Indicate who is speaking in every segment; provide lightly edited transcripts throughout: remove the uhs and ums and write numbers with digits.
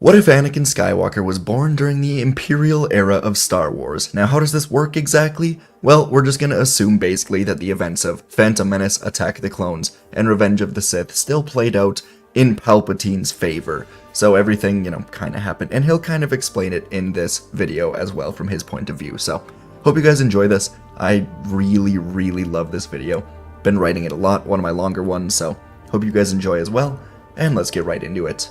Speaker 1: What if Anakin Skywalker was born during the Imperial Era of Star Wars? Now, how does this work exactly? Well, we're just gonna assume basically that the events of Phantom Menace, Attack of the Clones, and Revenge of the Sith still played out in Palpatine's favor. So everything, kinda happened, and he'll kind of explain it in this video as well from his point of view. So, hope you guys enjoy this. I really love this video. Been writing it a lot, one of my longer ones, so hope you guys enjoy as well, and let's get right into it.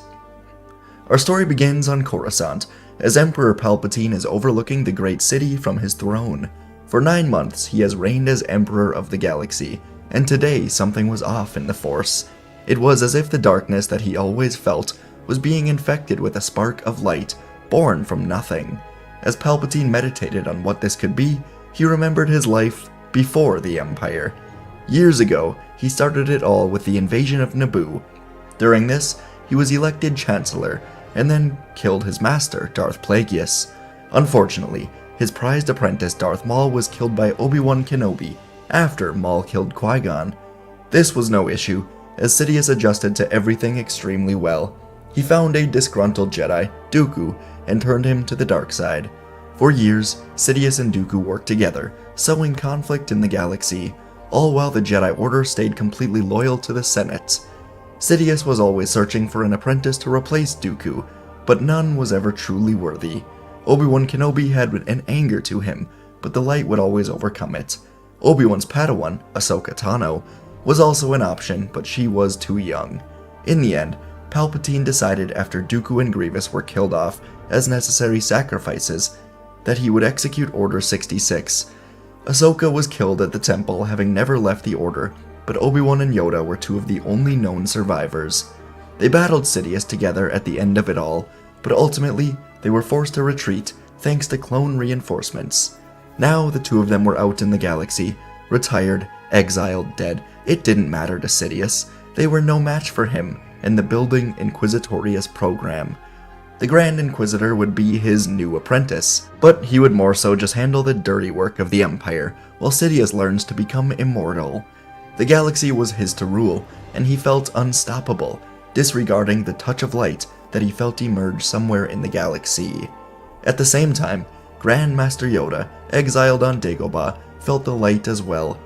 Speaker 1: Our story begins on Coruscant, as Emperor Palpatine is overlooking the great city from his throne. For 9 months, he has reigned as Emperor of the Galaxy, and today something was off in the Force. It was as if the darkness that he always felt was being infected with a spark of light, born from nothing. As Palpatine meditated on what this could be, he remembered his life before the Empire. Years ago, he started it all with the invasion of Naboo. During this, he was elected Chancellor, and then killed his master, Darth Plagueis. Unfortunately, his prized apprentice Darth Maul was killed by Obi-Wan Kenobi after Maul killed Qui-Gon. This was no issue, as Sidious adjusted to everything extremely well. He found a disgruntled Jedi, Dooku, and turned him to the dark side. For years, Sidious and Dooku worked together, sowing conflict in the galaxy, all while the Jedi Order stayed completely loyal to the Senate. Sidious was always searching for an apprentice to replace Dooku, but none was ever truly worthy. Obi-Wan Kenobi had an anger to him, but the light would always overcome it. Obi-Wan's Padawan, Ahsoka Tano, was also an option, but she was too young. In the end, Palpatine decided after Dooku and Grievous were killed off as necessary sacrifices that he would execute Order 66. Ahsoka was killed at the temple, having never left the Order, but Obi-Wan and Yoda were two of the only known survivors. They battled Sidious together at the end of it all, but ultimately they were forced to retreat thanks to clone reinforcements. Now the two of them were out in the galaxy, retired, exiled, dead. It didn't matter to Sidious. They were no match for him and the building Inquisitorius program. The Grand Inquisitor would be his new apprentice, but he would more so just handle the dirty work of the Empire, while Sidious learns to become immortal. The galaxy was his to rule, and he felt unstoppable, disregarding the touch of light that he felt emerge somewhere in the galaxy. At the same time, Grand Master Yoda, exiled on Dagobah, felt the light as well.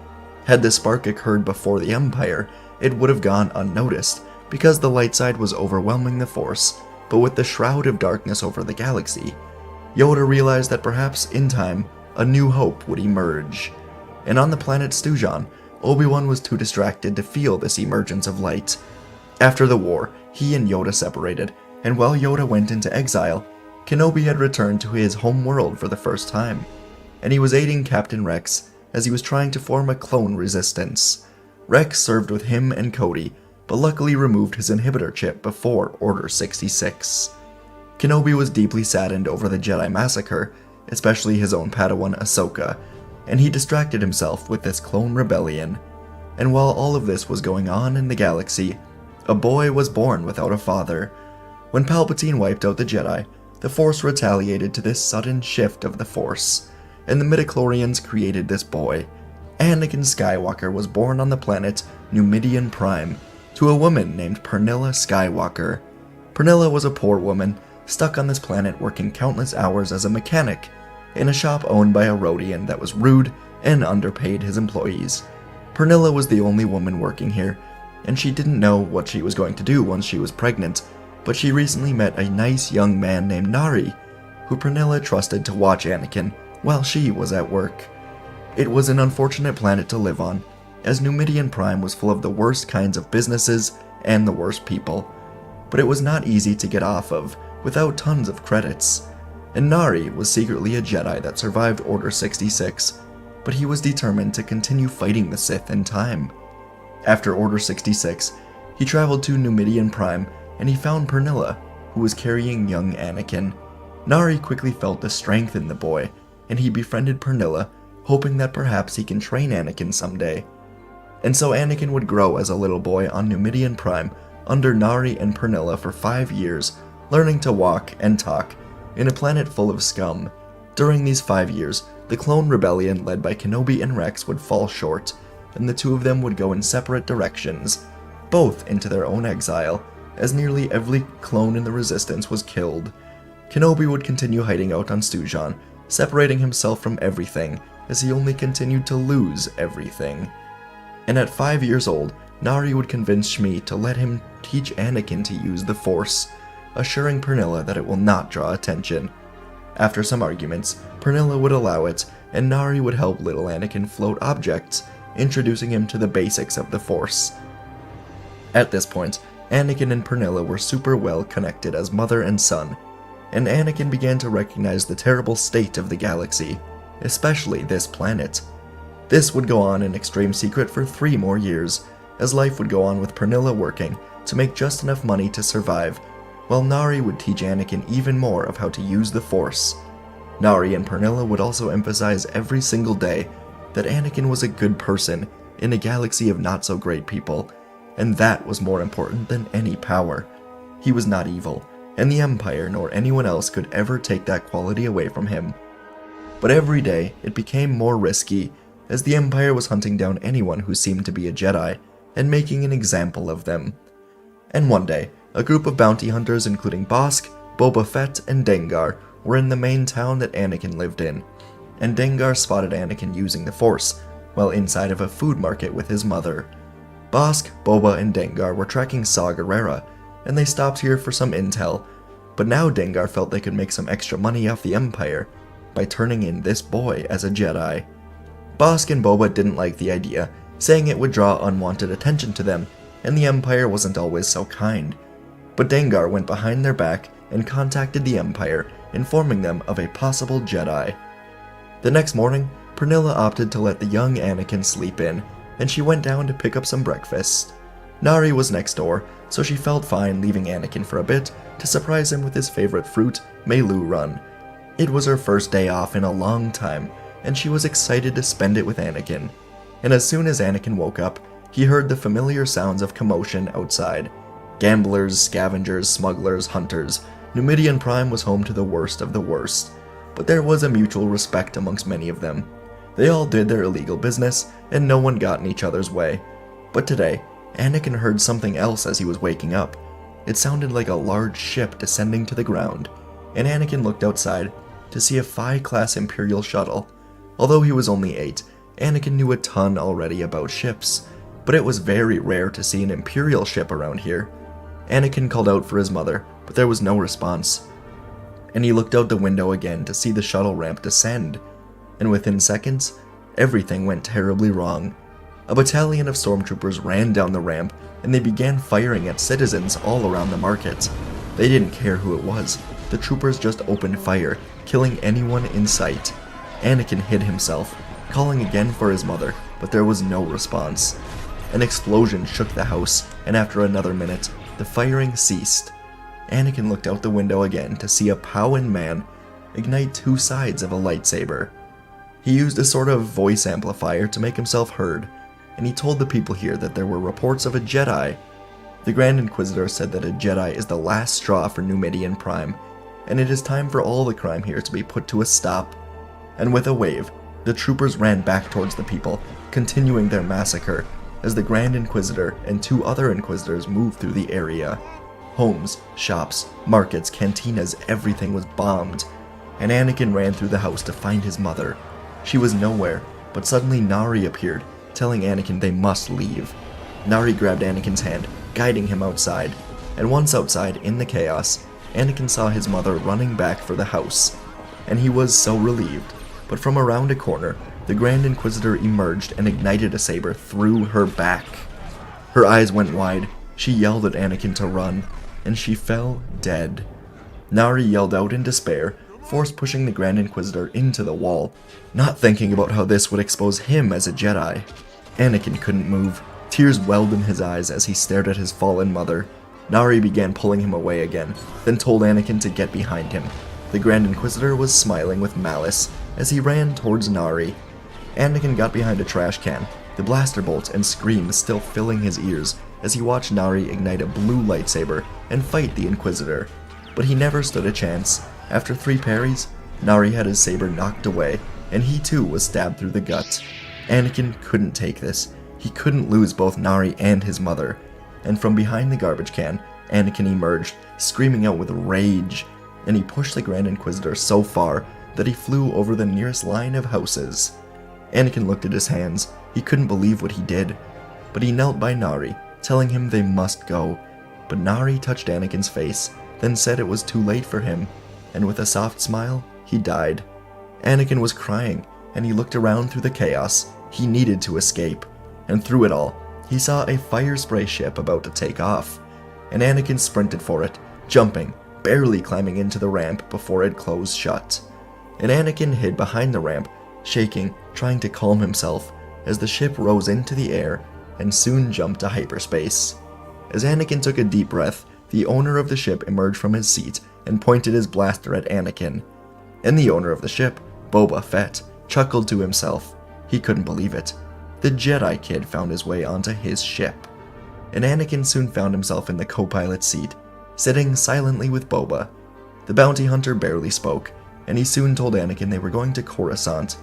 Speaker 1: Had this spark occurred before the Empire, it would have gone unnoticed, because the light side was overwhelming the Force, but with the shroud of darkness over the galaxy, Yoda realized that perhaps in time, a new hope would emerge. And on the planet Stujon, Obi-Wan was too distracted to feel this emergence of light. After the war, he and Yoda separated, and while Yoda went into exile, Kenobi had returned to his home world for the first time, and he was aiding Captain Rex as he was trying to form a clone resistance. Rex served with him and Cody, but luckily removed his inhibitor chip before Order 66. Kenobi was deeply saddened over the Jedi massacre, especially his own Padawan Ahsoka, and he distracted himself with this clone rebellion. And while all of this was going on in the galaxy, a boy was born without a father. When Palpatine wiped out the Jedi, the Force retaliated to this sudden shift of the Force, and the midichlorians created this boy. Anakin Skywalker was born on the planet Numidian Prime, to a woman named Pernilla Skywalker. Pernilla was a poor woman, stuck on this planet working countless hours as a mechanic, in a shop owned by a Rhodian that was rude and underpaid his employees. Pernilla was the only woman working here, and she didn't know what she was going to do once she was pregnant, but she recently met a nice young man named Nari, who Pernilla trusted to watch Anakin while she was at work. It was an unfortunate planet to live on, as Numidian Prime was full of the worst kinds of businesses and the worst people, but it was not easy to get off of without tons of credits. And Nari was secretly a Jedi that survived Order 66, but he was determined to continue fighting the Sith in time. After Order 66, he traveled to Numidian Prime and he found Pernilla, who was carrying young Anakin. Nari quickly felt the strength in the boy, and he befriended Pernilla, hoping that perhaps he can train Anakin someday. And so Anakin would grow as a little boy on Numidian Prime under Nari and Pernilla for 5 years, learning to walk and talk, in a planet full of scum. During these 5 years, the clone rebellion led by Kenobi and Rex would fall short, and the two of them would go in separate directions, both into their own exile, as nearly every clone in the Resistance was killed. Kenobi would continue hiding out on Stujon, separating himself from everything, as he only continued to lose everything. And at 5 years old, Nari would convince Shmi to let him teach Anakin to use the Force, assuring Pernilla that it will not draw attention. After some arguments, Pernilla would allow it, and Nari would help little Anakin float objects, introducing him to the basics of the Force. At this point, Anakin and Pernilla were super well connected as mother and son, and Anakin began to recognize the terrible state of the galaxy, especially this planet. This would go on in extreme secret for 3 more years, as life would go on with Pernilla working to make just enough money to survive, while Nari would teach Anakin even more of how to use the Force. Nari and Pernilla would also emphasize every single day that Anakin was a good person in a galaxy of not-so-great people, and that was more important than any power. He was not evil, and the Empire nor anyone else could ever take that quality away from him. But every day, it became more risky, as the Empire was hunting down anyone who seemed to be a Jedi, and making an example of them. And one day, a group of bounty hunters including Bossk, Boba Fett, and Dengar were in the main town that Anakin lived in, and Dengar spotted Anakin using the Force, while inside of a food market with his mother. Bossk, Boba, and Dengar were tracking Saw Gerrera, and they stopped here for some intel, but now Dengar felt they could make some extra money off the Empire by turning in this boy as a Jedi. Bossk and Boba didn't like the idea, saying it would draw unwanted attention to them, and the Empire wasn't always so kind. But Dengar went behind their back and contacted the Empire, informing them of a possible Jedi. The next morning, Pernilla opted to let the young Anakin sleep in, and she went down to pick up some breakfast. Nari was next door, so she felt fine leaving Anakin for a bit to surprise him with his favorite fruit, Meilu Run. It was her first day off in a long time, and she was excited to spend it with Anakin. And as soon as Anakin woke up, he heard the familiar sounds of commotion outside. Gamblers, scavengers, smugglers, hunters. Numidian Prime was home to the worst of the worst, but there was a mutual respect amongst many of them. They all did their illegal business, and no one got in each other's way. But today, Anakin heard something else as he was waking up. It sounded like a large ship descending to the ground, and Anakin looked outside to see a Phi-class Imperial shuttle. Although he was only 8, Anakin knew a ton already about ships, but it was very rare to see an Imperial ship around here. Anakin called out for his mother, but there was no response. And he looked out the window again to see the shuttle ramp descend, and within seconds, everything went terribly wrong. A battalion of stormtroopers ran down the ramp, and they began firing at citizens all around the market. They didn't care who it was. The troopers just opened fire, killing anyone in sight. Anakin hid himself, calling again for his mother, but there was no response. An explosion shook the house, and after another minute, the firing ceased. Anakin looked out the window again to see a Powin man ignite 2 sides of a lightsaber. He used a sort of voice amplifier to make himself heard, and he told the people here that there were reports of a Jedi. The Grand Inquisitor said that a Jedi is the last straw for Numidian Prime, and it is time for all the crime here to be put to a stop. And with a wave, the troopers ran back towards the people, continuing their massacre, as the Grand Inquisitor and 2 other Inquisitors moved through the area. Homes, shops, markets, cantinas, everything was bombed, and Anakin ran through the house to find his mother. She was nowhere, but suddenly Nari appeared, telling Anakin they must leave. Nari grabbed Anakin's hand, guiding him outside, and once outside in the chaos, Anakin saw his mother running back for the house, and he was so relieved. But from around a corner, the Grand Inquisitor emerged and ignited a saber through her back. Her eyes went wide, she yelled at Anakin to run, and she fell dead. Nari yelled out in despair, force pushing the Grand Inquisitor into the wall, not thinking about how this would expose him as a Jedi. Anakin couldn't move. Tears welled in his eyes as he stared at his fallen mother. Nari began pulling him away again, then told Anakin to get behind him. The Grand Inquisitor was smiling with malice as he ran towards Nari. Anakin got behind a trash can, the blaster bolt and screams still filling his ears as he watched Nari ignite a blue lightsaber and fight the Inquisitor. But he never stood a chance. After 3 parries, Nari had his saber knocked away, and he too was stabbed through the gut. Anakin couldn't take this. He couldn't lose both Nari and his mother. And from behind the garbage can, Anakin emerged, screaming out with rage, and he pushed the Grand Inquisitor so far that he flew over the nearest line of houses. Anakin looked at his hands. He couldn't believe what he did, but he knelt by Nari, telling him they must go. But Nari touched Anakin's face, then said it was too late for him, and with a soft smile, he died. Anakin was crying, and he looked around through the chaos. He needed to escape, and through it all, he saw a fire spray ship about to take off, and Anakin sprinted for it, jumping, barely climbing into the ramp before it closed shut. And Anakin hid behind the ramp, shaking, trying to calm himself, as the ship rose into the air and soon jumped to hyperspace. As Anakin took a deep breath, the owner of the ship emerged from his seat and pointed his blaster at Anakin. And the owner of the ship, Boba Fett, chuckled to himself. He couldn't believe it. The Jedi kid found his way onto his ship. And Anakin soon found himself in the co-pilot seat, sitting silently with Boba. The bounty hunter barely spoke, and he soon told Anakin they were going to Coruscant.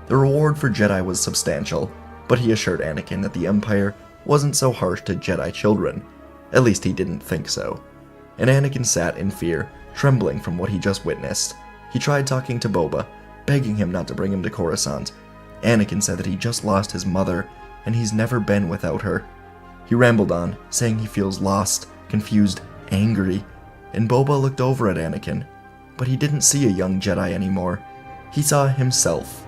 Speaker 1: The reward for Jedi was substantial, but he assured Anakin that the Empire wasn't so harsh to Jedi children. At least he didn't think so. And Anakin sat in fear, trembling from what he just witnessed. He tried talking to Boba, begging him not to bring him to Coruscant. Anakin said that he just lost his mother, and he's never been without her. He rambled on, saying he feels lost, confused, angry, and Boba looked over at Anakin, but he didn't see a young Jedi anymore. He saw himself.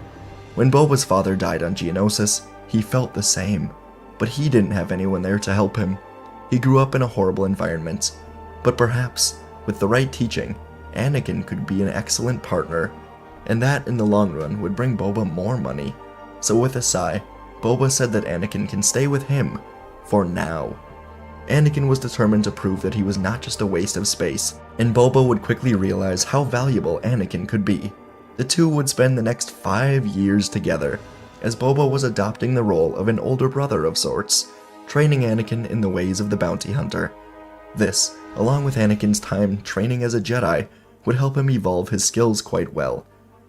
Speaker 1: When Boba's father died on Geonosis, he felt the same, but he didn't have anyone there to help him. He grew up in a horrible environment, but perhaps, with the right teaching, Anakin could be an excellent partner, and that in the long run would bring Boba more money. So with a sigh, Boba said that Anakin can stay with him, for now. Anakin was determined to prove that he was not just a waste of space, and Boba would quickly realize how valuable Anakin could be. The two would spend the next 5 years together, as Boba was adopting the role of an older brother of sorts, training Anakin in the ways of the bounty hunter. This, along with Anakin's time training as a Jedi, would help him evolve his skills quite well.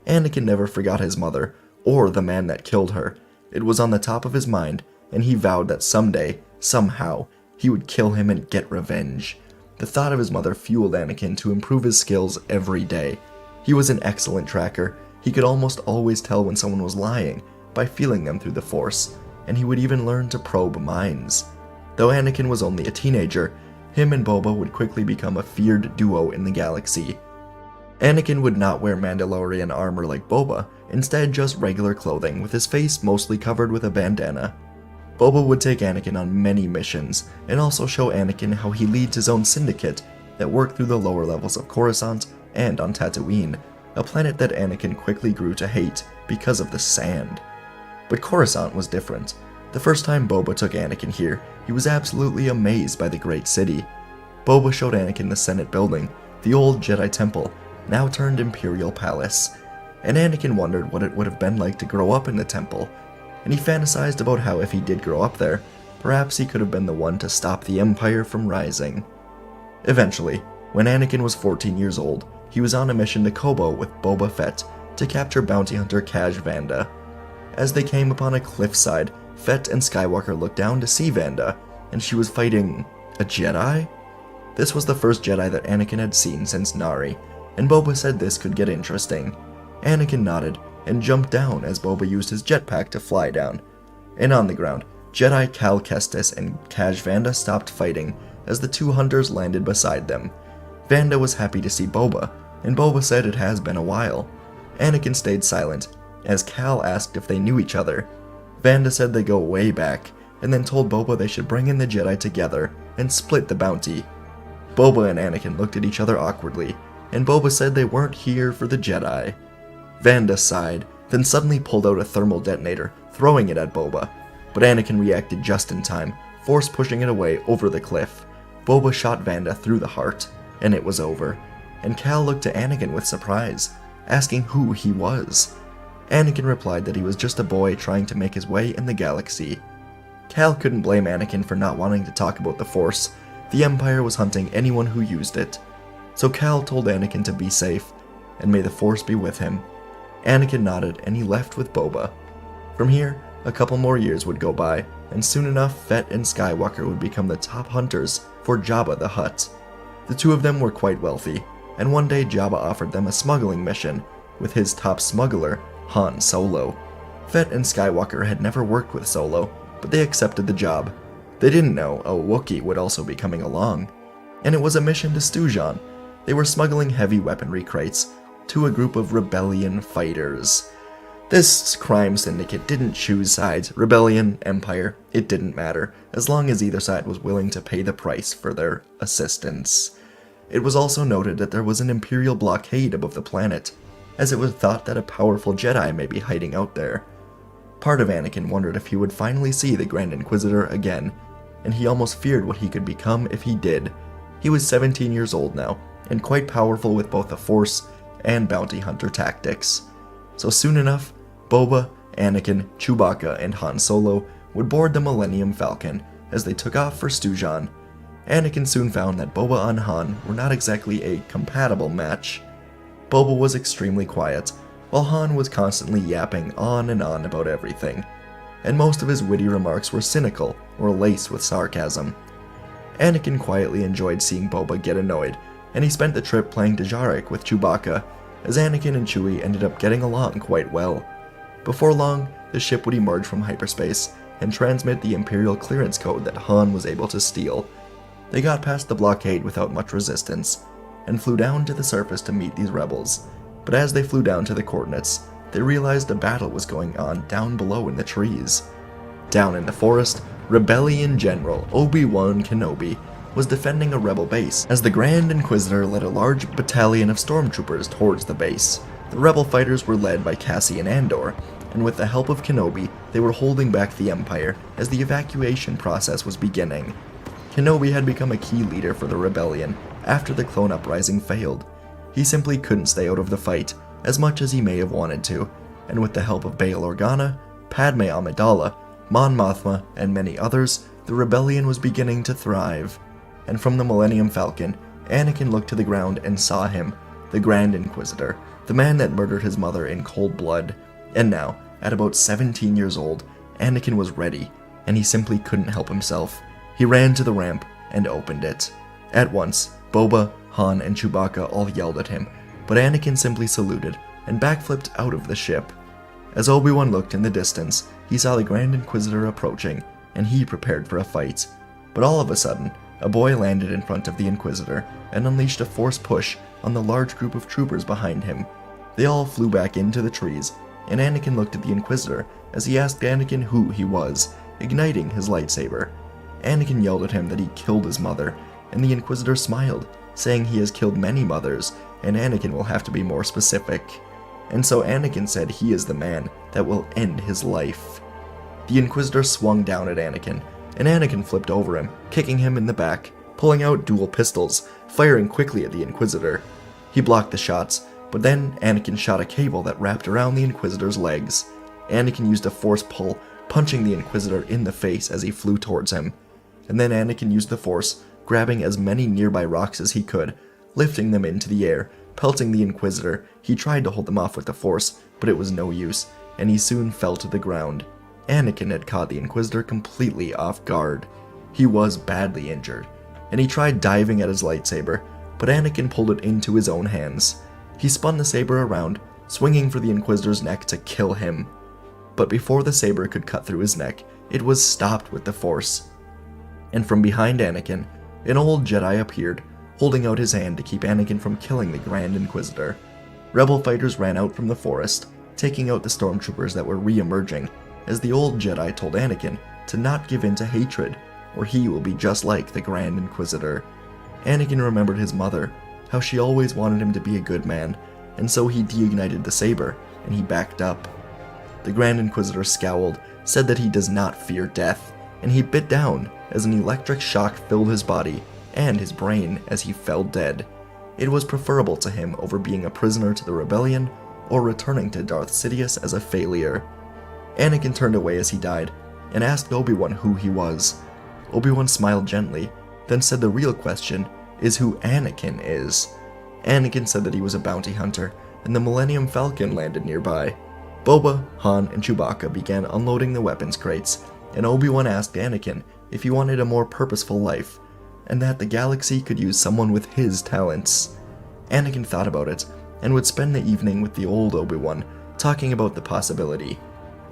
Speaker 1: Anakin never forgot his mother, or the man that killed her. It was on the top of his mind, and he vowed that someday, somehow, he would kill him and get revenge. The thought of his mother fueled Anakin to improve his skills every day. He was an excellent tracker. He could almost always tell when someone was lying by feeling them through the Force, and he would even learn to probe minds. Though Anakin was only a teenager, him and Boba would quickly become a feared duo in the galaxy. Anakin would not wear Mandalorian armor like Boba, instead just regular clothing with his face mostly covered with a bandana. Boba would take Anakin on many missions, and also show Anakin how he leads his own syndicate that worked through the lower levels of Coruscant and on Tatooine, a planet that Anakin quickly grew to hate because of the sand. But Coruscant was different. The first time Boba took Anakin here, he was absolutely amazed by the great city. Boba showed Anakin the Senate building, the old Jedi temple, now turned Imperial Palace, and Anakin wondered what it would have been like to grow up in the temple, and he fantasized about how if he did grow up there, perhaps he could have been the one to stop the Empire from rising. Eventually, when Anakin was 14 years old, he was on a mission to Koboh with Boba Fett to capture bounty hunter Kaj Vanda. As they came upon a cliffside, Fett and Skywalker looked down to see Vanda, and she was fighting a Jedi? This was the first Jedi that Anakin had seen since Nari, and Boba said this could get interesting. Anakin nodded and jumped down as Boba used his jetpack to fly down. And on the ground, Jedi Cal Kestis and Kaj Vanda stopped fighting as the two hunters landed beside them. Vanda was happy to see Boba, and Boba said it has been a while. Anakin stayed silent, as Cal asked if they knew each other. Vanda said they go way back, and then told Boba they should bring in the Jedi together and split the bounty. Boba and Anakin looked at each other awkwardly, and Boba said they weren't here for the Jedi. Vanda sighed, then suddenly pulled out a thermal detonator, throwing it at Boba, but Anakin reacted just in time, force pushing it away over the cliff. Boba shot Vanda through the heart, and it was over, and Cal looked to Anakin with surprise, asking who he was. Anakin replied that he was just a boy trying to make his way in the galaxy. Cal couldn't blame Anakin for not wanting to talk about the Force. The Empire was hunting anyone who used it. So Cal told Anakin to be safe, and may the Force be with him. Anakin nodded, and he left with Boba. From here, a couple more years would go by, and soon enough Fett and Skywalker would become the top hunters for Jabba the Hutt. The two of them were quite wealthy, and one day Jabba offered them a smuggling mission with his top smuggler, Han Solo. Fett and Skywalker had never worked with Solo, but they accepted the job. They didn't know a Wookiee would also be coming along. And it was a mission to Stujan. They were smuggling heavy weaponry crates to a group of rebellion fighters. This crime syndicate didn't choose sides, rebellion, empire, it didn't matter, as long as either side was willing to pay the price for their assistance. It was also noted that there was an Imperial blockade above the planet, as it was thought that a powerful Jedi may be hiding out there. Part of Anakin wondered if he would finally see the Grand Inquisitor again, and he almost feared what he could become if he did. He was 17 years old now, and quite powerful with both the Force and bounty hunter tactics. So soon enough, Boba, Anakin, Chewbacca, and Han Solo would board the Millennium Falcon as they took off for Stujan. Anakin soon found that Boba and Han were not exactly a compatible match. Boba was extremely quiet, while Han was constantly yapping on and on about everything, and most of his witty remarks were cynical or laced with sarcasm. Anakin quietly enjoyed seeing Boba get annoyed, and he spent the trip playing Dejarik with Chewbacca, as Anakin and Chewie ended up getting along quite well. Before long, the ship would emerge from hyperspace and transmit the Imperial clearance code that Han was able to steal. They got past the blockade without much resistance, and flew down to the surface to meet these rebels. But as they flew down to the coordinates, they realized a battle was going on down below in the trees. Down in the forest, Rebellion General Obi-Wan Kenobi was defending a rebel base as the Grand Inquisitor led a large battalion of stormtroopers towards the base. The rebel fighters were led by Cassian Andor, and with the help of Kenobi, they were holding back the Empire as the evacuation process was beginning. Kenobi had become a key leader for the rebellion after the clone uprising failed. He simply couldn't stay out of the fight, as much as he may have wanted to, and with the help of Bail Organa, Padme Amidala, Mon Mothma, and many others, the rebellion was beginning to thrive. And from the Millennium Falcon, Anakin looked to the ground and saw him, the Grand Inquisitor, the man that murdered his mother in cold blood. And now, at about 17 years old, Anakin was ready, and he simply couldn't help himself. He ran to the ramp and opened it. At once, Boba, Han, and Chewbacca all yelled at him, but Anakin simply saluted and backflipped out of the ship. As Obi-Wan looked in the distance, he saw the Grand Inquisitor approaching, and he prepared for a fight. But all of a sudden, a boy landed in front of the Inquisitor and unleashed a force push on the large group of troopers behind him. They all flew back into the trees, and Anakin looked at the Inquisitor as he asked Anakin who he was, igniting his lightsaber. Anakin yelled at him that he killed his mother, and the Inquisitor smiled, saying he has killed many mothers, and Anakin will have to be more specific. And so Anakin said he is the man that will end his life. The Inquisitor swung down at Anakin, and Anakin flipped over him, kicking him in the back, pulling out dual pistols, firing quickly at the Inquisitor. He blocked the shots, but then Anakin shot a cable that wrapped around the Inquisitor's legs. Anakin used a force pull, punching the Inquisitor in the face as he flew towards him. And then Anakin used the Force, grabbing as many nearby rocks as he could, lifting them into the air, pelting the Inquisitor. He tried to hold them off with the Force, but it was no use, and he soon fell to the ground. Anakin had caught the Inquisitor completely off guard. He was badly injured, and he tried diving at his lightsaber, but Anakin pulled it into his own hands. He spun the saber around, swinging for the Inquisitor's neck to kill him. But before the saber could cut through his neck, it was stopped with the Force. And from behind Anakin, an old Jedi appeared, holding out his hand to keep Anakin from killing the Grand Inquisitor. Rebel fighters ran out from the forest, taking out the stormtroopers that were re-emerging, as the old Jedi told Anakin to not give in to hatred, or he will be just like the Grand Inquisitor. Anakin remembered his mother, how she always wanted him to be a good man, and so he deignited the saber, and he backed up. The Grand Inquisitor scowled, said that he does not fear death, and he bit down as an electric shock filled his body and his brain as he fell dead. It was preferable to him over being a prisoner to the rebellion or returning to Darth Sidious as a failure. Anakin turned away as he died and asked Obi-Wan who he was. Obi-Wan smiled gently, then said the real question is who Anakin is. Anakin said that he was a bounty hunter, and the Millennium Falcon landed nearby. Boba, Han, and Chewbacca began unloading the weapons crates, and Obi-Wan asked Anakin if he wanted a more purposeful life, and that the galaxy could use someone with his talents. Anakin thought about it, and would spend the evening with the old Obi-Wan, talking about the possibility.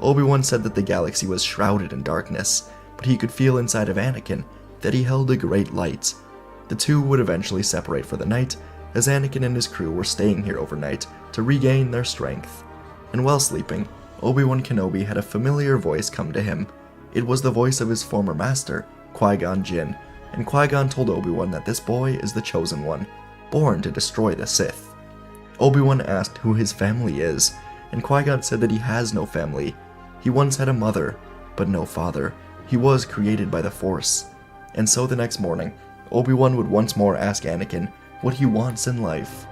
Speaker 1: Obi-Wan said that the galaxy was shrouded in darkness, but he could feel inside of Anakin that he held a great light. The two would eventually separate for the night, as Anakin and his crew were staying here overnight to regain their strength. And while sleeping, Obi-Wan Kenobi had a familiar voice come to him. It was the voice of his former master, Qui-Gon Jinn, and Qui-Gon told Obi-Wan that this boy is the chosen one, born to destroy the Sith. Obi-Wan asked who his family is, and Qui-Gon said that he has no family. He once had a mother, but no father. He was created by the Force. And so the next morning, Obi-Wan would once more ask Anakin what he wants in life.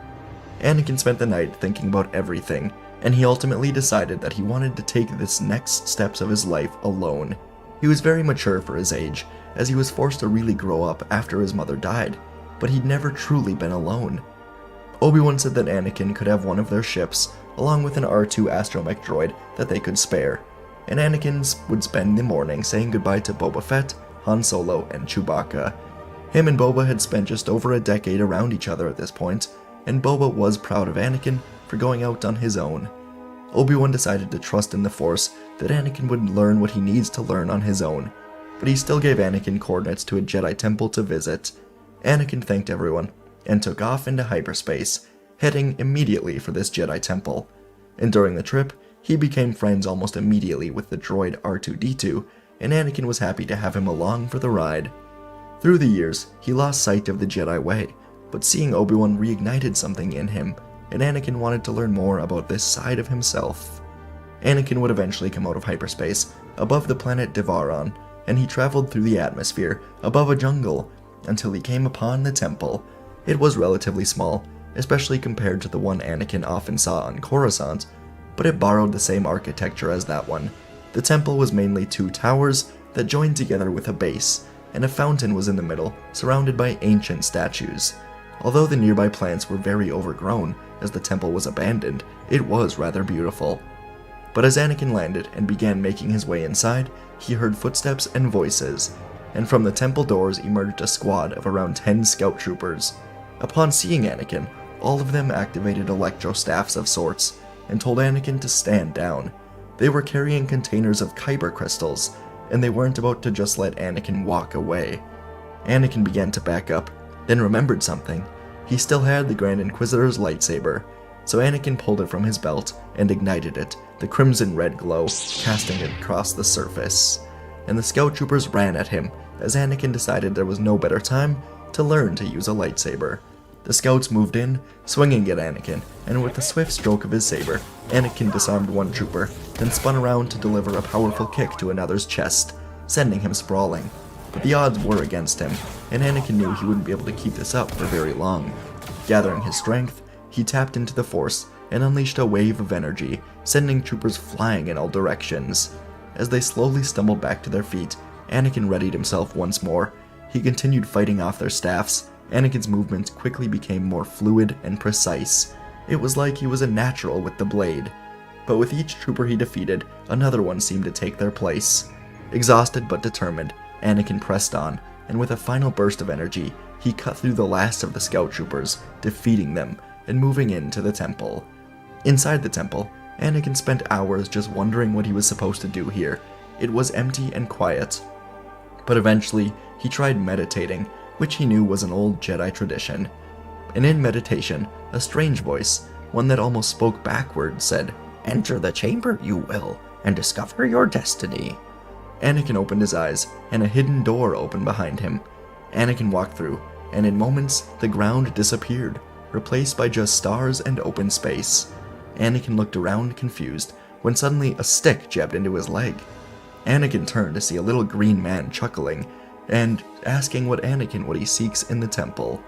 Speaker 1: Anakin spent the night thinking about everything, and he ultimately decided that he wanted to take this next steps of his life alone. He was very mature for his age, as he was forced to really grow up after his mother died, but he'd never truly been alone. Obi-Wan said that Anakin could have one of their ships, along with an R2 astromech droid that they could spare, and Anakin would spend the morning saying goodbye to Boba Fett, Han Solo, and Chewbacca. Him and Boba had spent just over a decade around each other at this point, and Boba was proud of Anakin for going out on his own. Obi-Wan decided to trust in the Force that Anakin would learn what he needs to learn on his own, but he still gave Anakin coordinates to a Jedi temple to visit. Anakin thanked everyone, and took off into hyperspace, heading immediately for this Jedi temple. And during the trip, he became friends almost immediately with the droid R2-D2, and Anakin was happy to have him along for the ride. Through the years, he lost sight of the Jedi way, but seeing Obi-Wan reignited something in him, and Anakin wanted to learn more about this side of himself. Anakin would eventually come out of hyperspace, above the planet Devaron, and he traveled through the atmosphere, above a jungle, until he came upon the temple. It was relatively small, especially compared to the one Anakin often saw on Coruscant, but it borrowed the same architecture as that one. The temple was mainly two towers that joined together with a base, and a fountain was in the middle, surrounded by ancient statues. Although the nearby plants were very overgrown, as the temple was abandoned, it was rather beautiful. But as Anakin landed and began making his way inside, he heard footsteps and voices, and from the temple doors emerged a squad of around 10 scout troopers. Upon seeing Anakin, all of them activated electro-staffs of sorts, and told Anakin to stand down. They were carrying containers of kyber crystals, and they weren't about to just let Anakin walk away. Anakin began to back up, then remembered something. He still had the Grand Inquisitor's lightsaber, so Anakin pulled it from his belt and ignited it, the crimson red glow casting it across the surface. And the scout troopers ran at him, as Anakin decided there was no better time to learn to use a lightsaber. The scouts moved in, swinging at Anakin, and with a swift stroke of his saber, Anakin disarmed one trooper, then spun around to deliver a powerful kick to another's chest, sending him sprawling. But the odds were against him, and Anakin knew he wouldn't be able to keep this up for very long. Gathering his strength, he tapped into the Force and unleashed a wave of energy, sending troopers flying in all directions. As they slowly stumbled back to their feet, Anakin readied himself once more. He continued fighting off their staffs. Anakin's movements quickly became more fluid and precise. It was like he was a natural with the blade. But with each trooper he defeated, another one seemed to take their place. Exhausted but determined, Anakin pressed on, and with a final burst of energy, he cut through the last of the scout troopers, defeating them, and moving into the temple. Inside the temple, Anakin spent hours just wondering what he was supposed to do here. It was empty and quiet. But eventually, he tried meditating, which he knew was an old Jedi tradition. And in meditation, a strange voice, one that almost spoke backwards, said, "Enter the chamber, you will, and discover your destiny." Anakin opened his eyes, and a hidden door opened behind him. Anakin walked through, and in moments, the ground disappeared, replaced by just stars and open space. Anakin looked around confused, when suddenly a stick jabbed into his leg. Anakin turned to see a little green man chuckling, and asking what he seeks in the temple.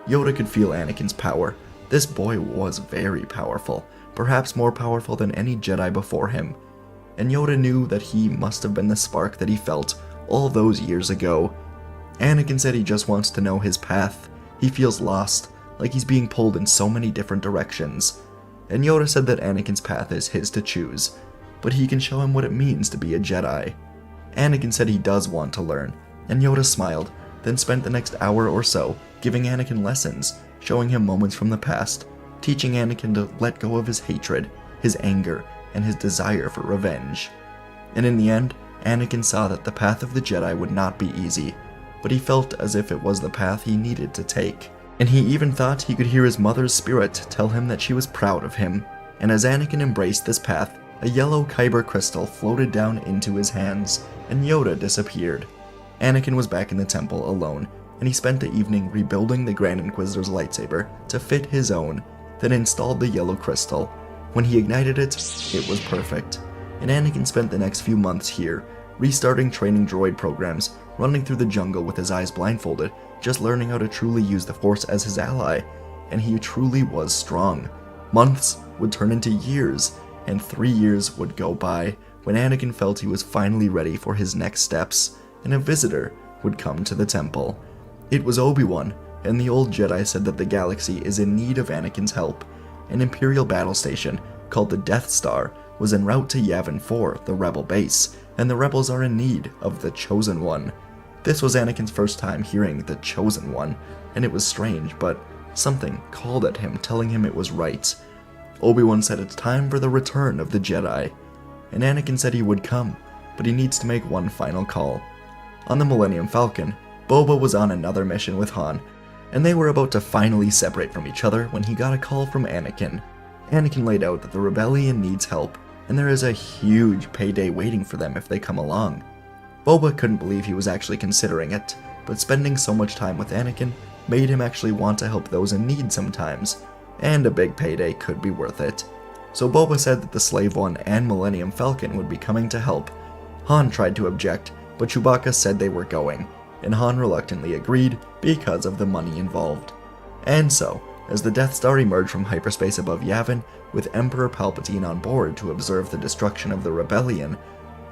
Speaker 1: Yoda could feel Anakin's power. This boy was very powerful, perhaps more powerful than any Jedi before him. And Yoda knew that he must have been the spark that he felt all those years ago. Anakin said he just wants to know his path. He feels lost, like he's being pulled in so many different directions. And Yoda said that Anakin's path is his to choose, but he can show him what it means to be a Jedi. Anakin said he does want to learn, and Yoda smiled, then spent the next hour or so giving Anakin lessons, showing him moments from the past, teaching Anakin to let go of his hatred, his anger, and his desire for revenge. And in the end, Anakin saw that the path of the Jedi would not be easy, but he felt as if it was the path he needed to take. And he even thought he could hear his mother's spirit tell him that she was proud of him. And as Anakin embraced this path, a yellow kyber crystal floated down into his hands, and Yoda disappeared. Anakin was back in the temple alone, and he spent the evening rebuilding the Grand Inquisitor's lightsaber to fit his own, then installed the yellow crystal. When he ignited it, it was perfect. And Anakin spent the next few months here, restarting training droid programs, running through the jungle with his eyes blindfolded, just learning how to truly use the Force as his ally. And he truly was strong. Months would turn into years, and 3 years would go by when Anakin felt he was finally ready for his next steps, and a visitor would come to the temple. It was Obi-Wan, and the old Jedi said that the galaxy is in need of Anakin's help. An Imperial battle station called the Death Star was en route to Yavin 4, the Rebel base, and the Rebels are in need of the Chosen One. This was Anakin's first time hearing the Chosen One, and it was strange, but something called at him, telling him it was right. Obi-Wan said it's time for the return of the Jedi, and Anakin said he would come, but he needs to make one final call. On the Millennium Falcon, Boba was on another mission with Han, and they were about to finally separate from each other when he got a call from Anakin. Anakin laid out that the rebellion needs help, and there is a huge payday waiting for them if they come along. Boba couldn't believe he was actually considering it, but spending so much time with Anakin made him actually want to help those in need sometimes, and a big payday could be worth it. So Boba said that the Slave One and Millennium Falcon would be coming to help. Han tried to object, but Chewbacca said they were going, and Han reluctantly agreed because of the money involved. And so, as the Death Star emerged from hyperspace above Yavin, with Emperor Palpatine on board to observe the destruction of the rebellion,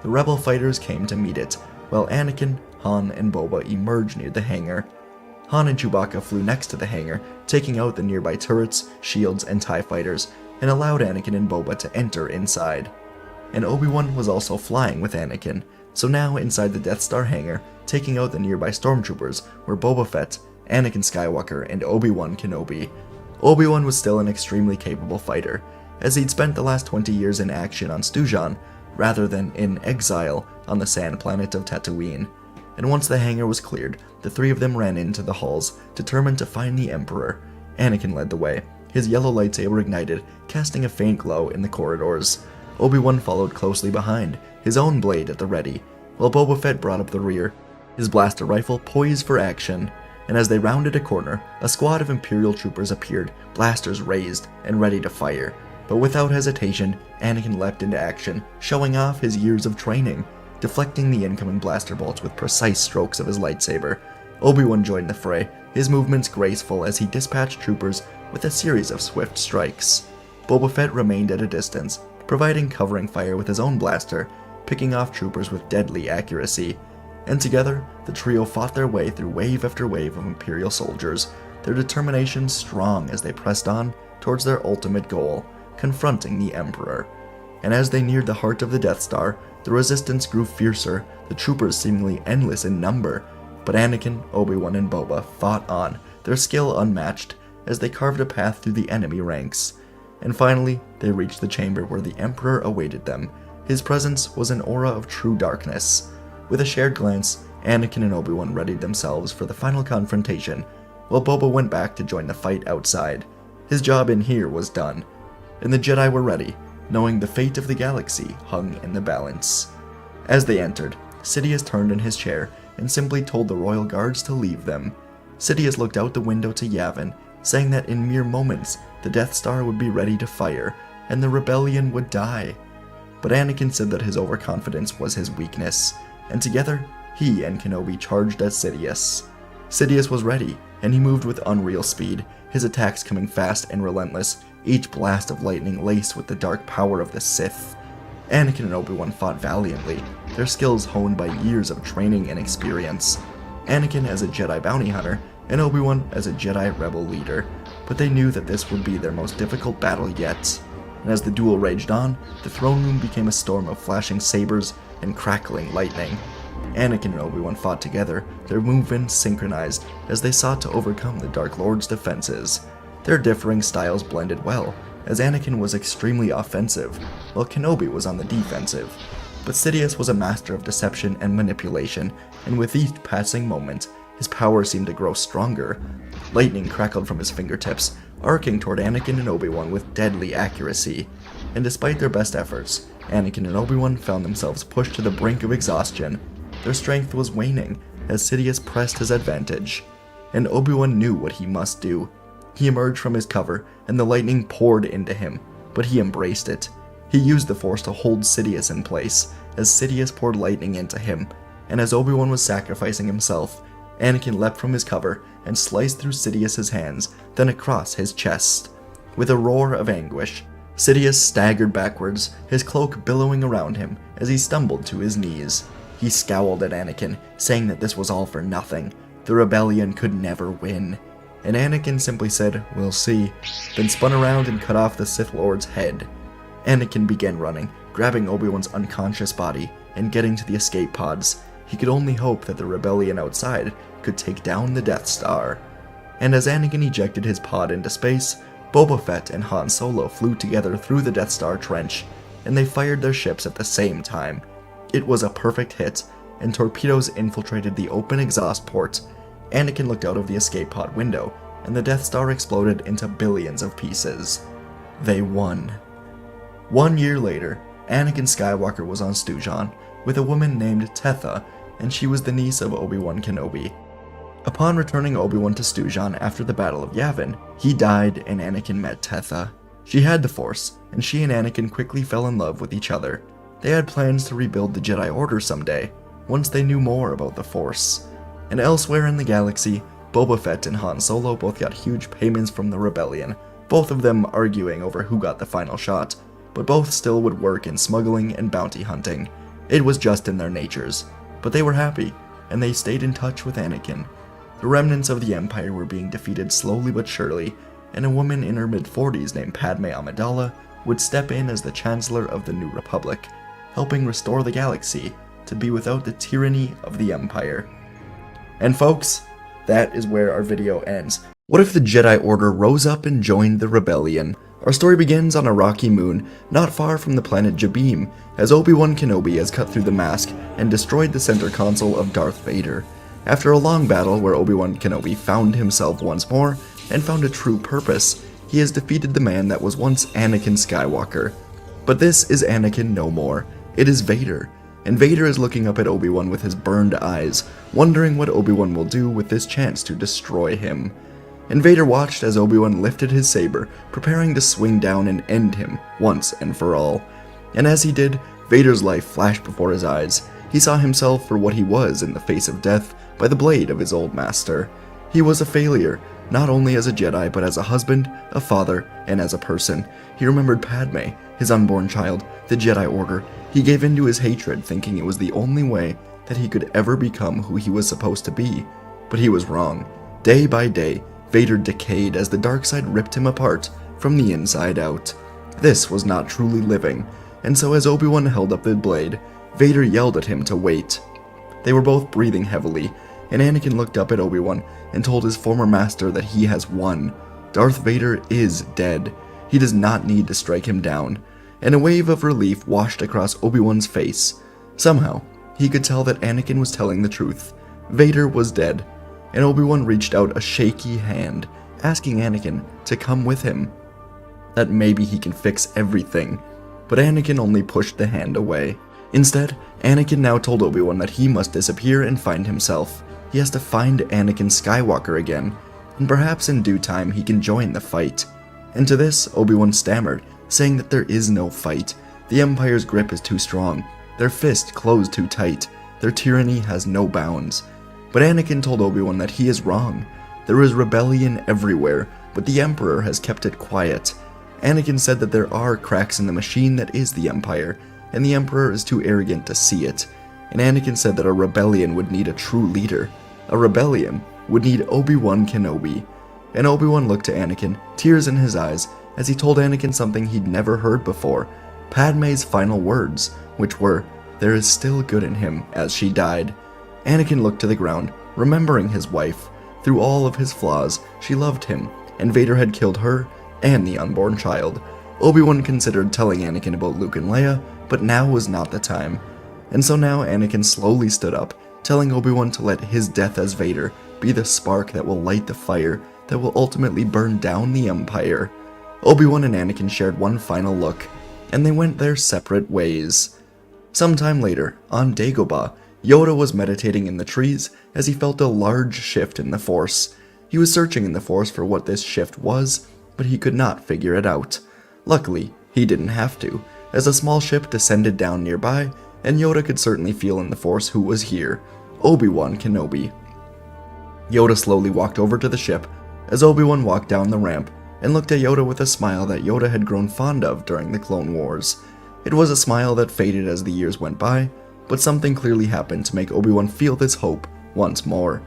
Speaker 1: the rebel fighters came to meet it, while Anakin, Han, and Boba emerged near the hangar. Han and Chewbacca flew next to the hangar, taking out the nearby turrets, shields, and TIE fighters, and allowed Anakin and Boba to enter inside. And Obi-Wan was also flying with Anakin, so now inside the Death Star hangar, taking out the nearby stormtroopers, were Boba Fett, Anakin Skywalker, and Obi-Wan Kenobi. Obi-Wan was still an extremely capable fighter, as he'd spent the last 20 years in action on Stujan, rather than in exile on the sand planet of Tatooine. And once the hangar was cleared, the three of them ran into the halls, determined to find the Emperor. Anakin led the way, his yellow lightsaber ignited, casting a faint glow in the corridors. Obi-Wan followed closely behind, his own blade at the ready, while Boba Fett brought up the rear, his blaster rifle poised for action. And as they rounded a corner, a squad of Imperial troopers appeared, blasters raised and ready to fire. But without hesitation, Anakin leapt into action, showing off his years of training, deflecting the incoming blaster bolts with precise strokes of his lightsaber. Obi-Wan joined the fray, his movements graceful as he dispatched troopers with a series of swift strikes. Boba Fett remained at a distance, providing covering fire with his own blaster, picking off troopers with deadly accuracy. And together, the trio fought their way through wave after wave of Imperial soldiers, their determination strong as they pressed on towards their ultimate goal, confronting the Emperor. And as they neared the heart of the Death Star, the resistance grew fiercer, the troopers seemingly endless in number. But Anakin, Obi-Wan, and Boba fought on, their skill unmatched, as they carved a path through the enemy ranks. And finally, they reached the chamber where the Emperor awaited them. His presence was an aura of true darkness. With a shared glance, Anakin and Obi-Wan readied themselves for the final confrontation, while Boba went back to join the fight outside. His job in here was done, and the Jedi were ready, knowing the fate of the galaxy hung in the balance. As they entered, Sidious turned in his chair and simply told the royal guards to leave them. Sidious looked out the window to Yavin, saying that in mere moments the Death Star would be ready to fire, and the rebellion would die. But Anakin said that his overconfidence was his weakness, and together, he and Kenobi charged at Sidious. Sidious was ready, and he moved with unreal speed, his attacks coming fast and relentless, each blast of lightning laced with the dark power of the Sith. Anakin and Obi-Wan fought valiantly, their skills honed by years of training and experience. Anakin as a Jedi bounty hunter, and Obi-Wan as a Jedi rebel leader, but they knew that this would be their most difficult battle yet. And as the duel raged on, the throne room became a storm of flashing sabers and crackling lightning. Anakin and Obi-Wan fought together, their movements synchronized as they sought to overcome the Dark Lord's defenses. Their differing styles blended well, as Anakin was extremely offensive, while Kenobi was on the defensive. But Sidious was a master of deception and manipulation, and with each passing moment, his power seemed to grow stronger. Lightning crackled from his fingertips, arcing toward Anakin and Obi-Wan with deadly accuracy. And despite their best efforts, Anakin and Obi-Wan found themselves pushed to the brink of exhaustion. Their strength was waning as Sidious pressed his advantage, and Obi-Wan knew what he must do. He emerged from his cover, and the lightning poured into him, but he embraced it. He used the Force to hold Sidious in place, as Sidious poured lightning into him, and as Obi-Wan was sacrificing himself, Anakin leapt from his cover and sliced through Sidious's hands, then across his chest. With a roar of anguish, Sidious staggered backwards, his cloak billowing around him as he stumbled to his knees. He scowled at Anakin, saying that this was all for nothing. The rebellion could never win. And Anakin simply said, "We'll see," then spun around and cut off the Sith Lord's head. Anakin began running, grabbing Obi-Wan's unconscious body and getting to the escape pods. He could only hope that the rebellion outside could take down the Death Star. And as Anakin ejected his pod into space, Boba Fett and Han Solo flew together through the Death Star trench, and they fired their ships at the same time. It was a perfect hit, and torpedoes infiltrated the open exhaust port. Anakin looked out of the escape pod window, and the Death Star exploded into billions of pieces. They won. 1 year later, Anakin Skywalker was on Stujon with a woman named Tetha, and she was the niece of Obi-Wan Kenobi. Upon returning Obi-Wan to Stujon after the Battle of Yavin, he died and Anakin met Tetha. She had the Force, and she and Anakin quickly fell in love with each other. They had plans to rebuild the Jedi Order someday, once they knew more about the Force. And elsewhere in the galaxy, Boba Fett and Han Solo both got huge payments from the rebellion, both of them arguing over who got the final shot, but both still would work in smuggling and bounty hunting. It was just in their natures, but they were happy, and they stayed in touch with Anakin. The remnants of the Empire were being defeated slowly but surely, and a woman in her mid-40s named Padme Amidala would step in as the Chancellor of the New Republic, helping restore the galaxy to be without the tyranny of the Empire. And folks, that is where our video ends. What if the Jedi Order rose up and joined the rebellion? Our story begins on a rocky moon, not far from the planet Jabeam, as Obi-Wan Kenobi has cut through the mask and destroyed the center console of Darth Vader. After a long battle where Obi-Wan Kenobi found himself once more and found a true purpose, he has defeated the man that was once Anakin Skywalker. But this is Anakin no more. It is Vader. And Vader is looking up at Obi-Wan with his burned eyes, wondering what Obi-Wan will do with this chance to destroy him. And Vader watched as Obi-Wan lifted his saber, preparing to swing down and end him once and for all. And as he did, Vader's life flashed before his eyes. He saw himself for what he was in the face of death by the blade of his old master. He was a failure, not only as a Jedi, but as a husband, a father, and as a person. He remembered Padme, his unborn child, the Jedi Order. He gave in to his hatred, thinking it was the only way that he could ever become who he was supposed to be. But he was wrong. Day by day, Vader decayed as the dark side ripped him apart from the inside out. This was not truly living, and so as Obi-Wan held up the blade, Vader yelled at him to wait. They were both breathing heavily, and Anakin looked up at Obi-Wan and told his former master that he has won. Darth Vader is dead. He does not need to strike him down. And a wave of relief washed across Obi-Wan's face. Somehow, he could tell that Anakin was telling the truth. Vader was dead, and Obi-Wan reached out a shaky hand, asking Anakin to come with him. That maybe he can fix everything, but Anakin only pushed the hand away. Instead, Anakin now told Obi-Wan that he must disappear and find himself. He has to find Anakin Skywalker again, and perhaps in due time he can join the fight. And to this, Obi-Wan stammered, saying that there is no fight. The Empire's grip is too strong, their fist closed too tight, their tyranny has no bounds. But Anakin told Obi-Wan that he is wrong. There is rebellion everywhere, but the Emperor has kept it quiet. Anakin said that there are cracks in the machine that is the Empire, and the Emperor is too arrogant to see it. And Anakin said that a rebellion would need a true leader. A rebellion would need Obi-Wan Kenobi. And Obi-Wan looked to Anakin, tears in his eyes, as he told Anakin something he'd never heard before, Padme's final words, which were, there is still good in him as she died. Anakin looked to the ground, remembering his wife. Through all of his flaws, she loved him, and Vader had killed her and the unborn child. Obi-Wan considered telling Anakin about Luke and Leia, but now was not the time. And so now Anakin slowly stood up, telling Obi-Wan to let his death as Vader be the spark that will light the fire that will ultimately burn down the Empire. Obi-Wan and Anakin shared one final look, and they went their separate ways. Sometime later, on Dagobah, Yoda was meditating in the trees as he felt a large shift in the Force. He was searching in the Force for what this shift was, but he could not figure it out. Luckily, he didn't have to, as a small ship descended down nearby, and Yoda could certainly feel in the Force who was here: Obi-Wan Kenobi. Yoda slowly walked over to the ship as Obi-Wan walked down the ramp and looked at Yoda with a smile that Yoda had grown fond of during the Clone Wars. It was a smile that faded as the years went by, but something clearly happened to make Obi-Wan feel this hope once more.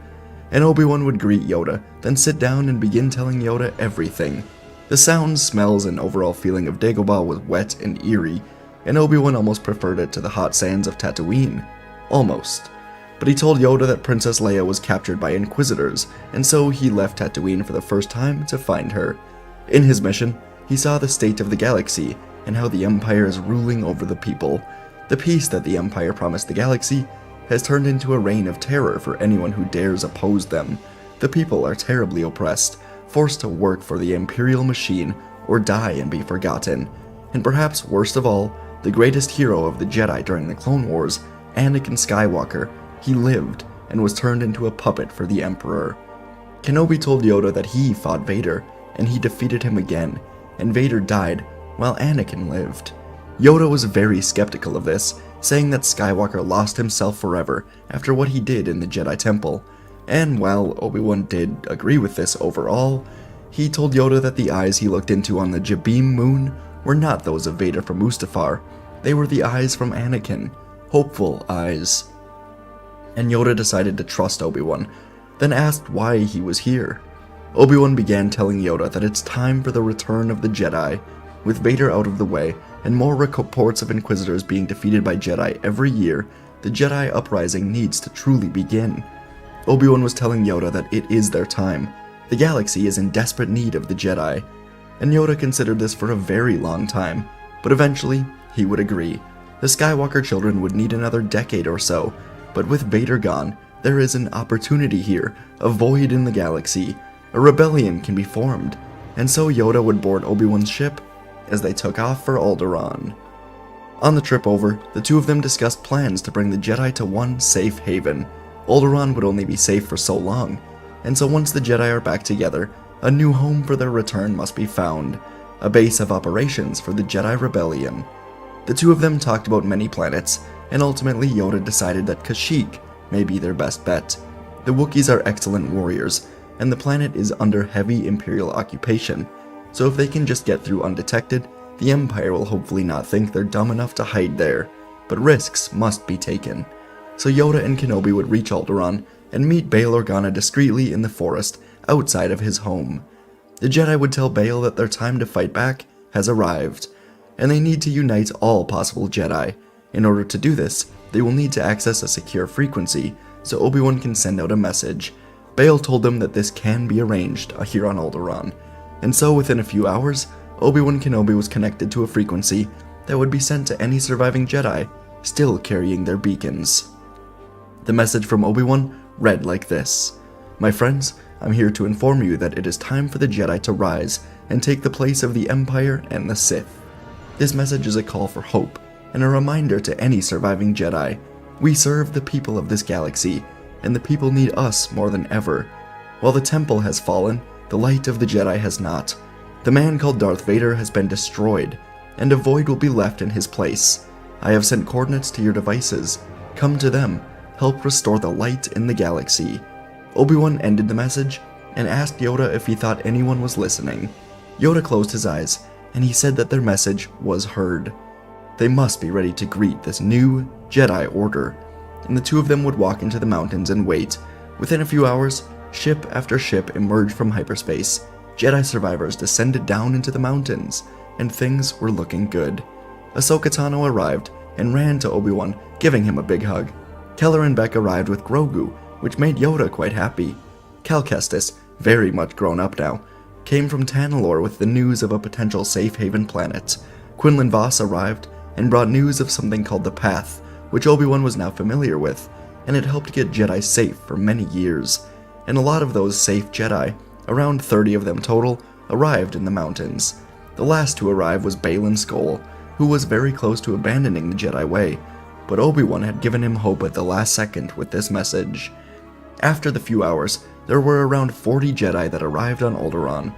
Speaker 1: And Obi-Wan would greet Yoda, then sit down and begin telling Yoda everything. The sounds, smells, and overall feeling of Dagobah was wet and eerie, and Obi-Wan almost preferred it to the hot sands of Tatooine. Almost. But he told Yoda that Princess Leia was captured by Inquisitors, and so he left Tatooine for the first time to find her. In his mission, he saw the state of the galaxy, and how the Empire is ruling over the people. The peace that the Empire promised the galaxy has turned into a reign of terror for anyone who dares oppose them. The people are terribly oppressed, forced to work for the Imperial machine or die and be forgotten. And perhaps worst of all, the greatest hero of the Jedi during the Clone Wars, Anakin Skywalker, he lived and was turned into a puppet for the Emperor. Kenobi told Yoda that he fought Vader, and he defeated him again, and Vader died while Anakin lived. Yoda was very skeptical of this, saying that Skywalker lost himself forever after what he did in the Jedi Temple. And while Obi-Wan did agree with this overall, he told Yoda that the eyes he looked into on the Jabeam moon were not those of Vader from Mustafar. They were the eyes from Anakin, hopeful eyes. And Yoda decided to trust Obi-Wan, then asked why he was here. Obi-Wan began telling Yoda that it's time for the return of the Jedi. With Vader out of the way, and more reports of Inquisitors being defeated by Jedi every year, the Jedi uprising needs to truly begin. Obi-Wan was telling Yoda that it is their time. The galaxy is in desperate need of the Jedi. And Yoda considered this for a very long time, but eventually, he would agree. The Skywalker children would need another decade or so, but with Vader gone, there is an opportunity here, a void in the galaxy. A rebellion can be formed, and so Yoda would board Obi-Wan's ship as they took off for Alderaan. On the trip over, the two of them discussed plans to bring the Jedi to one safe haven. Alderaan would only be safe for so long, and so once the Jedi are back together, a new home for their return must be found, a base of operations for the Jedi Rebellion. The two of them talked about many planets, and ultimately Yoda decided that Kashyyyk may be their best bet. The Wookiees are excellent warriors, and the planet is under heavy Imperial occupation, so if they can just get through undetected, the Empire will hopefully not think they're dumb enough to hide there. But risks must be taken. So Yoda and Kenobi would reach Alderaan and meet Bail Organa discreetly in the forest outside of his home. The Jedi would tell Bail that their time to fight back has arrived, and they need to unite all possible Jedi. In order to do this, they will need to access a secure frequency, so Obi-Wan can send out a message. Bail told them that this can be arranged here on Alderaan, and so within a few hours, Obi-Wan Kenobi was connected to a frequency that would be sent to any surviving Jedi still carrying their beacons. The message from Obi-Wan read like this: "My friends, I'm here to inform you that it is time for the Jedi to rise and take the place of the Empire and the Sith." This message is a call for hope and a reminder to any surviving Jedi. We serve the people of this galaxy, and the people need us more than ever. While the Temple has fallen, the light of the Jedi has not. The man called Darth Vader has been destroyed, and a void will be left in his place. I have sent coordinates to your devices. Come to them. Help restore the light in the galaxy. Obi-Wan ended the message and asked Yoda if he thought anyone was listening. Yoda closed his eyes, and he said that their message was heard. They must be ready to greet this new Jedi Order, and the two of them would walk into the mountains and wait. Within a few hours, ship after ship emerged from hyperspace. Jedi survivors descended down into the mountains, and things were looking good. Ahsoka Tano arrived, and ran to Obi-Wan, giving him a big hug. Keller and Beck arrived with Grogu, which made Yoda quite happy. Cal Kestis, very much grown up now, came from Tanalorr with the news of a potential safe haven planet. Quinlan Vos arrived and brought news of something called the Path, which Obi-Wan was now familiar with, and it helped get Jedi safe for many years. And a lot of those safe Jedi, around 30 of them total, arrived in the mountains. The last to arrive was Baylan Skoll, who was very close to abandoning the Jedi way, but Obi-Wan had given him hope at the last second with this message. After the few hours, there were around 40 Jedi that arrived on Alderaan.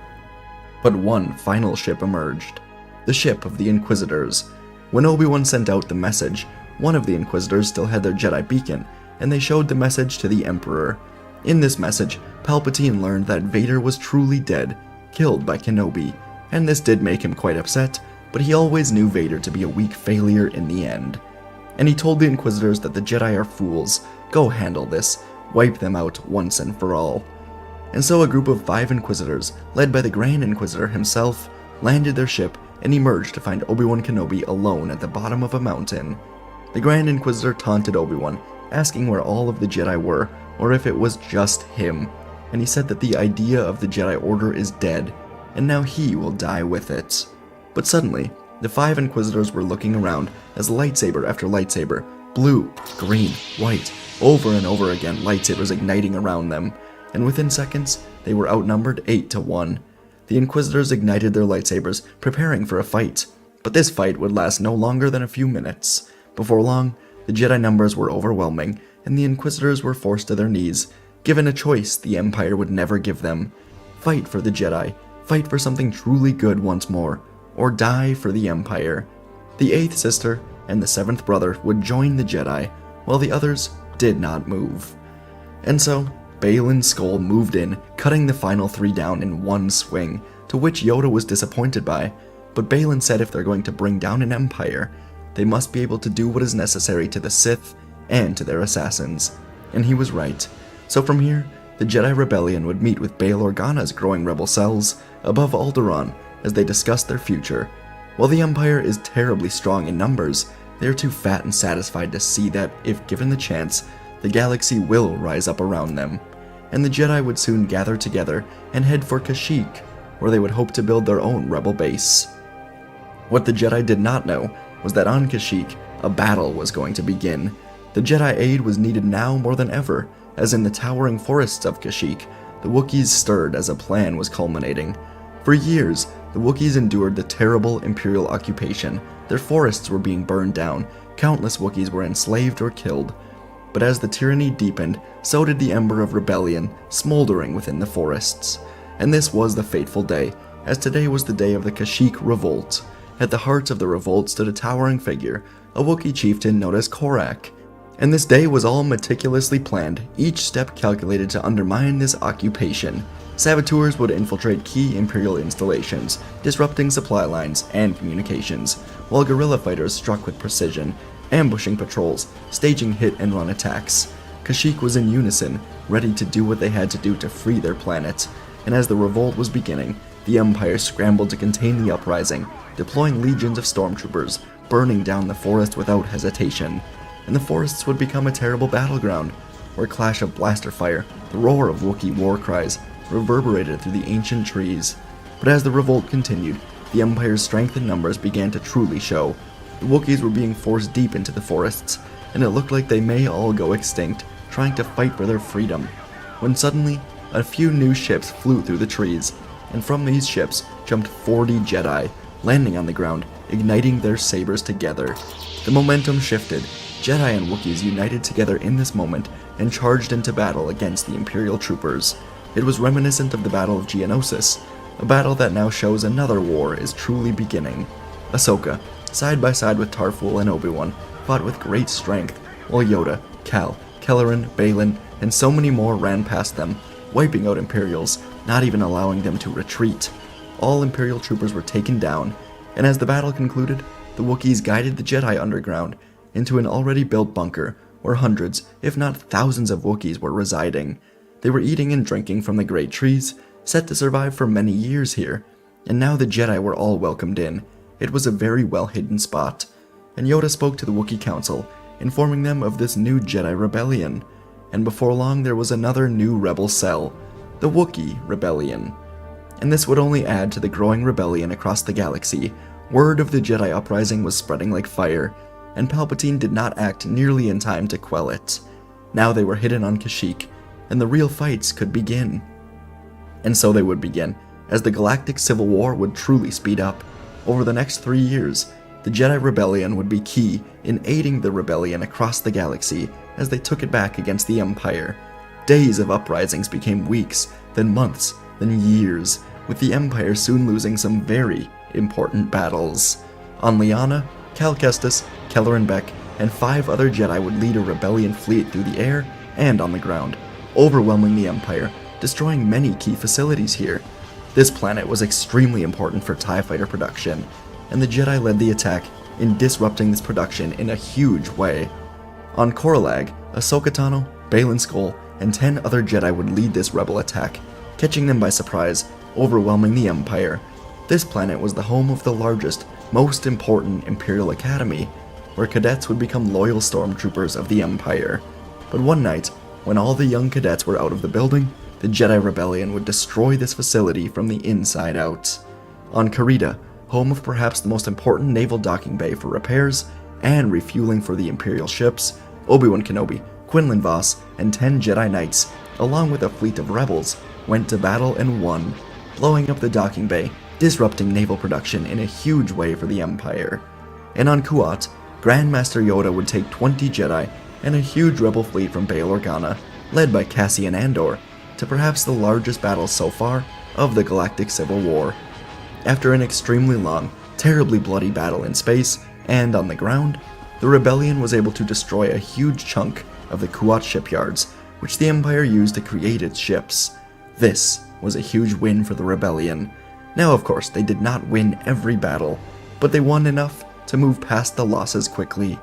Speaker 1: But one final ship emerged, the ship of the Inquisitors. When Obi-Wan sent out the message, one of the Inquisitors still had their Jedi Beacon, and they showed the message to the Emperor. In this message, Palpatine learned that Vader was truly dead, killed by Kenobi, and this did make him quite upset, but he always knew Vader to be a weak failure in the end. And he told the Inquisitors that the Jedi are fools, go handle this, wipe them out once and for all. And so a group of 5 Inquisitors, led by the Grand Inquisitor himself, landed their ship and emerged to find Obi-Wan Kenobi alone at the bottom of a mountain. The Grand Inquisitor taunted Obi-Wan, asking where all of the Jedi were, or if it was just him, and he said that the idea of the Jedi Order is dead, and now he will die with it. But suddenly, the 5 Inquisitors were looking around as lightsaber after lightsaber, blue, green, white, over and over again, lightsabers igniting around them, and within seconds, they were outnumbered 8-1. The Inquisitors ignited their lightsabers, preparing for a fight, but this fight would last no longer than a few minutes. Before long, the Jedi numbers were overwhelming, and the Inquisitors were forced to their knees, given a choice the Empire would never give them. Fight for the Jedi, fight for something truly good once more, or die for the Empire. The 8th sister and the 7th brother would join the Jedi, while the others did not move. And so, Baylan Skoll moved in, cutting the final 3 down in one swing, to which Yoda was disappointed by, but Baylan said if they're going to bring down an empire, they must be able to do what is necessary to the Sith and to their assassins. And he was right. So from here, the Jedi Rebellion would meet with Bail Organa's growing rebel cells above Alderaan as they discussed their future. While the Empire is terribly strong in numbers, they are too fat and satisfied to see that, if given the chance, the galaxy will rise up around them. And the Jedi would soon gather together and head for Kashyyyk, where they would hope to build their own rebel base. What the Jedi did not know was that on Kashyyyk, a battle was going to begin. The Jedi aid was needed now more than ever, as in the towering forests of Kashyyyk, the Wookiees stirred as a plan was culminating. For years, the Wookiees endured the terrible Imperial occupation. Their forests were being burned down, countless Wookiees were enslaved or killed. But as the tyranny deepened, so did the ember of rebellion, smoldering within the forests. And this was the fateful day, as today was the day of the Kashyyyk Revolt. At the heart of the revolt stood a towering figure, a Wookiee chieftain known as Korak. And this day was all meticulously planned, each step calculated to undermine this occupation. Saboteurs would infiltrate key Imperial installations, disrupting supply lines and communications, while guerrilla fighters struck with precision, ambushing patrols, staging hit-and-run attacks. Kashyyyk was in unison, ready to do what they had to do to free their planet. And as the revolt was beginning, the Empire scrambled to contain the uprising, deploying legions of stormtroopers, burning down the forest without hesitation. And the forests would become a terrible battleground, where a clash of blaster fire, the roar of Wookiee war cries, reverberated through the ancient trees. But as the revolt continued, the Empire's strength in numbers began to truly show. The Wookiees were being forced deep into the forests, and it looked like they may all go extinct, trying to fight for their freedom. When suddenly, a few new ships flew through the trees, and from these ships jumped 40 Jedi, landing on the ground, igniting their sabers together. The momentum shifted. Jedi and Wookiees united together in this moment and charged into battle against the Imperial troopers. It was reminiscent of the Battle of Geonosis, a battle that now shows another war is truly beginning. Ahsoka, side by side with Tarful and Obi-Wan, fought with great strength, while Yoda, Cal, Kelleran, Baylan, and so many more ran past them, wiping out Imperials, not even allowing them to retreat. All Imperial troopers were taken down, and as the battle concluded, the Wookiees guided the Jedi underground into an already built bunker where hundreds, if not thousands of Wookiees were residing. They were eating and drinking from the great trees, set to survive for many years here, and now the Jedi were all welcomed in. It was a very well hidden spot. and Yoda spoke to the Wookiee Council, informing them of this new Jedi Rebellion. And before long there was another new rebel cell, the Wookiee Rebellion. And this would only add to the growing rebellion across the galaxy. Word of the Jedi uprising was spreading like fire, and Palpatine did not act nearly in time to quell it. Now they were hidden on Kashyyyk, and the real fights could begin. And so they would begin, as the Galactic Civil War would truly speed up. Over the next 3 years, the Jedi Rebellion would be key in aiding the rebellion across the galaxy as they took it back against the Empire. Days of uprisings became weeks, then months, then years, with the Empire soon losing some very important battles. On Liana, Cal Kestis, Kelleran Beck, and 5 other Jedi would lead a rebellion fleet through the air and on the ground, overwhelming the Empire, destroying many key facilities here. This planet was extremely important for TIE fighter production, and the Jedi led the attack in disrupting this production in a huge way. On Korralag, Ahsoka Tano, Baylan Skoll, and 10 other Jedi would lead this rebel attack, catching them by surprise, overwhelming the Empire. This planet was the home of the largest, most important Imperial Academy, where cadets would become loyal stormtroopers of the Empire. But one night, when all the young cadets were out of the building, the Jedi Rebellion would destroy this facility from the inside out. On Karita, home of perhaps the most important naval docking bay for repairs and refueling for the Imperial ships, Obi-Wan Kenobi, Quinlan Vos, and 10 Jedi Knights, along with a fleet of rebels, went to battle and won, blowing up the docking bay, disrupting naval production in a huge way for the Empire. And on Kuat, Grandmaster Yoda would take 20 Jedi and a huge rebel fleet from Bail Organa, led by Cassian Andor, to perhaps the largest battle so far of the Galactic Civil War. After an extremely long, terribly bloody battle in space and on the ground, the Rebellion was able to destroy a huge chunk of the Kuat shipyards, which the Empire used to create its ships. This was a huge win for the Rebellion. Now, of course, they did not win every battle, but they won enough to move past the losses quickly.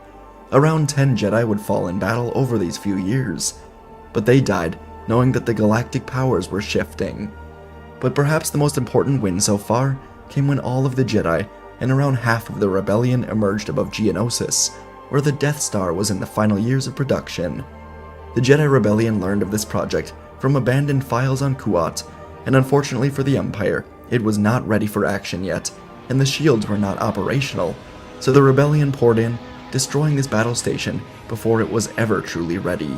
Speaker 1: Around 10 Jedi would fall in battle over these few years, but they died knowing that the galactic powers were shifting. But perhaps the most important win so far came when all of the Jedi and around half of the Rebellion emerged above Geonosis, where the Death Star was in the final years of production. The Jedi Rebellion learned of this project from abandoned files on Kuat, and unfortunately for the Empire, it was not ready for action yet, and the shields were not operational, so the Rebellion poured in, destroying this battle station before it was ever truly ready.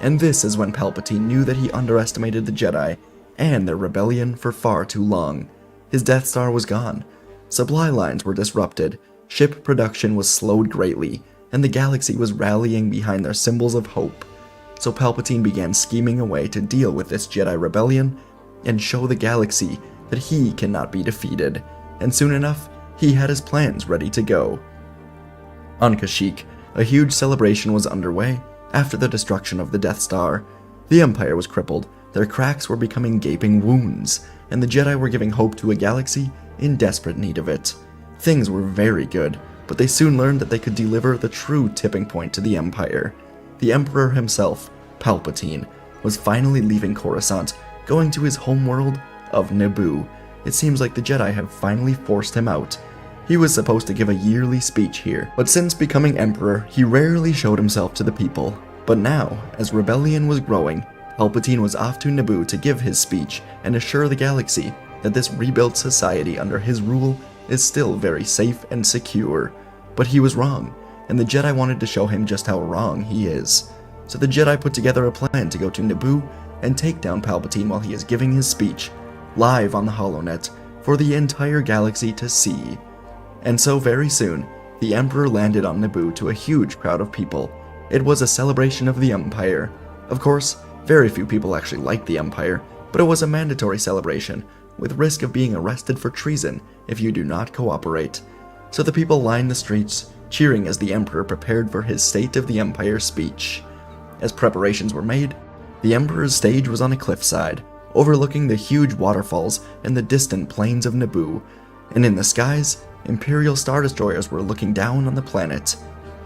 Speaker 1: And this is when Palpatine knew that he underestimated the Jedi and their rebellion for far too long. His Death Star was gone, supply lines were disrupted, ship production was slowed greatly, and the galaxy was rallying behind their symbols of hope. So Palpatine began scheming a way to deal with this Jedi rebellion and show the galaxy that he cannot be defeated, and soon enough, he had his plans ready to go. On Kashyyyk, a huge celebration was underway after the destruction of the Death Star. The Empire was crippled, their cracks were becoming gaping wounds, and the Jedi were giving hope to a galaxy in desperate need of it. Things were very good, but they soon learned that they could deliver the true tipping point to the Empire. The Emperor himself, Palpatine, was finally leaving Coruscant, going to his homeworld of Naboo. It seems like the Jedi have finally forced him out. He was supposed to give a yearly speech here, but since becoming Emperor, he rarely showed himself to the people. But now, as rebellion was growing, Palpatine was off to Naboo to give his speech and assure the galaxy that this rebuilt society under his rule is still very safe and secure. But he was wrong, and the Jedi wanted to show him just how wrong he is. So the Jedi put together a plan to go to Naboo and take down Palpatine while he is giving his speech, live on the HoloNet, for the entire galaxy to see. And so very soon, the Emperor landed on Naboo to a huge crowd of people. It was a celebration of the Empire. Of course, very few people actually liked the Empire, but it was a mandatory celebration, with risk of being arrested for treason if you do not cooperate. So the people lined the streets, cheering as the Emperor prepared for his State of the Empire speech. As preparations were made, the Emperor's stage was on a cliffside, overlooking the huge waterfalls and the distant plains of Naboo, and in the skies, Imperial Star Destroyers were looking down on the planet,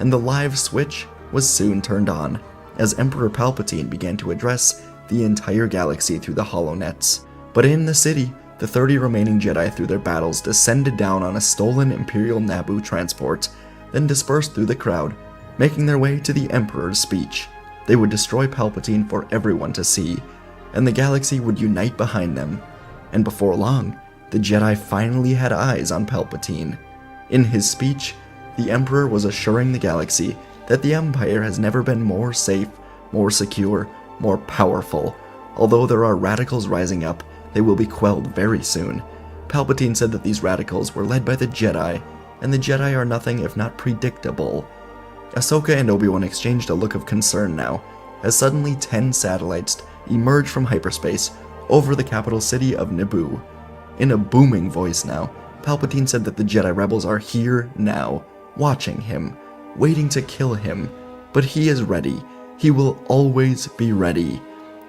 Speaker 1: and the live switch was soon turned on, as Emperor Palpatine began to address the entire galaxy through the HoloNets. But in the city, the 30 remaining Jedi through their battles descended down on a stolen Imperial Naboo transport. then dispersed through the crowd, making their way to the Emperor's speech. They would destroy Palpatine for everyone to see, and the galaxy would unite behind them. And before long, the Jedi finally had eyes on Palpatine. In his speech, the Emperor was assuring the galaxy that the Empire has never been more safe, more secure, more powerful. Although there are radicals rising up, they will be quelled very soon. Palpatine said that these radicals were led by the Jedi, and the Jedi are nothing if not predictable. Ahsoka and Obi-Wan exchanged a look of concern now, as suddenly 10 satellites emerged from hyperspace over the capital city of Naboo. In a booming voice now, Palpatine said that the Jedi rebels are here now, watching him, waiting to kill him, but he is ready. He will always be ready.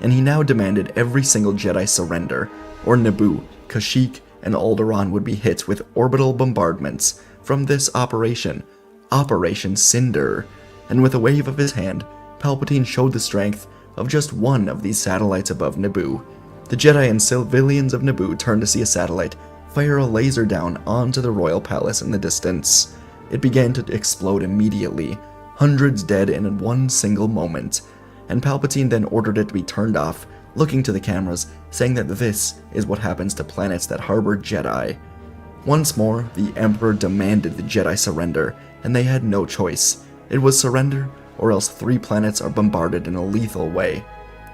Speaker 1: And he now demanded every single Jedi surrender, or Naboo, Kashyyyk, and Alderaan would be hit with orbital bombardments from this operation, Operation Cinder. And with a wave of his hand, Palpatine showed the strength of just one of these satellites above Naboo. The Jedi and civilians of Naboo turned to see a satellite fire a laser down onto the royal palace in the distance. It began to explode immediately, hundreds dead in one single moment, and Palpatine then ordered it to be turned off, looking to the cameras, saying that this is what happens to planets that harbor Jedi. Once more, the Emperor demanded the Jedi surrender, and they had no choice. It was surrender, or else 3 planets are bombarded in a lethal way.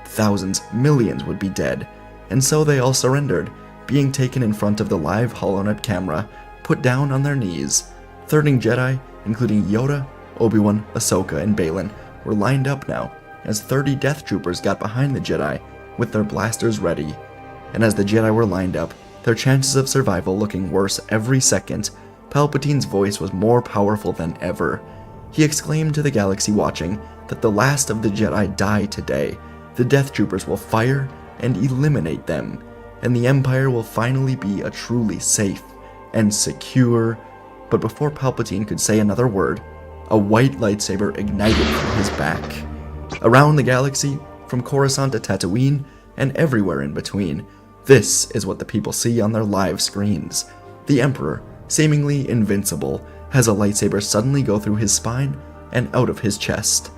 Speaker 1: Thousands, millions would be dead, and so they all surrendered, being taken in front of the live HoloNet camera, put down on their knees. 30 Jedi, including Yoda, Obi-Wan, Ahsoka, and Baylan, were lined up now, as 30 Death Troopers got behind the Jedi, with their blasters ready. And as the Jedi were lined up, their chances of survival looking worse every second, Palpatine's voice was more powerful than ever. He exclaimed to the galaxy watching that the last of the Jedi die today. The Death Troopers will fire and eliminate them, and the Empire will finally be a truly safe and secure. But before Palpatine could say another word, a white lightsaber ignited from his back. Around the galaxy, from Coruscant to Tatooine, and everywhere in between, this is what the people see on their live screens. The Emperor, seemingly invincible, has a lightsaber suddenly go through his spine and out of his chest.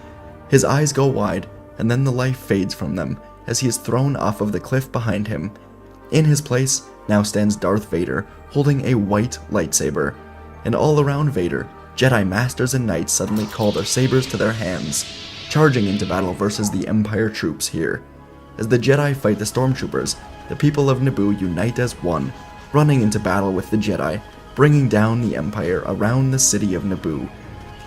Speaker 1: His eyes go wide, and then the life fades from them as he is thrown off of the cliff behind him. In his place now stands Darth Vader, holding a white lightsaber. And all around Vader, Jedi Masters and Knights suddenly call their sabers to their hands, charging into battle versus the Empire troops here. As the Jedi fight the Stormtroopers, the people of Naboo unite as one, running into battle with the Jedi, bringing down the Empire around the city of Naboo.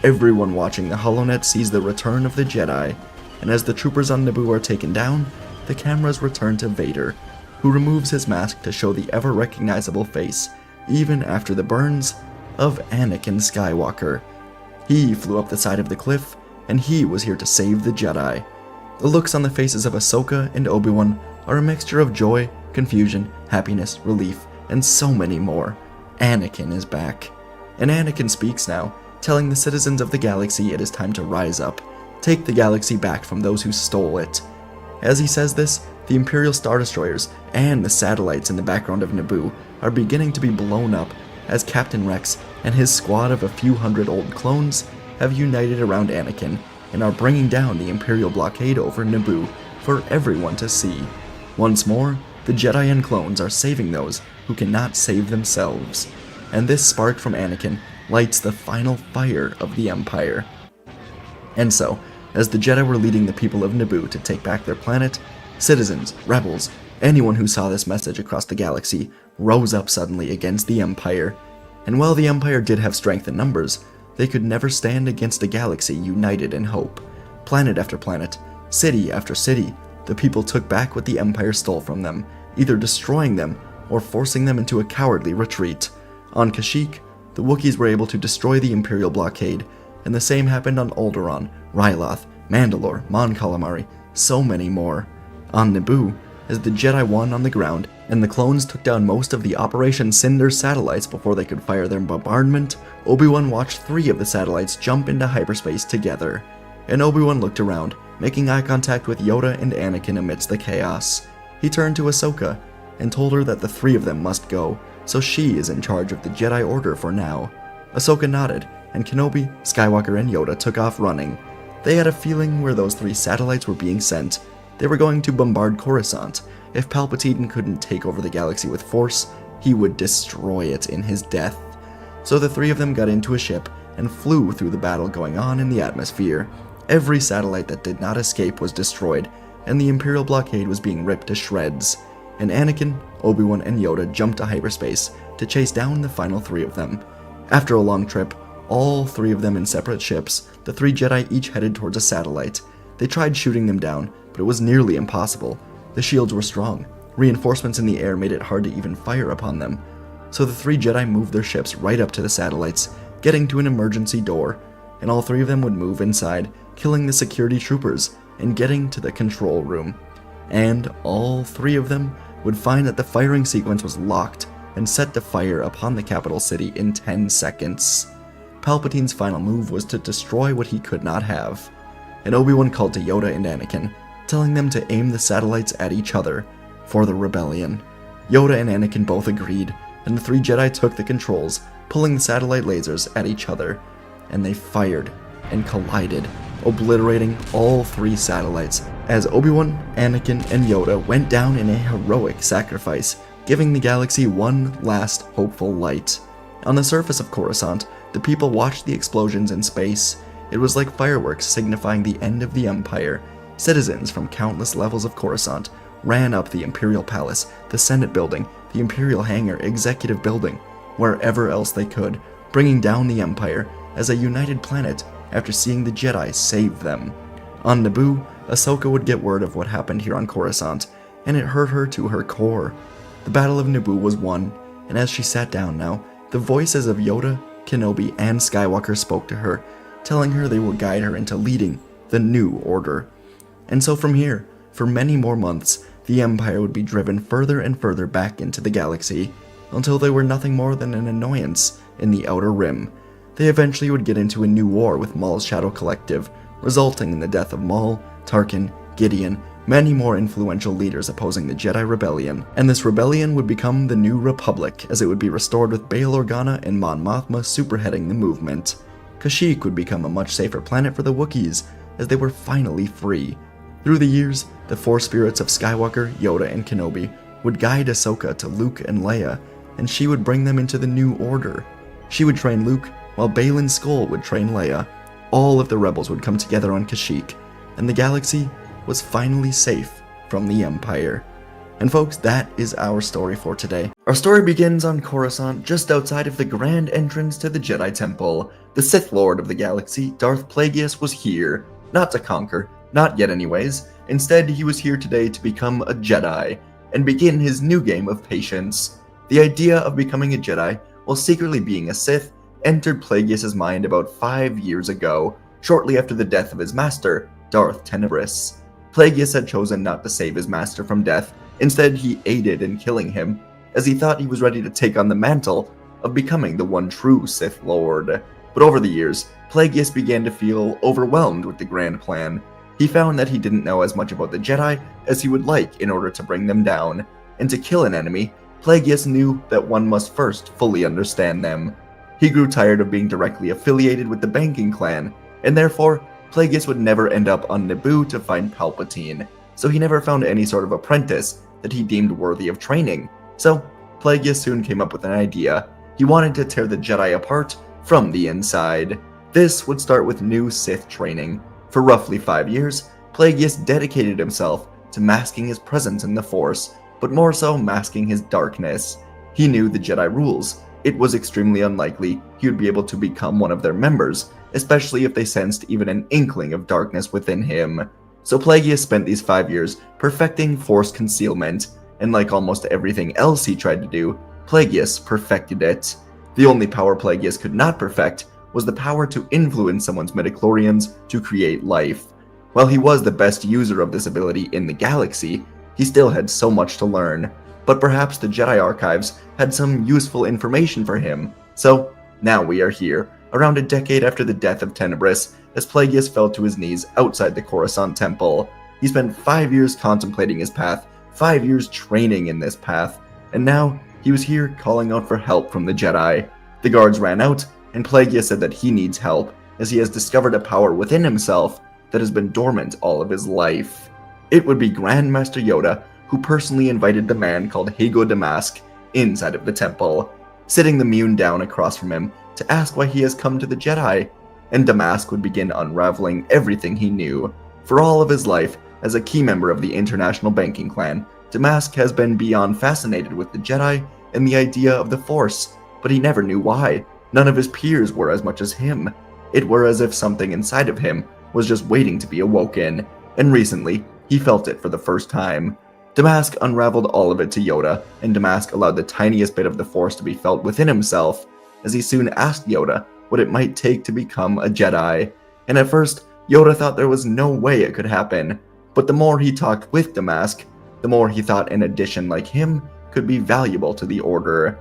Speaker 1: Everyone watching the HoloNet sees the return of the Jedi, and as the troopers on Naboo are taken down, the cameras return to Vader, who removes his mask to show the ever-recognizable face, even after the burns, of Anakin Skywalker. He flew up the side of the cliff, and he was here to save the Jedi. The looks on the faces of Ahsoka and Obi-Wan are a mixture of joy, confusion, happiness, relief, and so many more. Anakin is back. And Anakin speaks now, telling the citizens of the galaxy it is time to rise up, take the galaxy back from those who stole it. As he says this, the Imperial Star Destroyers and the satellites in the background of Naboo are beginning to be blown up as Captain Rex and his squad of a few hundred old clones have united around Anakin and are bringing down the Imperial blockade over Naboo for everyone to see. Once more, the Jedi and clones are saving those who cannot save themselves, and this spark from Anakin lights the final fire of the Empire. And so, as the Jedi were leading the people of Naboo to take back their planet, citizens, rebels, anyone who saw this message across the galaxy rose up suddenly against the Empire. And while the Empire did have strength in numbers, they could never stand against a galaxy united in hope. Planet after planet, city after city, the people took back what the Empire stole from them, either destroying them or forcing them into a cowardly retreat. On Kashyyyk, the Wookiees were able to destroy the Imperial blockade, and the same happened on Alderaan, Ryloth, Mandalore, Mon Calamari, so many more. On Naboo, as the Jedi won on the ground, and the clones took down most of the Operation Cinder satellites before they could fire their bombardment, Obi-Wan watched 3 of the satellites jump into hyperspace together. And Obi-Wan looked around, making eye contact with Yoda and Anakin amidst the chaos. He turned to Ahsoka, and told her that the 3 of them must go, so she is in charge of the Jedi Order for now. Ahsoka nodded, and Kenobi, Skywalker, and Yoda took off running. They had a feeling where those 3 satellites were being sent, they were going to bombard Coruscant. If Palpatine couldn't take over the galaxy with force, he would destroy it in his death. So the 3 of them got into a ship and flew through the battle going on in the atmosphere. Every satellite that did not escape was destroyed, and the Imperial blockade was being ripped to shreds. And Anakin, Obi-Wan, and Yoda jumped to hyperspace to chase down the final 3 of them. After a long trip, all 3 of them in separate ships, the 3 Jedi each headed towards a satellite. They tried shooting them down, but it was nearly impossible. The shields were strong. Reinforcements in the air made it hard to even fire upon them. So the 3 Jedi moved their ships right up to the satellites, getting to an emergency door, and all 3 of them would move inside, killing the security troopers, and getting to the control room. And all 3 of them would find that the firing sequence was locked and set to fire upon the capital city in 10 seconds. Palpatine's final move was to destroy what he could not have. And Obi-Wan called to Yoda and Anakin, telling them to aim the satellites at each other for the rebellion. Yoda and Anakin both agreed, and the 3 Jedi took the controls, pulling the satellite lasers at each other, and they fired and collided, obliterating all 3 satellites, as Obi-Wan, Anakin, and Yoda went down in a heroic sacrifice, giving the galaxy one last hopeful light. On the surface of Coruscant, the people watched the explosions in space. It was like fireworks signifying the end of the Empire. Citizens from countless levels of Coruscant ran up the Imperial Palace, the Senate Building, the Imperial Hangar, Executive Building, wherever else they could, bringing down the Empire as a united planet after seeing the Jedi save them. On Naboo, Ahsoka would get word of what happened here on Coruscant, and it hurt her to her core. The Battle of Naboo was won, and as she sat down now, the voices of Yoda, Kenobi, and Skywalker spoke to her, telling her they would guide her into leading the New Order. And so from here, for many more months, the Empire would be driven further and further back into the galaxy, until they were nothing more than an annoyance in the Outer Rim. They eventually would get into a new war with Maul's Shadow Collective, resulting in the death of Maul, Tarkin, Gideon, many more influential leaders opposing the Jedi Rebellion, and this rebellion would become the New Republic, as it would be restored with Bail Organa and Mon Mothma superheading the movement. Kashyyyk would become a much safer planet for the Wookiees, as they were finally free. Through the years, the 4 spirits of Skywalker, Yoda, and Kenobi would guide Ahsoka to Luke and Leia, and she would bring them into the New Order. She would train Luke, while Baylan Skoll would train Leia. All of the rebels would come together on Kashyyyk, and the galaxy was finally safe from the Empire. And folks, that is our story for today. Our story begins on Coruscant, just outside of the grand entrance to the Jedi Temple. The Sith Lord of the galaxy, Darth Plagueis, was here, not to conquer, not yet anyways. Instead, he was here today to become a Jedi, and begin his new game of patience. The idea of becoming a Jedi, while secretly being a Sith, entered Plagueis' mind about 5 years ago, shortly after the death of his master, Darth Tenebris. Plagueis had chosen not to save his master from death. Instead, he aided in killing him, as he thought he was ready to take on the mantle of becoming the one true Sith Lord. But over the years, Plagueis began to feel overwhelmed with the grand plan. He found that he didn't know as much about the Jedi as he would like in order to bring them down, and to kill an enemy, Plagueis knew that one must first fully understand them. He grew tired of being directly affiliated with the banking clan, and therefore, Plagueis would never end up on Naboo to find Palpatine, so he never found any sort of apprentice that he deemed worthy of training. So, Plagueis soon came up with an idea. He wanted to tear the Jedi apart from the inside. This would start with new Sith training. For roughly 5 years, Plagueis dedicated himself to masking his presence in the Force, but more so masking his darkness. He knew the Jedi rules. It was extremely unlikely he would be able to become one of their members, especially if they sensed even an inkling of darkness within him. So Plagueis spent these 5 years perfecting Force concealment, and like almost everything else he tried to do, Plagueis perfected it. The only power Plagueis could not perfect was the power to influence someone's midichlorians to create life. While he was the best user of this ability in the galaxy, he still had so much to learn, but perhaps the Jedi archives had some useful information for him. So now we are here, around a decade after the death of Tenebris, as Plagueis fell to his knees outside the Coruscant Temple. He spent 5 years contemplating his path, 5 years training in this path, and now he was here calling out for help from the Jedi. The guards ran out, and Plagueis said that he needs help, as he has discovered a power within himself that has been dormant all of his life. It would be Grand Master Yoda who personally invited the man called Hago Damask inside of the temple, sitting the Mune down across from him to ask why he has come to the Jedi, and Damask would begin unraveling everything he knew. For all of his life, as a key member of the International Banking Clan, Damask has been beyond fascinated with the Jedi and the idea of the Force, but he never knew why. None of his peers were as much as him. It were as if something inside of him was just waiting to be awoken, and recently, he felt it for the first time. Damask unraveled all of it to Yoda, and Damask allowed the tiniest bit of the Force to be felt within himself, as he soon asked Yoda what it might take to become a Jedi. And at first, Yoda thought there was no way it could happen, but the more he talked with Damask, the more he thought an addition like him could be valuable to the Order.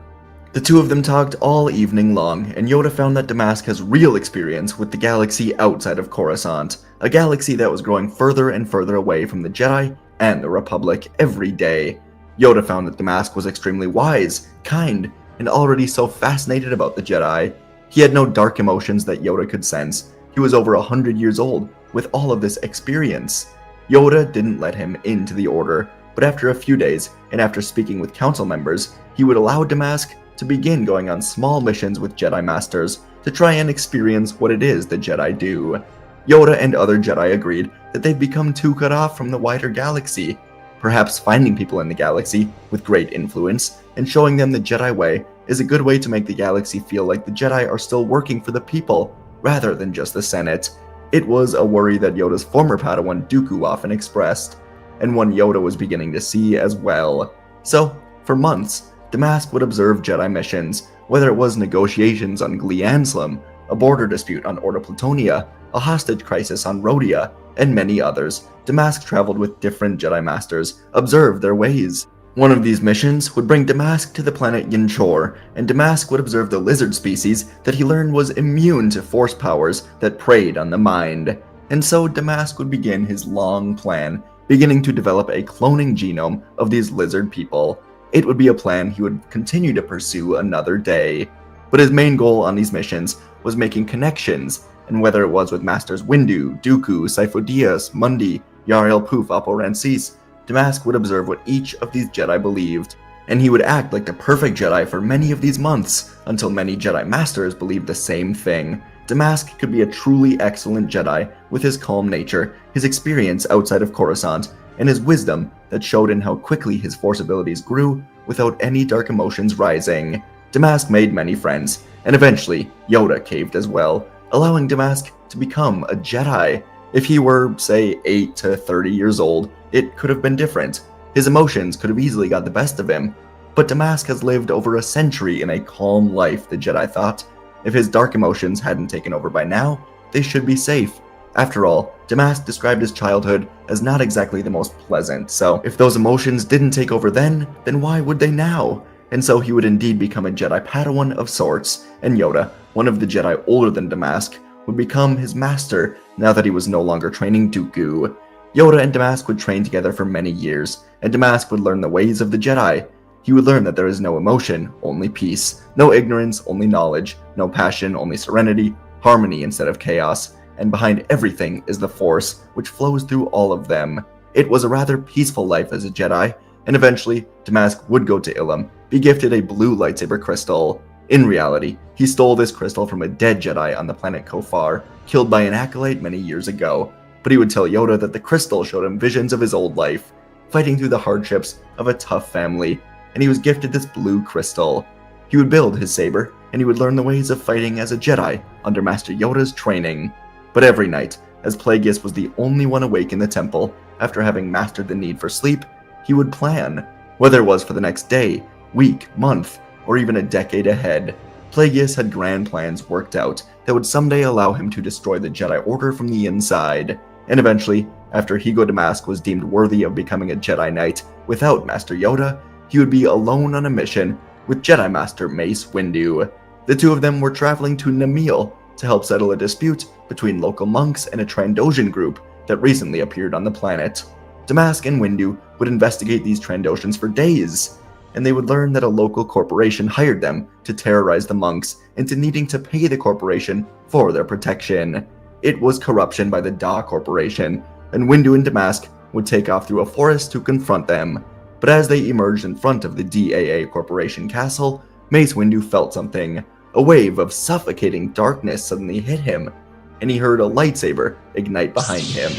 Speaker 1: The two of them talked all evening long, and Yoda found that Damask has real experience with the galaxy outside of Coruscant, a galaxy that was growing further and further away from the Jedi and the Republic every day. Yoda found that Damask was extremely wise, kind, and already so fascinated about the Jedi. He had no dark emotions that Yoda could sense. He was over 100 years old, with all of this experience. Yoda didn't let him into the Order, but after a few days, and after speaking with council members, he would allow Damask to begin going on small missions with Jedi Masters to try and experience what it is the Jedi do. Yoda and other Jedi agreed that they've become too cut off from the wider galaxy. Perhaps finding people in the galaxy with great influence and showing them the Jedi way is a good way to make the galaxy feel like the Jedi are still working for the people, rather than just the Senate. It was a worry that Yoda's former Padawan Dooku often expressed, and one Yoda was beginning to see as well. So, for months, Damask would observe Jedi missions, whether it was negotiations on Glee Anslam, a border dispute on Order Plutonia, a hostage crisis on Rhodia, and many others. Damask traveled with different Jedi Masters, observed their ways. One of these missions would bring Damask to the planet Yinchor, and Damask would observe the lizard species that he learned was immune to force powers that preyed on the mind. And so Damask would begin his long plan, beginning to develop a cloning genome of these lizard people. It would be a plan he would continue to pursue another day. But his main goal on these missions was making connections, and whether it was with Masters Windu, Dooku, Sifo-Dyas, Mundi, Yarael Poof, Apo Rancis, Damask would observe what each of these Jedi believed, and he would act like the perfect Jedi for many of these months, until many Jedi Masters believed the same thing. Damask could be a truly excellent Jedi with his calm nature, his experience outside of Coruscant, and his wisdom that showed in how quickly his Force abilities grew without any dark emotions rising. Damask made many friends, and eventually Yoda caved as well, allowing Damask to become a Jedi. If he were, say, 8 to 30 years old, it could have been different. His emotions could have easily got the best of him. But Damask has lived over a century in a calm life, the Jedi thought. If his dark emotions hadn't taken over by now, they should be safe. After all, Damask described his childhood as not exactly the most pleasant, so if those emotions didn't take over then why would they now? And so he would indeed become a Jedi Padawan of sorts, and Yoda, one of the Jedi older than Damask, would become his master now that he was no longer training Dooku. Yoda and Damask would train together for many years, and Damask would learn the ways of the Jedi. He would learn that there is no emotion, only peace, no ignorance, only knowledge, no passion, only serenity, harmony instead of chaos, and behind everything is the Force, which flows through all of them. It was a rather peaceful life as a Jedi, and eventually, Damask would go to Ilum, be gifted a blue lightsaber crystal. In reality, he stole this crystal from a dead Jedi on the planet Kofar, killed by an acolyte many years ago, but he would tell Yoda that the crystal showed him visions of his old life, fighting through the hardships of a tough family, and he was gifted this blue crystal. He would build his saber, and he would learn the ways of fighting as a Jedi under Master Yoda's training. But every night, as Plagueis was the only one awake in the temple, after having mastered the need for sleep, he would plan, whether it was for the next day, week, month, or even a decade ahead. Plagueis had grand plans worked out that would someday allow him to destroy the Jedi Order from the inside, and eventually, after Hago Damask was deemed worthy of becoming a Jedi Knight without Master Yoda, he would be alone on a mission with Jedi Master Mace Windu. The two of them were traveling to Namil to help settle a dispute between local monks and a Trandoshan group that recently appeared on the planet. Damask and Windu would investigate these Trandoshans for days. and they would learn that a local corporation hired them to terrorize the monks into needing to pay the corporation for their protection. It was corruption by the Da Corporation, and Windu and Damask would take off through a forest to confront them. But as they emerged in front of the DAA Corporation castle, Mace Windu felt something. A wave of suffocating darkness suddenly hit him, and he heard a lightsaber ignite behind him.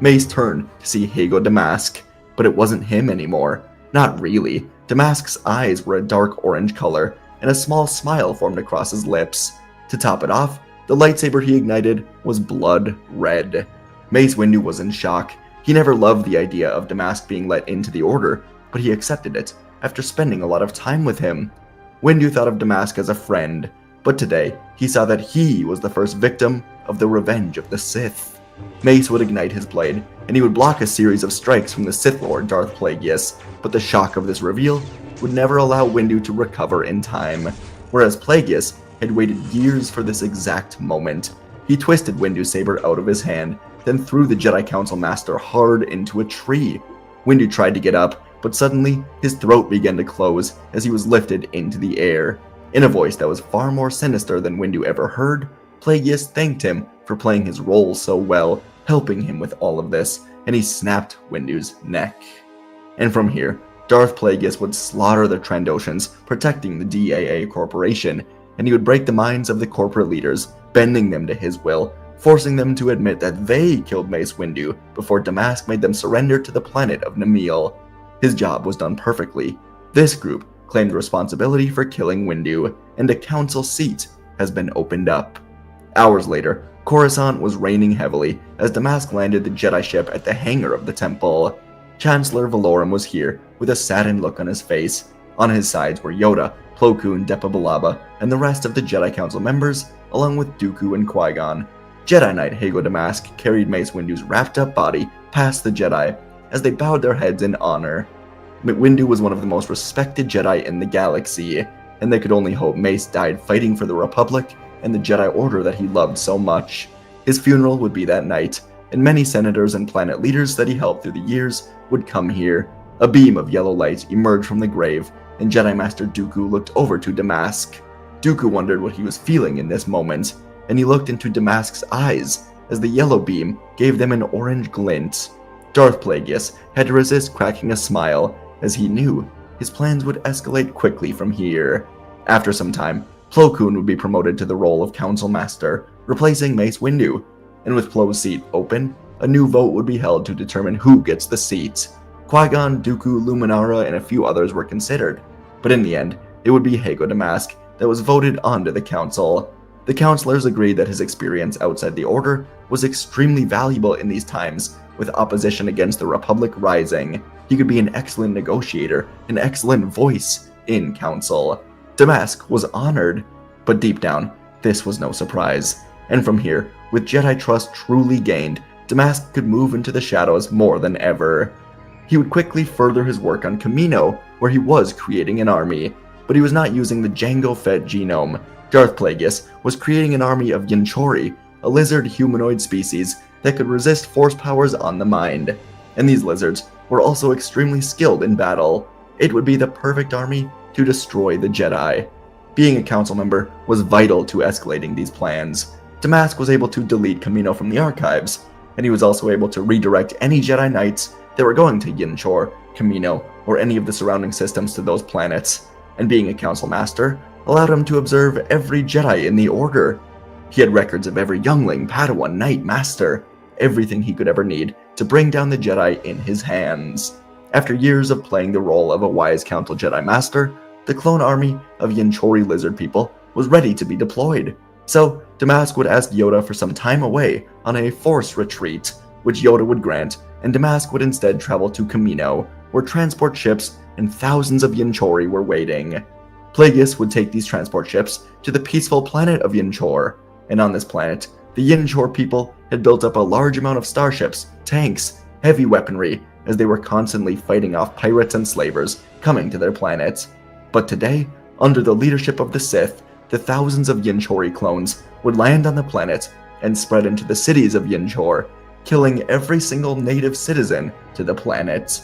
Speaker 1: Mace turned to see Hago Damask, but it wasn't him anymore. Not really. Damask's eyes were a dark orange color, and a small smile formed across his lips. To top it off, the lightsaber he ignited was blood red. Mace Windu was in shock. He never loved the idea of Damask being let into the Order, but he accepted it after spending a lot of time with him. Windu thought of Damask as a friend, but today he saw that he was the first victim of the revenge of the Sith. Mace would ignite his blade, and he would block a series of strikes from the Sith Lord Darth Plagueis, but the shock of this reveal would never allow Windu to recover in time. Whereas Plagueis had waited years for this exact moment. He twisted Windu's saber out of his hand, then threw the Jedi Council Master hard into a tree. Windu tried to get up, but suddenly his throat began to close as he was lifted into the air. In a voice that was far more sinister than Windu ever heard, Plagueis thanked him for playing his role so well, helping him with all of this, and he snapped Windu's neck. And from here, Darth Plagueis would slaughter the Trandoshans, protecting the DAA Corporation, and he would break the minds of the corporate leaders, bending them to his will, forcing them to admit that they killed Mace Windu before Damask made them surrender to the planet of Namil. His job was done perfectly. This group claimed responsibility for killing Windu, and a council seat has been opened up. Hours later, Coruscant was raining heavily as Damask landed the Jedi ship at the hangar of the temple. Chancellor Valorum was here with a saddened look on his face. On his sides were Yoda, Plo Koon, Depa Billaba, and the rest of the Jedi Council members, along with Dooku and Qui-Gon. Jedi Knight Hago Damask carried Mace Windu's wrapped-up body past the Jedi as they bowed their heads in honor. Windu was one of the most respected Jedi in the galaxy, and they could only hope Mace died fighting for the Republic and the Jedi Order that he loved so much. His funeral would be that night, and many senators and planet leaders that he helped through the years would come here. A beam of yellow light emerged from the grave, and Jedi Master Dooku looked over to Damask. Dooku wondered what he was feeling in this moment, and he looked into Damask's eyes as the yellow beam gave them an orange glint. Darth Plagueis had to resist cracking a smile, as he knew his plans would escalate quickly from here. After some time, Plo Koon would be promoted to the role of Council Master, replacing Mace Windu, and with Plo's seat open, a new vote would be held to determine who gets the seat. Qui-Gon, Dooku, Luminara, and a few others were considered, but in the end, it would be Hago Damask that was voted onto the council. The councilors agreed that his experience outside the Order was extremely valuable in these times, with opposition against the Republic rising. He could be an excellent negotiator, an excellent voice in council. Damask was honored, but deep down, this was no surprise. And from here, with Jedi trust truly gained, Damask could move into the shadows more than ever. He would quickly further his work on Kamino, where he was creating an army, but he was not using the Jango Fett genome. Darth Plagueis was creating an army of Yinchori, a lizard humanoid species that could resist force powers on the mind. And these lizards were also extremely skilled in battle. It would be the perfect army to destroy the Jedi. Being a council member was vital to escalating these plans. Damask was able to delete Kamino from the archives, and he was also able to redirect any Jedi Knights that were going to Yinchor, Kamino, or any of the surrounding systems to those planets. And being a council master allowed him to observe every Jedi in the Order. He had records of every youngling, Padawan, Knight, Master, everything he could ever need to bring down the Jedi in his hands. After years of playing the role of a wise Council Jedi Master, the clone army of Yinchori lizard people was ready to be deployed. So, Damask would ask Yoda for some time away on a forced retreat, which Yoda would grant, and Damask would instead travel to Kamino, where transport ships and thousands of Yinchori were waiting. Plagueis would take these transport ships to the peaceful planet of Yinchor, and on this planet, the Yinchor people had built up a large amount of starships, tanks, heavy weaponry, as they were constantly fighting off pirates and slavers coming to their planet. But today, under the leadership of the Sith, the thousands of Yinchori clones would land on the planet and spread into the cities of Yinchor, killing every single native citizen to the planet.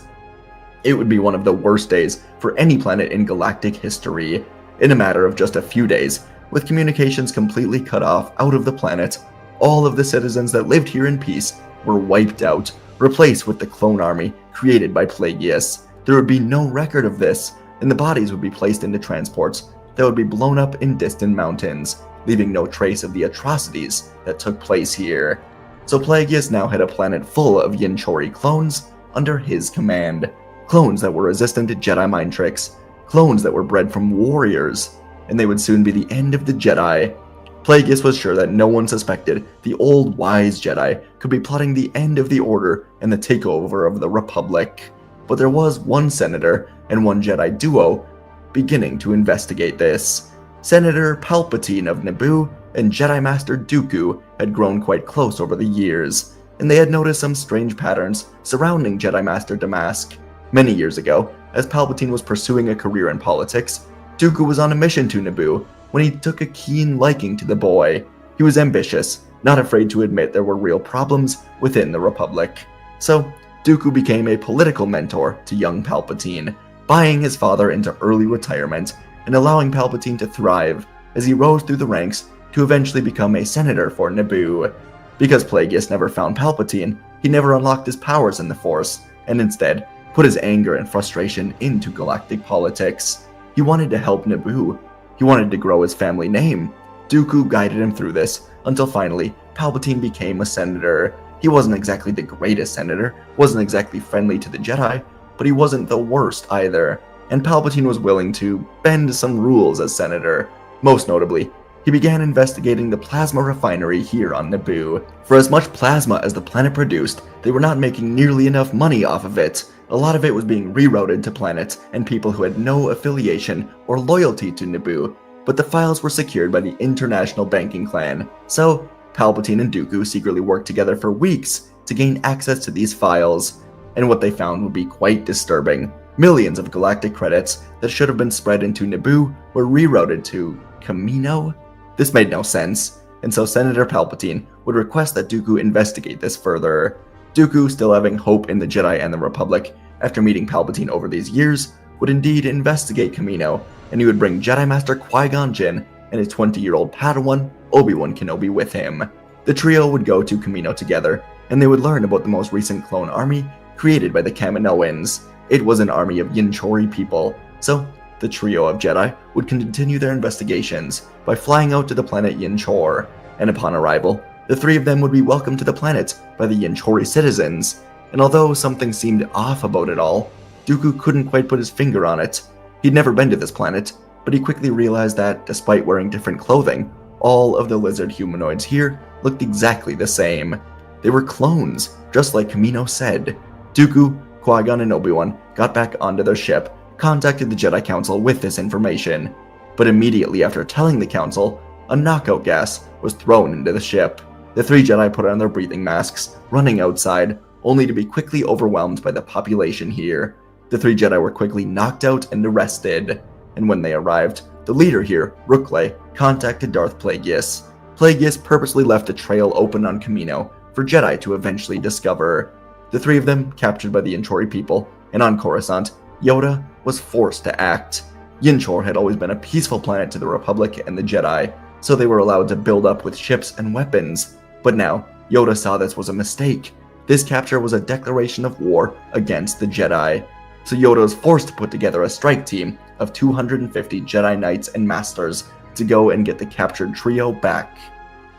Speaker 1: It would be one of the worst days for any planet in galactic history. In a matter of just a few days, with communications completely cut off out of the planet, all of the citizens that lived here in peace were wiped out, replaced with the clone army created by Plagueis. There would be no record of this, and the bodies would be placed into transports that would be blown up in distant mountains, leaving no trace of the atrocities that took place here. So Plagueis now had a planet full of Yinchori clones under his command. Clones that were resistant to Jedi mind tricks, clones that were bred from warriors, and they would soon be the end of the Jedi. Plagueis was sure that no one suspected the old wise Jedi could be plotting the end of the Order and the takeover of the Republic. But there was one senator and one Jedi duo beginning to investigate this. Senator Palpatine of Naboo and Jedi Master Dooku had grown quite close over the years, and they had noticed some strange patterns surrounding Jedi Master Damask. Many years ago, as Palpatine was pursuing a career in politics, Dooku was on a mission to Naboo when he took a keen liking to the boy. He was ambitious, not afraid to admit there were real problems within the Republic. So, Dooku became a political mentor to young Palpatine, buying his father into early retirement and allowing Palpatine to thrive as he rose through the ranks to eventually become a senator for Naboo. Because Plagueis never found Palpatine, he never unlocked his powers in the Force, and instead put his anger and frustration into galactic politics. He wanted to help Naboo. He wanted to grow his family name. Dooku guided him through this until finally Palpatine became a senator. He wasn't exactly the greatest senator, wasn't exactly friendly to the Jedi, but he wasn't the worst either, and Palpatine was willing to bend some rules as senator. Most notably, he began investigating the plasma refinery here on Naboo. For as much plasma as the planet produced, they were not making nearly enough money off of it. A lot of it was being rerouted to planets and people who had no affiliation or loyalty to Naboo, but the files were secured by the International Banking Clan. So, Palpatine and Dooku secretly worked together for weeks to gain access to these files, and what they found would be quite disturbing. Millions of galactic credits that should have been spread into Naboo were rerouted to Kamino? This made no sense, and so Senator Palpatine would request that Dooku investigate this further. Dooku, still having hope in the Jedi and the Republic after meeting Palpatine over these years, would indeed investigate Kamino, and he would bring Jedi Master Qui-Gon Jinn and his 20-year-old Padawan, Obi-Wan Kenobi, with him. The trio would go to Kamino together, and they would learn about the most recent clone army created by the Kaminoans. It was an army of Yinchori people, so the trio of Jedi would continue their investigations by flying out to the planet Yinchor, and upon arrival, the three of them would be welcomed to the planet by the Yinchori citizens. And although something seemed off about it all, Dooku couldn't quite put his finger on it. He'd never been to this planet, but he quickly realized that, despite wearing different clothing, all of the lizard humanoids here looked exactly the same. They were clones, just like Kamino said. Dooku, Qui-Gon, and Obi-Wan got back onto their ship, contacted the Jedi Council with this information, but immediately after telling the Council, a knockout gas was thrown into the ship. The three Jedi put on their breathing masks, running outside, only to be quickly overwhelmed by the population here. The three Jedi were quickly knocked out and arrested, and when they arrived, the leader here, Rooklay, contacted Darth Plagueis. Plagueis purposely left a trail open on Kamino for Jedi to eventually discover. The three of them captured by the Yinchori people, and on Coruscant, Yoda was forced to act. Yinchor had always been a peaceful planet to the Republic and the Jedi, so they were allowed to build up with ships and weapons. But now, Yoda saw this was a mistake. This capture was a declaration of war against the Jedi. So Yoda was forced to put together a strike team of 250 Jedi Knights and Masters to go and get the captured trio back.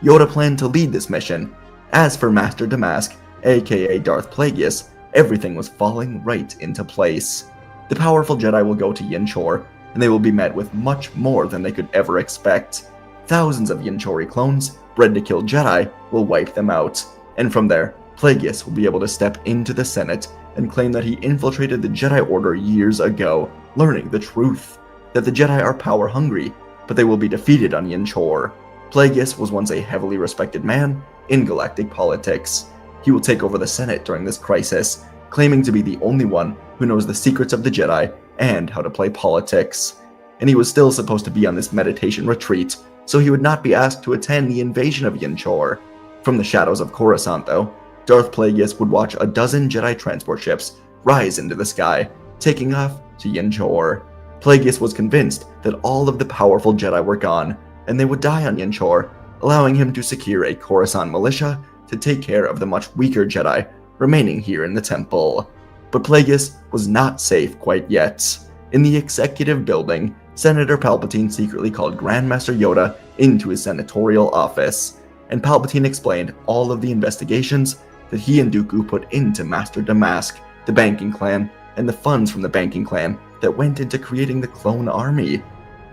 Speaker 1: Yoda planned to lead this mission. As for Master Damask, aka Darth Plagueis, everything was falling right into place. The powerful Jedi will go to Yinchor, and they will be met with much more than they could ever expect. Thousands of Yinchori clones, bred to kill Jedi, will wipe them out, and from there, Plagueis will be able to step into the Senate and claim that he infiltrated the Jedi Order years ago, learning the truth, that the Jedi are power-hungry, but they will be defeated on Yinchor. Plagueis was once a heavily respected man in galactic politics. He will take over the Senate during this crisis, claiming to be the only one who knows the secrets of the Jedi and how to play politics. And he was still supposed to be on this meditation retreat, so he would not be asked to attend the invasion of Yinchor. From the shadows of Coruscant, though, Darth Plagueis would watch a dozen Jedi transport ships rise into the sky, taking off to Yinchor. Plagueis was convinced that all of the powerful Jedi were gone, and they would die on Yinchor, allowing him to secure a Coruscant militia to take care of the much weaker Jedi remaining here in the temple. But Plagueis was not safe quite yet. In the executive building, Senator Palpatine secretly called Grandmaster Yoda into his senatorial office, and Palpatine explained all of the investigations that he and Dooku put into Master Damask, the banking clan, and the funds from the banking clan that went into creating the clone army.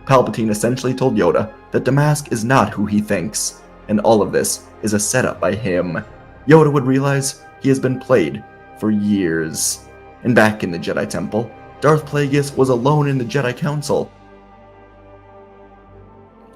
Speaker 1: Palpatine essentially told Yoda that Damask is not who he thinks, and all of this is a setup by him. Yoda would realize he has been played for years. And back in the Jedi Temple, Darth Plagueis was alone in the Jedi Council,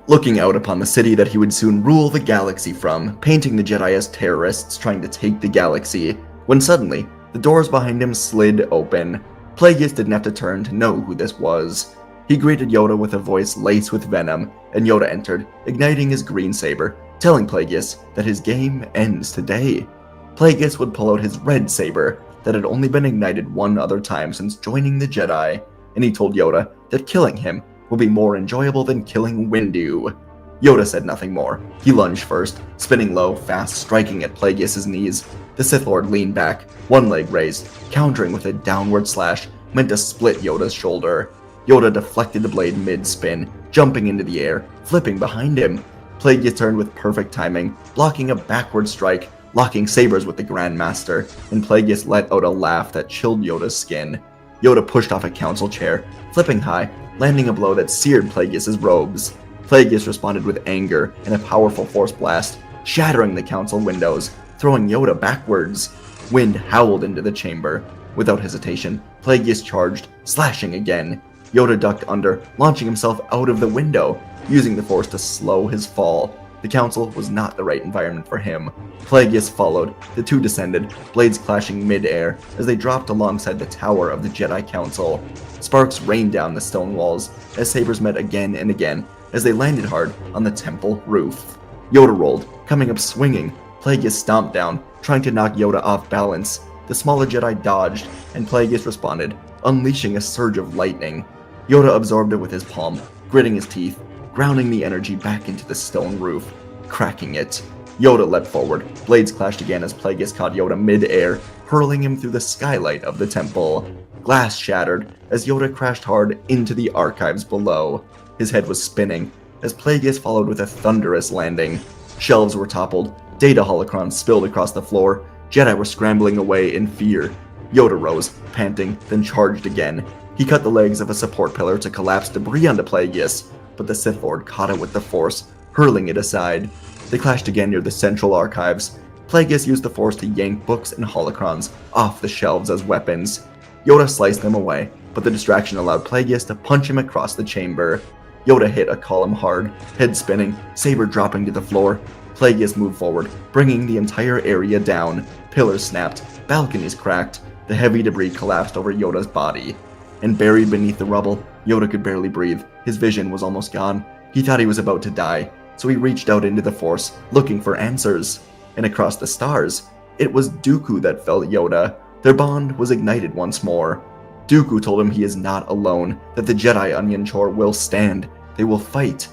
Speaker 1: looking out upon the city that he would soon rule the galaxy from, painting the Jedi as terrorists trying to take the galaxy, when suddenly, the doors behind him slid open. Plagueis didn't have to turn to know who this was. He greeted Yoda with a voice laced with venom, and Yoda entered, igniting his green saber, telling Plagueis that his game ends today. Plagueis would pull out his red saber that had only been ignited one other time since joining the Jedi, and he told Yoda that killing him will be more enjoyable than killing Windu. Yoda said nothing more. He lunged first, spinning low, fast, striking at Plagueis' knees. The Sith Lord leaned back, one leg raised, countering with a downward slash meant to split Yoda's shoulder. Yoda deflected the blade mid-spin, jumping into the air, flipping behind him. Plagueis turned with perfect timing, blocking a backward strike, locking sabers with the Grandmaster, and Plagueis let out a laugh that chilled Yoda's skin. Yoda pushed off a council chair, flipping high, landing a blow that seared Plagueis' robes. Plagueis responded with anger and a powerful force blast, shattering the council windows, throwing Yoda backwards. Wind howled into the chamber. Without hesitation, Plagueis charged, slashing again. Yoda ducked under, launching himself out of the window, using the force to slow his fall. The council was not the right environment for him. Plagueis followed. The two descended, blades clashing mid-air as they dropped alongside the tower of the Jedi Council. Sparks rained down the stone walls as sabers met again and again as they landed hard on the temple roof. Yoda rolled, coming up swinging. Plagueis stomped down, trying to knock Yoda off balance. The smaller Jedi dodged, and Plagueis responded, unleashing a surge of lightning. Yoda absorbed it with his palm, gritting his teeth, grounding the energy back into the stone roof, cracking it. Yoda leapt forward. Blades clashed again as Plagueis caught Yoda mid-air, hurling him through the skylight of the temple. Glass shattered as Yoda crashed hard into the archives below. His head was spinning as Plagueis followed with a thunderous landing. Shelves were toppled, data holocrons spilled across the floor. Jedi were scrambling away in fear. Yoda rose, panting, then charged again. He cut the legs of a support pillar to collapse debris onto Plagueis, but the Sith Lord caught it with the Force, hurling it aside. They clashed again near the central archives. Plagueis used the Force to yank books and holocrons off the shelves as weapons. Yoda sliced them away, but the distraction allowed Plagueis to punch him across the chamber. Yoda hit a column hard, head spinning, saber dropping to the floor. Plagueis moved forward, bringing the entire area down. Pillars snapped, balconies cracked. The heavy debris collapsed over Yoda's body. And buried beneath the rubble, Yoda could barely breathe. His vision was almost gone. He thought he was about to die, so he reached out into the Force, looking for answers. And across the stars, it was Dooku that felt Yoda. Their bond was ignited once more. Dooku told him he is not alone, that the Jedi on Yinchor will stand. They will fight.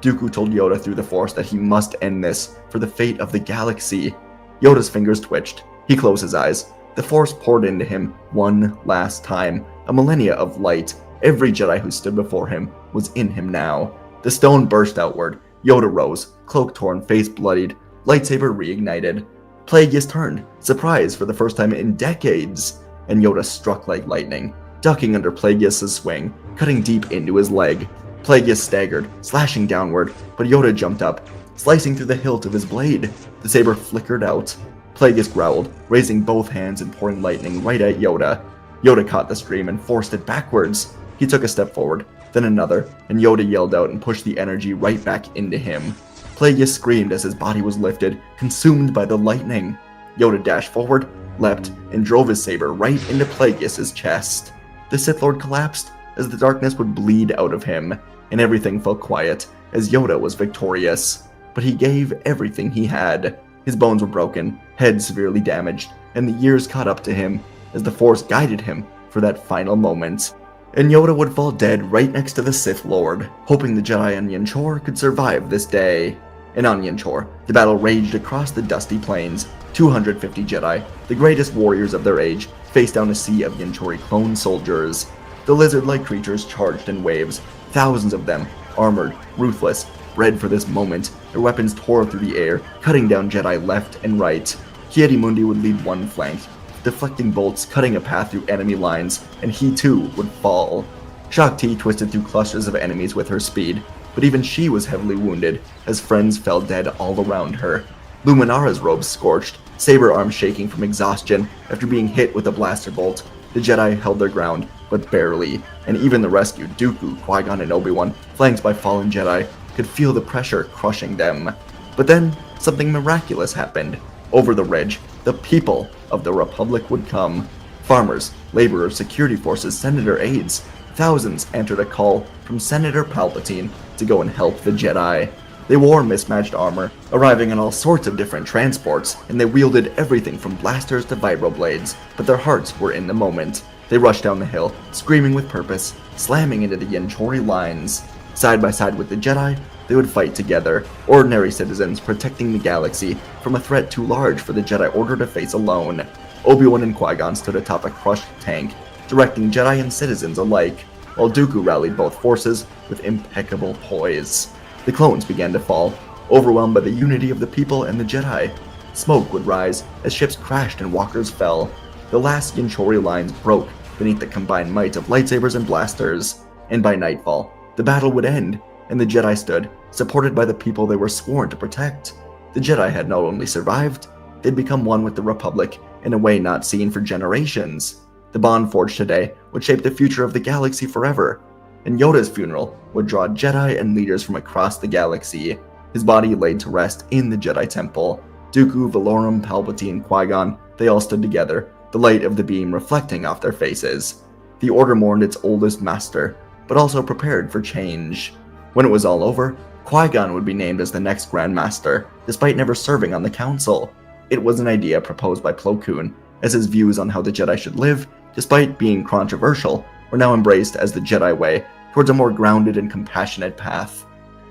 Speaker 1: Dooku told Yoda through the Force that he must end this for the fate of the galaxy. Yoda's fingers twitched. He closed his eyes. The Force poured into him one last time, a millennia of light. Every Jedi who stood before him was in him now. The stone burst outward. Yoda rose, cloak torn, face bloodied, lightsaber reignited. Plagueis turned, surprised for the first time in decades, and Yoda struck like lightning, ducking under Plagueis' swing, cutting deep into his leg. Plagueis staggered, slashing downward, but Yoda jumped up, slicing through the hilt of his blade. The saber flickered out. Plagueis growled, raising both hands and pouring lightning right at Yoda. Yoda caught the stream and forced it backwards. He took a step forward, then another, and Yoda yelled out and pushed the energy right back into him. Plagueis screamed as his body was lifted, consumed by the lightning. Yoda dashed forward, leapt, and drove his saber right into Plagueis' chest. The Sith Lord collapsed as the darkness would bleed out of him, and everything felt quiet as Yoda was victorious. But he gave everything he had. His bones were broken, head severely damaged, and the years caught up to him as the Force guided him for that final moment. And Yoda would fall dead right next to the Sith Lord, hoping the Jedi on Yanchor could survive this day. And on Yanchor, the battle raged across the dusty plains. 250 Jedi, the greatest warriors of their age, faced down a sea of Yanchori clone soldiers. The lizard-like creatures charged in waves, thousands of them, armored, ruthless, bred for this moment. Their weapons tore through the air, cutting down Jedi left and right. Ki-Adi-Mundi would lead one flank, deflecting bolts, cutting a path through enemy lines, and he too would fall. Shakti twisted through clusters of enemies with her speed, but even she was heavily wounded, as friends fell dead all around her. Luminara's robes scorched, saber arms shaking from exhaustion after being hit with a blaster bolt. The Jedi held their ground, but barely, and even the rescued Dooku, Qui-Gon, and Obi-Wan, flanked by fallen Jedi, could feel the pressure crushing them. But then, something miraculous happened. Over the ridge, the people of the Republic would come. Farmers, laborers, security forces, senator aides. Thousands answered a call from Senator Palpatine to go and help the Jedi. They wore mismatched armor, arriving on all sorts of different transports, and they wielded everything from blasters to vibroblades, but their hearts were in the moment. They rushed down the hill, screaming with purpose, slamming into the Yanchori lines. Side by side with the Jedi, they would fight together, ordinary citizens protecting the galaxy from a threat too large for the Jedi Order to face alone. Obi-Wan and Qui-Gon stood atop a crushed tank, directing Jedi and citizens alike, while Dooku rallied both forces with impeccable poise. The clones began to fall, overwhelmed by the unity of the people and the Jedi. Smoke would rise as ships crashed and walkers fell. The last Yanchori lines broke beneath the combined might of lightsabers and blasters, and by nightfall, the battle would end, and the Jedi stood, supported by the people they were sworn to protect. The Jedi had not only survived, they'd become one with the Republic in a way not seen for generations. The bond forged today would shape the future of the galaxy forever, and Yoda's funeral would draw Jedi and leaders from across the galaxy, his body laid to rest in the Jedi Temple. Dooku, Valorum, Palpatine, Qui-Gon, they all stood together, the light of the beam reflecting off their faces. The Order mourned its oldest master, but also prepared for change. When it was all over, Qui-Gon would be named as the next Grand Master, despite never serving on the Council. It was an idea proposed by Plo Koon, as his views on how the Jedi should live, despite being controversial, were now embraced as the Jedi way, towards a more grounded and compassionate path.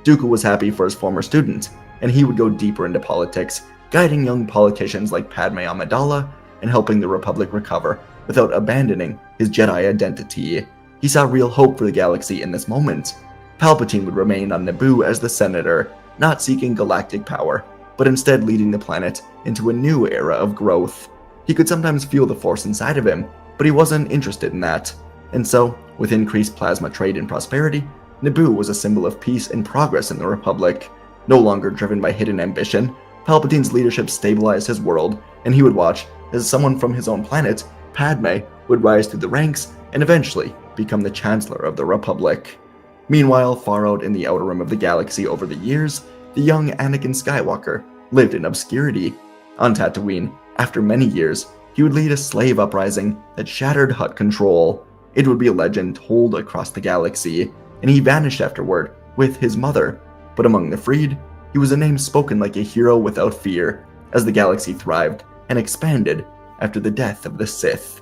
Speaker 1: Dooku was happy for his former student, and he would go deeper into politics, guiding young politicians like Padme Amidala and helping the Republic recover without abandoning his Jedi identity. He saw real hope for the galaxy in this moment. Palpatine would remain on Naboo as the Senator, not seeking galactic power, but instead leading the planet into a new era of growth. He could sometimes feel the Force inside of him, but he wasn't interested in that. And so, with increased plasma trade and prosperity, Naboo was a symbol of peace and progress in the Republic. No longer driven by hidden ambition, Palpatine's leadership stabilized his world, and he would watch as someone from his own planet, Padme, would rise through the ranks and eventually become the Chancellor of the Republic. Meanwhile, far out in the outer rim of the galaxy over the years, the young Anakin Skywalker lived in obscurity. On Tatooine, after many years, he would lead a slave uprising that shattered Hutt control. It would be a legend told across the galaxy, and he vanished afterward with his mother. But among the freed, he was a name spoken like a hero without fear, as the galaxy thrived and expanded after the death of the Sith.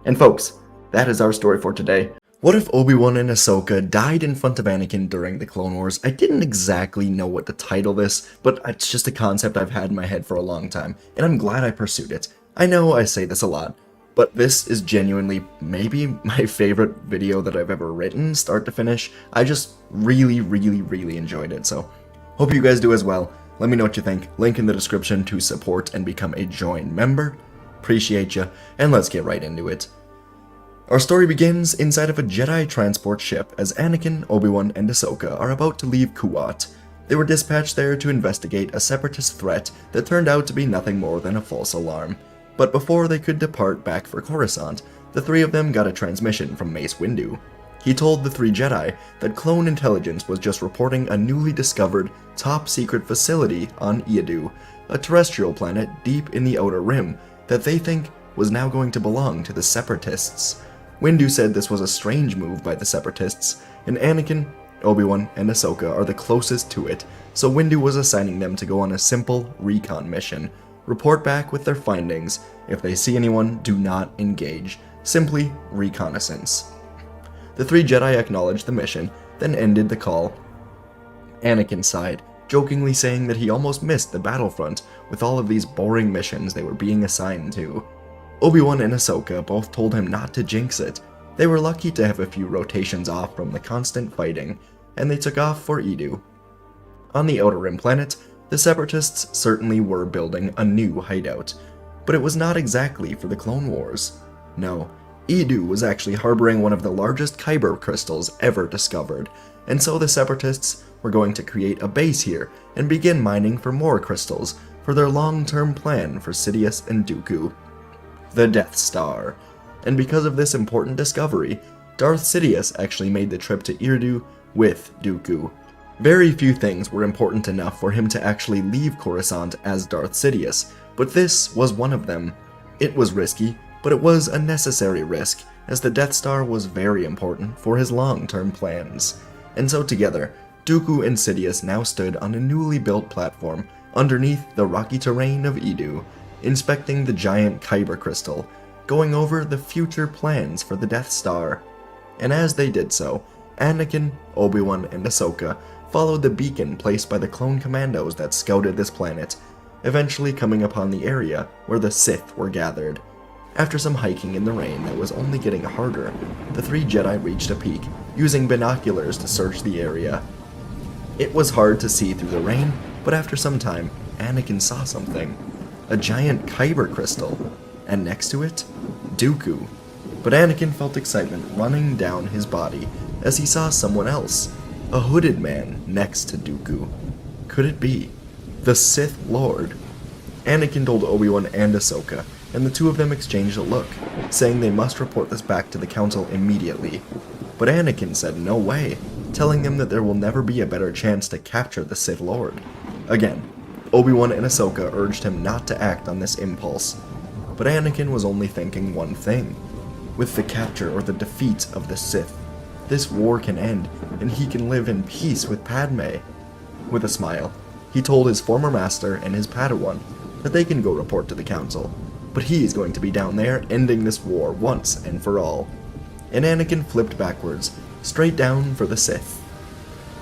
Speaker 1: And folks, that is our story for today. What if Obi-Wan and Ahsoka died in front of Anakin during the Clone Wars? I didn't exactly know what to title this, but it's just a concept I've had in my head for a long time, and I'm glad I pursued it. I know I say this a lot, but this is genuinely maybe my favorite video that I've ever written, start to finish. I just really enjoyed it, so hope you guys do as well. Let me know what you think. Link in the description to support and become a join member. Appreciate you, and let's get right into it. Our story begins inside of a Jedi transport ship as Anakin, Obi-Wan, and Ahsoka are about to leave Kuat. They were dispatched there to investigate a separatist threat that turned out to be nothing more than a false alarm. But before they could depart back for Coruscant, the three of them got a transmission from Mace Windu. He told the three Jedi that clone intelligence was just reporting a newly discovered, top-secret facility on Iadu, a terrestrial planet deep in the Outer Rim that they think was now going to belong to the Separatists. Windu said this was a strange move by the Separatists, and Anakin, Obi-Wan, and Ahsoka are the closest to it, so Windu was assigning them to go on a simple recon mission. Report back with their findings. If they see anyone, do not engage. simply reconnaissance. The three Jedi acknowledged the mission, then ended the call. Anakin sighed, jokingly saying that he almost missed the battlefront with all of these boring missions they were being assigned to. Obi-Wan and Ashoka both told him not to jinx it. They were lucky to have a few rotations off from the constant fighting, and they took off for Edu. On the Outer Rim planet, the Separatists certainly were building a new hideout, but it was not exactly for the Clone Wars. No, Edu was actually harboring one of the largest kyber crystals ever discovered, and so the Separatists were going to create a base here and begin mining for more crystals for their long-term plan for Sidious and Dooku, the Death Star. And because of this important discovery, Darth Sidious actually made the trip to Eridu with Dooku. Very few things were important enough for him to actually leave Coruscant as Darth Sidious, but this was one of them. It was risky, but it was a necessary risk, as the Death Star was very important for his long-term plans. And so together, Dooku and Sidious now stood on a newly built platform underneath the rocky terrain of Edu, inspecting the giant kyber crystal, going over the future plans for the Death Star. And as they did so, Anakin, Obi-Wan, and Ahsoka followed the beacon placed by the clone commandos that scouted this planet, eventually coming upon the area where the Sith were gathered. After some hiking in the rain that was only getting harder, the three Jedi reached a peak, using binoculars to search the area. It was hard to see through the rain, but after some time, Anakin saw something. A giant kyber crystal, and next to it, Dooku. But Anakin felt excitement running down his body as he saw someone else, a hooded man next to Dooku. Could it be the Sith Lord? Anakin told Obi-Wan and Ahsoka, and the two of them exchanged a look, saying they must report this back to the Council immediately. But Anakin said no way, telling them that there will never be a better chance to capture the Sith Lord. Again, Obi-Wan and Ahsoka urged him not to act on this impulse, but Anakin was only thinking one thing. With the capture or the defeat of the Sith, this war can end, and he can live in peace with Padme. With a smile, he told his former master and his Padawan that they can go report to the Council, but he is going to be down there ending this war once and for all. And Anakin flipped backwards, straight down for the Sith.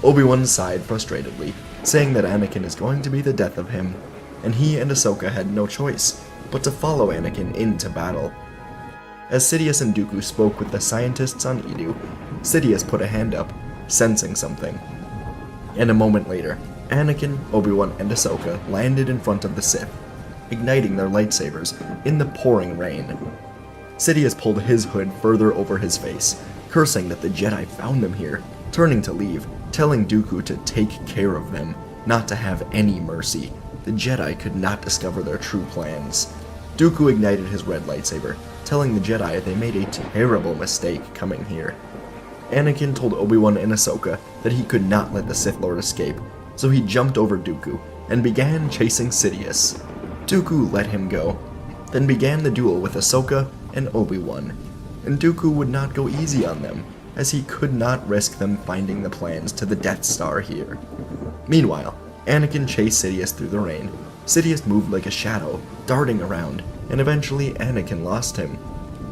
Speaker 1: Obi-Wan sighed frustratedly, saying that Anakin is going to be the death of him, and he and Ahsoka had no choice but to follow Anakin into battle. As Sidious and Dooku spoke with the scientists on Edu, Sidious put a hand up, sensing something. And a moment later, Anakin, Obi-Wan, and Ahsoka landed in front of the Sith, igniting their lightsabers in the pouring rain. Sidious pulled his hood further over his face, cursing that the Jedi found them here, turning to leave, telling Dooku to take care of them, not to have any mercy. The Jedi could not discover their true plans. Dooku ignited his red lightsaber, telling the Jedi they made a terrible mistake coming here. Anakin told Obi-Wan and Ahsoka that he could not let the Sith Lord escape, so he jumped over Dooku and began chasing Sidious. Dooku let him go, then began the duel with Ahsoka and Obi-Wan, and Dooku would not go easy on them, as he could not risk them finding the plans to the Death Star here. Meanwhile, Anakin chased Sidious through the rain. Sidious moved like a shadow, darting around, and eventually Anakin lost him.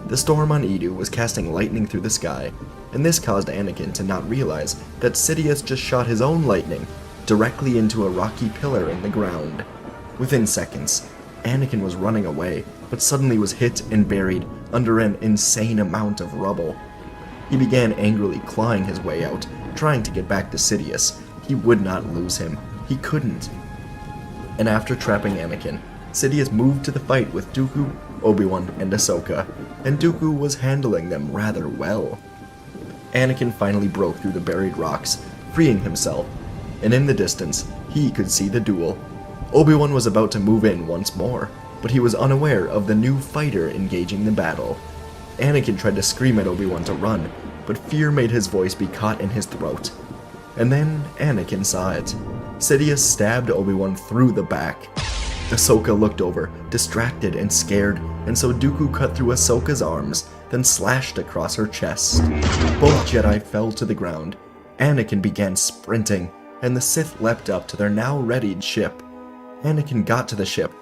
Speaker 1: The storm on Edu was casting lightning through the sky, and this caused Anakin to not realize that Sidious just shot his own lightning directly into a rocky pillar in the ground. Within seconds, Anakin was running away, but suddenly was hit and buried under an insane amount of rubble. He began angrily clawing his way out, trying to get back to Sidious. He would not lose him. He couldn't. And after trapping Anakin, Sidious moved to the fight with Dooku, Obi-Wan, and Ahsoka, and Dooku was handling them rather well. Anakin finally broke through the buried rocks, freeing himself, and in the distance, he could see the duel. Obi-Wan was about to move in once more, but he was unaware of the new fighter engaging the battle. Anakin tried to scream at Obi-Wan to run, but fear made his voice be caught in his throat. And then Anakin saw it. Sidious stabbed Obi-Wan through the back. Ahsoka looked over, distracted and scared, and so Dooku cut through Ahsoka's arms, then slashed across her chest. Both Jedi fell to the ground. Anakin began sprinting, and the Sith leapt up to their now readied ship. Anakin got to the ship,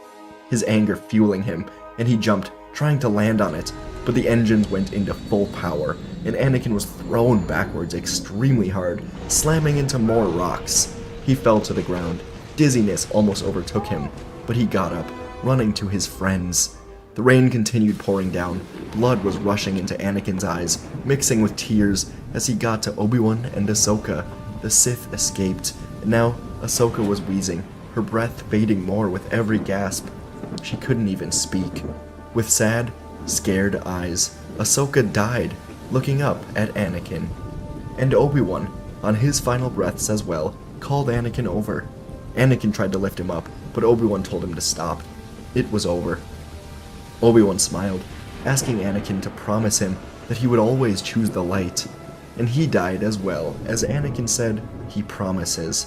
Speaker 1: his anger fueling him, and he jumped, trying to land on it, but the engines went into full power, and Anakin was thrown backwards extremely hard, slamming into more rocks. He fell to the ground. Dizziness almost overtook him, but he got up, running to his friends. The rain continued pouring down. Blood was rushing into Anakin's eyes, mixing with tears as he got to Obi-Wan and Ashoka. The Sith escaped, and now Ashoka was wheezing, her breath fading more with every gasp. She couldn't even speak. With sad, scared eyes, Ashoka died, looking up at Anakin. And Obi-Wan, on his final breaths as well, called Anakin over. Anakin tried to lift him up, but Obi-Wan told him to stop. It was over. Obi-Wan smiled, asking Anakin to promise him that he would always choose the light. And he died as well, as Anakin said he promises.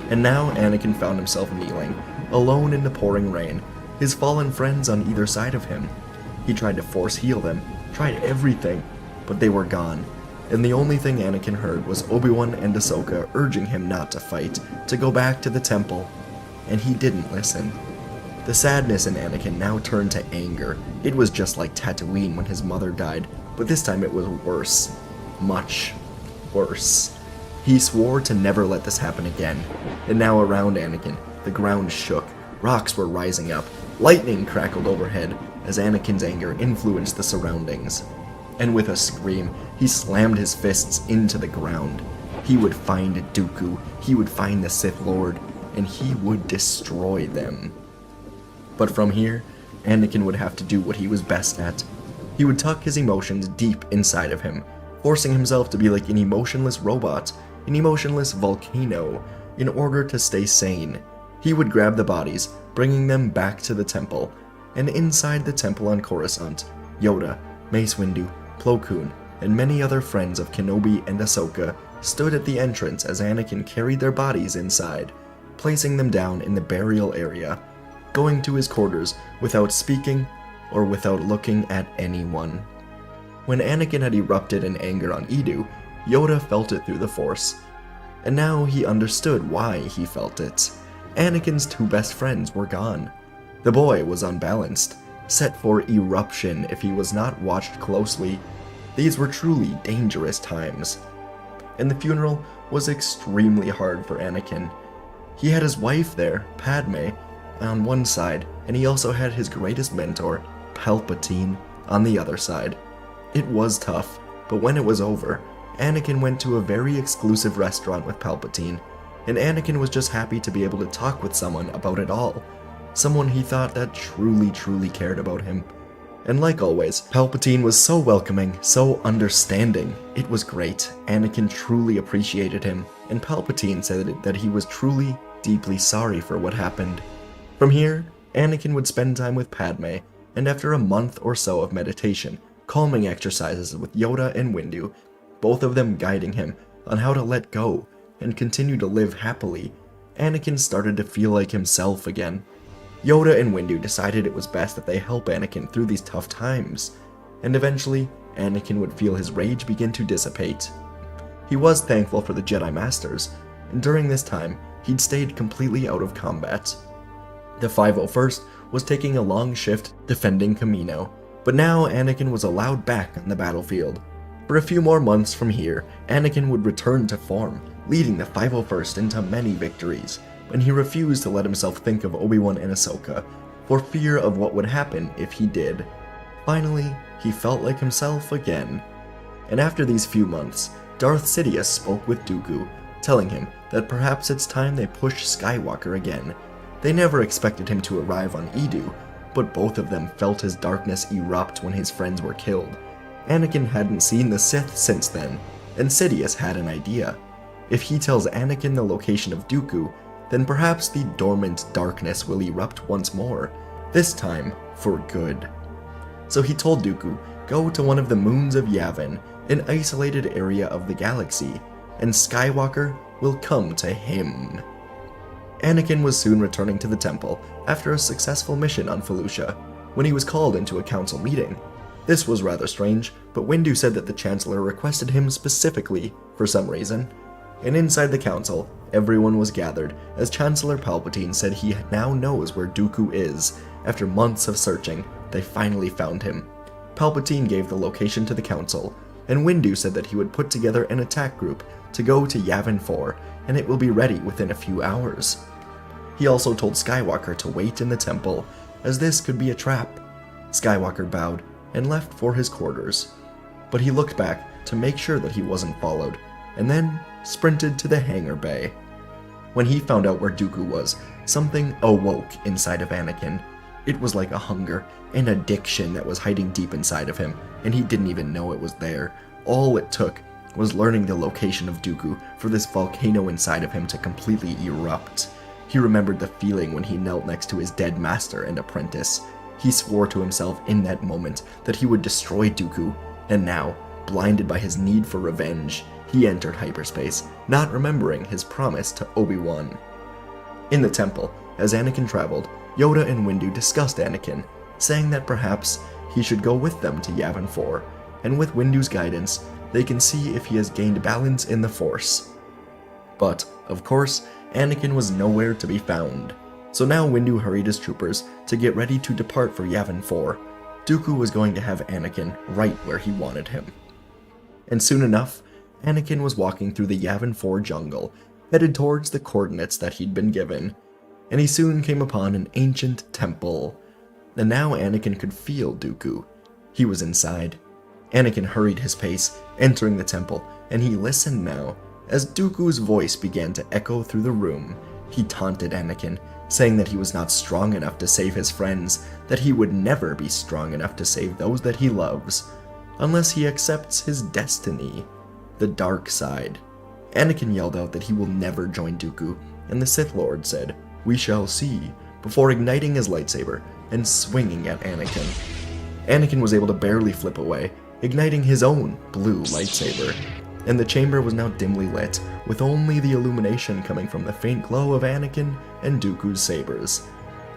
Speaker 1: And now Anakin found himself kneeling, alone in the pouring rain, his fallen friends on either side of him. He tried to force heal them, tried everything, but they were gone. And the only thing Anakin heard was Obi-Wan and Ahsoka urging him not to fight, to go back to the temple. And he didn't listen. The sadness in Anakin now turned to anger. It was just like Tatooine when his mother died, but this time it was worse. Much worse. He swore to never let this happen again. And now around Anakin, the ground shook, rocks were rising up, lightning crackled overhead as Anakin's anger influenced the surroundings. And with a scream, he slammed his fists into the ground. He would find Dooku, he would find the Sith Lord, and he would destroy them. But from here, Anakin would have to do what he was best at. He would tuck his emotions deep inside of him, forcing himself to be like an emotionless robot, an emotionless volcano, in order to stay sane. He would grab the bodies, bringing them back to the temple, and inside the temple on Coruscant, Yoda, Mace Windu, Plo Koon, and many other friends of Kenobi and Ahsoka stood at the entrance as Anakin carried their bodies inside, placing them down in the burial area, going to his quarters without speaking or without looking at anyone. When Anakin had erupted in anger on Edu, Yoda felt it through the Force. And now he understood why he felt it. Anakin's two best friends were gone. The boy was unbalanced, set for eruption if he was not watched closely. These were truly dangerous times. And the funeral was extremely hard for Anakin. He had his wife there, Padme, on one side, and he also had his greatest mentor, Palpatine, on the other side. It was tough, but when it was over, Anakin went to a very exclusive restaurant with Palpatine, and Anakin was just happy to be able to talk with someone about it all. Someone he thought that truly cared about him. And like always, Palpatine was so welcoming, so understanding. It was great. Anakin truly appreciated him, and Palpatine said that he was truly, deeply sorry for what happened. From here, Anakin would spend time with Padme, and after a month or so of meditation, calming exercises with Yoda and Windu, both of them guiding him on how to let go and continue to live happily, Anakin started to feel like himself again. Yoda and Windu decided it was best that they help Anakin through these tough times, and eventually, Anakin would feel his rage begin to dissipate. He was thankful for the Jedi Masters, and during this time, he'd stayed completely out of combat. The 501st was taking a long shift defending Kamino, but now Anakin was allowed back on the battlefield. For a few more months from here, Anakin would return to form, leading the 501st into many victories, and he refused to let himself think of Obi-Wan and Ahsoka, for fear of what would happen if he did. Finally, he felt like himself again. And after these few months, Darth Sidious spoke with Dooku, telling him that perhaps it's time they push Skywalker again. They never expected him to arrive on Edu, but both of them felt his darkness erupt when his friends were killed. Anakin hadn't seen the Sith since then, and Sidious had an idea. If he tells Anakin the location of Dooku, then perhaps the dormant darkness will erupt once more, this time for good. So he told Dooku, go to one of the moons of Yavin, an isolated area of the galaxy, and Skywalker will come to him. Anakin was soon returning to the temple after a successful mission on Felucia, when he was called into a council meeting. This was rather strange, but Windu said that the Chancellor requested him specifically for some reason. And inside the council, everyone was gathered, as Chancellor Palpatine said he now knows where Dooku is. After months of searching, they finally found him. Palpatine gave the location to the Council, and Windu said that he would put together an attack group to go to Yavin 4, and it will be ready within a few hours. He also told Skywalker to wait in the temple, as this could be a trap. Skywalker bowed and left for his quarters, but he looked back to make sure that he wasn't followed, and then sprinted to the hangar bay. When he found out where Dooku was, something awoke inside of Anakin. It was like a hunger, an addiction that was hiding deep inside of him, and he didn't even know it was there. All it took was learning the location of Dooku for this volcano inside of him to completely erupt. He remembered the feeling when he knelt next to his dead master and apprentice. He swore to himself in that moment that he would destroy Dooku, and now, blinded by his need for revenge, he entered hyperspace, not remembering his promise to Obi-Wan. In the temple, as Anakin traveled, Yoda and Windu discussed Anakin, saying that perhaps he should go with them to Yavin 4, and with Windu's guidance, they can see if he has gained balance in the Force. But, of course, Anakin was nowhere to be found. So now Windu hurried his troopers to get ready to depart for Yavin 4. Dooku was going to have Anakin right where he wanted him. And soon enough, Anakin was walking through the Yavin 4 jungle, headed towards the coordinates that he'd been given, and he soon came upon an ancient temple. And now Anakin could feel Dooku. He was inside. Anakin hurried his pace, entering the temple, and he listened now. As Dooku's voice began to echo through the room, he taunted Anakin, saying that he was not strong enough to save his friends, that he would never be strong enough to save those that he loves, unless he accepts his destiny, the dark side. Anakin yelled out that he will never join Dooku, and the Sith Lord said, "We shall see," before igniting his lightsaber and swinging at Anakin. Anakin was able to barely flip away, igniting his own blue lightsaber, and the chamber was now dimly lit, with only the illumination coming from the faint glow of Anakin and Dooku's sabers.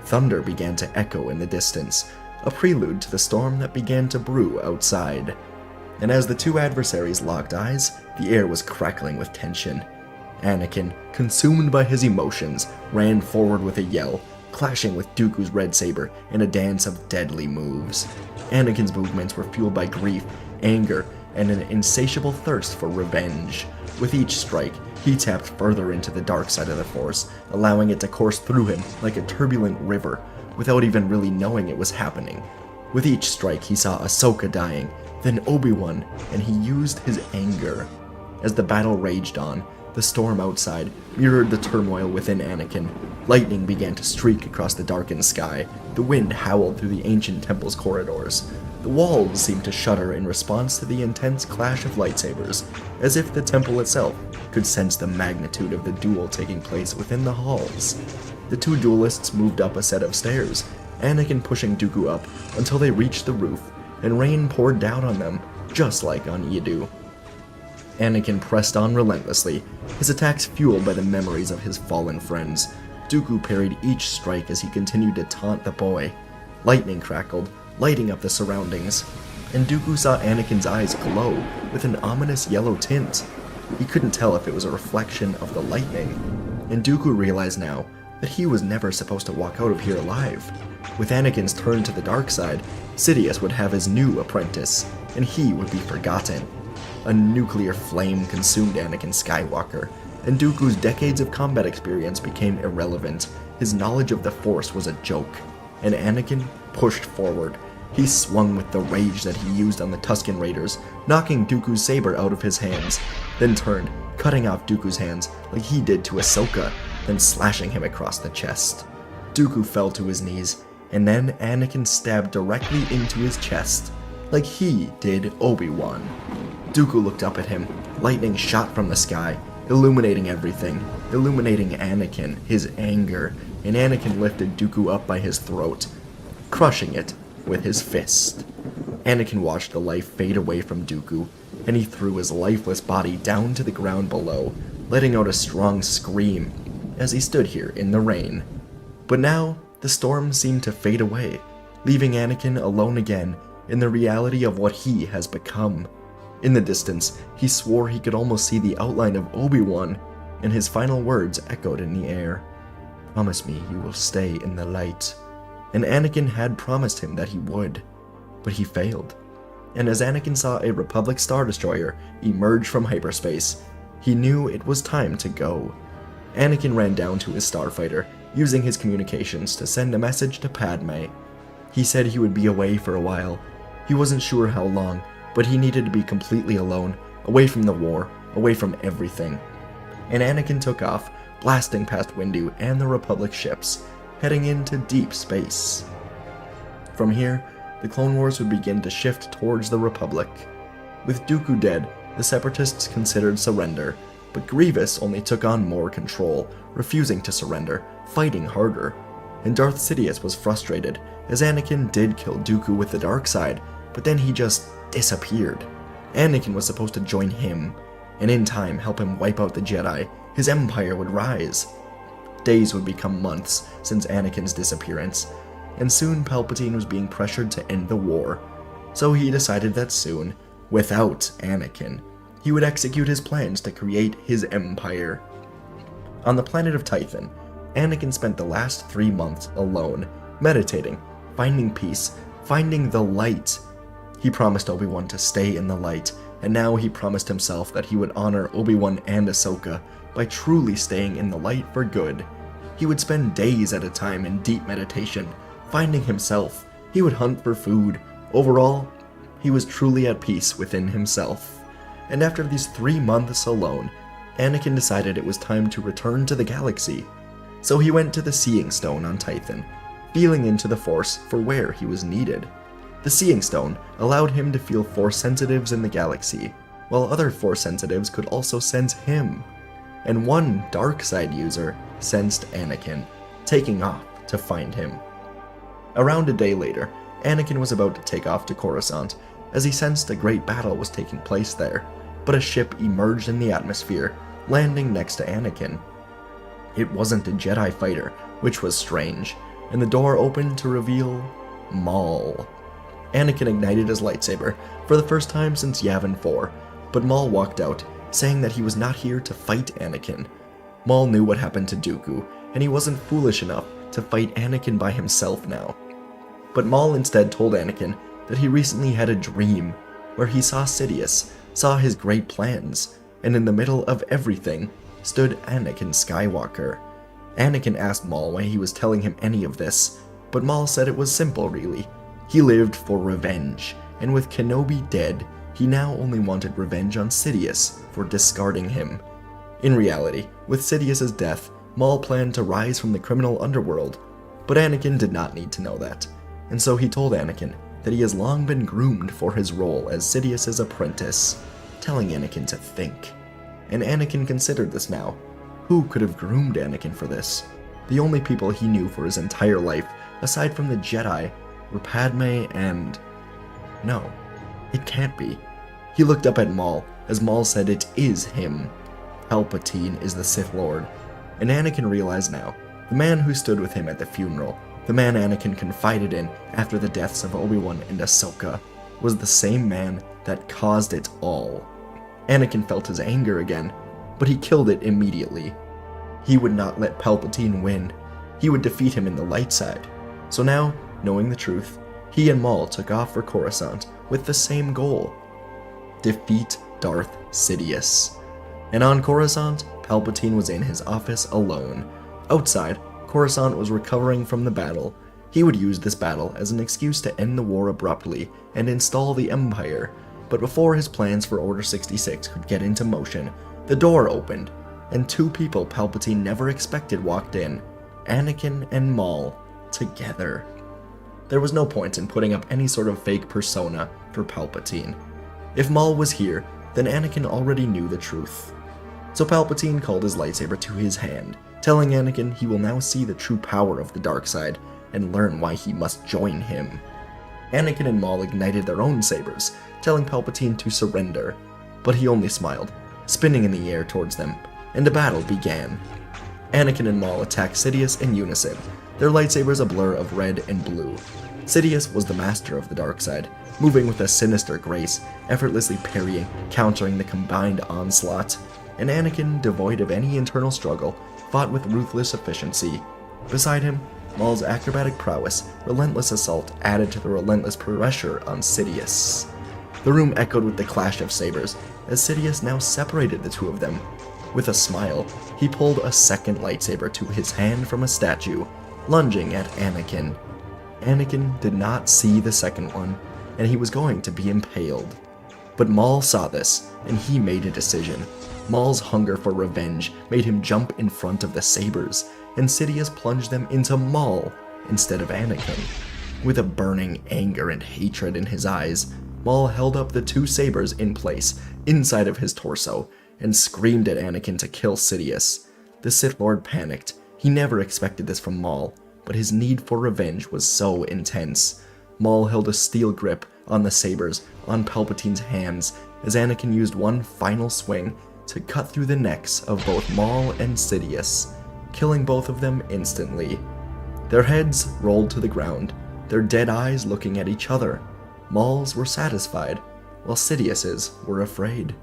Speaker 1: Thunder began to echo in the distance, a prelude to the storm that began to brew outside. And as the two adversaries locked eyes, the air was crackling with tension. Anakin, consumed by his emotions, ran forward with a yell, clashing with Dooku's red saber in a dance of deadly moves. Anakin's movements were fueled by grief, anger, and an insatiable thirst for revenge. With each strike, he tapped further into the dark side of the Force, allowing it to course through him like a turbulent river, without even really knowing it was happening. With each strike, he saw Ashoka dying, then Obi-Wan, and he used his anger. As the battle raged on, the storm outside mirrored the turmoil within Anakin. Lightning began to streak across the darkened sky. The wind howled through the ancient temple's corridors. The walls seemed to shudder in response to the intense clash of lightsabers, as if the temple itself could sense the magnitude of the duel taking place within the halls. The two duelists moved up a set of stairs, Anakin pushing Dooku up until they reached the roof, and rain poured down on them, just like on Yaddhu. Anakin pressed on relentlessly, his attacks fueled by the memories of his fallen friends. Dooku parried each strike as he continued to taunt the boy. Lightning crackled, lighting up the surroundings, and Dooku saw Anakin's eyes glow with an ominous yellow tint. He couldn't tell if it was a reflection of the lightning, and Dooku realized now that he was never supposed to walk out of here alive. With Anakin's turn to the dark side, Sidious would have his new apprentice, and he would be forgotten. A nuclear flame consumed Anakin Skywalker, and Dooku's decades of combat experience became irrelevant. His knowledge of the Force was a joke, and Anakin pushed forward. He swung with the rage that he used on the Tusken Raiders, knocking Dooku's saber out of his hands, then turned, cutting off Dooku's hands like he did to Ahsoka, then slashing him across the chest. Dooku fell to his knees, and then Anakin stabbed directly into his chest, like he did Obi-Wan. Dooku looked up at him. Lightning shot from the sky, illuminating everything, illuminating Anakin, his anger, and Anakin lifted Dooku up by his throat, crushing it with his fist. Anakin watched the life fade away from Dooku, and he threw his lifeless body down to the ground below, letting out a strong scream as he stood here in the rain. But now, the storm seemed to fade away, leaving Anakin alone again in the reality of what he has become. In the distance, he swore he could almost see the outline of Obi-Wan, and his final words echoed in the air. "Promise me you will stay in the light." And Anakin had promised him that he would, but he failed. and as Anakin saw a Republic Star Destroyer emerge from hyperspace, he knew it was time to go. Anakin ran down to his starfighter, using his communications to send a message to Padme. He said he would be away for a while. He wasn't sure how long, but he needed to be completely alone, away from the war, away from everything. And Anakin took off, blasting past Windu and the Republic ships, heading into deep space. From here, the Clone Wars would begin to shift towards the Republic. With Dooku dead, the Separatists considered surrender, but Grievous only took on more control, refusing to surrender, fighting harder. And Darth Sidious was frustrated, as Anakin did kill Dooku with the dark side, but then he just disappeared. Anakin was supposed to join him, and in time help him wipe out the Jedi. His empire would rise. Days would become months since Anakin's disappearance, and soon Palpatine was being pressured to end the war. So he decided that soon, without Anakin, he would execute his plans to create his empire. On the planet of Tython, Anakin spent the last 3 months alone, meditating, finding peace, finding the light. He promised Obi-Wan to stay in the light, and now he promised himself that he would honor Obi-Wan and Ashoka by truly staying in the light for good. He would spend days at a time in deep meditation, finding himself. He would hunt for food. Overall, he was truly at peace within himself. And after these 3 months alone, Anakin decided it was time to return to the galaxy. So he went to the Seeing Stone on Tython, feeling into the Force for where he was needed. The Seeing Stone allowed him to feel Force sensitives in the galaxy, while other Force sensitives could also sense him. And one dark side user sensed Anakin, taking off to find him. Around a day later, Anakin was about to take off to Coruscant, as he sensed a great battle was taking place there, but a ship emerged in the atmosphere, landing next to Anakin. It wasn't a Jedi fighter, which was strange, and the door opened to reveal Maul. Anakin ignited his lightsaber for the first time since Yavin 4, but Maul walked out, saying that he was not here to fight Anakin. Maul knew what happened to Dooku, and he wasn't foolish enough to fight Anakin by himself now. But Maul instead told Anakin that he recently had a dream, where he saw Sidious, saw his great plans, and in the middle of everything stood Anakin Skywalker. Anakin asked Maul why he was telling him any of this, but Maul said it was simple really. He lived for revenge, and with Kenobi dead, he now only wanted revenge on Sidious for discarding him. In reality, with Sidious's death, Maul planned to rise from the criminal underworld, but Anakin did not need to know that, and so he told Anakin that he has long been groomed for his role as Sidious's apprentice, telling Anakin to think. And Anakin considered this now. Who could have groomed Anakin for this? The only people he knew for his entire life, aside from the Jedi, were Padme and... No, it can't be. He looked up at Maul, as Maul said it is him. Palpatine is the Sith Lord. And Anakin realized now, the man who stood with him at the funeral, the man Anakin confided in after the deaths of Obi-Wan and Ashoka, was the same man that caused it all. Anakin felt his anger again, but he killed it immediately. He would not let Palpatine win. He would defeat him in the light side. So now, knowing the truth, he and Maul took off for Coruscant with the same goal: defeat Darth Sidious. And on Coruscant, Palpatine was in his office alone. Outside, Coruscant was recovering from the battle. He would use this battle as an excuse to end the war abruptly and install the Empire. But before his plans for Order 66 could get into motion, the door opened, and 2 people Palpatine never expected walked in: Anakin and Maul, together. There was no point in putting up any sort of fake persona for Palpatine. If Maul was here, then Anakin already knew the truth. So Palpatine called his lightsaber to his hand, telling Anakin he will now see the true power of the dark side and learn why he must join him. Anakin and Maul ignited their own sabers, telling Palpatine to surrender, but he only smiled, spinning in the air towards them, and a battle began. Anakin and Maul attacked Sidious in unison, their lightsabers a blur of red and blue. Sidious was the master of the dark side, moving with a sinister grace, effortlessly parrying, countering the combined onslaught, and Anakin, devoid of any internal struggle, fought with ruthless efficiency. Beside him, Maul's acrobatic prowess, relentless assault added to the relentless pressure on Sidious. The room echoed with the clash of sabers, as Sidious now separated the two of them. With a smile, he pulled a second lightsaber to his hand from a statue, lunging at Anakin. Anakin did not see the second one, and he was going to be impaled. But Maul saw this, and he made a decision. Maul's hunger for revenge made him jump in front of the sabers, and Sidious plunged them into Maul instead of Anakin. With a burning anger and hatred in his eyes, Maul held up the two sabers in place inside of his torso and screamed at Anakin to kill Sidious. The Sith Lord panicked. He never expected this from Maul, but his need for revenge was so intense. Maul held a steel grip on the sabers on Palpatine's hands as Anakin used one final swing to cut through the necks of both Maul and Sidious, killing both of them instantly. Their heads rolled to the ground, their dead eyes looking at each other. Maul's were satisfied, while Sidious's were afraid.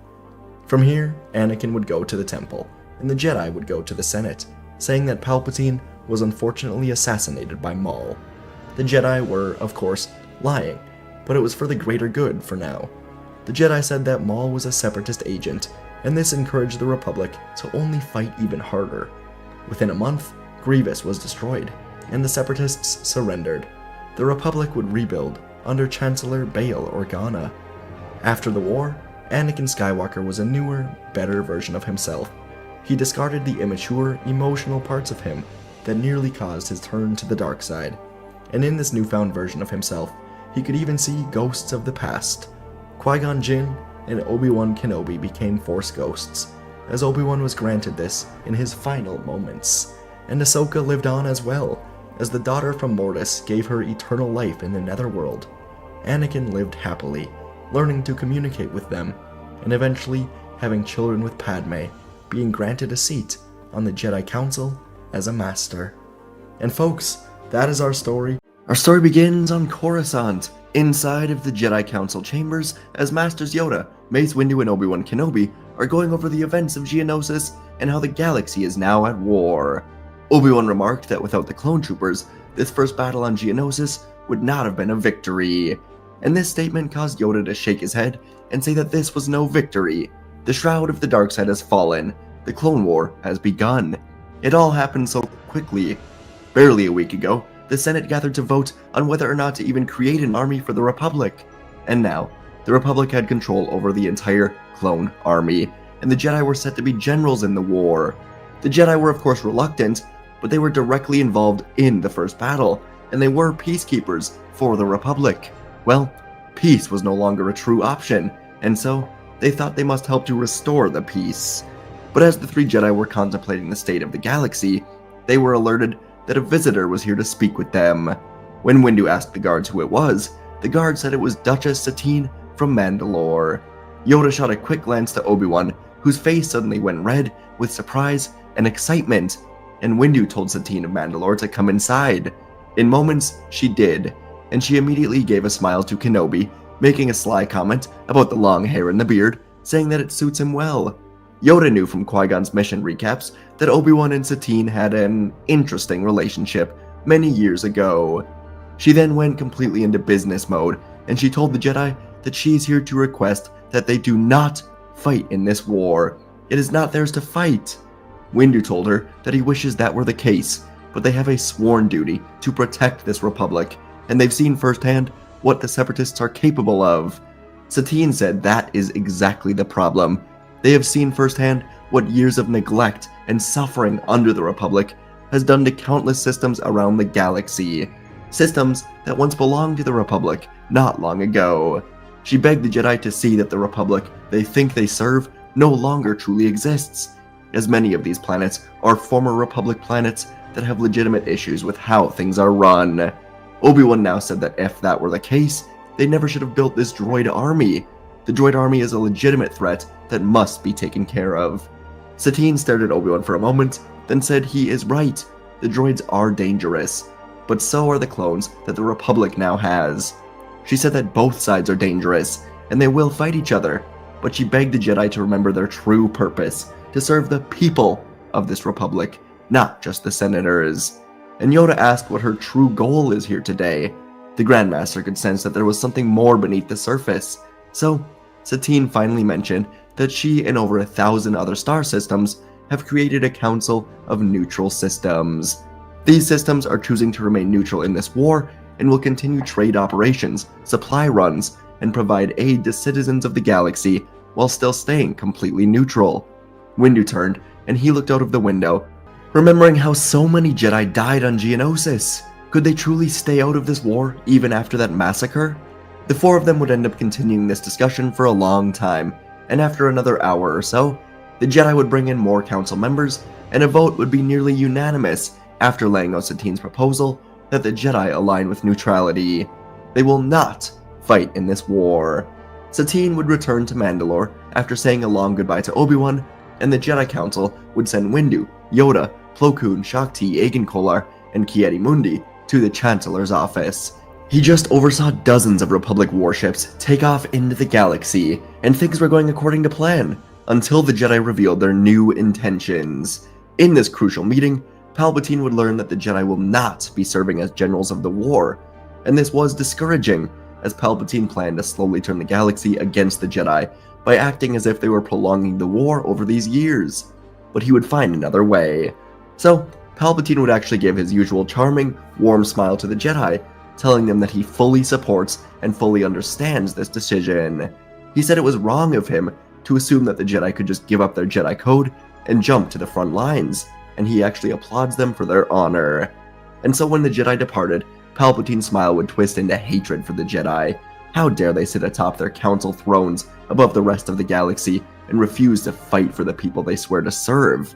Speaker 1: From here, Anakin would go to the temple, and the Jedi would go to the Senate, saying that Palpatine was unfortunately assassinated by Maul. The Jedi were, of course, lying, but it was for the greater good for now. The Jedi said that Maul was a separatist agent, and this encouraged the Republic to only fight even harder. Within a month, Grievous was destroyed, and the separatists surrendered. The Republic would rebuild under Chancellor Bail Organa. After the war, Anakin Skywalker was a newer, better version of himself. He discarded the immature, emotional parts of him that nearly caused his turn to the dark side. And in this newfound version of himself, he could even see ghosts of the past. Qui-Gon Jinn and Obi-Wan Kenobi became Force ghosts, as Obi-Wan was granted this in his final moments. And Ahsoka lived on as well, as the daughter from Mortis gave her eternal life in the Netherworld. Anakin lived happily, learning to communicate with them, and eventually having children with Padme, being granted a seat on the Jedi Council as a master. And folks, that is our story. Our story begins on Coruscant, inside of the Jedi Council chambers, as Masters Yoda, Mace Windu, and Obi-Wan Kenobi are going over the events of Geonosis and how the galaxy is now at war. Obi-Wan remarked that without the clone troopers, this first battle on Geonosis would not have been a victory. And this statement caused Yoda to shake his head and say that this was no victory. The shroud of the dark side has fallen. The Clone War has begun. It all happened so quickly. Barely a week ago, the Senate gathered to vote on whether or not to even create an army for the Republic. And now, the Republic had control over the entire clone army, and the Jedi were set to be generals in the war. The Jedi were of course reluctant, but they were directly involved in the first battle, and they were peacekeepers for the Republic. Well, peace was no longer a true option, and so they thought they must help to restore the peace. But as the three Jedi were contemplating the state of the galaxy, they were alerted that a visitor was here to speak with them. When Windu asked the guards who it was, the guard said it was Duchess Satine from Mandalore. Yoda shot a quick glance to Obi-Wan, whose face suddenly went red with surprise and excitement, and Windu told Satine of Mandalore to come inside. In moments, she did, and she immediately gave a smile to Kenobi, making a sly comment about the long hair and the beard, saying that it suits him well. Yoda knew from Qui-Gon's mission recaps that Obi-Wan and Satine had an interesting relationship many years ago. She then went completely into business mode, and she told the Jedi that she is here to request that they do not fight in this war. It is not theirs to fight. Windu told her that he wishes that were the case, but they have a sworn duty to protect this republic, and they've seen firsthand what the Separatists are capable of. Satine said that is exactly the problem. They have seen firsthand what years of neglect and suffering under the Republic has done to countless systems around the galaxy. Systems that once belonged to the Republic not long ago. She begged the Jedi to see that the Republic they think they serve no longer truly exists, as many of these planets are former Republic planets that have legitimate issues with how things are run. Obi-Wan now said that if that were the case, they never should have built this droid army. The droid army is a legitimate threat that must be taken care of. Satine stared at Obi-Wan for a moment, then said he is right. The droids are dangerous, but so are the clones that the Republic now has. She said that both sides are dangerous, and they will fight each other, but she begged the Jedi to remember their true purpose, to serve the people of this Republic, not just the senators. And Yoda asked what her true goal is here today. The Grandmaster could sense that there was something more beneath the surface.
Speaker 2: So, Satine finally mentioned that she and over 1,000 other star systems have created a council of neutral systems. These systems are choosing to remain neutral in this war and will continue trade operations, supply runs, and provide aid to citizens of the galaxy while still staying completely neutral. Windu turned, and he looked out of the window, remembering how so many Jedi died on Geonosis. Could they truly stay out of this war even after that massacre? The four of them would end up continuing this discussion for a long time, and after another hour or so, the Jedi would bring in more council members, and a vote would be nearly unanimous after laying out Satine's proposal that the Jedi align with neutrality. They will not fight in this war. Satine would return to Mandalore after saying a long goodbye to Obi-Wan, and the Jedi Council would send Windu, Yoda, Plo Koon, Shakti, Agen Kolar, and Ki-Adi-Mundi to the Chancellor's office. He just oversaw dozens of Republic warships take off into the galaxy, and things were going according to plan, until the Jedi revealed their new intentions. In this crucial meeting, Palpatine would learn that the Jedi will not be serving as generals of the war, and this was discouraging, as Palpatine planned to slowly turn the galaxy against the Jedi by acting as if they were prolonging the war over these years. But he would find another way. So, Palpatine would actually give his usual charming, warm smile to the Jedi, telling them that he fully supports and fully understands this decision. He said it was wrong of him to assume that the Jedi could just give up their Jedi code and jump to the front lines, and he actually applauds them for their honor. And so when the Jedi departed, Palpatine's smile would twist into hatred for the Jedi. How dare they sit atop their council thrones above the rest of the galaxy and refuse to fight for the people they swear to serve?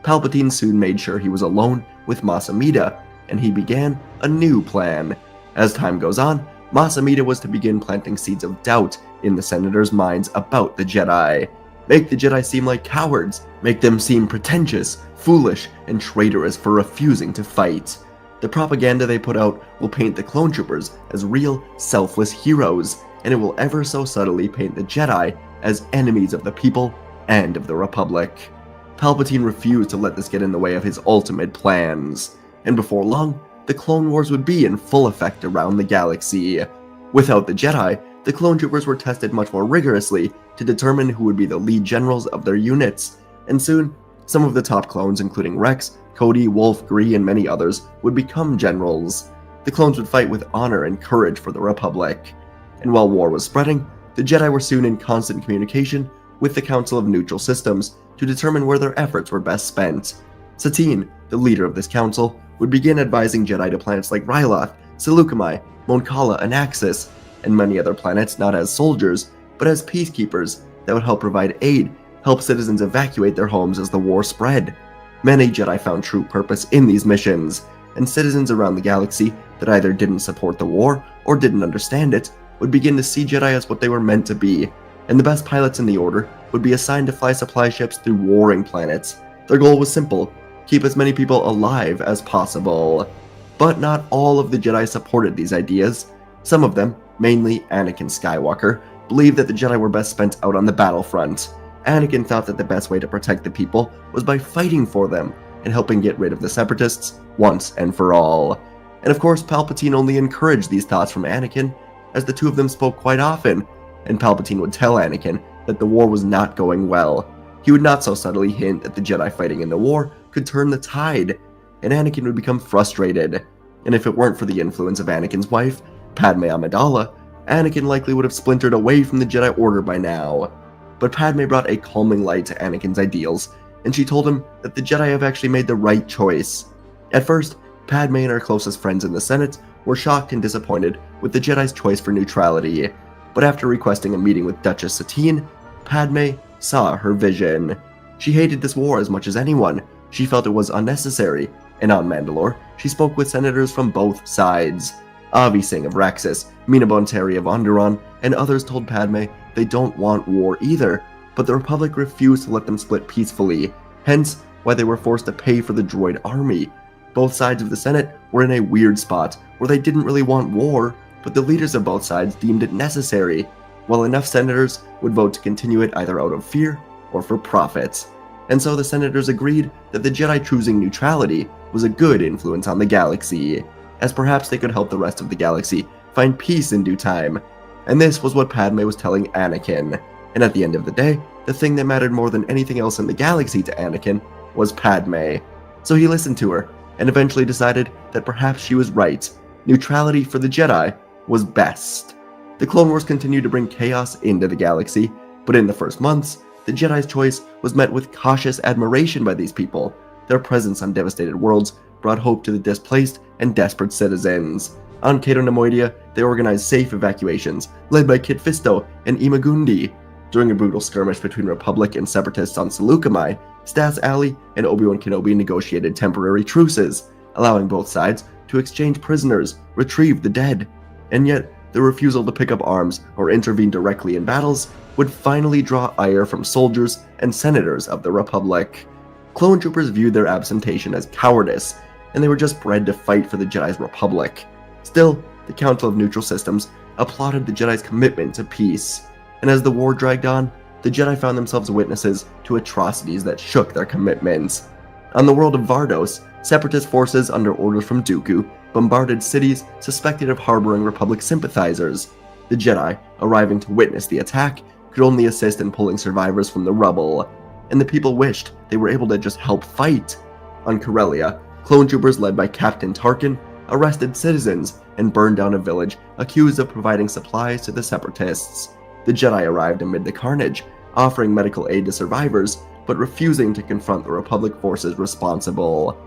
Speaker 2: Palpatine soon made sure he was alone with Mas Amedda, and he began a new plan. As time goes on, Mas Amedda was to begin planting seeds of doubt in the senators' minds about the Jedi. Make the Jedi seem like cowards, make them seem pretentious, foolish, and traitorous for refusing to fight. The propaganda they put out will paint the clone troopers as real, selfless heroes, and it will ever so subtly paint the Jedi as enemies of the people and of the Republic. Palpatine refused to let this get in the way of his ultimate plans, and before long, the Clone Wars would be in full effect around the galaxy. Without the Jedi, the clone troopers were tested much more rigorously to determine who would be the lead generals of their units, and soon, some of the top clones including Rex, Cody, Wolf, Gree, and many others would become generals. The clones would fight with honor and courage for the Republic. And while war was spreading, the Jedi were soon in constant communication with the Council of Neutral Systems to determine where their efforts were best spent. Satine, the leader of this council, would begin advising Jedi to planets like Ryloth, Seleucami, Mon Cala, and Axis, and many other planets not as soldiers, but as peacekeepers that would help provide aid, help citizens evacuate their homes as the war spread. Many Jedi found true purpose in these missions, and citizens around the galaxy that either didn't support the war or didn't understand it would begin to see Jedi as what they were meant to be, and the best pilots in the Order would be assigned to fly supply ships through warring planets. Their goal was simple: keep as many people alive as possible. But not all of the Jedi supported these ideas. Some of them, mainly Anakin Skywalker, believed that the Jedi were best spent out on the battlefront. Anakin thought that the best way to protect the people was by fighting for them and helping get rid of the Separatists once and for all. And of course, Palpatine only encouraged these thoughts from Anakin, as the two of them spoke quite often, and Palpatine would tell Anakin that the war was not going well. He would not so subtly hint that the Jedi fighting in the war could turn the tide, and Anakin would become frustrated. And if it weren't for the influence of Anakin's wife, Padme Amidala, Anakin likely would have splintered away from the Jedi Order by now. But Padme brought a calming light to Anakin's ideals, and she told him that the Jedi have actually made the right choice. At first, Padme and her closest friends in the Senate were shocked and disappointed with the Jedi's choice for neutrality, but after requesting a meeting with Duchess Satine, Padme saw her vision. She hated this war as much as anyone. She felt it was unnecessary, and on Mandalore, she spoke with senators from both sides. Avi Singh of Raxus, Mina Bonteri of Onderon, and others told Padme they don't want war either, but the Republic refused to let them split peacefully, hence why they were forced to pay for the droid army. Both sides of the Senate were in a weird spot where they didn't really want war, but the leaders of both sides deemed it necessary, while enough senators would vote to continue it either out of fear or for profit. And so the senators agreed that the Jedi choosing neutrality was a good influence on the galaxy, as perhaps they could help the rest of the galaxy find peace in due time. And this was what Padme was telling Anakin. And at the end of the day, the thing that mattered more than anything else in the galaxy to Anakin was Padme. So he listened to her, and eventually decided that perhaps she was right. Neutrality for the Jedi was best. The Clone Wars continued to bring chaos into the galaxy, but in the first months, the Jedi's choice was met with cautious admiration by these people. Their presence on devastated worlds brought hope to the displaced and desperate citizens. On Cato Nemoidia, they organized safe evacuations, led by Kit Fisto and Imagundi. During a brutal skirmish between Republic and Separatists on Seleucami, Stas Alley and Obi-Wan Kenobi negotiated temporary truces, allowing both sides to exchange prisoners, retrieve the dead. And yet, the refusal to pick up arms or intervene directly in battles would finally draw ire from soldiers and senators of the Republic. Clone troopers viewed their absentation as cowardice, and they were just bred to fight for the Jedi's Republic. Still, the Council of Neutral Systems applauded the Jedi's commitment to peace, and as the war dragged on, the Jedi found themselves witnesses to atrocities that shook their commitments. On the world of Vardos, Separatist forces under orders from Dooku bombarded cities suspected of harboring Republic sympathizers. The Jedi, arriving to witness the attack, could only assist in pulling survivors from the rubble, and the people wished they were able to just help fight. On Corellia, clone troopers led by Captain Tarkin arrested citizens and burned down a village accused of providing supplies to the Separatists. The Jedi arrived amid the carnage, offering medical aid to survivors, but refusing to confront the Republic forces responsible.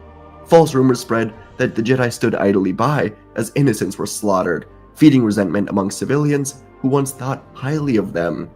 Speaker 2: False rumors spread that the Jedi stood idly by as innocents were slaughtered, feeding resentment among civilians who once thought highly of them.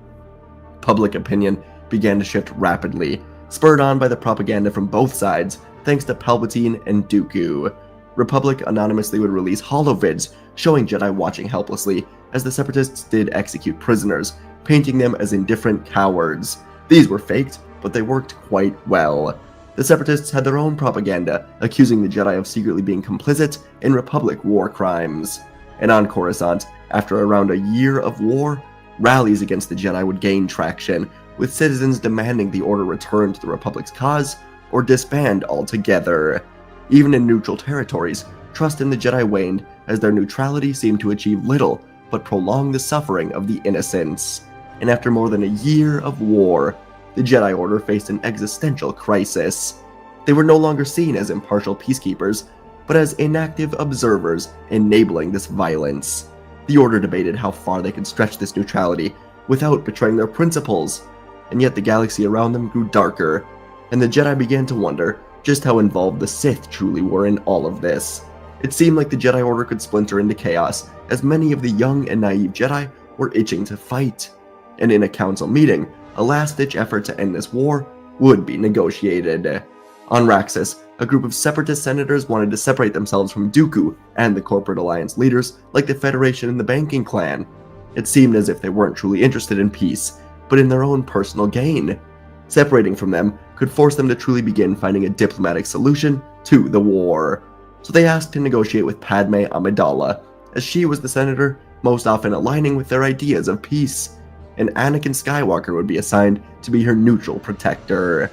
Speaker 2: Public opinion began to shift rapidly, spurred on by the propaganda from both sides, thanks to Palpatine and Dooku. Republic anonymously would release holovids showing Jedi watching helplessly as the Separatists did execute prisoners, painting them as indifferent cowards. These were faked, but they worked quite well. The Separatists had their own propaganda, accusing the Jedi of secretly being complicit in Republic war crimes. And on Coruscant, after around a year of war, rallies against the Jedi would gain traction, with citizens demanding the Order return to the Republic's cause or disband altogether. Even in neutral territories, trust in the Jedi waned as their neutrality seemed to achieve little but prolong the suffering of the innocents. And after more than a year of war, the Jedi Order faced an existential crisis. They were no longer seen as impartial peacekeepers, but as inactive observers enabling this violence. The Order debated how far they could stretch this neutrality without betraying their principles, and yet the galaxy around them grew darker, and the Jedi began to wonder just how involved the Sith truly were in all of this. It seemed like the Jedi Order could splinter into chaos, as many of the young and naive Jedi were itching to fight. And in a council meeting, a last-ditch effort to end this war would be negotiated. On Raxus, a group of Separatist senators wanted to separate themselves from Dooku and the corporate alliance leaders like the Federation and the Banking Clan. It seemed as if they weren't truly interested in peace, but in their own personal gain. Separating from them could force them to truly begin finding a diplomatic solution to the war. So they asked to negotiate with Padme Amidala, as she was the senator most often aligning with their ideas of peace, and Anakin Skywalker would be assigned to be her neutral protector.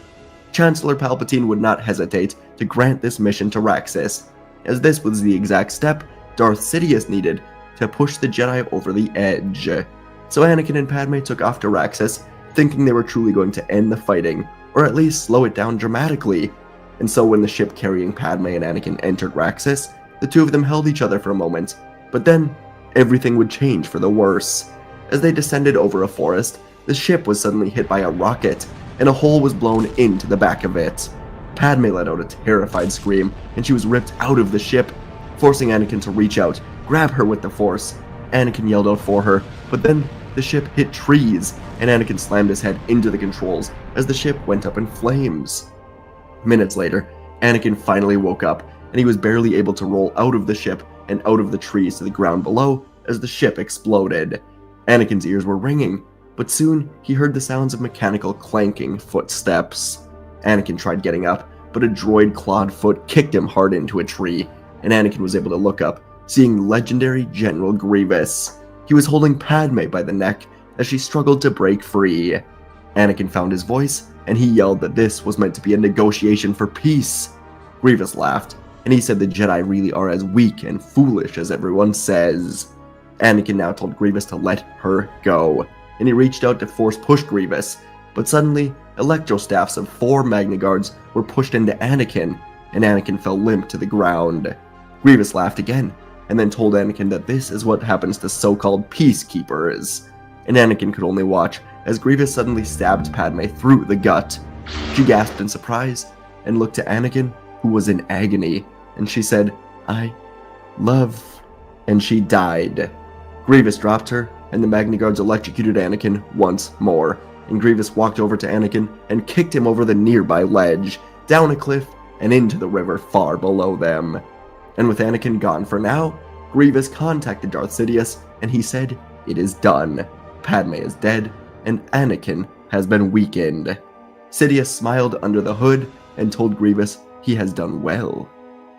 Speaker 2: Chancellor Palpatine would not hesitate to grant this mission to Raxus, as this was the exact step Darth Sidious needed to push the Jedi over the edge. So Anakin and Padme took off to Raxus, thinking they were truly going to end the fighting, or at least slow it down dramatically. And so when the ship carrying Padme and Anakin entered Raxus, the two of them held each other for a moment, but then everything would change for the worse. As they descended over a forest, the ship was suddenly hit by a rocket, and a hole was blown into the back of it. Padme let out a terrified scream, and she was ripped out of the ship, forcing Anakin to reach out, grab her with the Force. Anakin yelled out for her, but then the ship hit trees, and Anakin slammed his head into the controls as the ship went up in flames. Minutes later, Anakin finally woke up, and he was barely able to roll out of the ship and out of the trees to the ground below as the ship exploded. Anakin's ears were ringing, but soon he heard the sounds of mechanical clanking footsteps. Anakin tried getting up, but a droid-clawed foot kicked him hard into a tree, and Anakin was able to look up, seeing legendary General Grievous. He was holding Padme by the neck as she struggled to break free. Anakin found his voice, and he yelled that this was meant to be a negotiation for peace. Grievous laughed, and he said the Jedi really are as weak and foolish as everyone says. Anakin now told Grievous to let her go, and he reached out to force push Grievous, but suddenly, electrostaffs of 4 Magna Guards were pushed into Anakin, and Anakin fell limp to the ground. Grievous laughed again, and then told Anakin that this is what happens to so-called peacekeepers, and Anakin could only watch as Grievous suddenly stabbed Padme through the gut. She gasped in surprise, and looked to Anakin, who was in agony, and she said, "I love," and she died. Grievous dropped her, and the Magna Guards electrocuted Anakin once more, and Grievous walked over to Anakin and kicked him over the nearby ledge, down a cliff, and into the river far below them. And with Anakin gone for now, Grievous contacted Darth Sidious, and he said, "It is done. Padme is dead, and Anakin has been weakened." Sidious smiled under the hood and told Grievous he has done well.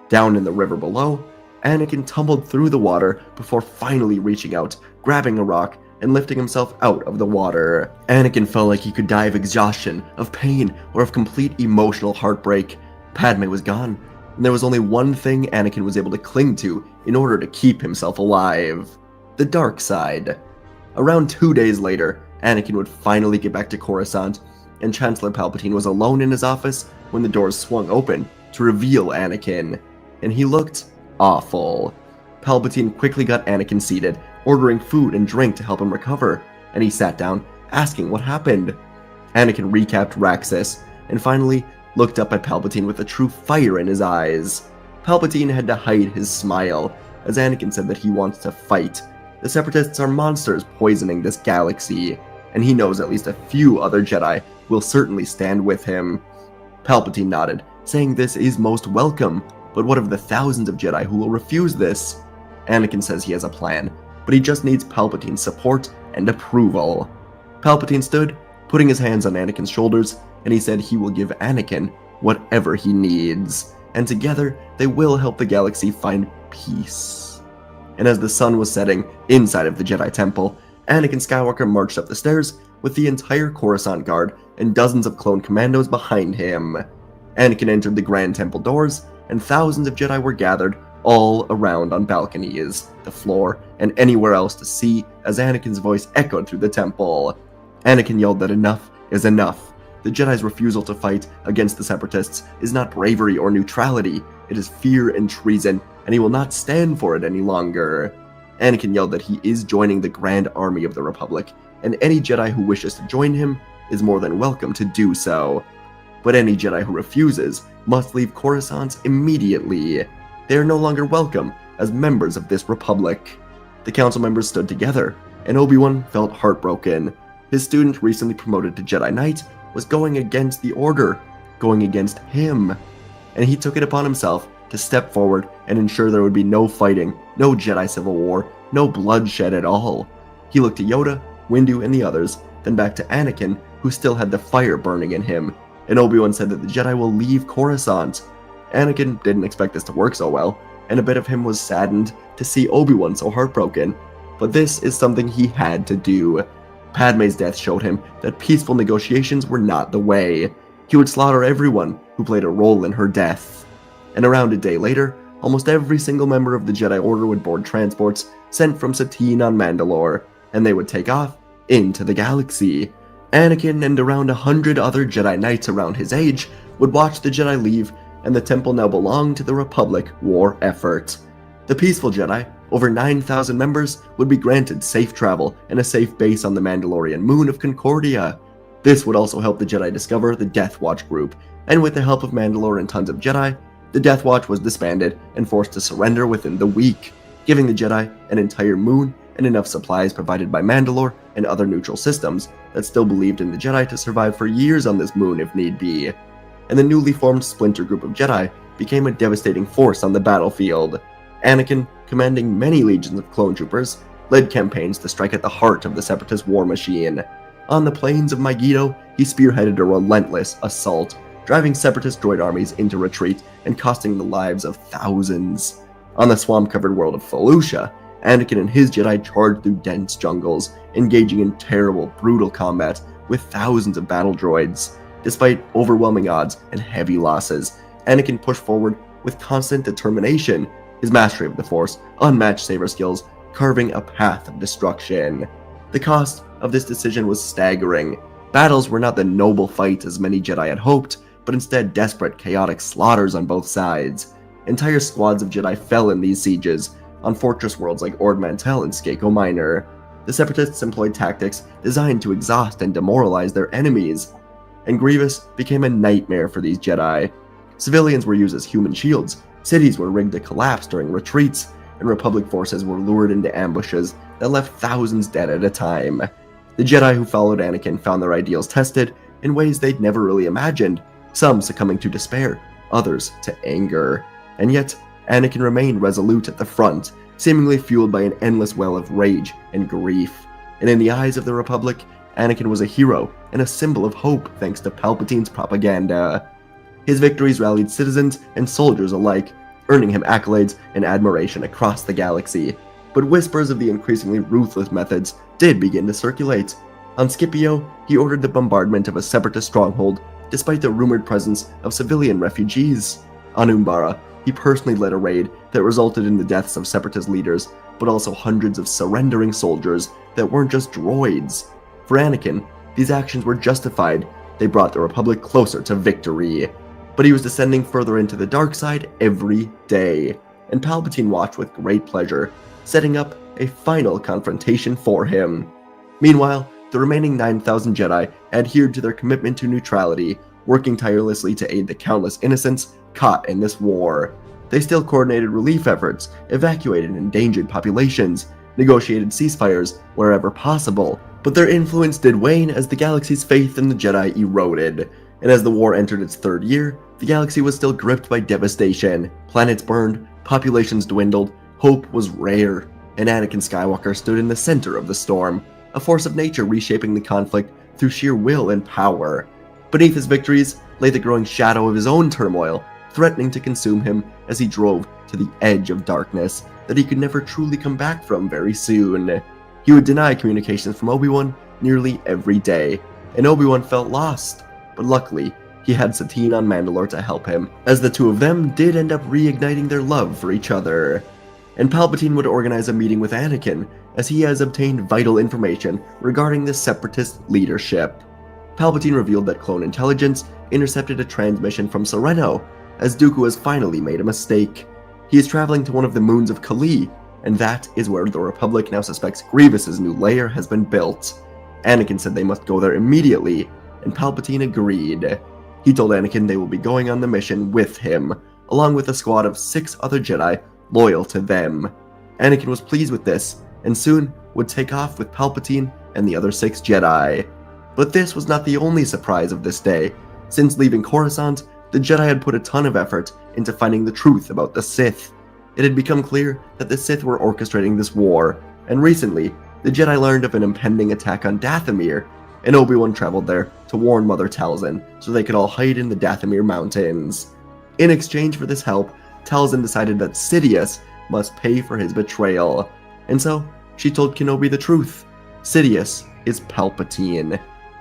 Speaker 2: Down in the river below, Anakin tumbled through the water before finally reaching out, grabbing a rock, and lifting himself out of the water. Anakin felt like he could die of exhaustion, of pain, or of complete emotional heartbreak. Padme was gone, and there was only one thing Anakin was able to cling to in order to keep himself alive: the dark side. Around 2 days later, Anakin would finally get back to Coruscant, and Chancellor Palpatine was alone in his office when the doors swung open to reveal Anakin, and he looked awful. Palpatine quickly got Anakin seated, ordering food and drink to help him recover, and he sat down, asking what happened. Anakin recapped Raxus, and finally looked up at Palpatine with a true fire in his eyes. Palpatine had to hide his smile, as Anakin said that he wants to fight. The Separatists are monsters poisoning this galaxy, and he knows at least a few other Jedi will certainly stand with him. Palpatine nodded, saying this is most welcome, but what of the thousands of Jedi who will refuse this? Anakin says he has a plan, but he just needs Palpatine's support and approval. Palpatine stood, putting his hands on Anakin's shoulders, and he said he will give Anakin whatever he needs, and together they will help the galaxy find peace. And as the sun was setting inside of the Jedi Temple, Anakin Skywalker marched up the stairs with the entire Coruscant Guard and dozens of clone commandos behind him. Anakin entered the Grand Temple doors, and thousands of Jedi were gathered all around on balconies, the floor, and anywhere else to see as Anakin's voice echoed through the temple. Anakin yelled that enough is enough. The Jedi's refusal to fight against the Separatists is not bravery or neutrality, it is fear and treason, and he will not stand for it any longer. Anakin yelled that he is joining the Grand Army of the Republic, and any Jedi who wishes to join him is more than welcome to do so. But any Jedi who refuses must leave Coruscant immediately. They are no longer welcome as members of this republic. The council members stood together, and Obi-Wan felt heartbroken. His student, recently promoted to Jedi Knight, was going against the Order, going against him, and he took it upon himself to step forward and ensure there would be no fighting, no Jedi civil war, no bloodshed at all. He looked to Yoda, Windu, and the others, then back to Anakin, who still had the fire burning in him, and Obi-Wan said that the Jedi will leave Coruscant. Anakin didn't expect this to work so well, and a bit of him was saddened to see Obi-Wan so heartbroken, but this is something he had to do. Padme's death showed him that peaceful negotiations were not the way. He would slaughter everyone who played a role in her death. And around a day later, almost every single member of the Jedi Order would board transports sent from Satine on Mandalore, and they would take off into the galaxy. Anakin and around 100 other Jedi Knights around his age would watch the Jedi leave, and the temple now belonged to the Republic war effort. The peaceful Jedi, over 9,000 members, would be granted safe travel and a safe base on the Mandalorian moon of Concordia. This would also help the Jedi discover the Death Watch group, and with the help of Mandalore and tons of Jedi, the Death Watch was disbanded and forced to surrender within the week, giving the Jedi an entire moon and enough supplies provided by Mandalore and other neutral systems that still believed in the Jedi to survive for years on this moon if need be. And the newly formed splinter group of Jedi became a devastating force on the battlefield. Anakin, commanding many legions of clone troopers, led campaigns to strike at the heart of the Separatist war machine. On the plains of Megiddo, he spearheaded a relentless assault, driving Separatist droid armies into retreat and costing the lives of thousands. On the swamp-covered world of Felucia, Anakin and his Jedi charged through dense jungles, engaging in terrible, brutal combat with thousands of battle droids. Despite overwhelming odds and heavy losses, Anakin pushed forward with constant determination. His mastery of the Force, unmatched saber skills, carving a path of destruction. The cost of this decision was staggering. Battles were not the noble fights as many Jedi had hoped, but instead desperate, chaotic slaughters on both sides. Entire squads of Jedi fell in these sieges, on fortress worlds like Ord Mantell and Skako Minor. The Separatists employed tactics designed to exhaust and demoralize their enemies, and Grievous became a nightmare for these Jedi. Civilians were used as human shields, cities were rigged to collapse during retreats, and Republic forces were lured into ambushes that left thousands dead at a time. The Jedi who followed Anakin found their ideals tested in ways they'd never really imagined, some succumbing to despair, others to anger. And yet, Anakin remained resolute at the front, seemingly fueled by an endless well of rage and grief. And in the eyes of the Republic, Anakin was a hero and a symbol of hope thanks to Palpatine's propaganda. His victories rallied citizens and soldiers alike, earning him accolades and admiration across the galaxy. But whispers of the increasingly ruthless methods did begin to circulate. On Scipio, he ordered the bombardment of a separatist stronghold, despite the rumored presence of civilian refugees. On Umbara, he personally led a raid that resulted in the deaths of separatist leaders, but also hundreds of surrendering soldiers that weren't just droids. For Anakin, these actions were justified. They brought the Republic closer to victory. But he was descending further into the dark side every day, and Palpatine watched with great pleasure, setting up a final confrontation for him. Meanwhile, the remaining 9,000 Jedi adhered to their commitment to neutrality, working tirelessly to aid the countless innocents caught in this war. They still coordinated relief efforts, evacuated endangered populations, negotiated ceasefires wherever possible, but their influence did wane as the galaxy's faith in the Jedi eroded. And as the war entered its third year, the galaxy was still gripped by devastation. Planets burned, populations dwindled, hope was rare, and Anakin Skywalker stood in the center of the storm, a force of nature reshaping the conflict through sheer will and power. Beneath his victories lay the growing shadow of his own turmoil, threatening to consume him as he drove to the edge of darkness that he could never truly come back from very soon. He would deny communications from Obi-Wan nearly every day, and Obi-Wan felt lost, but luckily, he had Satine on Mandalore to help him, as the two of them did end up reigniting their love for each other. And Palpatine would organize a meeting with Anakin, as he has obtained vital information regarding the Separatist leadership. Palpatine revealed that clone intelligence intercepted a transmission from Sereno, as Dooku has finally made a mistake. He is traveling to one of the moons of Kali, and that is where the Republic now suspects Grievous's new lair has been built. Anakin said they must go there immediately, and Palpatine agreed. He told Anakin they will be going on the mission with him, along with a squad of 6 other Jedi loyal to them. Anakin was pleased with this, and soon would take off with Palpatine and the other 6 Jedi. But this was not the only surprise of this day. Since leaving Coruscant, the Jedi had put a ton of effort into finding the truth about the Sith. It had become clear that the Sith were orchestrating this war, and recently, the Jedi learned of an impending attack on Dathomir, and Obi-Wan traveled there to warn Mother Talzin so they could all hide in the Dathomir Mountains. In exchange for this help, Talzin decided that Sidious must pay for his betrayal, and so she told Kenobi the truth. Sidious is Palpatine.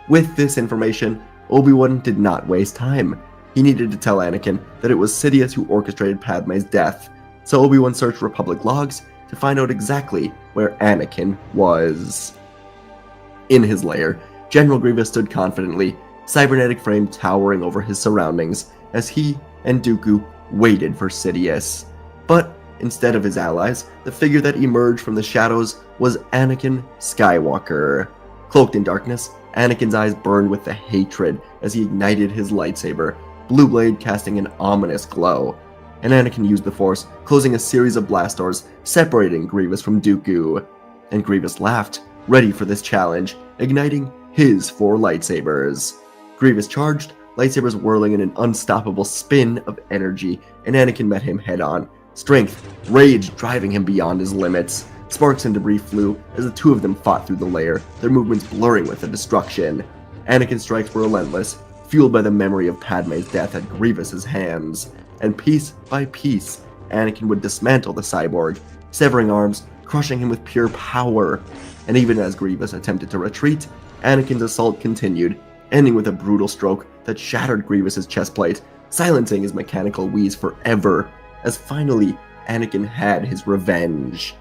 Speaker 2: With this information, Obi-Wan did not waste time. He needed to tell Anakin that it was Sidious who orchestrated Padme's death, so Obi-Wan searched Republic logs to find out exactly where Anakin was. In his lair, General Grievous stood confidently, cybernetic frame towering over his surroundings, as he and Dooku waited for Sidious. But instead of his allies, the figure that emerged from the shadows was Anakin Skywalker. Cloaked in darkness, Anakin's eyes burned with the hatred as he ignited his lightsaber, blue blade casting an ominous glow. And Anakin used the Force, closing a series of blast doors, separating Grievous from Dooku. And Grievous laughed, ready for this challenge, igniting his 4 lightsabers. Grievous charged, lightsabers whirling in an unstoppable spin of energy, and Anakin met him head-on. Strength, rage driving him beyond his limits. Sparks and debris flew as the two of them fought through the lair, their movements blurring with the destruction. Anakin's strikes were relentless, fueled by the memory of Padme's death at Grievous's hands. And piece by piece, Anakin would dismantle the cyborg, severing arms, crushing him with pure power. And even as Grievous attempted to retreat, Anakin's assault continued, ending with a brutal stroke that shattered Grievous's chestplate, silencing his mechanical wheeze forever, as finally Anakin had his revenge.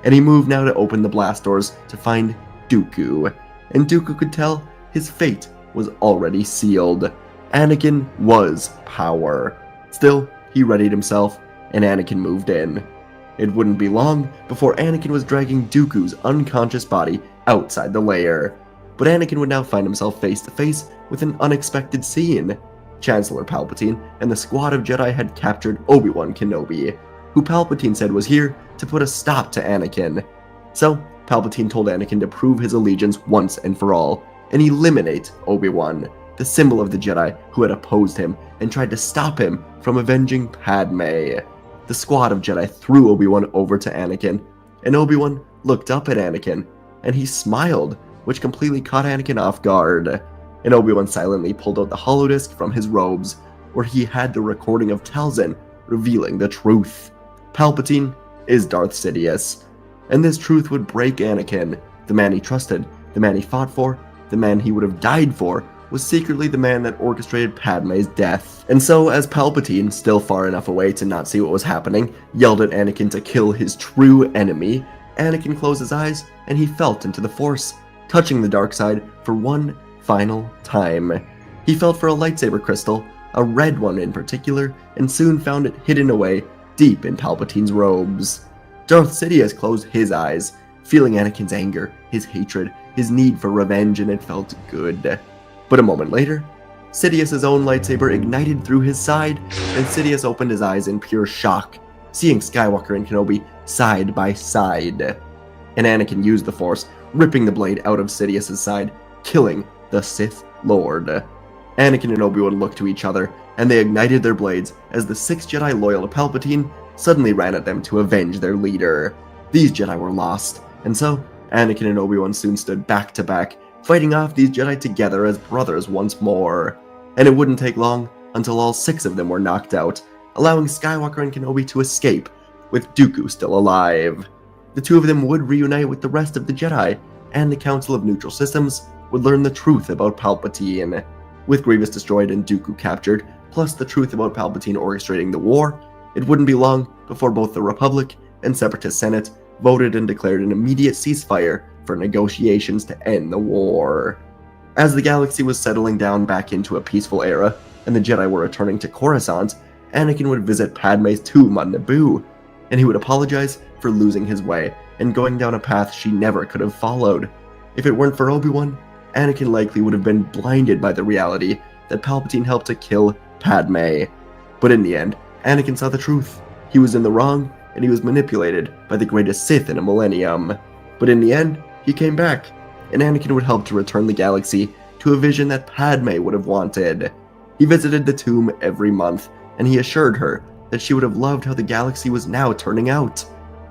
Speaker 2: and he moved now to open the blast doors to find Dooku. And Dooku could tell his fate was already sealed. Anakin was power. Still, he readied himself, and Anakin moved in. It wouldn't be long before Anakin was dragging Dooku's unconscious body outside the lair. But Anakin would now find himself face to face with an unexpected scene. Chancellor Palpatine and the squad of Jedi had captured Obi-Wan Kenobi, who Palpatine said was here to put a stop to Anakin. So, Palpatine told Anakin to prove his allegiance once and for all, and eliminate Obi-Wan, the symbol of the Jedi who had opposed him and tried to stop him from avenging Padme. The squad of Jedi threw Obi-Wan over to Anakin, and Obi-Wan looked up at Anakin, and he smiled, which completely caught Anakin off guard. And Obi-Wan silently pulled out the holodisc from his robes, where he had the recording of Talzin revealing the truth. Palpatine is Darth Sidious, and this truth would break Anakin. The man he trusted, the man he fought for, the man he would have died for, was secretly the man that orchestrated Padme's death. And so, as Palpatine, still far enough away to not see what was happening, yelled at Anakin to kill his true enemy, Anakin closed his eyes and he felt into the Force, touching the dark side for one final time. He felt for a lightsaber crystal, a red one in particular, and soon found it hidden away deep in Palpatine's robes. Darth Sidious closed his eyes, feeling Anakin's anger, his hatred, his need for revenge, and it felt good. But a moment later, Sidious's own lightsaber ignited through his side, and Sidious opened his eyes in pure shock, seeing Skywalker and Kenobi side by side. And Anakin used the Force, ripping the blade out of Sidious's side, killing the Sith Lord. Anakin and Obi-Wan looked to each other, and they ignited their blades as the 6 Jedi loyal to Palpatine suddenly ran at them to avenge their leader. These Jedi were lost, and so Anakin and Obi-Wan soon stood back to back, fighting off these Jedi together as brothers once more. And it wouldn't take long until all 6 of them were knocked out, allowing Skywalker and Kenobi to escape, with Dooku still alive. The 2 of them would reunite with the rest of the Jedi, and the Council of Neutral Systems would learn the truth about Palpatine. With Grievous destroyed and Dooku captured, plus the truth about Palpatine orchestrating the war, it wouldn't be long before both the Republic and Separatist Senate voted and declared an immediate ceasefire for negotiations to end the war. As the galaxy was settling down back into a peaceful era, and the Jedi were returning to Coruscant, Anakin would visit Padme's tomb on Naboo, and he would apologize for losing his way and going down a path she never could have followed. If it weren't for Obi-Wan, Anakin likely would have been blinded by the reality that Palpatine helped to kill Padme. But in the end, Anakin saw the truth. He was in the wrong, and he was manipulated by the greatest Sith in a millennium. But in the end, he came back, and Anakin would help to return the galaxy to a vision that Padme would have wanted. He visited the tomb every month, and he assured her that she would have loved how the galaxy was now turning out.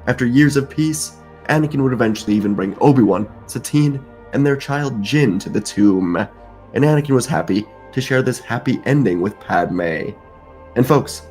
Speaker 2: After years of peace, Anakin would eventually even bring Obi-Wan, Satine, and their child Jin to the tomb, and Anakin was happy to share this happy ending with Padme. And folks,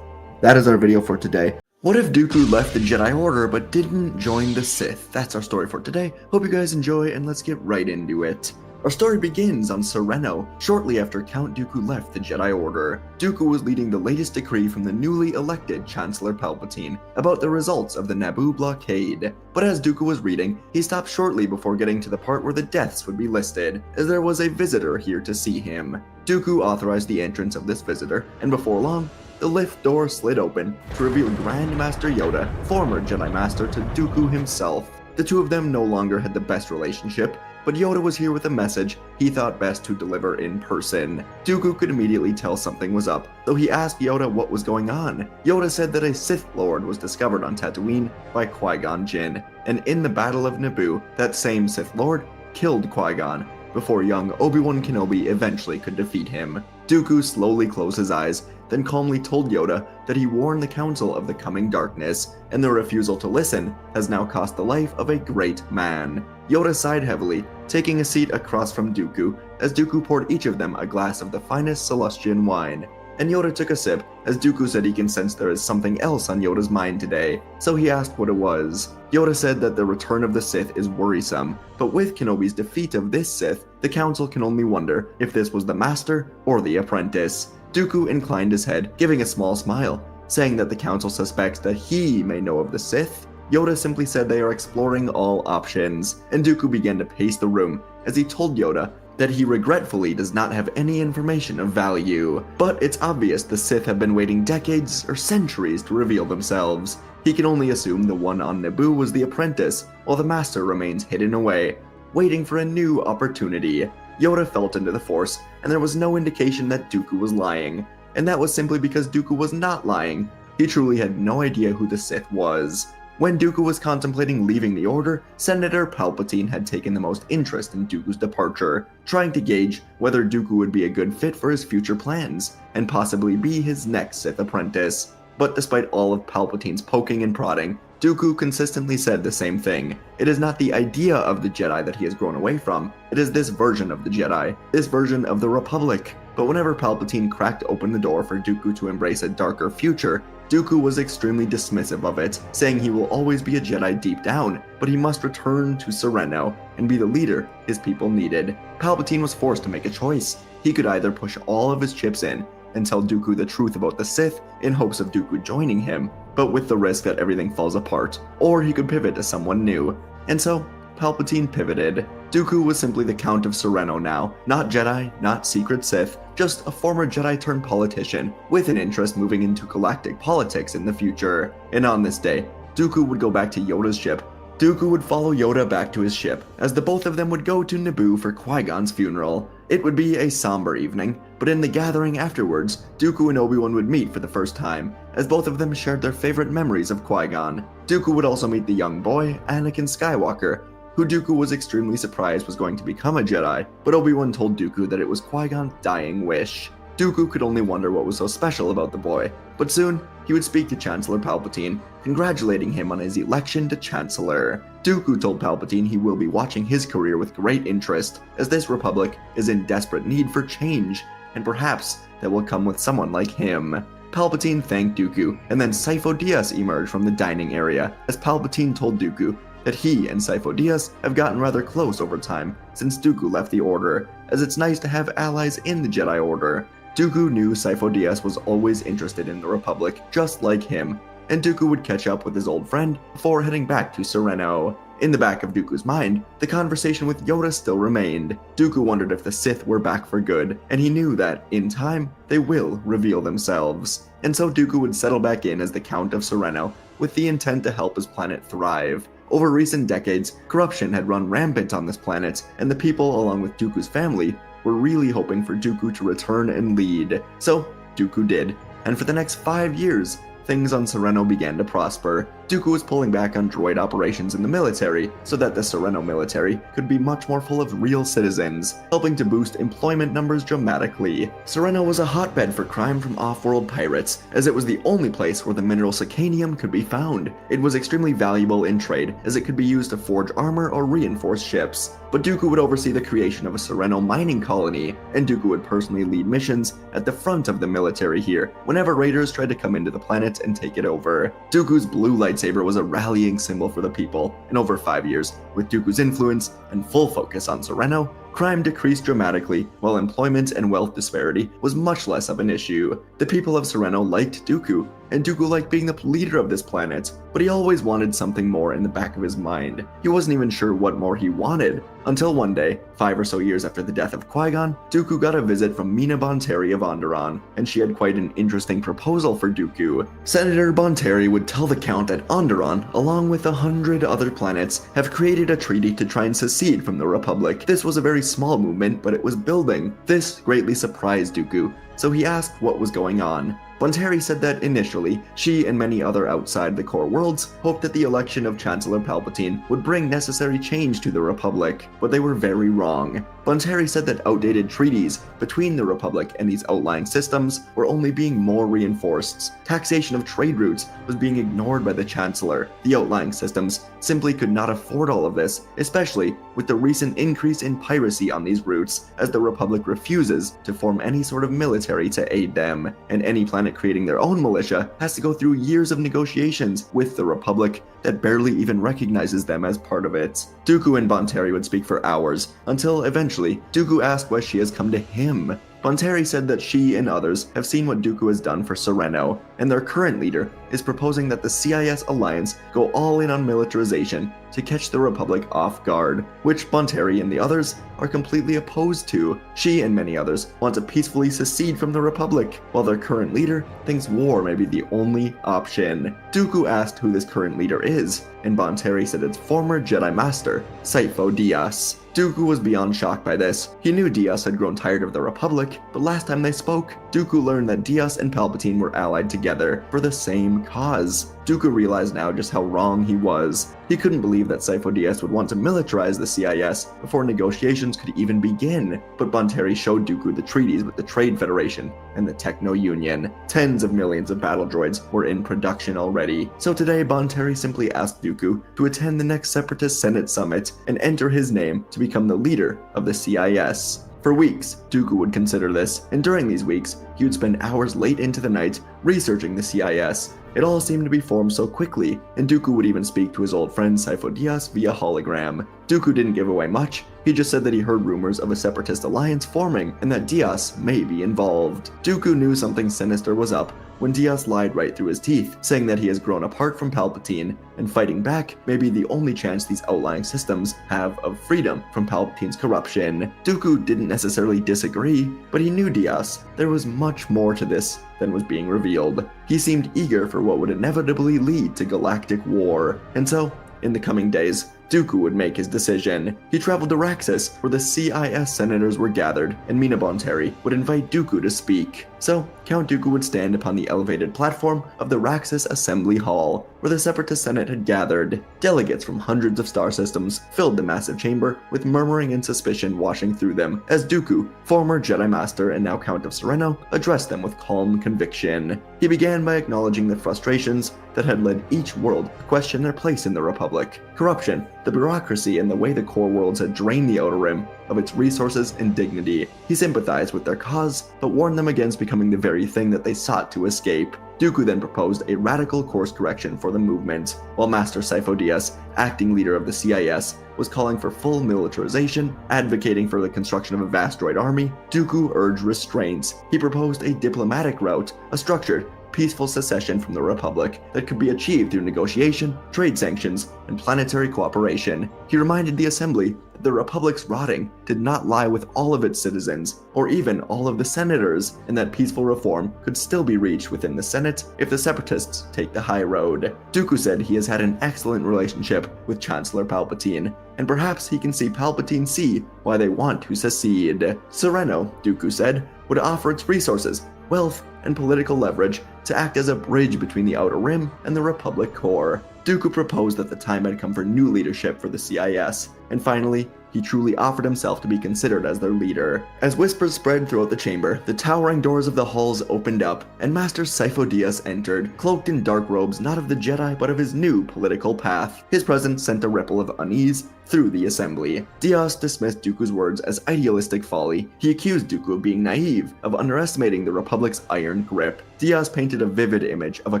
Speaker 2: that is our video for today. What if Dooku left the Jedi Order but didn't join the Sith? That's our story for today. Hope you guys enjoy, and let's get right into it. Our story begins on Sereno, shortly after Count Dooku left the Jedi Order. Dooku was leading the latest decree from the newly elected Chancellor Palpatine about the results of the Naboo blockade. But as Dooku was reading, he stopped shortly before getting to the part where the deaths would be listed, as there was a visitor here to see him. Dooku authorized the entrance of this visitor, and before long, the lift door slid open to reveal Grand Master Yoda, former Jedi Master, to Dooku himself. The 2 of them no longer had the best relationship, but Yoda was here with a message he thought best to deliver in person. Dooku could immediately tell something was up, so he asked Yoda what was going on. Yoda said that a Sith Lord was discovered on Tatooine by Qui-Gon Jinn, and in the Battle of Naboo, that same Sith Lord killed Qui-Gon, before young Obi-Wan Kenobi eventually could defeat him. Dooku slowly closed his eyes, then calmly told Yoda that he warned the Council of the coming darkness, and the refusal to listen has now cost the life of a great man. Yoda sighed heavily, taking a seat across from Dooku, as Dooku poured each of them a glass of the finest Celestian wine. And Yoda took a sip, as Dooku said he can sense there is something else on Yoda's mind today, so he asked what it was. Yoda said that the return of the Sith is worrisome, but with Kenobi's defeat of this Sith, the Council can only wonder if this was the Master or the Apprentice. Dooku inclined his head, giving a small smile, saying that the Council suspects that he may know of the Sith, Yoda simply said they are exploring all options, and Dooku began to pace the room as he told Yoda that he regretfully does not have any information of value. But it's obvious the Sith have been waiting decades or centuries to reveal themselves. He can only assume the one on Naboo was the apprentice, while the master remains hidden away, waiting for a new opportunity. Yoda felt into the Force, and there was no indication that Dooku was lying, and that was simply because Dooku was not lying. He truly had no idea who the Sith was. When Dooku was contemplating leaving the Order, Senator Palpatine had taken the most interest in Dooku's departure, trying to gauge whether Dooku would be a good fit for his future plans, and possibly be his next Sith apprentice. But despite all of Palpatine's poking and prodding, Dooku consistently said the same thing. It is not the idea of the Jedi that he has grown away from, it is this version of the Jedi, this version of the Republic. But whenever Palpatine cracked open the door for Dooku to embrace a darker future, Dooku was extremely dismissive of it, saying he will always be a Jedi deep down, but he must return to Serenno and be the leader his people needed. Palpatine was forced to make a choice. He could either push all of his chips in and tell Dooku the truth about the Sith in hopes of Dooku joining him, but with the risk that everything falls apart, or he could pivot to someone new. And so, Palpatine pivoted. Dooku was simply the Count of Serenno now, not Jedi, not secret Sith, just a former Jedi turned politician, with an interest moving into galactic politics in the future. And on this day, Dooku would go back to Yoda's ship. Dooku would follow Yoda back to his ship, as the both of them would go to Naboo for Qui-Gon's funeral. It would be a somber evening, but in the gathering afterwards, Dooku and Obi-Wan would meet for the first time, as both of them shared their favorite memories of Qui-Gon. Dooku would also meet the young boy, Anakin Skywalker, who Dooku was extremely surprised was going to become a Jedi, but Obi-Wan told Dooku that it was Qui-Gon's dying wish. Dooku could only wonder what was so special about the boy, but soon he would speak to Chancellor Palpatine, congratulating him on his election to Chancellor. Dooku told Palpatine he will be watching his career with great interest, as this Republic is in desperate need for change, and perhaps that will come with someone like him. Palpatine thanked Dooku, and then Sifo-Dyas emerged from the dining area, as Palpatine told Dooku that he and Sifo-Dyas have gotten rather close over time since Dooku left the Order, as it's nice to have allies in the Jedi Order. Dooku knew Sifo-Dyas was always interested in the Republic, just like him, and Dooku would catch up with his old friend before heading back to Serenno. In the back of Dooku's mind, the conversation with Yoda still remained. Dooku wondered if the Sith were back for good, and he knew that, in time, they will reveal themselves. And so Dooku would settle back in as the Count of Serenno, with the intent to help his planet thrive. Over recent decades, corruption had run rampant on this planet, and the people, along with Dooku's family, were really hoping for Dooku to return and lead. So, Dooku did, and for the next 5 years, things on Serenno began to prosper. Dooku was pulling back on droid operations in the military so that the Serenno military could be much more full of real citizens, helping to boost employment numbers dramatically. Serenno was a hotbed for crime from off-world pirates, as it was the only place where the mineral Sicanium could be found. It was extremely valuable in trade, as it could be used to forge armor or reinforce ships. But Dooku would oversee the creation of a Serenno mining colony, and Dooku would personally lead missions at the front of the military here, whenever raiders tried to come into the planet and take it over. Dooku's blue lightsaber was a rallying symbol for the people, and over 5 years, with Dooku's influence and full focus on Serenno, crime decreased dramatically, while employment and wealth disparity was much less of an issue. The people of Serenno liked Dooku, and Dooku liked being the leader of this planet, but he always wanted something more in the back of his mind. He wasn't even sure what more he wanted, until one day, 5 or so years after the death of Qui-Gon, Dooku got a visit from Mina Bonteri of Onderon, and she had quite an interesting proposal for Dooku. Senator Bonteri would tell the Count that Onderon, along with 100 other planets, have created a treaty to try and secede from the Republic. This was a very small movement, but it was building. This greatly surprised Dooku, so he asked what was going on. Bonteri said that initially, she and many other outside the core worlds hoped that the election of Chancellor Palpatine would bring necessary change to the Republic, but they were very wrong. Bonteri said that outdated treaties between the Republic and these outlying systems were only being more reinforced. Taxation of trade routes was being ignored by the Chancellor. The outlying systems simply could not afford all of this, especially with the recent increase in piracy on these routes, as the Republic refuses to form any sort of military to aid them, and any planet creating their own militia has to go through years of negotiations with the Republic that barely even recognizes them as part of it. Dooku and Bonteri would speak for hours, until eventually Dooku asked why she has come to him. Bonteri said that she and others have seen what Dooku has done for Sereno, and their current leader is proposing that the CIS alliance go all in on militarization to catch the Republic off guard, which Bonteri and the others are completely opposed to. She and many others want to peacefully secede from the Republic, while their current leader thinks war may be the only option. Dooku asked who this current leader is, and Bonteri said it's former Jedi Master, Sifo Dyas. Dooku was beyond shocked by this. He knew Dyas had grown tired of the Republic, but last time they spoke, Dooku learned that Dyas and Palpatine were allied together for the same cause. Dooku realized now just how wrong he was. He couldn't believe that Sifo Dyas would want to militarize the CIS before negotiations could even begin, but Bonteri showed Dooku the treaties with the Trade Federation and the Techno Union. Tens of millions of battle droids were in production already. So today, Bonteri simply asked Dooku to attend the next Separatist Senate Summit and enter his name to become the leader of the CIS. For weeks, Dooku would consider this, and during these weeks, he would spend hours late into the night researching the CIS. It all seemed to be formed so quickly, and Dooku would even speak to his old friend Sifo Dyas via hologram. Dooku didn't give away much. He just said that he heard rumors of a separatist alliance forming and that Dyas may be involved. Dooku knew something sinister was up when Dyas lied right through his teeth, saying that he has grown apart from Palpatine, and fighting back may be the only chance these outlying systems have of freedom from Palpatine's corruption. Dooku didn't necessarily disagree, but he knew Dyas. There was much more to this than was being revealed. He seemed eager for what would inevitably lead to galactic war, and so, in the coming days, Dooku would make his decision. He traveled to Raxus, where the CIS senators were gathered, and Mina Bonteri would invite Dooku to speak. So, Count Dooku would stand upon the elevated platform of the Raxus Assembly Hall, where the Separatist Senate had gathered. Delegates from hundreds of star systems filled the massive chamber, with murmuring and suspicion washing through them, as Dooku, former Jedi Master and now Count of Sereno, addressed them with calm conviction. He began by acknowledging the frustrations that had led each world to question their place in the Republic. Corruption, the bureaucracy, and the way the core worlds had drained the Outer Rim of its resources and dignity. He sympathized with their cause, but warned them against becoming the very thing that they sought to escape. Dooku then proposed a radical course correction for the movement, while Master Sifo Dyas, acting leader of the CIS, was calling for full militarization, advocating for the construction of a vast droid army. Dooku urged restraints. He proposed a diplomatic route, a structured, peaceful secession from the Republic that could be achieved through negotiation, trade sanctions, and planetary cooperation. He reminded the Assembly that the Republic's rotting did not lie with all of its citizens, or even all of the senators, and that peaceful reform could still be reached within the Senate if the Separatists take the high road. Dooku said he has had an excellent relationship with Chancellor Palpatine, and perhaps he can see Palpatine see why they want to secede. Sereno, Dooku said, would offer its resources, wealth, and political leverage to act as a bridge between the Outer Rim and the Republic core. Dooku proposed that the time had come for new leadership for the CIS, and finally, he truly offered himself to be considered as their leader. As whispers spread throughout the chamber, the towering doors of the halls opened up, and Master Sifo Dyas entered, cloaked in dark robes not of the Jedi but of his new political path. His presence sent a ripple of unease through the assembly. Dyas dismissed Dooku's words as idealistic folly. He accused Dooku of being naive, of underestimating the Republic's iron grip. Dyas painted a vivid image of a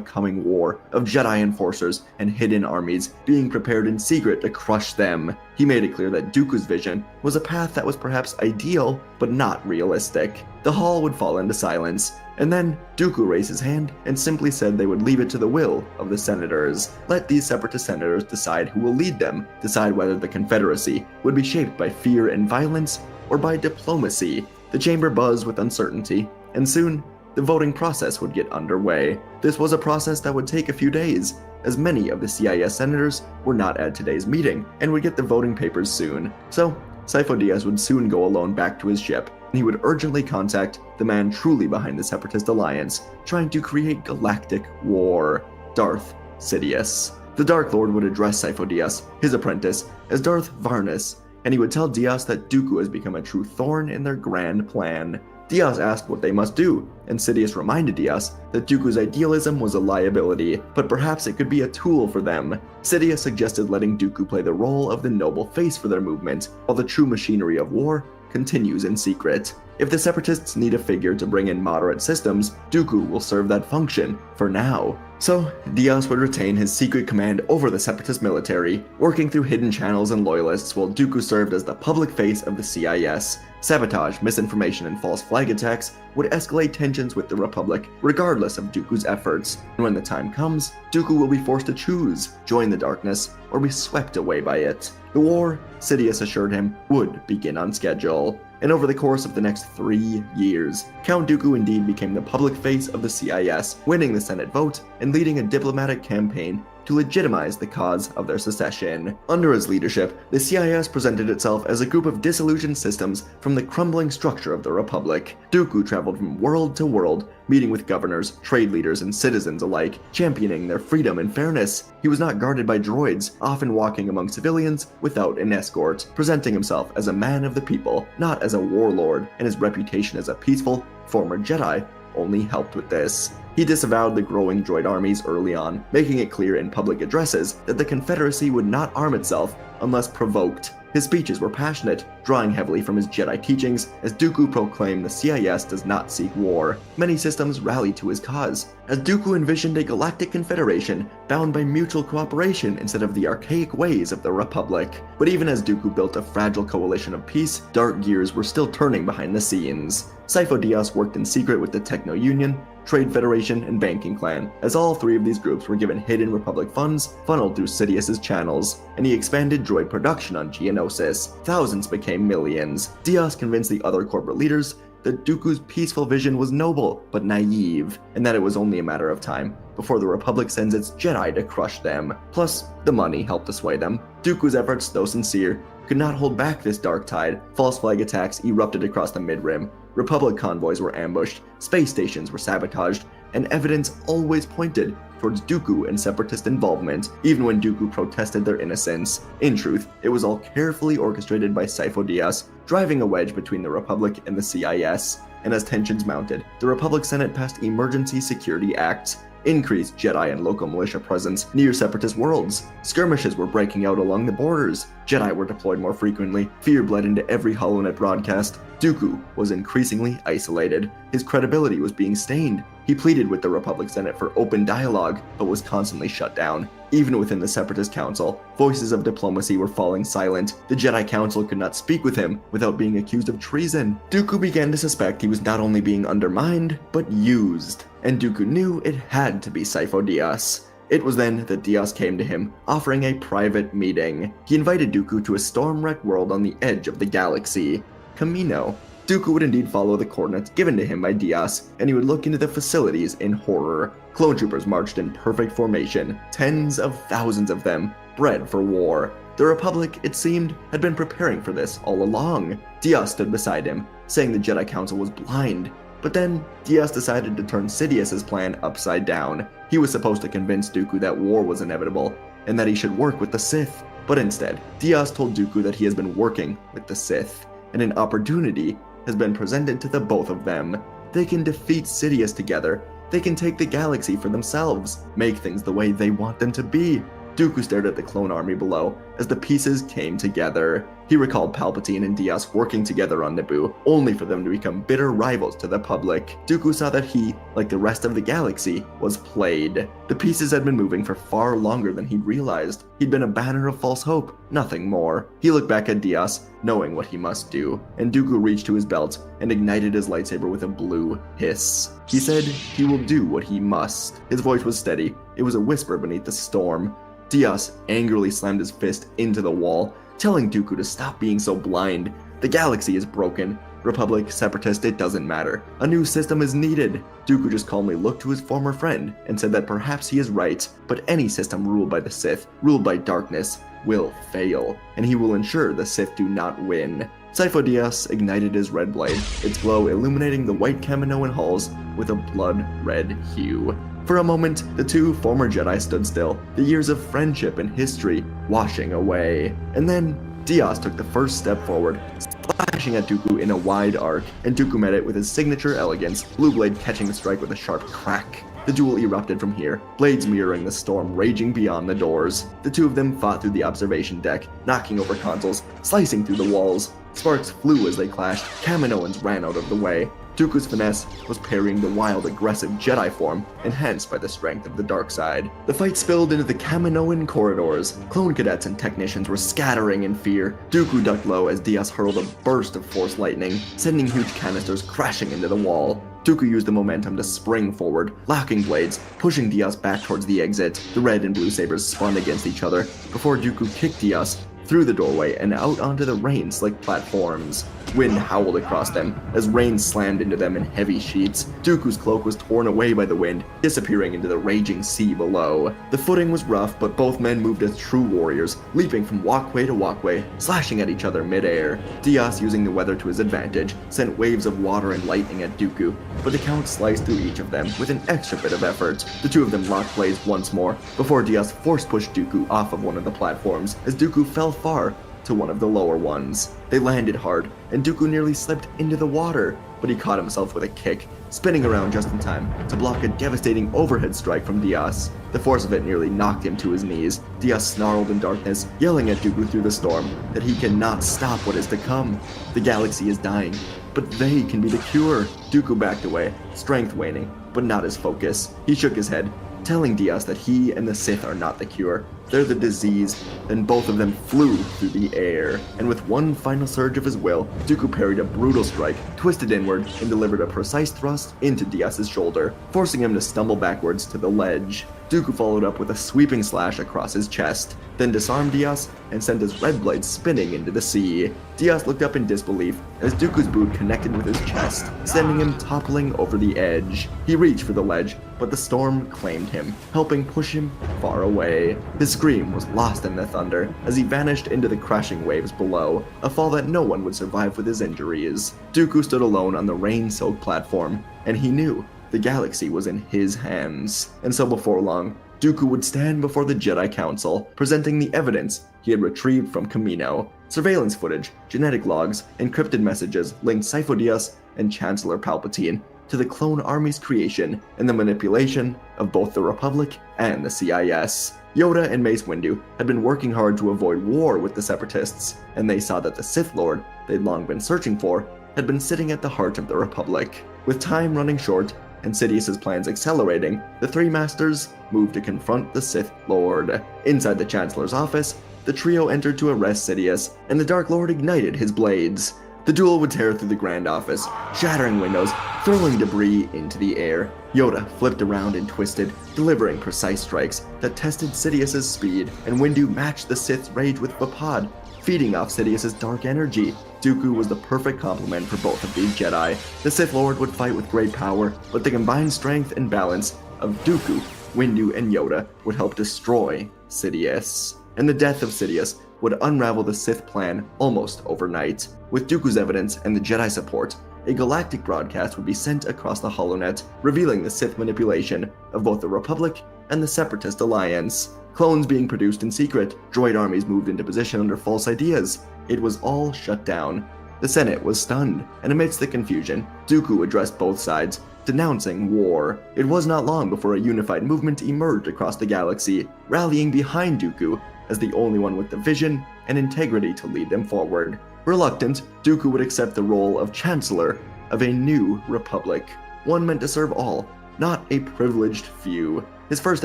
Speaker 2: coming war, of Jedi enforcers and hidden armies being prepared in secret to crush them. He made it clear that Dooku's vision was a path that was perhaps ideal, but not realistic. The hall would fall into silence, and then Dooku raised his hand and simply said they would leave it to the will of the senators. Let these separatist senators decide who will lead them, decide whether the Confederacy would be shaped by fear and violence or by diplomacy. The chamber buzzed with uncertainty, and soon the voting process would get underway. This was a process that would take a few days, as many of the CIS senators were not at today's meeting and would get the voting papers soon. So, Sifo Dyas would soon go alone back to his ship, and he would urgently contact the man truly behind the Separatist Alliance, trying to create galactic war, Darth Sidious. The Dark Lord would address Sifo Dyas, his apprentice, as Darth Varnus, and he would tell Dyas that Dooku has become a true thorn in their grand plan. Dyas asked what they must do, and Sidious reminded Dyas that Dooku's idealism was a liability, but perhaps it could be a tool for them. Sidious suggested letting Dooku play the role of the noble face for their movement, while the true machinery of war continues in secret. If the Separatists need a figure to bring in moderate systems, Dooku will serve that function for now. So, Diaz would retain his secret command over the Separatist military, working through hidden channels and loyalists, while Dooku served as the public face of the CIS. Sabotage, misinformation, and false flag attacks would escalate tensions with the Republic, regardless of Dooku's efforts. And when the time comes, Dooku will be forced to choose, join the darkness, or be swept away by it. The war, Sidious assured him, would begin on schedule. And over the course of the next 3 years, Count Dooku indeed became the public face of the CIS, winning the Senate vote and leading a diplomatic campaign to legitimize the cause of their secession. Under his leadership, the CIS presented itself as a group of disillusioned systems from the crumbling structure of the Republic. Dooku traveled from world to world, meeting with governors, trade leaders, and citizens alike, championing their freedom and fairness. He was not guarded by droids, often walking among civilians without an escort, presenting himself as a man of the people, not as a warlord, and his reputation as a peaceful, former Jedi only helped with this. He disavowed the growing droid armies early on, making it clear in public addresses that the Confederacy would not arm itself unless provoked. His speeches were passionate, drawing heavily from his Jedi teachings, as Dooku proclaimed the CIS does not seek war. Many systems rallied to his cause, as Dooku envisioned a galactic confederation bound by mutual cooperation instead of the archaic ways of the Republic. But even as Dooku built a fragile coalition of peace, dark gears were still turning behind the scenes. Sifo Dyas worked in secret with the Techno Union, Trade Federation, and Banking Clan, as all three of these groups were given hidden Republic funds funneled through Sidious's channels, and he expanded droid production on Geonosis. Thousands became millions. Diaz convinced the other corporate leaders that Dooku's peaceful vision was noble but naive, and that it was only a matter of time before the Republic sends its Jedi to crush them. Plus, the money helped to sway them. Dooku's efforts, though sincere, could not hold back this dark tide. False flag attacks erupted across the Mid-Rim. Republic convoys were ambushed, space stations were sabotaged, and evidence always pointed towards Dooku and Separatist involvement, even when Dooku protested their innocence. In truth, it was all carefully orchestrated by Sifo Dyas, driving a wedge between the Republic and the CIS. And as tensions mounted, the Republic Senate passed Emergency Security Acts, increased Jedi and local militia presence near Separatist worlds. Skirmishes were breaking out along the borders. Jedi were deployed more frequently. Fear bled into every HoloNet broadcast. Dooku was increasingly isolated. His credibility was being stained. He pleaded with the Republic Senate for open dialogue, but was constantly shut down. Even within the Separatist Council, voices of diplomacy were falling silent. The Jedi Council could not speak with him without being accused of treason. Dooku began to suspect he was not only being undermined, but used. And Dooku knew it had to be Sifo Dyas. It was then that Dyas came to him, offering a private meeting. He invited Dooku to a storm-wrecked world on the edge of the galaxy, Kamino. Dooku would indeed follow the coordinates given to him by Dyas, and he would look into the facilities in horror. Clone troopers marched in perfect formation, tens of thousands of them, bred for war. The Republic, it seemed, had been preparing for this all along. Dyas stood beside him, saying the Jedi Council was blind. But then, Dyas decided to turn Sidious's plan upside down. He was supposed to convince Dooku that war was inevitable, and that he should work with the Sith. But instead, Dyas told Dooku that he has been working with the Sith, and an opportunity has been presented to the both of them. They can defeat Sidious together. They can take the galaxy for themselves, make things the way they want them to be. Dooku stared at the clone army below as the pieces came together. He recalled Palpatine and Dyas working together on Naboo, only for them to become bitter rivals to the public. Dooku saw that he, like the rest of the galaxy, was played. The pieces had been moving for far longer than he'd realized. He'd been a banner of false hope, nothing more. He looked back at Dyas, knowing what he must do, and Dooku reached to his belt and ignited his lightsaber with a blue hiss. He said he will do what he must. His voice was steady. It was a whisper beneath the storm. Dyas angrily slammed his fist into the wall, telling Dooku to stop being so blind. The galaxy is broken. Republic, Separatist, it doesn't matter. A new system is needed. Dooku just calmly looked to his former friend and said that perhaps he is right, but any system ruled by the Sith, ruled by darkness, will fail, and he will ensure the Sith do not win. Sifo Dyas ignited his red blade, its glow illuminating the white Kaminoan halls with a blood-red hue. For a moment, the two former Jedi stood still, the years of friendship and history washing away. And then, Dyas took the first step forward, slashing at Dooku in a wide arc, and Dooku met it with his signature elegance, blue blade catching the strike with a sharp crack. The duel erupted from here, blades mirroring the storm raging beyond the doors. The two of them fought through the observation deck, knocking over consoles, slicing through the walls. Sparks flew as they clashed, Kaminoans ran out of the way. Dooku's finesse was parrying the wild, aggressive Jedi form, enhanced by the strength of the dark side. The fight spilled into the Kaminoan corridors. Clone cadets and technicians were scattering in fear. Dooku ducked low as Diaz hurled a burst of force lightning, sending huge canisters crashing into the wall. Dooku used the momentum to spring forward, locking blades, pushing Diaz back towards the exit. The red and blue sabers spun against each other before Dooku kicked Diaz through the doorway and out onto the rain-slicked platforms. Wind howled across them as rain slammed into them in heavy sheets. Dooku's cloak was torn away by the wind, disappearing into the raging sea below. The footing was rough, but both men moved as true warriors, leaping from walkway to walkway, slashing at each other midair. Diaz, using the weather to his advantage, sent waves of water and lightning at Dooku, but the Count sliced through each of them with an extra bit of effort. The two of them locked blades once more, before Diaz force-pushed Dooku off of one of the platforms, as Dooku fell far to one of the lower ones. They landed hard, and Dooku nearly slipped into the water, but he caught himself with a kick, spinning around just in time to block a devastating overhead strike from Diaz. The force of it nearly knocked him to his knees. Diaz snarled in darkness, yelling at Dooku through the storm that he cannot stop what is to come. The galaxy is dying, but they can be the cure. Dooku backed away, strength waning, but not his focus. He shook his head, telling Diaz that he and the Sith are not the cure. They're the disease. Then both of them flew through the air, and with one final surge of his will, Dooku parried a brutal strike, twisted inward, and delivered a precise thrust into Diaz's shoulder, forcing him to stumble backwards to the ledge. Dooku followed up with a sweeping slash across his chest, then disarmed Diaz and sent his red blade spinning into the sea. Diaz looked up in disbelief as Dooku's boot connected with his chest, sending him toppling over the edge. He reached for the ledge, but the storm claimed him, helping push him far away. His scream was lost in the thunder as he vanished into the crashing waves below, a fall that no one would survive with his injuries. Dooku stood alone on the rain-soaked platform, and he knew the galaxy was in his hands. And so before long, Dooku would stand before the Jedi Council, presenting the evidence he had retrieved from Kamino. Surveillance footage, genetic logs, encrypted messages linked Sifo Dyas and Chancellor Palpatine to the clone army's creation and the manipulation of both the Republic and the CIS. Yoda and Mace Windu had been working hard to avoid war with the Separatists, and they saw that the Sith Lord they'd long been searching for had been sitting at the heart of the Republic. With time running short and Sidious's plans accelerating, the three masters moved to confront the Sith Lord. Inside the Chancellor's office, the trio entered to arrest Sidious, and the Dark Lord ignited his blades. The duel would tear through the Grand Office, shattering windows, throwing debris into the air. Yoda flipped around and twisted, delivering precise strikes that tested Sidious's speed, and Windu matched the Sith's rage with Vapad, feeding off Sidious's dark energy. Dooku was the perfect complement for both of these Jedi. The Sith Lord would fight with great power, but the combined strength and balance of Dooku, Windu, and Yoda would help destroy Sidious. And the death of Sidious would unravel the Sith plan almost overnight. With Dooku's evidence and the Jedi support, a galactic broadcast would be sent across the HoloNet, revealing the Sith manipulation of both the Republic and the Separatist Alliance. Clones being produced in secret, droid armies moved into position under false ideas. It was all shut down. The Senate was stunned, and amidst the confusion, Dooku addressed both sides, denouncing war. It was not long before a unified movement emerged across the galaxy, rallying behind Dooku as the only one with the vision and integrity to lead them forward. Reluctant, Dooku would accept the role of Chancellor of a new republic, one meant to serve all, not a privileged few. His first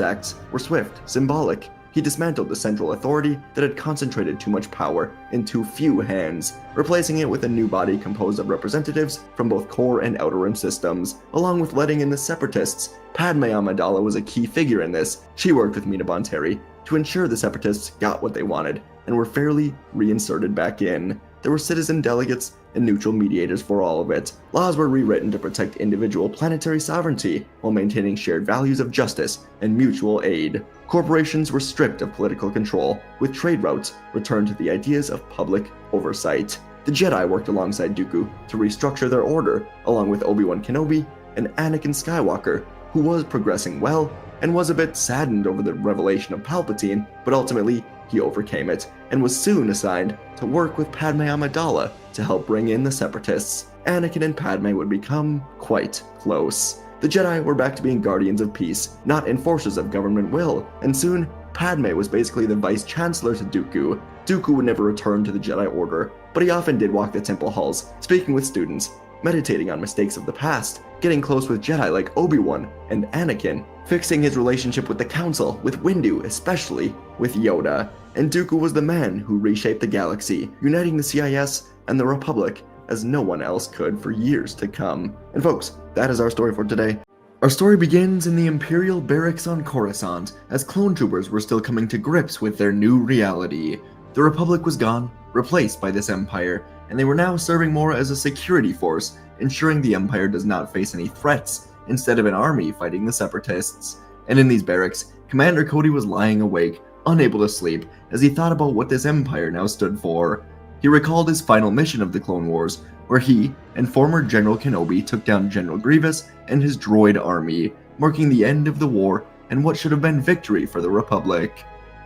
Speaker 2: acts were swift, symbolic. He dismantled the central authority that had concentrated too much power in too few hands, replacing it with a new body composed of representatives from both core and outer rim systems, along with letting in the Separatists. Padme Amidala was a key figure in this. She worked with Mina Bonteri to ensure the Separatists got what they wanted and were fairly reinserted back in. There were citizen delegates and neutral mediators for all of it. Laws were rewritten to protect individual planetary sovereignty while maintaining shared values of justice and mutual aid. Corporations were stripped of political control, with trade routes returned to the ideas of public oversight. The Jedi worked alongside Dooku to restructure their order, along with Obi-Wan Kenobi and Anakin Skywalker, who was progressing well and was a bit saddened over the revelation of Palpatine, but ultimately he overcame it, and was soon assigned to work with Padme Amidala to help bring in the Separatists. Anakin and Padme would become quite close. The Jedi were back to being guardians of peace, not enforcers of government will, and soon Padme was basically the vice chancellor to Dooku. Dooku would never return to the Jedi Order, but he often did walk the temple halls, speaking with students meditating on mistakes of the past, getting close with Jedi like Obi-Wan and Anakin, fixing his relationship with the Council, with Windu, especially with Yoda. And Dooku was the man who reshaped the galaxy, uniting the CIS and the Republic as no one else could for years to come. And folks, that is our story for today. Our story begins in the Imperial barracks on Coruscant, as clone troopers were still coming to grips with their new reality. The Republic was gone, replaced by this Empire, and they were now serving more as a security force, ensuring the Empire does not face any threats, instead of an army fighting the Separatists. And in these barracks, Commander Cody was lying awake, unable to sleep, as he thought about what this Empire now stood for. He recalled his final mission of the Clone Wars, where he and former General Kenobi took down General Grievous and his droid army, marking the end of the war and what should have been victory for the Republic.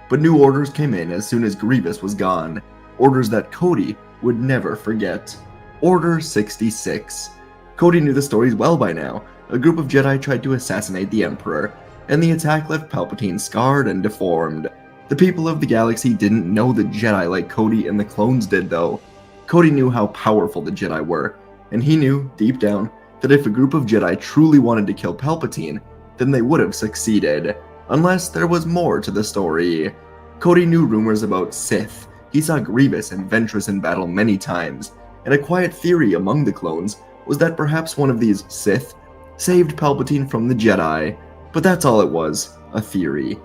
Speaker 2: But new orders came in as soon as Grievous was gone, orders that Cody would never forget. Order 66. Cody knew the stories well by now. A group of Jedi tried to assassinate the Emperor, and the attack left Palpatine scarred and deformed. The people of the galaxy didn't know the Jedi like Cody and the clones did, though. Cody knew how powerful the Jedi were, and he knew, deep down, that if a group of Jedi truly wanted to kill Palpatine, then they would have succeeded, unless there was more to the story. Cody knew rumors about Sith. He saw Grievous and Ventress in battle many times, and a quiet theory among the clones was that perhaps one of these Sith saved Palpatine from the Jedi, but that's all it was, a theory.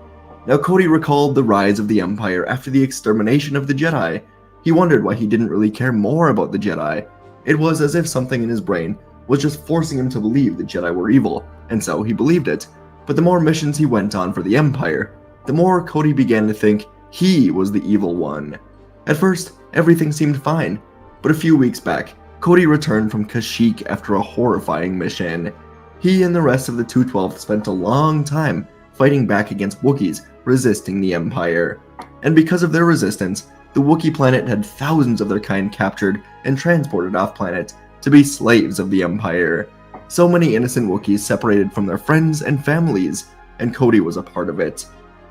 Speaker 2: Now Cody recalled the rise of the Empire after the extermination of the Jedi. He wondered why he didn't really care more about the Jedi. It was as if something in his brain was just forcing him to believe the Jedi were evil, and so he believed it. But the more missions he went on for the Empire, the more Cody began to think he was the evil one. At first, everything seemed fine, but a few weeks back, Cody returned from Kashyyyk after a horrifying mission. He and the rest of the 212th spent a long time fighting back against Wookiees resisting the Empire. And because of their resistance, the Wookiee planet had thousands of their kind captured and transported off-planet to be slaves of the Empire. So many innocent Wookiees separated from their friends and families, and Cody was a part of it.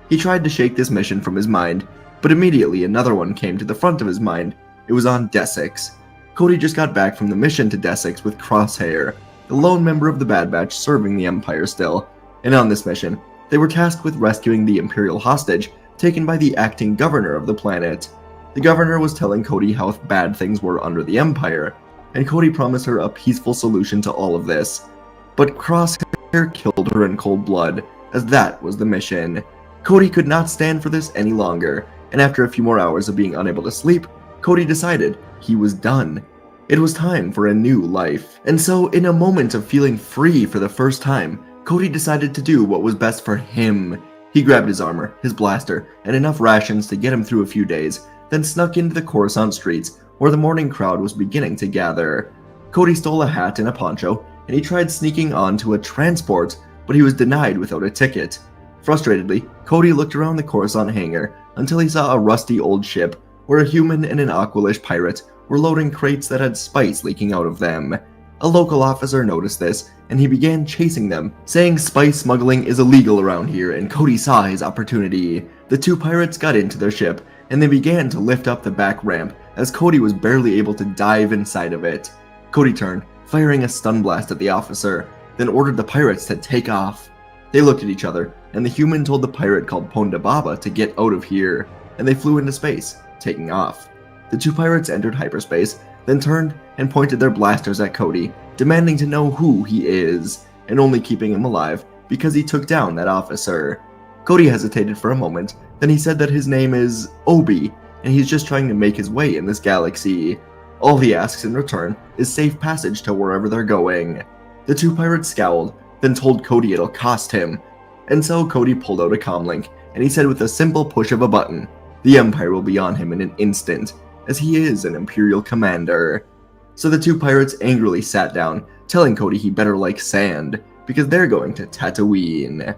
Speaker 2: He tried to shake this mission from his mind, but immediately another one came to the front of his mind. It was on Desix. Cody just got back from the mission to Desix with Crosshair, the lone member of the Bad Batch serving the Empire still, and on this mission, they were tasked with rescuing the Imperial hostage taken by the acting governor of the planet. The governor was telling Cody how bad things were under the Empire, and Cody promised her a peaceful solution to all of this. But Crosshair killed her in cold blood, as that was the mission. Cody could not stand for this any longer, and after a few more hours of being unable to sleep, Cody decided he was done. It was time for a new life. And so, in a moment of feeling free for the first time, Cody decided to do what was best for him. He grabbed his armor, his blaster, and enough rations to get him through a few days, then snuck into the Coruscant streets, where the morning crowd was beginning to gather. Cody stole a hat and a poncho, and he tried sneaking onto a transport, but he was denied without a ticket. Frustratedly, Cody looked around the Coruscant hangar until he saw a rusty old ship where a human and an Aqualish pirate were loading crates that had spice leaking out of them. A local officer noticed this, and he began chasing them, saying spice smuggling is illegal around here, and Cody saw his opportunity. The two pirates got into their ship, and they began to lift up the back ramp, as Cody was barely able to dive inside of it. Cody turned, firing a stun blast at the officer, then ordered the pirates to take off. They looked at each other, and the human told the pirate called Ponda Baba to get out of here, and they flew into space, taking off. The two pirates entered hyperspace, then turned and pointed their blasters at Cody, demanding to know who he is, and only keeping him alive because he took down that officer. Cody hesitated for a moment, then he said that his name is Obi, and he's just trying to make his way in this galaxy. All he asks in return is safe passage to wherever they're going. The two pirates scowled, then told Cody it'll cost him, and so Cody pulled out a comlink, and he said with a simple push of a button, the Empire will be on him in an instant, as he is an Imperial commander. So the two pirates angrily sat down, telling Cody he better like sand, because they're going to Tatooine.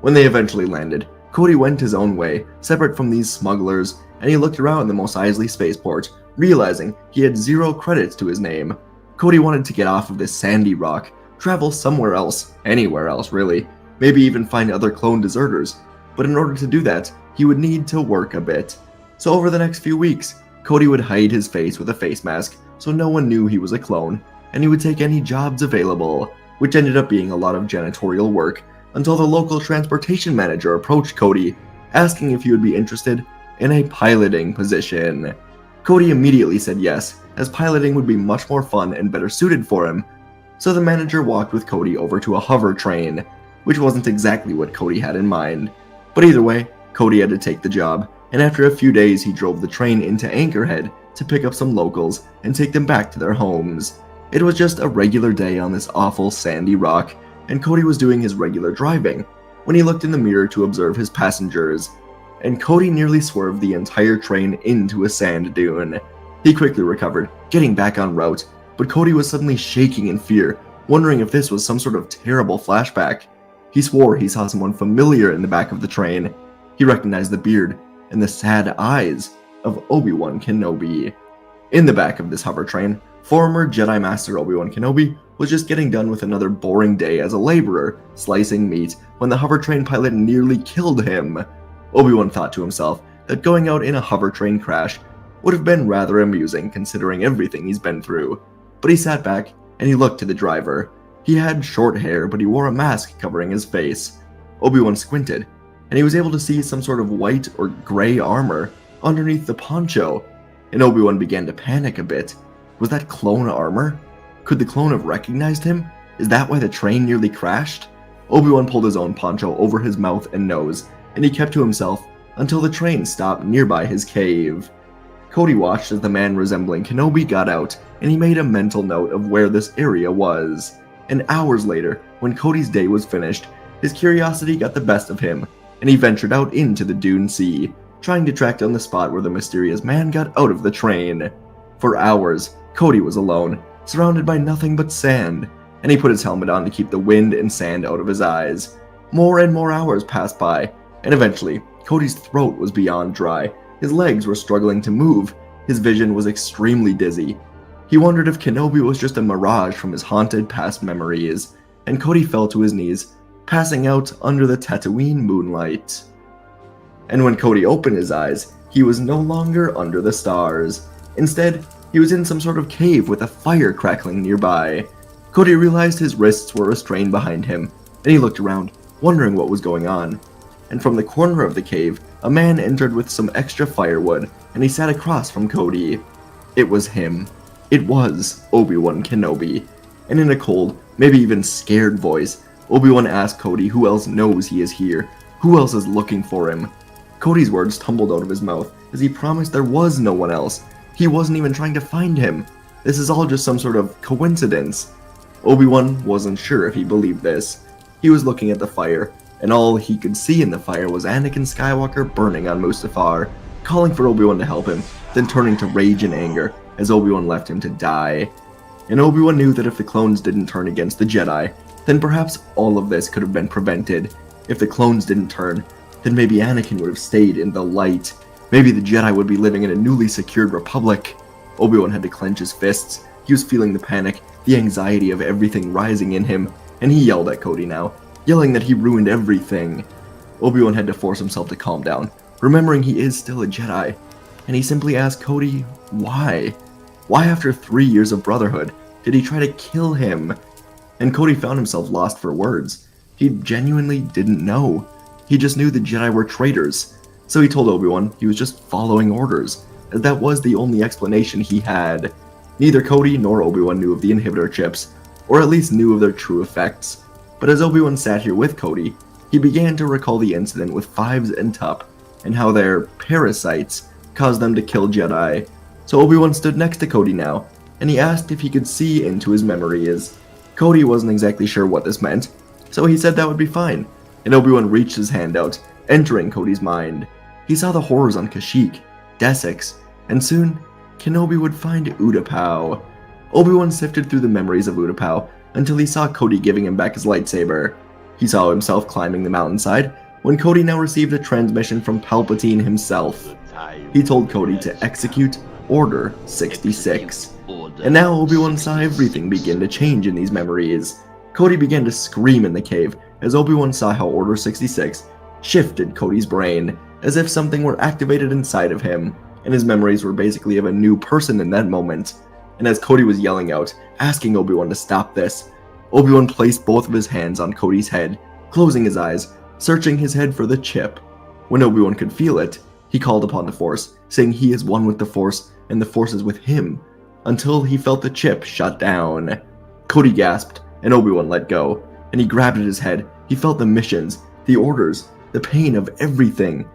Speaker 2: When they eventually landed, Cody went his own way, separate from these smugglers, and he looked around the Mos Eisley spaceport, realizing he had 0 credits to his name. Cody wanted to get off of this sandy rock, travel somewhere else, anywhere else really, maybe even find other clone deserters, but in order to do that, he would need to work a bit. So over the next few weeks, Cody would hide his face with a face mask so no one knew he was a clone, and he would take any jobs available, which ended up being a lot of janitorial work, until the local transportation manager approached Cody, asking if he would be interested in a piloting position. Cody immediately said yes, as piloting would be much more fun and better suited for him, so the manager walked with Cody over to a hover train, which wasn't exactly what Cody had in mind. But either way, Cody had to take the job, and after a few days he drove the train into Anchorhead to pick up some locals and take them back to their homes. It was just a regular day on this awful sandy rock, and Cody was doing his regular driving, when he looked in the mirror to observe his passengers, and Cody nearly swerved the entire train into a sand dune. He quickly recovered, getting back on route, but Cody was suddenly shaking in fear, wondering if this was some sort of terrible flashback. He swore he saw someone familiar in the back of the train. He recognized the beard and the sad eyes of Obi-Wan Kenobi. In the back of this hover train, former Jedi Master Obi-Wan Kenobi was just getting done with another boring day as a laborer, slicing meat, when the hover train pilot nearly killed him. Obi-Wan thought to himself that going out in a hover train crash would have been rather amusing considering everything he's been through. But he sat back and he looked to the driver. He had short hair, but he wore a mask covering his face. Obi-Wan squinted, and he was able to see some sort of white or gray armor underneath the poncho, and Obi-Wan began to panic a bit. Was that clone armor? Could the clone have recognized him? Is that why the train nearly crashed? Obi-Wan pulled his own poncho over his mouth and nose, and he kept to himself until the train stopped nearby his cave. Cody watched as the man resembling Kenobi got out, and he made a mental note of where this area was. And hours later, when Cody's day was finished, his curiosity got the best of him, and he ventured out into the Dune Sea, trying to track down the spot where the mysterious man got out of the train. For hours, Cody was alone, surrounded by nothing but sand, and he put his helmet on to keep the wind and sand out of his eyes. More and more hours passed by, and eventually, Cody's throat was beyond dry, his legs were struggling to move, his vision was extremely dizzy. He wondered if Kenobi was just a mirage from his haunted past memories, and Cody fell to his knees, passing out under the Tatooine moonlight. And when Cody opened his eyes, he was no longer under the stars. Instead, he was in some sort of cave with a fire crackling nearby. Cody realized his wrists were restrained behind him, and he looked around, wondering what was going on. And from the corner of the cave, a man entered with some extra firewood, and he sat across from Cody. It was him. It was Obi-Wan Kenobi. And in a cold, maybe even scared voice, Obi-Wan asked Cody who else knows he is here, who else is looking for him. Cody's words tumbled out of his mouth as he promised there was no one else. He wasn't even trying to find him. This is all just some sort of coincidence. Obi-Wan wasn't sure if he believed this. He was looking at the fire, and all he could see in the fire was Anakin Skywalker burning on Mustafar, calling for Obi-Wan to help him, then turning to rage and anger as Obi-Wan left him to die. And Obi-Wan knew that if the clones didn't turn against the Jedi, then perhaps all of this could have been prevented. If the clones didn't turn, then maybe Anakin would have stayed in the light. Maybe the Jedi would be living in a newly secured republic. Obi-Wan had to clench his fists. He was feeling the panic, the anxiety of everything rising in him, and he yelled at Cody now, yelling that he ruined everything. Obi-Wan had to force himself to calm down, remembering he is still a Jedi, and he simply asked Cody, why? Why after 3 years of brotherhood did he try to kill him? And Cody found himself lost for words. He genuinely didn't know. He just knew the Jedi were traitors. So he told Obi-Wan he was just following orders, as that was the only explanation he had. Neither Cody nor Obi-Wan knew of the inhibitor chips, or at least knew of their true effects. But as Obi-Wan sat here with Cody, he began to recall the incident with Fives and Tup, and how their parasites caused them to kill Jedi. So Obi-Wan stood next to Cody now, and he asked if he could see into his memories. Cody wasn't exactly sure what this meant, so he said that would be fine, and Obi-Wan reached his hand out, entering Cody's mind. He saw the horrors on Kashyyyk, Desix, and soon, Kenobi would find Utapau. Obi-Wan sifted through the memories of Utapau until he saw Cody giving him back his lightsaber. He saw himself climbing the mountainside when Cody now received a transmission from Palpatine himself. He told Cody to execute Order 66. And now Obi-Wan saw everything begin to change in these memories. Cody began to scream in the cave as Obi-Wan saw how Order 66 shifted Cody's brain, as if something were activated inside of him, and his memories were basically of a new person in that moment. and as Cody was yelling out, asking Obi-Wan to stop this, Obi-Wan placed both of his hands on Cody's head, closing his eyes, searching his head for the chip. When Obi-Wan could feel it, he called upon the Force, saying he is one with the Force and the Force is with him, until he felt the chip shut down. Cody gasped, and Obi-Wan let go, and he grabbed at his head. He felt the missions, the orders, the pain of everything.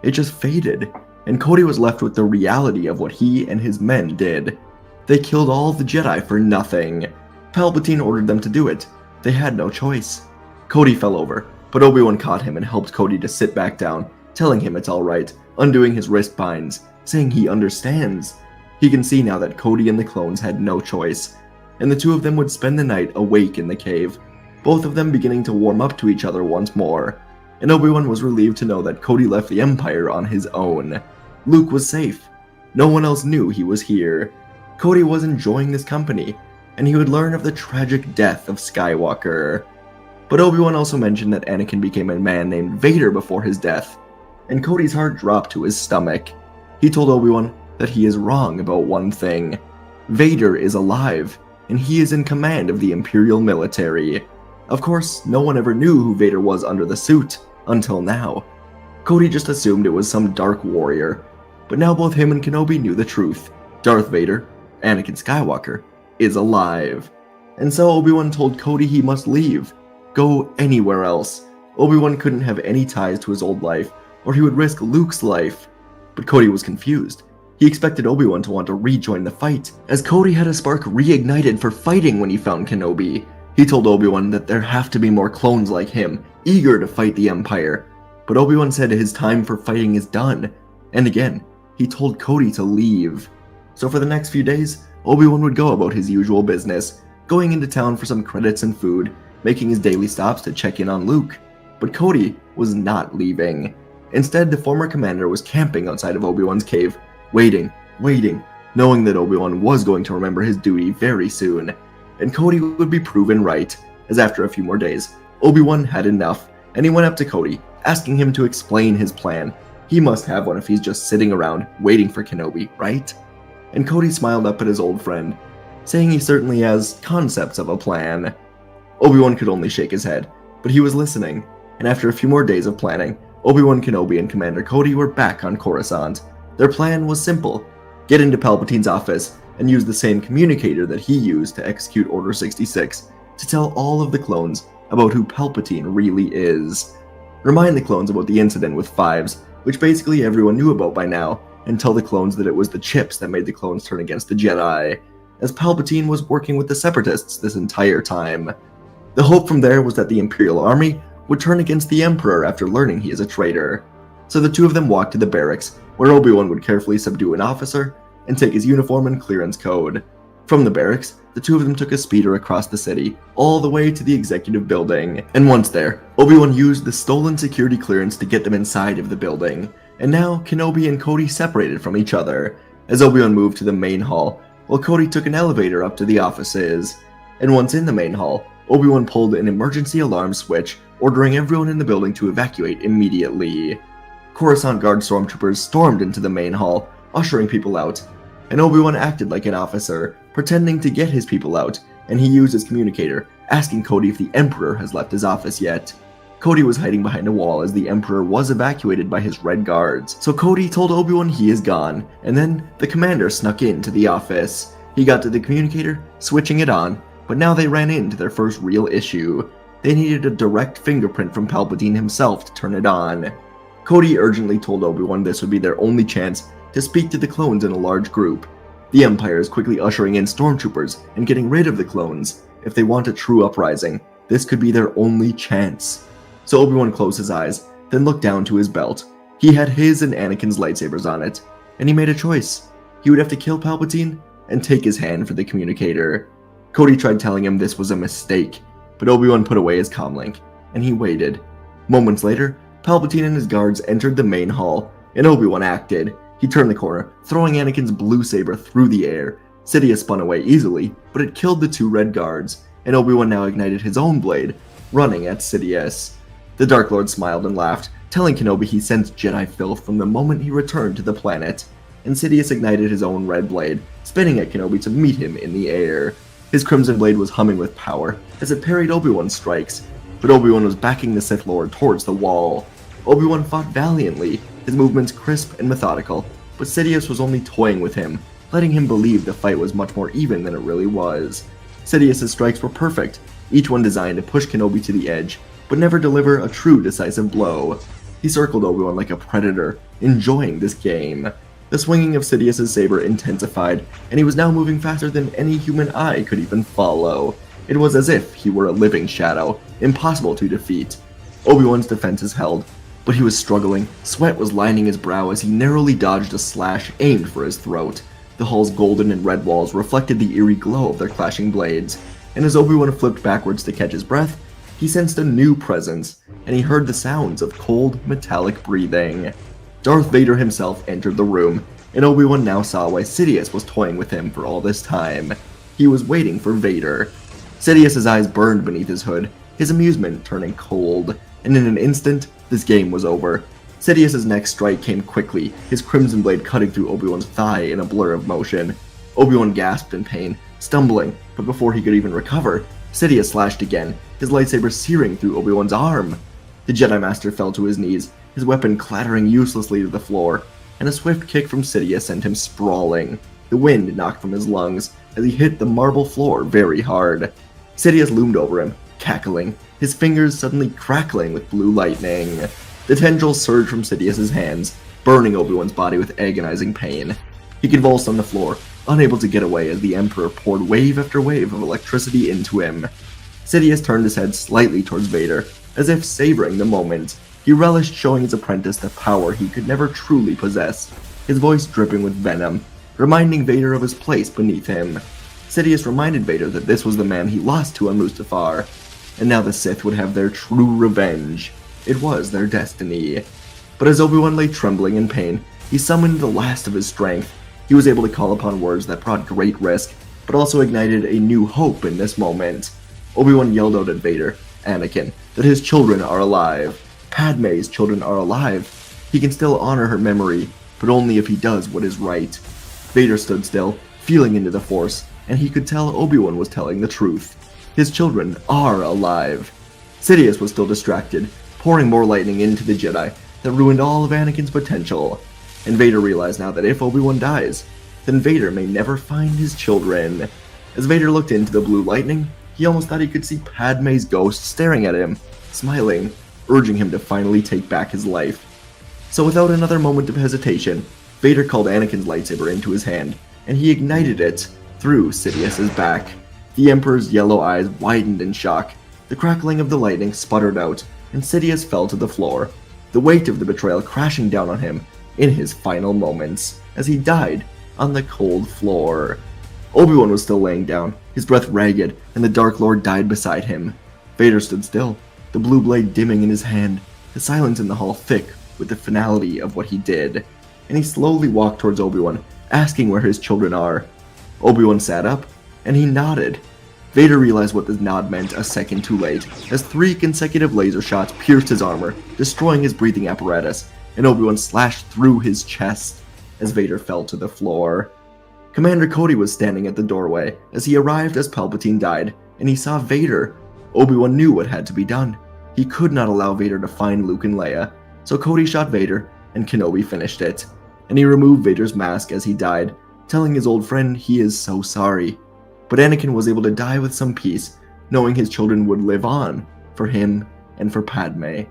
Speaker 2: It just faded, and Cody was left with the reality of what he and his men did. They killed all the Jedi for nothing. Palpatine ordered them to do it. They had no choice. Cody fell over, but Obi-Wan caught him and helped Cody to sit back down, telling him it's alright, undoing his wrist binds, saying he understands. He can see now that Cody and the clones had no choice, and the two of them would spend the night awake in the cave, both of them beginning to warm up to each other once more. And Obi-Wan was relieved to know that Cody left the Empire on his own. Luke was safe. No one else knew he was here. Cody was enjoying this company, and he would learn of the tragic death of Skywalker. But Obi-Wan also mentioned that Anakin became a man named Vader before his death, and Cody's heart dropped to his stomach. He told Obi-Wan that he is wrong about one thing. Vader is alive, and he is in command of the Imperial military. Of course, no one ever knew who Vader was under the suit, until now. Cody just assumed it was some dark warrior, but now both him and Kenobi knew the truth. Darth Vader, Anakin Skywalker, is alive. And so Obi-Wan told Cody he must leave, go anywhere else. Obi-Wan couldn't have any ties to his old life, or he would risk Luke's life. But Cody was confused. He expected Obi-Wan to want to rejoin the fight, as Cody had a spark reignited for fighting when he found Kenobi. He told Obi-Wan that there have to be more clones like him, eager to fight the Empire. But Obi-Wan said his time for fighting is done, and again, he told Cody to leave. So for the next few days, Obi-Wan would go about his usual business, going into town for some credits and food, making his daily stops to check in on Luke. But Cody was not leaving. Instead, the former commander was camping outside of Obi-Wan's cave, waiting, knowing that Obi-Wan was going to remember his duty very soon. And Cody would be proven right, as after a few more days, Obi-Wan had enough, and he went up to Cody, asking him to explain his plan. He must have one if he's just sitting around, waiting for Kenobi, right? And Cody smiled up at his old friend, saying he certainly has concepts of a plan. Obi-Wan could only shake his head, but he was listening, and after a few more days of planning, Obi-Wan Kenobi and Commander Cody were back on Coruscant. Their plan was simple: get into Palpatine's office and use the same communicator that he used to execute Order 66 to tell all of the clones about who Palpatine really is. Remind the clones about the incident with Fives, which basically everyone knew about by now, and tell the clones that it was the chips that made the clones turn against the Jedi, as Palpatine was working with the Separatists this entire time. The hope from there was that the Imperial Army would turn against the Emperor after learning he is a traitor. So the two of them walked to the barracks, where Obi-Wan would carefully subdue an officer and take his uniform and clearance code. From the barracks, the two of them took a speeder across the city, all the way to the executive building. And once there, Obi-Wan used the stolen security clearance to get them inside of the building. And now, Kenobi and Cody separated from each other, as Obi-Wan moved to the main hall, while Cody took an elevator up to the offices. And once in the main hall, Obi-Wan pulled an emergency alarm switch, ordering everyone in the building to evacuate immediately. Coruscant Guard stormtroopers stormed into the main hall, ushering people out, and Obi-Wan acted like an officer, pretending to get his people out, and he used his communicator, asking Cody if the Emperor has left his office yet. Cody was hiding behind a wall as the Emperor was evacuated by his Red Guards, so Cody told Obi-Wan he is gone, and then the commander snuck into the office. He got to the communicator, switching it on, but now they ran into their first real issue. They needed a direct fingerprint from Palpatine himself to turn it on. Cody urgently told Obi-Wan this would be their only chance to speak to the clones in a large group. The Empire is quickly ushering in stormtroopers and getting rid of the clones. If they want a true uprising, this could be their only chance. So Obi-Wan closed his eyes, then looked down to his belt. He had his and Anakin's lightsabers on it, and he made a choice. He would have to kill Palpatine and take his hand for the communicator. Cody tried telling him this was a mistake, but Obi-Wan put away his comlink, and he waited. Moments later, Palpatine and his guards entered the main hall, and Obi-Wan acted. He turned the corner, throwing Anakin's blue saber through the air. Sidious spun away easily, but it killed the two Red Guards, and Obi-Wan now ignited his own blade, running at Sidious. The Dark Lord smiled and laughed, telling Kenobi he sensed Jedi filth from the moment he returned to the planet. and Sidious ignited his own red blade, spinning at Kenobi to meet him in the air. His crimson blade was humming with power as it parried Obi-Wan's strikes, but Obi-Wan was backing the Sith Lord towards the wall. Obi-Wan fought valiantly, his movements crisp and methodical, but Sidious was only toying with him, letting him believe the fight was much more even than it really was. Sidious's strikes were perfect, each one designed to push Kenobi to the edge, but never deliver a true decisive blow. He circled Obi-Wan like a predator, enjoying this game. The swinging of Sidious's saber intensified, and he was now moving faster than any human eye could even follow. It was as if he were a living shadow, impossible to defeat. Obi-Wan's defenses held, but he was struggling. Sweat was lining his brow as he narrowly dodged a slash aimed for his throat. The hall's golden and red walls reflected the eerie glow of their clashing blades, and as Obi-Wan flipped backwards to catch his breath, he sensed a new presence, and he heard the sounds of cold, metallic breathing. Darth Vader himself entered the room, and Obi-Wan now saw why Sidious was toying with him for all this time. He was waiting for Vader. Sidious's eyes burned beneath his hood, his amusement turning cold, and in an instant, this game was over. Sidious's next strike came quickly, his crimson blade cutting through Obi-Wan's thigh in a blur of motion. Obi-Wan gasped in pain, stumbling, but before he could even recover, Sidious slashed again, his lightsaber searing through Obi-Wan's arm. The Jedi Master fell to his knees, his weapon clattering uselessly to the floor, and a swift kick from Sidious sent him sprawling. The wind knocked from his lungs as he hit the marble floor very hard. Sidious loomed over him, cackling, his fingers suddenly crackling with blue lightning. The tendrils surged from Sidious's hands, burning Obi-Wan's body with agonizing pain. He convulsed on the floor, unable to get away as the Emperor poured wave after wave of electricity into him. Sidious turned his head slightly towards Vader, as if savoring the moment. He relished showing his apprentice the power he could never truly possess, his voice dripping with venom, reminding Vader of his place beneath him. Sidious reminded Vader that this was the man he lost to on Mustafar, and now the Sith would have their true revenge. It was their destiny. But as Obi-Wan lay trembling in pain, he summoned the last of his strength. He was able to call upon words that brought great risk, but also ignited a new hope in this moment. Obi-Wan yelled out at Vader, Anakin, that his children are alive. Padme's children are alive. He can still honor her memory, but only if he does what is right. Vader stood still, feeling into the Force, and he could tell Obi-Wan was telling the truth. His children are alive. Sidious was still distracted, pouring more lightning into the Jedi that ruined all of Anakin's potential. And Vader realized now that if Obi-Wan dies, then Vader may never find his children. As Vader looked into the blue lightning, he almost thought he could see Padme's ghost staring at him, smiling, urging him to finally take back his life. So without another moment of hesitation, Vader called Anakin's lightsaber into his hand, and he ignited it through Sidious's back. The Emperor's yellow eyes widened in shock. The crackling of the lightning sputtered out, and Sidious fell to the floor, the weight of the betrayal crashing down on him in his final moments, as he died on the cold floor. Obi-Wan was still laying down, his breath ragged, and the Dark Lord died beside him. Vader stood still, the blue blade dimming in his hand, the silence in the hall thick with the finality of what he did, and he slowly walked towards Obi-Wan, asking where his children are. Obi-Wan sat up, and he nodded. Vader realized what this nod meant a second too late, as 3 consecutive laser shots pierced his armor, destroying his breathing apparatus, and Obi-Wan slashed through his chest as Vader fell to the floor. Commander Cody was standing at the doorway as he arrived as Palpatine died, and he saw Vader. Obi-Wan knew what had to be done. He could not allow Vader to find Luke and Leia, so Cody shot Vader, and Kenobi finished it. And he removed Vader's mask as he died, telling his old friend he is so sorry. But Anakin was able to die with some peace, knowing his children would live on, for him and for Padme.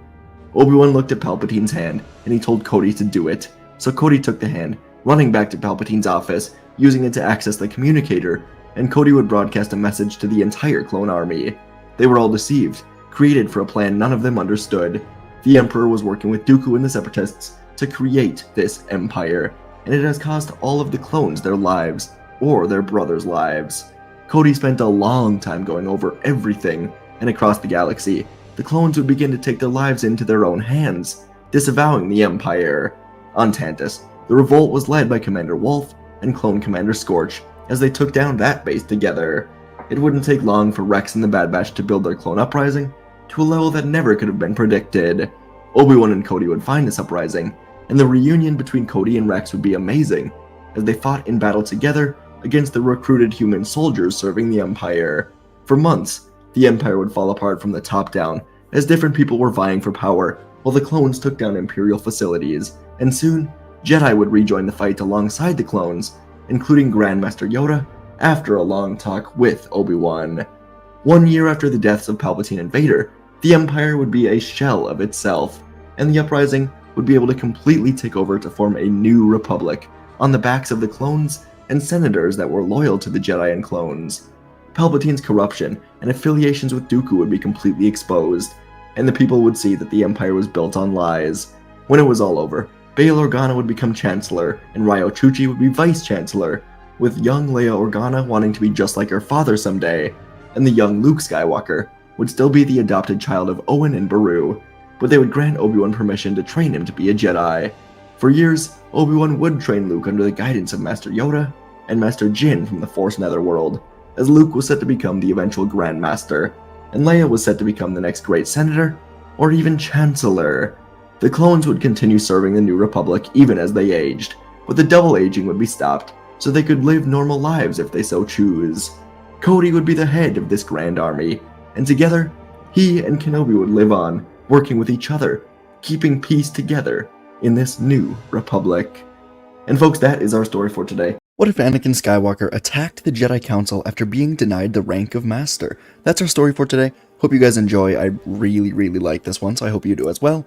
Speaker 2: Obi-Wan looked at Palpatine's hand, and he told Cody to do it, so Cody took the hand, running back to Palpatine's office, using it to access the communicator, and Cody would broadcast a message to the entire clone army. They were all deceived, created for a plan none of them understood. The Emperor was working with Dooku and the Separatists to create this empire, and it has cost all of the clones their lives, or their brothers' lives. Cody spent a long time going over everything, and across the galaxy, the clones would begin to take their lives into their own hands, disavowing the Empire. On Tantus, the revolt was led by Commander Wolffe and Clone Commander Scorch, as they took down that base together. It wouldn't take long for Rex and the Bad Batch to build their clone uprising to a level that never could have been predicted. Obi-Wan and Cody would find this uprising, and the reunion between Cody and Rex would be amazing, as they fought in battle together against the recruited human soldiers serving the Empire. For months, the Empire would fall apart from the top down, as different people were vying for power, while the clones took down Imperial facilities, and soon, Jedi would rejoin the fight alongside the clones, including Grandmaster Yoda, after a long talk with Obi-Wan. 1 year after the deaths of Palpatine and Vader, the Empire would be a shell of itself, and the Uprising would be able to completely take over to form a new republic, on the backs of the clones and senators that were loyal to the Jedi and clones. Palpatine's corruption and affiliations with Dooku would be completely exposed, and the people would see that the Empire was built on lies. When it was all over, Bail Organa would become Chancellor, and Ryo Chuchi would be Vice Chancellor, with young Leia Organa wanting to be just like her father someday, and the young Luke Skywalker would still be the adopted child of Owen and Beru, but they would grant Obi-Wan permission to train him to be a Jedi. For years, Obi-Wan would train Luke under the guidance of Master Yoda and Master Jin from the Force Netherworld, as Luke was set to become the eventual Grand Master, and Leia was set to become the next great Senator, or even Chancellor. The clones would continue serving the New Republic even as they aged, but the double aging would be stopped, so they could live normal lives if they so choose. Cody would be the head of this grand army, and together, he and Kenobi would live on, working with each other, keeping peace together in this new republic. And folks, that is our story for today.
Speaker 1: What if Anakin Skywalker attacked the Jedi Council after being denied the rank of Master? That's our story for today. Hope you guys enjoy. I really like this one, so I hope you do as well.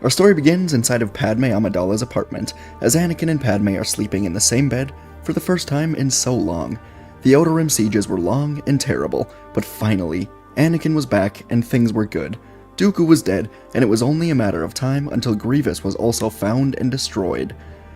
Speaker 1: Our story begins inside of Padme Amidala's apartment, as Anakin and Padme are sleeping in the same bed for the first time in so long. The Outer Rim sieges were long and terrible, but finally, Anakin was back and things were good. Dooku was dead, and it was only a matter of time until Grievous was also found and destroyed.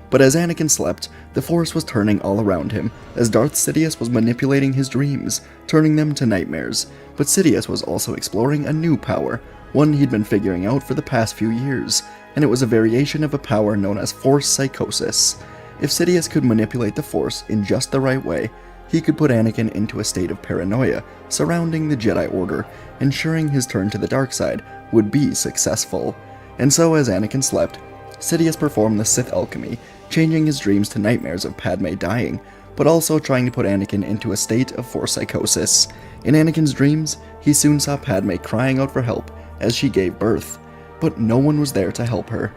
Speaker 1: But as Anakin slept, the Force was turning all around him, as Darth Sidious was manipulating his dreams, turning them to nightmares. But Sidious was also exploring a new power, one he'd been figuring out for the past few years, and it was a variation of a power known as Force Psychosis. If Sidious could manipulate the Force in just the right way, he could put Anakin into a state of paranoia surrounding the Jedi Order, ensuring his turn to the dark side would be successful. And so as Anakin slept, Sidious performed the Sith alchemy, changing his dreams to nightmares of Padme dying, but also trying to put Anakin into a state of Force Psychosis. In Anakin's dreams, he soon saw Padme crying out for help as she gave birth, but no one was there to help her.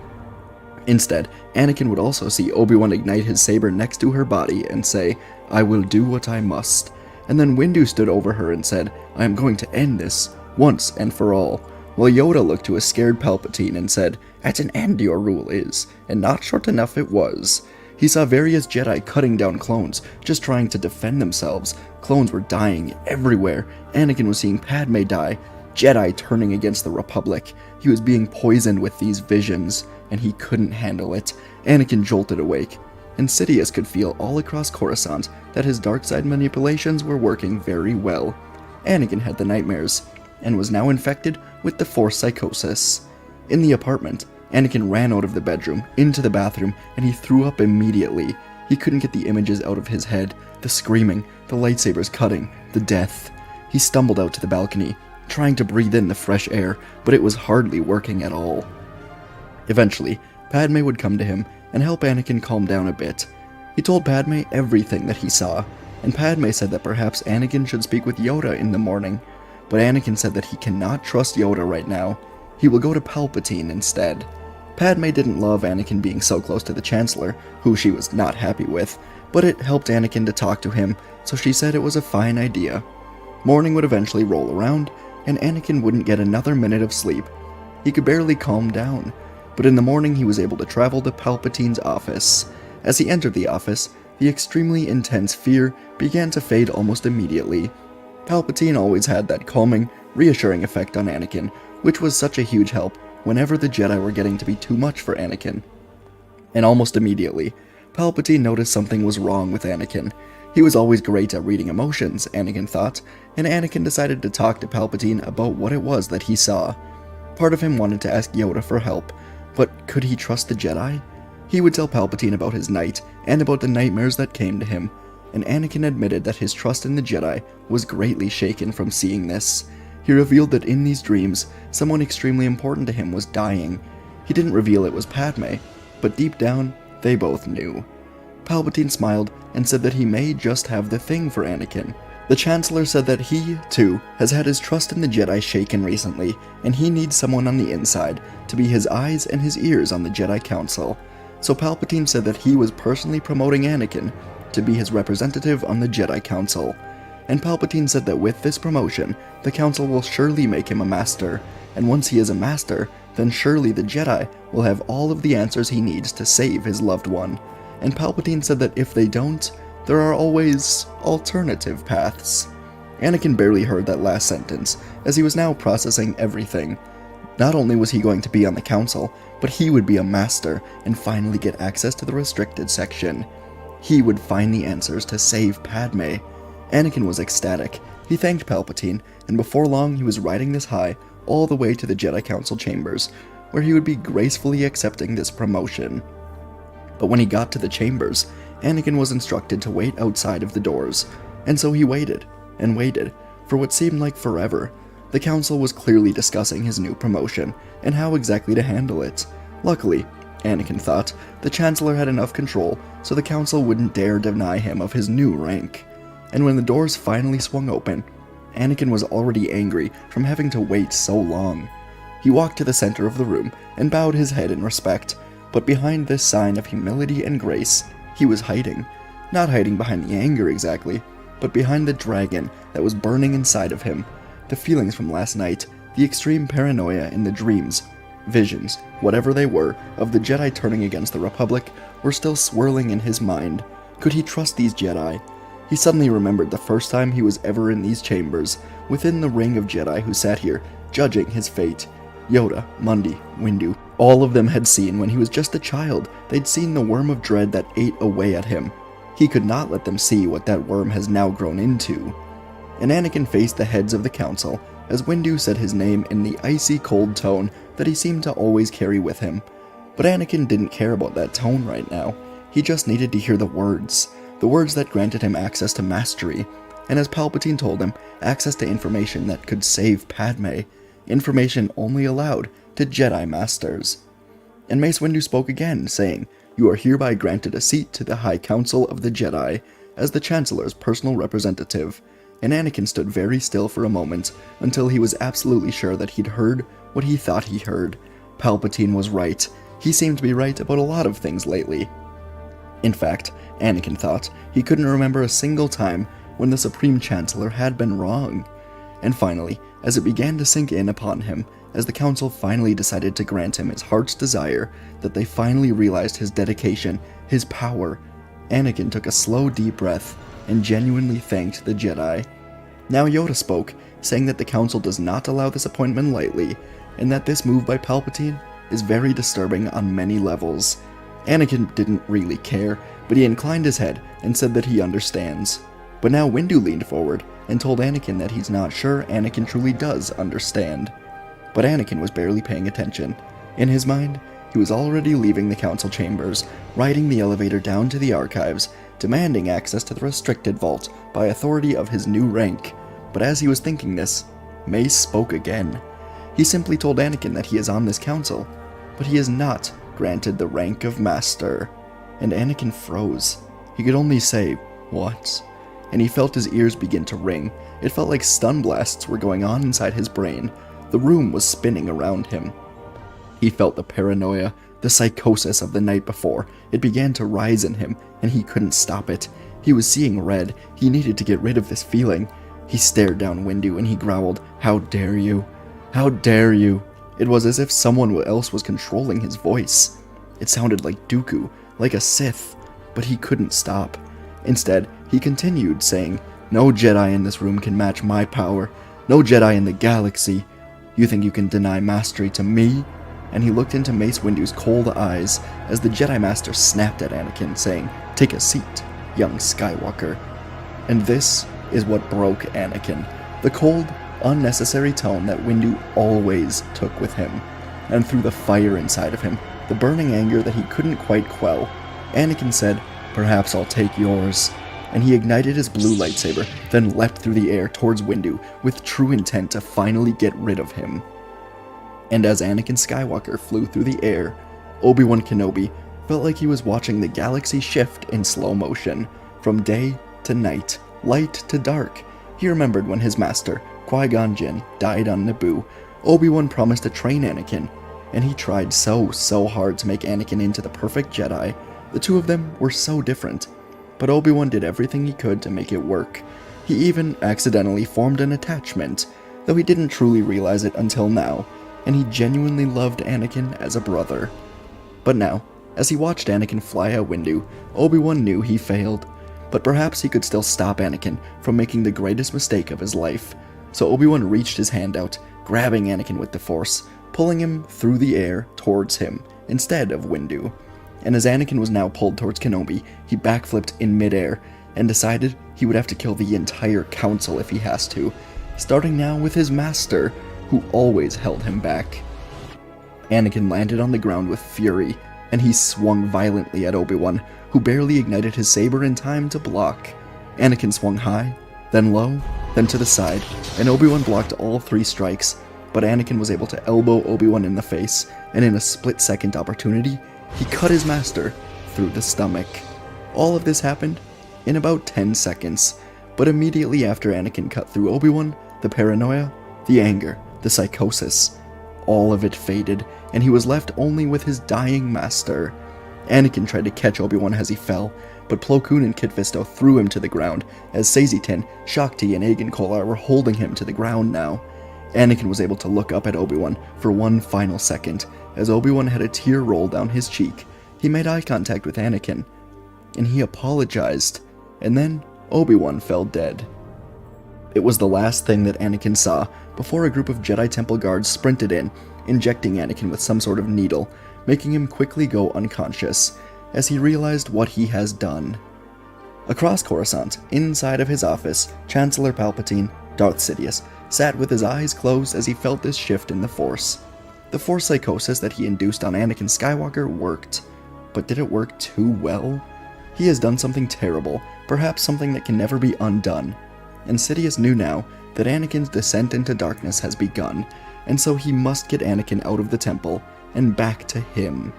Speaker 1: Instead, Anakin would also see Obi-Wan ignite his saber next to her body and say, "I will do what I must." And then Windu stood over her and said, "I am going to end this, once and for all." While Yoda looked to a scared Palpatine and said, "At an end your rule is, and not short enough it was." He saw various Jedi cutting down clones, just trying to defend themselves. Clones were dying everywhere. Anakin was seeing Padme die, Jedi turning against the Republic. He was being poisoned with these visions, and he couldn't handle it. Anakin jolted awake, and Sidious could feel all across Coruscant that his dark side manipulations were working very well. Anakin had the nightmares, and was now infected with the Force Psychosis. In the apartment, Anakin ran out of the bedroom, into the bathroom, and he threw up immediately. He couldn't get the images out of his head, the screaming, the lightsabers cutting, the death. He stumbled out to the balcony, trying to breathe in the fresh air, but it was hardly working at all. Eventually, Padme would come to him and help Anakin calm down a bit. He told Padme everything that he saw, and Padme said that perhaps Anakin should speak with Yoda in the morning, but Anakin said that he cannot trust Yoda right now. He will go to Palpatine instead. Padme didn't love Anakin being so close to the Chancellor, who she was not happy with, but it helped Anakin to talk to him, so she said it was a fine idea. Morning would eventually roll around, and Anakin wouldn't get another minute of sleep. He could barely calm down, but in the morning he was able to travel to Palpatine's office. As he entered the office, the extremely intense fear began to fade almost immediately. Palpatine always had that calming, reassuring effect on Anakin, which was such a huge help whenever the Jedi were getting to be too much for Anakin. And almost immediately, Palpatine noticed something was wrong with Anakin. He was always great at reading emotions, Anakin thought, and Anakin decided to talk to Palpatine about what it was that he saw. Part of him wanted to ask Yoda for help, but could he trust the Jedi? He would tell Palpatine about his night and about the nightmares that came to him, and Anakin admitted that his trust in the Jedi was greatly shaken from seeing this. He revealed that in these dreams, someone extremely important to him was dying. He didn't reveal it was Padme, but deep down, they both knew. Palpatine smiled and said that he may just have the thing for Anakin. The Chancellor said that he, too, has had his trust in the Jedi shaken recently, and he needs someone on the inside to be his eyes and his ears on the Jedi Council. So Palpatine said that he was personally promoting Anakin to be his representative on the Jedi Council. And Palpatine said that with this promotion, the Council will surely make him a master, and once he is a master, then surely the Jedi will have all of the answers he needs to save his loved one. And Palpatine said that if they don't, there are always alternative paths. Anakin barely heard that last sentence, as he was now processing everything. Not only was he going to be on the council, but he would be a master and finally get access to the restricted section. He would find the answers to save Padme. Anakin was ecstatic. He thanked Palpatine, and before long he was riding this high all the way to the Jedi Council chambers, where he would be gracefully accepting this promotion. But when he got to the chambers, Anakin was instructed to wait outside of the doors, and so he waited, and waited, for what seemed like forever. The council was clearly discussing his new promotion, and how exactly to handle it. Luckily, Anakin thought, the Chancellor had enough control, so the council wouldn't dare deny him of his new rank. And when the doors finally swung open, Anakin was already angry from having to wait so long. He walked to the center of the room, and bowed his head in respect, but behind this sign of humility and grace, he was hiding. Not hiding behind the anger exactly, but behind the dragon that was burning inside of him. The feelings from last night, the extreme paranoia in the dreams, visions, whatever they were, of the Jedi turning against the Republic, were still swirling in his mind. Could he trust these Jedi? He suddenly remembered the first time he was ever in these chambers, within the ring of Jedi who sat here, judging his fate. Yoda, Mundi, Windu, all of them had seen when he was just a child. They'd seen the worm of dread that ate away at him. He could not let them see what that worm has now grown into. And Anakin faced the heads of the council, as Windu said his name in the icy cold tone that he seemed to always carry with him. But Anakin didn't care about that tone right now. He just needed to hear the words that granted him access to mastery, and as Palpatine told him, access to information that could save Padme. Information only allowed to Jedi Masters. And Mace Windu spoke again, saying, "You are hereby granted a seat to the High Council of the Jedi, as the Chancellor's personal representative." And Anakin stood very still for a moment, until he was absolutely sure that he'd heard what he thought he heard. Palpatine was right. He seemed to be right about a lot of things lately. In fact, Anakin thought he couldn't remember a single time when the Supreme Chancellor had been wrong. And finally, as it began to sink in upon him, as the council finally decided to grant him his heart's desire, that they finally realized his dedication, his power, Anakin took a slow, deep breath and genuinely thanked the Jedi. Now Yoda spoke, saying that the council does not allow this appointment lightly, and that this move by Palpatine is very disturbing on many levels. Anakin didn't really care, but he inclined his head and said that he understands. But now Windu leaned forward and told Anakin that he's not sure Anakin truly does understand. But Anakin was barely paying attention. In his mind, he was already leaving the council chambers, riding the elevator down to the archives, demanding access to the restricted vault by authority of his new rank. But as he was thinking this, Mace spoke again. He simply told Anakin that he is on this council, but he is not granted the rank of Master. And Anakin froze. He could only say, "What?" And he felt his ears begin to ring. It felt like stun blasts were going on inside his brain. The room was spinning around him. He felt the paranoia, the psychosis of the night before. It began to rise in him, and he couldn't stop it. He was seeing red. He needed to get rid of this feeling. He stared down Windu and he growled, "How dare you? How dare you?" It was as if someone else was controlling his voice. It sounded like Dooku, like a Sith, but he couldn't stop. Instead, he continued, saying, "No Jedi in this room can match my power. No Jedi in the galaxy. You think you can deny mastery to me?" And he looked into Mace Windu's cold eyes as the Jedi Master snapped at Anakin, saying, "Take a seat, young Skywalker." And this is what broke Anakin. The cold, unnecessary tone that Windu always took with him. And through the fire inside of him, the burning anger that he couldn't quite quell, Anakin said, "Perhaps I'll take yours." And he ignited his blue lightsaber, then leapt through the air towards Windu with true intent to finally get rid of him. And as Anakin Skywalker flew through the air, Obi-Wan Kenobi felt like he was watching the galaxy shift in slow motion, from day to night, light to dark. He remembered when his master, Qui-Gon Jinn, died on Naboo. Obi-Wan promised to train Anakin, and he tried so hard to make Anakin into the perfect Jedi. The two of them were so different, but Obi-Wan did everything he could to make it work. He even accidentally formed an attachment, though he didn't truly realize it until now, and he genuinely loved Anakin as a brother. But now, as he watched Anakin fly out Windu, Obi-Wan knew he failed, but perhaps he could still stop Anakin from making the greatest mistake of his life. So Obi-Wan reached his hand out, grabbing Anakin with the Force, pulling him through the air towards him, instead of Windu. And as Anakin was now pulled towards Kenobi, he backflipped in midair, and decided he would have to kill the entire council if he has to, starting now with his master, who always held him back. Anakin landed on the ground with fury, and he swung violently at Obi-Wan, who barely ignited his saber in time to block. Anakin swung high, then low, then to the side, and Obi-Wan blocked all 3 strikes, but Anakin was able to elbow Obi-Wan in the face, and in a split-second opportunity, he cut his master through the stomach. All of this happened in about 10 seconds, but immediately after Anakin cut through Obi-Wan, the paranoia, the anger, the psychosis, all of it faded, and he was left only with his dying master. Anakin tried to catch Obi-Wan as he fell, but Plo Koon and Kit Fisto threw him to the ground, as Sazitin, Shakti, and Agen Kolar were holding him to the ground now. Anakin was able to look up at Obi-Wan for one final second. As Obi-Wan had a tear roll down his cheek, he made eye contact with Anakin, and he apologized, and then Obi-Wan fell dead. It was the last thing that Anakin saw before a group of Jedi Temple guards sprinted in, injecting Anakin with some sort of needle, making him quickly go unconscious, as he realized what he has done. Across Coruscant, inside of his office, Chancellor Palpatine, Darth Sidious, sat with his eyes closed as he felt this shift in the Force. The Force psychosis that he induced on Anakin Skywalker worked, but did it work too well? He has done something terrible, perhaps something that can never be undone, and Sidious knew now that Anakin's descent into darkness has begun, and so he must get Anakin out of the temple and back to him.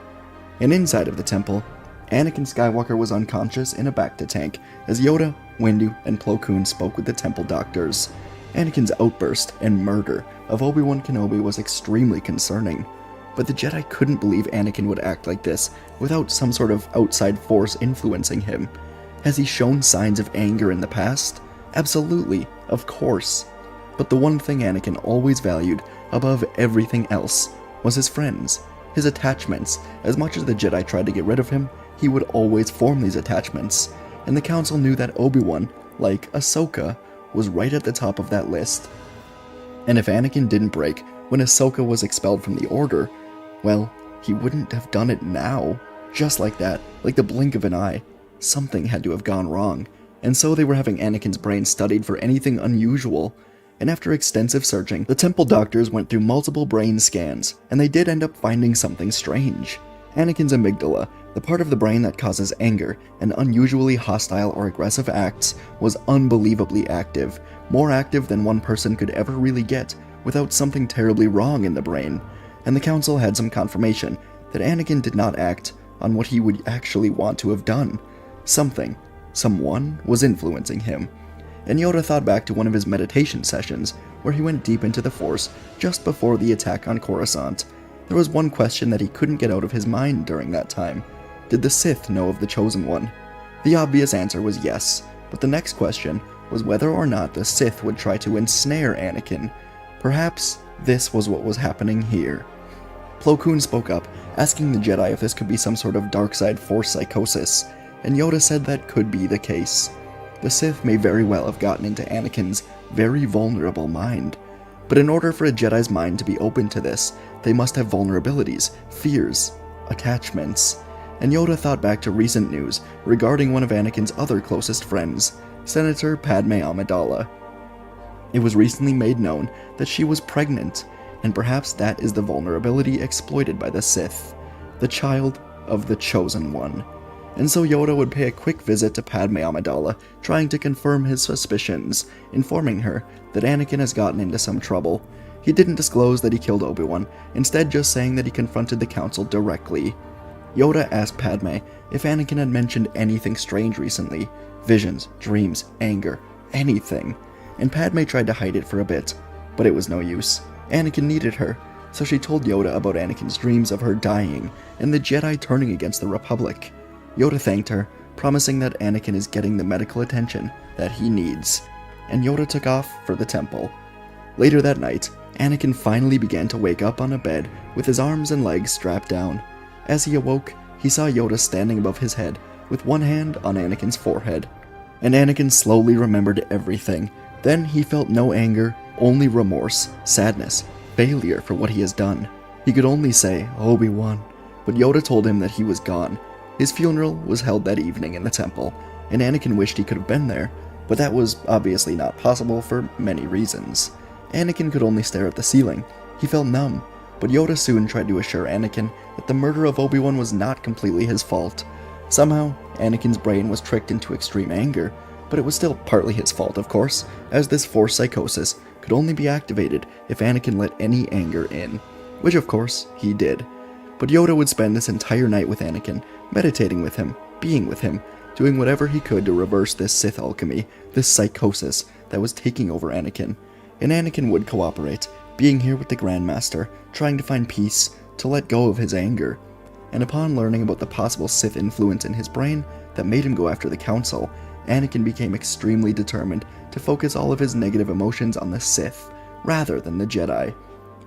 Speaker 1: And inside of the temple, Anakin Skywalker was unconscious in a Bacta-tank as Yoda, Windu, and Plo Koon spoke with the temple doctors. Anakin's outburst and murder of Obi-Wan Kenobi was extremely concerning, but the Jedi couldn't believe Anakin would act like this without some sort of outside force influencing him. Has he shown signs of anger in the past? Absolutely, of course. But the one thing Anakin always valued above everything else was his friends, his attachments. As much as the Jedi tried to get rid of him, he would always form these attachments, and the Council knew that Obi-Wan, like Ahsoka, was right at the top of that list. And if Anakin didn't break when Ahsoka was expelled from the Order, well, he wouldn't have done it now. Just like that, like the blink of an eye, something had to have gone wrong, and so they were having Anakin's brain studied for anything unusual. And after extensive searching, the temple doctors went through multiple brain scans, and they did end up finding something strange. Anakin's amygdala, the part of the brain that causes anger and unusually hostile or aggressive acts, was unbelievably active, more active than one person could ever really get without something terribly wrong in the brain. And the Council had some confirmation that Anakin did not act on what he would actually want to have done. Someone was influencing him. And Yoda thought back to one of his meditation sessions, where he went deep into the Force just before the attack on Coruscant. There was one question that he couldn't get out of his mind during that time. Did the Sith know of the Chosen One? The obvious answer was yes, but the next question was whether or not the Sith would try to ensnare Anakin. Perhaps this was what was happening here. Plo Koon spoke up, asking the Jedi if this could be some sort of dark side Force psychosis, and Yoda said that could be the case. The Sith may very well have gotten into Anakin's very vulnerable mind, but in order for a Jedi's mind to be open to this, they must have vulnerabilities, fears, attachments. And Yoda thought back to recent news regarding one of Anakin's other closest friends, Senator Padme Amidala. It was recently made known that she was pregnant, and perhaps that is the vulnerability exploited by the Sith, the child of the Chosen One. And so Yoda would pay a quick visit to Padme Amidala, trying to confirm his suspicions, informing her that Anakin has gotten into some trouble. He didn't disclose that he killed Obi-Wan, instead just saying that he confronted the Council directly. Yoda asked Padme if Anakin had mentioned anything strange recently, visions, dreams, anger, anything, and Padme tried to hide it for a bit, but it was no use. Anakin needed her, so she told Yoda about Anakin's dreams of her dying and the Jedi turning against the Republic. Yoda thanked her, promising that Anakin is getting the medical attention that he needs, and Yoda took off for the temple. Later that night, Anakin finally began to wake up on a bed with his arms and legs strapped down. As he awoke, he saw Yoda standing above his head with one hand on Anakin's forehead. And Anakin slowly remembered everything. Then he felt no anger, only remorse, sadness, failure for what he has done. He could only say, Obi-Wan, but Yoda told him that he was gone. His funeral was held that evening in the temple, and Anakin wished he could have been there, but that was obviously not possible for many reasons. Anakin could only stare at the ceiling. He felt numb, but Yoda soon tried to assure Anakin that the murder of Obi-Wan was not completely his fault. Somehow, Anakin's brain was tricked into extreme anger, but it was still partly his fault, of course, as this Force psychosis could only be activated if Anakin let any anger in, which of course he did. But Yoda would spend this entire night with Anakin, meditating with him, being with him, doing whatever he could to reverse this Sith alchemy, this psychosis that was taking over Anakin. And Anakin would cooperate, being here with the Grandmaster, trying to find peace, to let go of his anger. And upon learning about the possible Sith influence in his brain that made him go after the Council, Anakin became extremely determined to focus all of his negative emotions on the Sith, rather than the Jedi.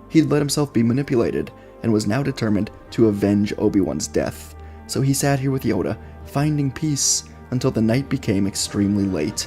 Speaker 1: He'd let himself be manipulated, and was now determined to avenge Obi-Wan's death. So he sat here with Yoda, finding peace, until the night became extremely late.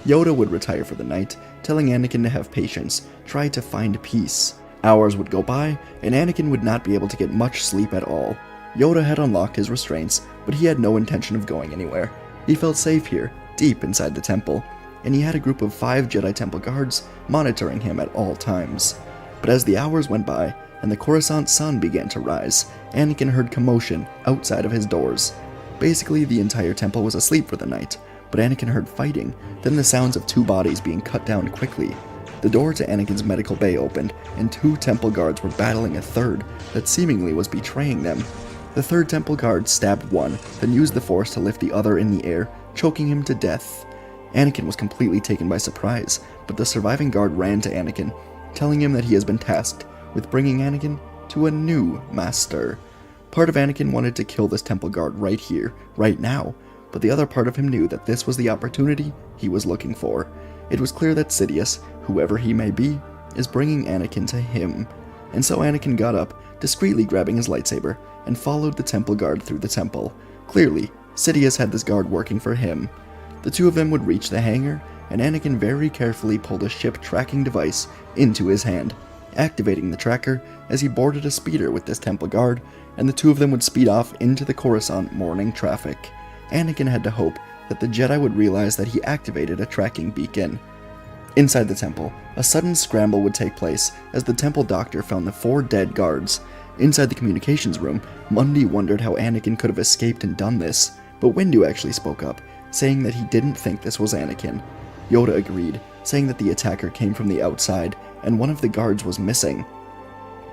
Speaker 1: Yoda would retire for the night, telling Anakin to have patience, try to find peace. Hours would go by, and Anakin would not be able to get much sleep at all. Yoda had unlocked his restraints, but he had no intention of going anywhere. He felt safe here, deep inside the temple, and he had a group of 5 Jedi Temple guards monitoring him at all times. But as the hours went by, and the Coruscant sun began to rise, Anakin heard commotion outside of his doors. Basically, the entire temple was asleep for the night, but Anakin heard fighting, then the sounds of 2 bodies being cut down quickly. The door to Anakin's medical bay opened, and 2 temple guards were battling a third that seemingly was betraying them. The 3rd temple guard stabbed one, then used the Force to lift the other in the air, choking him to death. Anakin was completely taken by surprise, but the surviving guard ran to Anakin, telling him that he has been tasked with bringing Anakin to a new master. Part of Anakin wanted to kill this temple guard right here, right now, but the other part of him knew that this was the opportunity he was looking for. It was clear that Sidious, whoever he may be, is bringing Anakin to him. And so Anakin got up, discreetly grabbing his lightsaber, and followed the temple guard through the temple. Clearly, Sidious had this guard working for him. The 2 of them would reach the hangar, and Anakin very carefully pulled a ship tracking device into his hand, activating the tracker as he boarded a speeder with this temple guard, and the 2 of them would speed off into the Coruscant morning traffic. Anakin had to hope that the Jedi would realize that he activated a tracking beacon. Inside the temple, a sudden scramble would take place as the temple doctor found the 4 dead guards. Inside the communications room, Mundi wondered how Anakin could have escaped and done this, but Windu actually spoke up, saying that he didn't think this was Anakin. Yoda agreed, saying that the attacker came from the outside, and one of the guards was missing.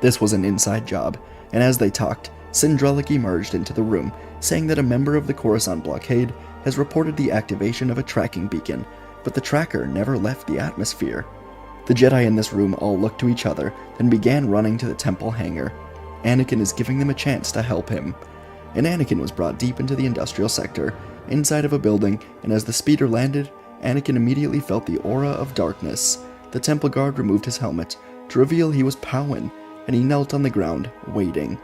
Speaker 1: This was an inside job, and as they talked, Syndrelic emerged into the room, saying that a member of the Coruscant blockade has reported the activation of a tracking beacon, but the tracker never left the atmosphere. The Jedi in this room all looked to each other, then began running to the temple hangar. Anakin is giving them a chance to help him. And Anakin was brought deep into the industrial sector, inside of a building, and as the speeder landed, Anakin immediately felt the aura of darkness. The temple guard removed his helmet to reveal he was Powin, and he knelt on the ground, waiting.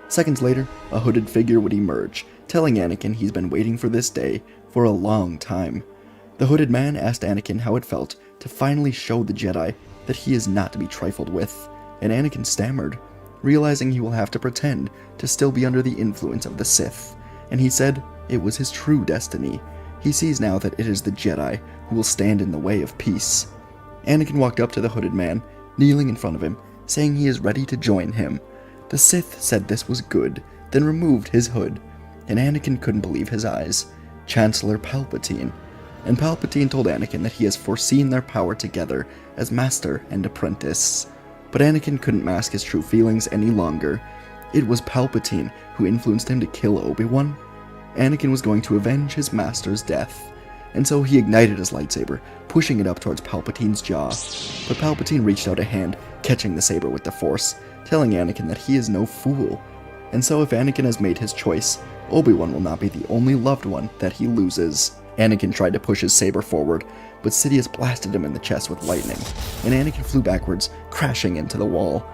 Speaker 1: Seconds later, a hooded figure would emerge, telling Anakin he's been waiting for this day for a long time. The hooded man asked Anakin how it felt to finally show the Jedi that he is not to be trifled with, and Anakin stammered, realizing he will have to pretend to still be under the influence of the Sith, and he said it was his true destiny. He sees now that it is the Jedi who will stand in the way of peace. Anakin walked up to the hooded man, kneeling in front of him, saying he is ready to join him. The Sith said this was good, then removed his hood, and Anakin couldn't believe his eyes. Chancellor Palpatine. And Palpatine told Anakin that he has foreseen their power together as master and apprentice. But Anakin couldn't mask his true feelings any longer. It was Palpatine who influenced him to kill Obi-Wan. Anakin was going to avenge his master's death, and so he ignited his lightsaber, pushing it up towards Palpatine's jaw. But Palpatine reached out a hand, catching the saber with the Force, telling Anakin that he is no fool. And so if Anakin has made his choice, Obi-Wan will not be the only loved one that he loses. Anakin tried to push his saber forward, but Sidious blasted him in the chest with lightning, and Anakin flew backwards, crashing into the wall.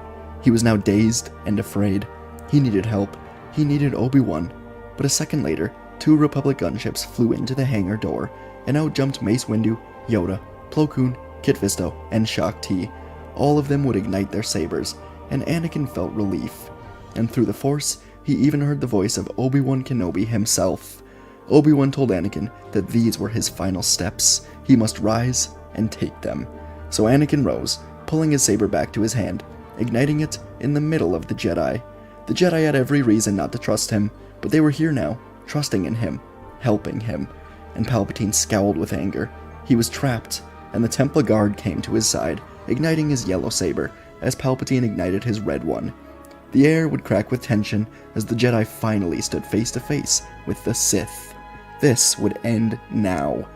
Speaker 1: He was now dazed and afraid. He needed help. He needed Obi-Wan. But a second later, 2 Republic gunships flew into the hangar door, and out jumped Mace Windu, Yoda, Plo Koon, Kit Fisto, and Shaak Ti. All of them would ignite their sabers, and Anakin felt relief. And through the Force, he even heard the voice of Obi-Wan Kenobi himself. Obi-Wan told Anakin that these were his final steps. He must rise and take them. So Anakin rose, pulling his saber back to his hand, igniting it in the middle of the Jedi. The Jedi had every reason not to trust him, but they were here now, trusting in him, helping him. And Palpatine scowled with anger. He was trapped, and the Temple Guard came to his side, igniting his yellow saber, as Palpatine ignited his red one. The air would crack with tension as the Jedi finally stood face to face with the Sith. This would end now.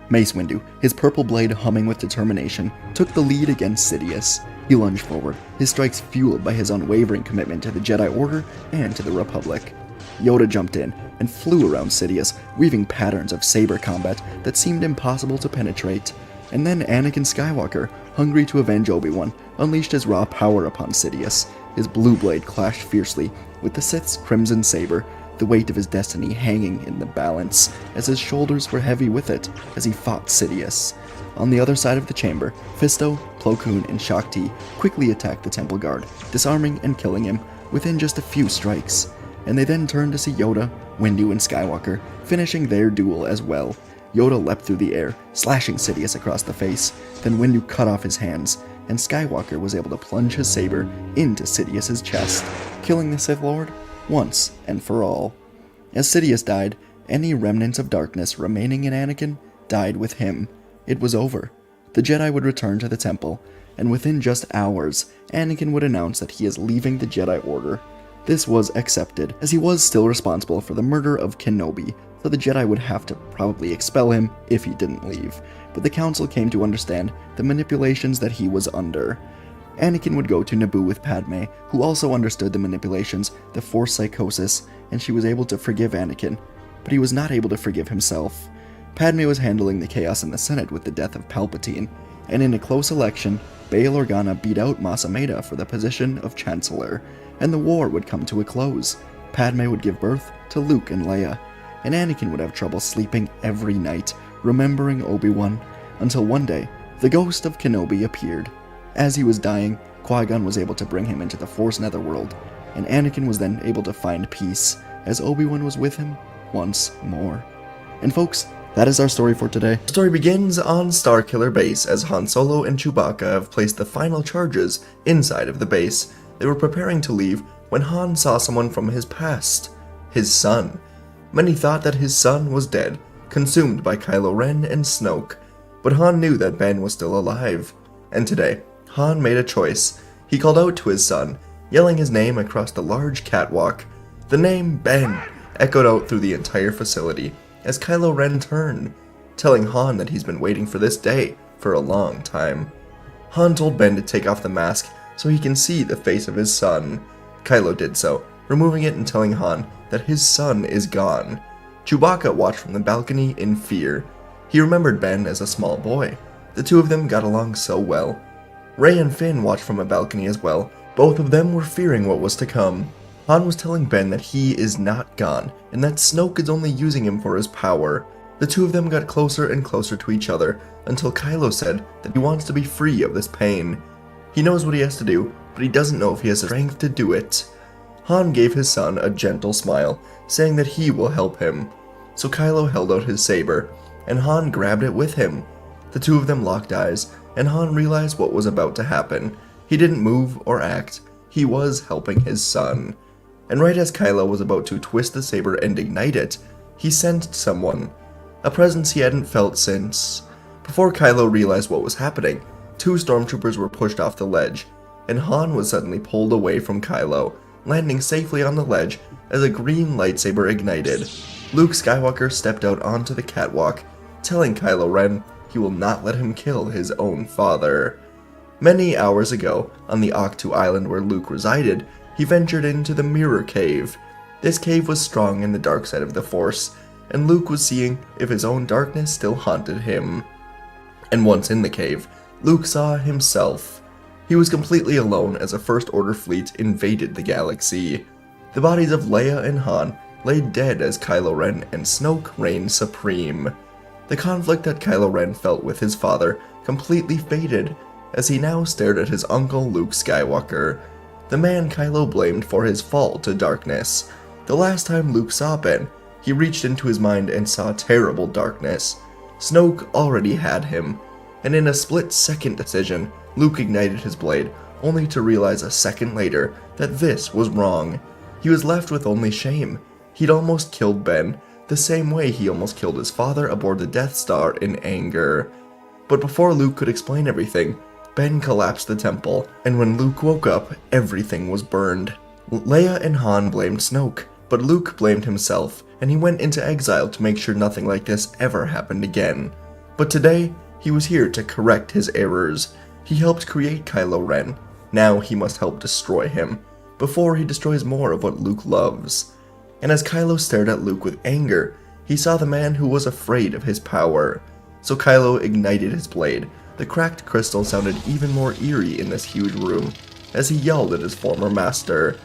Speaker 1: Mace Windu, his purple blade humming with determination, took the lead against Sidious. He lunged forward, his strikes fueled by his unwavering commitment to the Jedi Order and to the Republic. Yoda jumped in and flew around Sidious, weaving patterns of saber combat that seemed impossible to penetrate. And then Anakin Skywalker, hungry to avenge Obi-Wan, unleashed his raw power upon Sidious. His blue blade clashed fiercely with the Sith's crimson saber, the weight of his destiny hanging in the balance, as his shoulders were heavy with it as he fought Sidious. On the other side of the chamber, Fisto, Plo Koon, and Shaak Ti quickly attacked the Temple Guard, disarming and killing him within just a few strikes. And they then turned to see Yoda, Windu, and Skywalker finishing their duel as well. Yoda leapt through the air, slashing Sidious across the face, then Windu cut off his hands, and Skywalker was able to plunge his saber into Sidious's chest, killing the Sith Lord once and for all. As Sidious died, any remnants of darkness remaining in Anakin died with him. It was over. The Jedi would return to the temple, and within just hours, Anakin would announce that he is leaving the Jedi Order. This was accepted, as he was still responsible for the murder of Kenobi, so the Jedi would have to probably expel him if he didn't leave. But the Council came to understand the manipulations that he was under. Anakin would go to Naboo with Padme, who also understood the manipulations, the Force psychosis, and she was able to forgive Anakin, but he was not able to forgive himself. Padme was handling the chaos in the Senate with the death of Palpatine, and in a close election, Bail Organa beat out Mas Amedda for the position of Chancellor, and the war would come to a close. Padme would give birth to Luke and Leia, and Anakin would have trouble sleeping every night, remembering Obi-Wan, until one day, the ghost of Kenobi appeared. As he was dying, Qui-Gon was able to bring him into the Force Netherworld, and Anakin was then able to find peace, as Obi-Wan was with him once more. And folks, that is our story for today. The story begins on Starkiller base as Han Solo and Chewbacca have placed the final charges inside of the base. They were preparing to leave when Han saw someone from his past, his son. Many thought that his son was dead, consumed by Kylo Ren and Snoke, but Han knew that Ben was still alive. And today, Han made a choice. He called out to his son, yelling his name across the large catwalk. The name Ben echoed out through the entire facility as Kylo Ren turned, telling Han that he's been waiting for this day for a long time. Han told Ben to take off the mask so he can see the face of his son. Kylo did so, removing it and telling Han that his son is gone. Chewbacca watched from the balcony in fear. He remembered Ben as a small boy. The two of them got along so well. Rey and Finn watched from a balcony as well. Both of them were fearing what was to come. Han was telling Ben that he is not gone, and that Snoke is only using him for his power. The two of them got closer and closer to each other, until Kylo said that he wants to be free of this pain. He knows what he has to do, but he doesn't know if he has the strength to do it. Han gave his son a gentle smile, saying that he will help him. So Kylo held out his saber, and Han grabbed it with him. The two of them locked eyes, and Han realized what was about to happen. He didn't move or act. He was helping his son. And right as Kylo was about to twist the saber and ignite it, he sensed someone. A presence he hadn't felt since. Before Kylo realized what was happening, 2 stormtroopers were pushed off the ledge, and Han was suddenly pulled away from Kylo. landing safely on the ledge as a green lightsaber ignited. Luke Skywalker stepped out onto the catwalk, telling Kylo Ren he will not let him kill his own father. Many hours ago, on the Octu Island where Luke resided, he ventured into the Mirror Cave. This cave was strong in the dark side of the Force, and Luke was seeing if his own darkness still haunted him. And once in the cave, Luke saw himself. He was completely alone as a First Order fleet invaded the galaxy. The bodies of Leia and Han lay dead as Kylo Ren and Snoke reigned supreme. The conflict that Kylo Ren felt with his father completely faded, as he now stared at his uncle Luke Skywalker, the man Kylo blamed for his fall to darkness. The last time Luke saw Ben, he reached into his mind and saw terrible darkness. Snoke already had him, and in a split-second decision, Luke ignited his blade, only to realize a second later that this was wrong. He was left with only shame. He'd almost killed Ben, the same way he almost killed his father aboard the Death Star in anger. But before Luke could explain everything, Ben collapsed the temple, and when Luke woke up, everything was burned. Leia and Han blamed Snoke, but Luke blamed himself, and he went into exile to make sure nothing like this ever happened again. But today, he was here to correct his errors. He helped create Kylo Ren. Now he must help destroy him, before he destroys more of what Luke loves. And as Kylo stared at Luke with anger, he saw the man who was afraid of his power. So Kylo ignited his blade. The cracked crystal sounded even more eerie in this huge room, as he yelled at his former master.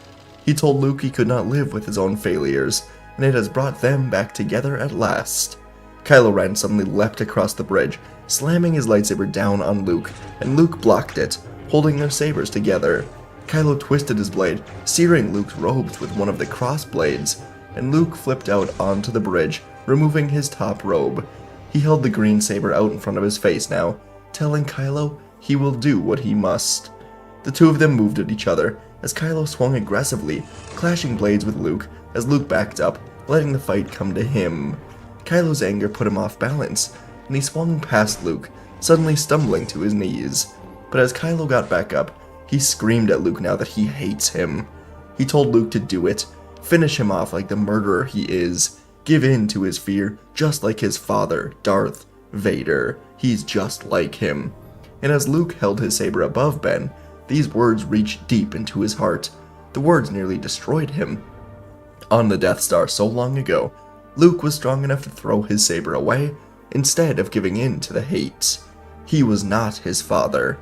Speaker 1: He told Luke he could not live with his own failures, and it has brought them back together at last. Kylo Ren suddenly leapt across the bridge, slamming his lightsaber down on Luke, and Luke blocked it, holding their sabers together. Kylo twisted his blade, searing Luke's robes with one of the cross blades, and Luke flipped out onto the bridge, removing his top robe. He held the green saber out in front of his face now, telling Kylo he will do what he must. The two of them moved at each other, as Kylo swung aggressively, clashing blades with Luke as Luke backed up, letting the fight come to him. Kylo's anger put him off balance, and he swung past Luke, suddenly stumbling to his knees. But as Kylo got back up, he screamed at Luke now that he hates him. He told Luke to do it, finish him off like the murderer he is, give in to his fear just like his father, Darth Vader. He's just like him. And as Luke held his saber above Ben, these words reached deep into his heart. The words nearly destroyed him. On the Death Star so long ago, Luke was strong enough to throw his saber away instead of giving in to the hate. He was not his father.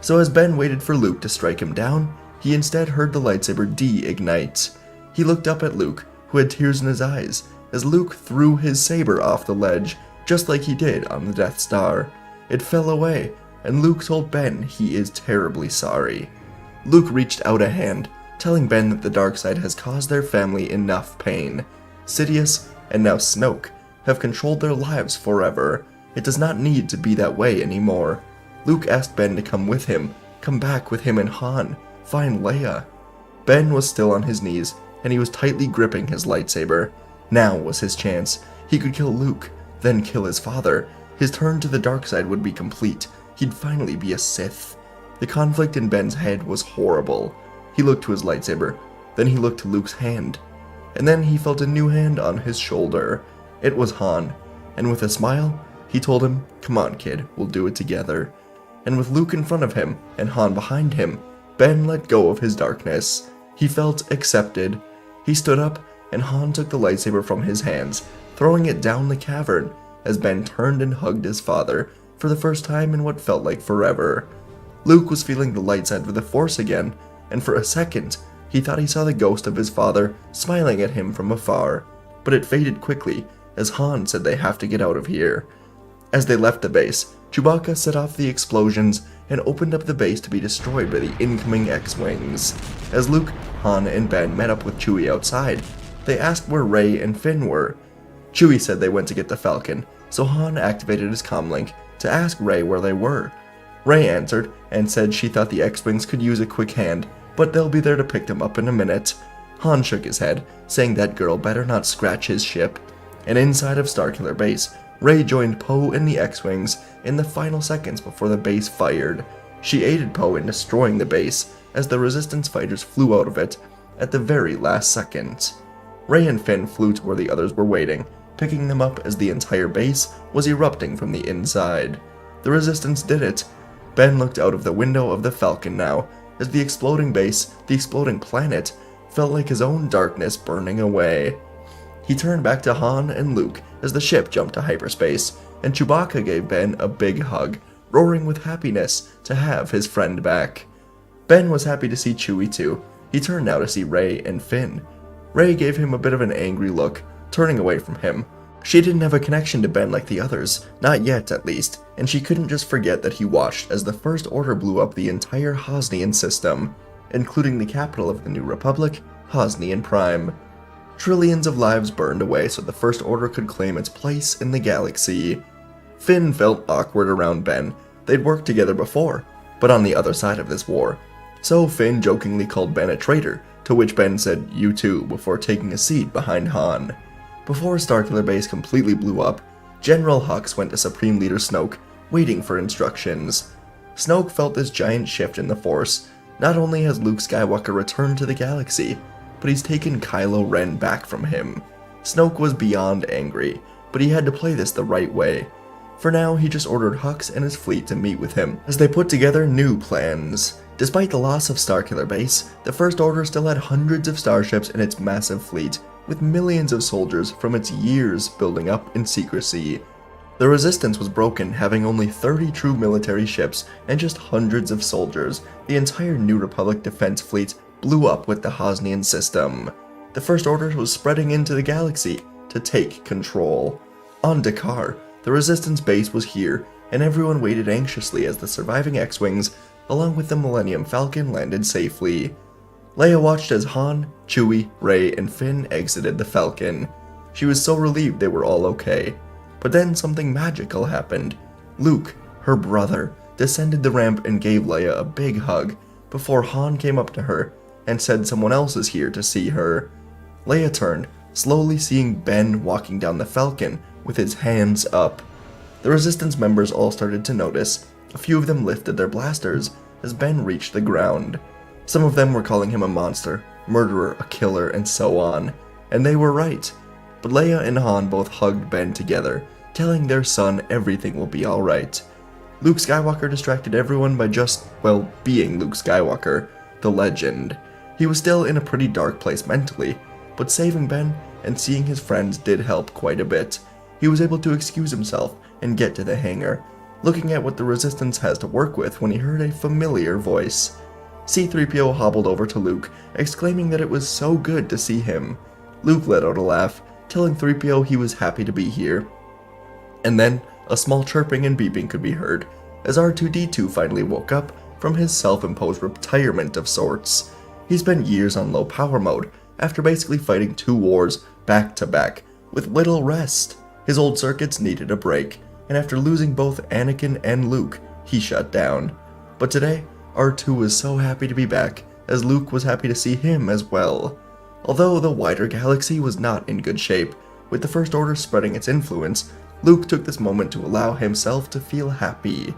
Speaker 1: So as Ben waited for Luke to strike him down, he instead heard the lightsaber de-ignite. He looked up at Luke, who had tears in his eyes, as Luke threw his saber off the ledge, just like he did on the Death Star. It fell away, and Luke told Ben he is terribly sorry. Luke reached out a hand, telling Ben that the dark side has caused their family enough pain. Sidious, and now Snoke, have controlled their lives forever. It does not need to be that way anymore. Luke asked Ben to come with him, come back with him and Han, find Leia. Ben was still on his knees, and he was tightly gripping his lightsaber. Now was his chance. He could kill Luke, then kill his father. His turn to the dark side would be complete. He'd finally be a Sith. The conflict in Ben's head was horrible. He looked to his lightsaber, then he looked to Luke's hand, and then he felt a new hand on his shoulder. It was Han, and with a smile, he told him, "Come on, kid, we'll do it together." And with Luke in front of him and Han behind him, Ben let go of his darkness. He felt accepted. He stood up, and Han took the lightsaber from his hands, throwing it down the cavern, as Ben turned and hugged his father, for the first time in what felt like forever. Luke was feeling the light side of the Force again, and for a second, he thought he saw the ghost of his father smiling at him from afar, but it faded quickly, as Han said they have to get out of here. As they left the base, Chewbacca set off the explosions and opened up the base to be destroyed by the incoming X-Wings. As Luke, Han, and Ben met up with Chewie outside, they asked where Rey and Finn were. Chewie said they went to get the Falcon, so Han activated his comlink to ask Rey where they were. Rey answered and said she thought the X-Wings could use a quick hand, but they'll be there to pick them up in a minute. Han shook his head, saying that girl better not scratch his ship. And inside of Starkiller base, Rey joined Poe and the X-Wings in the final seconds before the base fired. She aided Poe in destroying the base as the Resistance fighters flew out of it, at the very last second. Rey and Finn flew to where the others were waiting, picking them up as the entire base was erupting from the inside. The Resistance did it. Ben looked out of the window of the Falcon now, as the exploding base, the exploding planet, felt like his own darkness burning away. He turned back to Han and Luke as the ship jumped to hyperspace, and Chewbacca gave Ben a big hug, roaring with happiness to have his friend back. Ben was happy to see Chewie too. He turned now to see Rey and Finn. Rey gave him a bit of an angry look, turning away from him. She didn't have a connection to Ben like the others, not yet at least, and she couldn't just forget that he watched as the First Order blew up the entire Hosnian system, including the capital of the New Republic, Hosnian Prime. Trillions of lives burned away so the First Order could claim its place in the galaxy. Finn felt awkward around Ben. They'd worked together before, but on the other side of this war. So Finn jokingly called Ben a traitor, to which Ben said, "You too," before taking a seat behind Han. Before Starkiller Base completely blew up, General Hux went to Supreme Leader Snoke, waiting for instructions. Snoke felt this giant shift in the Force. Not only has Luke Skywalker returned to the galaxy, but he's taken Kylo Ren back from him. Snoke was beyond angry, but he had to play this the right way. For now, he just ordered Hux and his fleet to meet with him, as they put together new plans. Despite the loss of Starkiller Base, the First Order still had hundreds of starships in its massive fleet, with millions of soldiers from its years building up in secrecy. The Resistance was broken, having only 30 true military ships and just hundreds of soldiers. The entire New Republic defense fleet blew up with the Hosnian system. The First Order was spreading into the galaxy to take control. On Dakar, the Resistance base was here, and everyone waited anxiously as the surviving X-Wings, along with the Millennium Falcon, landed safely. Leia watched as Han, Chewie, Rey, and Finn exited the Falcon. She was so relieved they were all okay. But then something magical happened. Luke, her brother, descended the ramp and gave Leia a big hug, before Han came up to her and said someone else is here to see her. Leia turned, slowly seeing Ben walking down the Falcon with his hands up. The Resistance members all started to notice. A few of them lifted their blasters as Ben reached the ground. Some of them were calling him a monster, murderer, a killer, and so on. And they were right. But Leia and Han both hugged Ben together, telling their son everything will be alright. Luke Skywalker distracted everyone by just, well, being Luke Skywalker, the legend. He was still in a pretty dark place mentally, but saving Ben and seeing his friends did help quite a bit. He was able to excuse himself and get to the hangar, looking at what the Resistance has to work with when he heard a familiar voice. C-3PO hobbled over to Luke, exclaiming that it was so good to see him. Luke let out a laugh, telling 3PO he was happy to be here. And then, a small chirping and beeping could be heard, as R2-D2 finally woke up from his self-imposed retirement of sorts. He spent years on low power mode, after basically fighting 2 wars back to back, with little rest. His old circuits needed a break, and after losing both Anakin and Luke, he shut down. But today, R2 was so happy to be back, as Luke was happy to see him as well. Although the wider galaxy was not in good shape, with the First Order spreading its influence, Luke took this moment to allow himself to feel happy.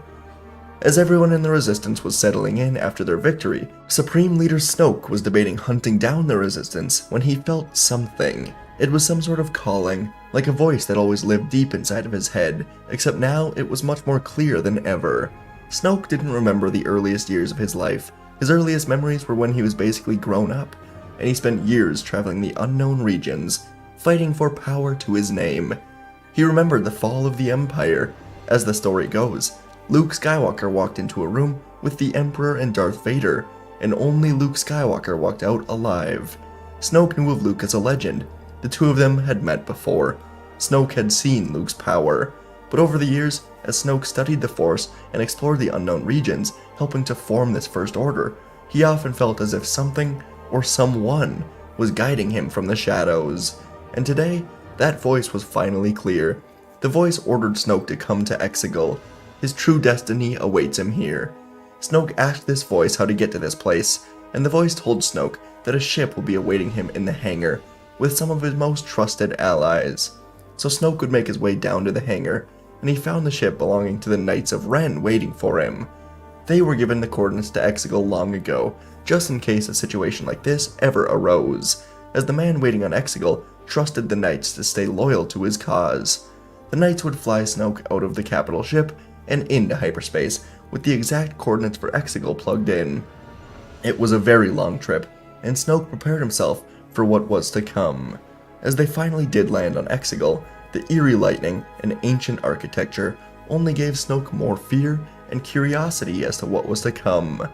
Speaker 1: As everyone in the Resistance was settling in after their victory, Supreme Leader Snoke was debating hunting down the Resistance when he felt something. It was some sort of calling, like a voice that always lived deep inside of his head, except now it was much more clear than ever. Snoke didn't remember the earliest years of his life. His earliest memories were when he was basically grown up, and he spent years traveling the unknown regions, fighting for power to his name. He remembered the fall of the Empire. As the story goes, Luke Skywalker walked into a room with the Emperor and Darth Vader, and only Luke Skywalker walked out alive. Snoke knew of Luke as a legend. The two of them had met before. Snoke had seen Luke's power, but over the years, as Snoke studied the Force and explored the unknown regions, helping to form this First Order, he often felt as if something or someone was guiding him from the shadows. And today, that voice was finally clear. The voice ordered Snoke to come to Exegol. His true destiny awaits him here. Snoke asked this voice how to get to this place, and the voice told Snoke that a ship will be awaiting him in the hangar, with some of his most trusted allies. So Snoke would make his way down to the hangar, and he found the ship belonging to the Knights of Ren waiting for him. They were given the coordinates to Exegol long ago, just in case a situation like this ever arose, as the man waiting on Exegol trusted the Knights to stay loyal to his cause. The Knights would fly Snoke out of the capital ship and into hyperspace with the exact coordinates for Exegol plugged in. It was a very long trip, and Snoke prepared himself for what was to come. As they finally did land on Exegol, the eerie lightning and ancient architecture only gave Snoke more fear and curiosity as to what was to come.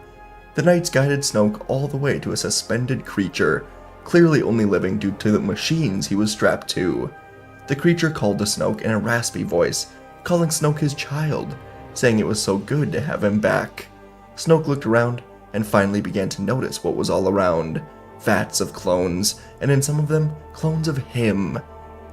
Speaker 1: The Knights guided Snoke all the way to a suspended creature, clearly only living due to the machines he was strapped to. The creature called to Snoke in a raspy voice, calling Snoke his child, saying it was so good to have him back. Snoke looked around and finally began to notice what was all around. Vats of clones, and in some of them, clones of him.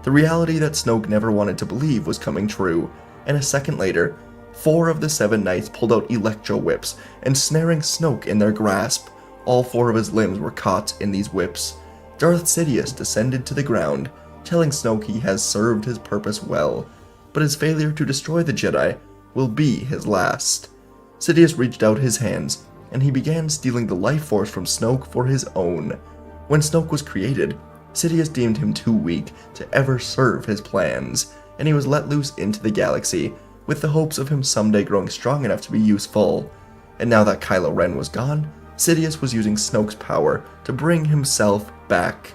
Speaker 1: The reality that Snoke never wanted to believe was coming true, and a second later, 4 of the 7 Knights pulled out electro whips, and snaring Snoke in their grasp, all 4 of his limbs were caught in these whips. Darth Sidious descended to the ground, telling Snoke he has served his purpose well, but his failure to destroy the Jedi will be his last. Sidious reached out his hands, and he began stealing the life force from Snoke for his own. When Snoke was created, Sidious deemed him too weak to ever serve his plans, and he was let loose into the galaxy, with the hopes of him someday growing strong enough to be useful. And now that Kylo Ren was gone, Sidious was using Snoke's power to bring himself back.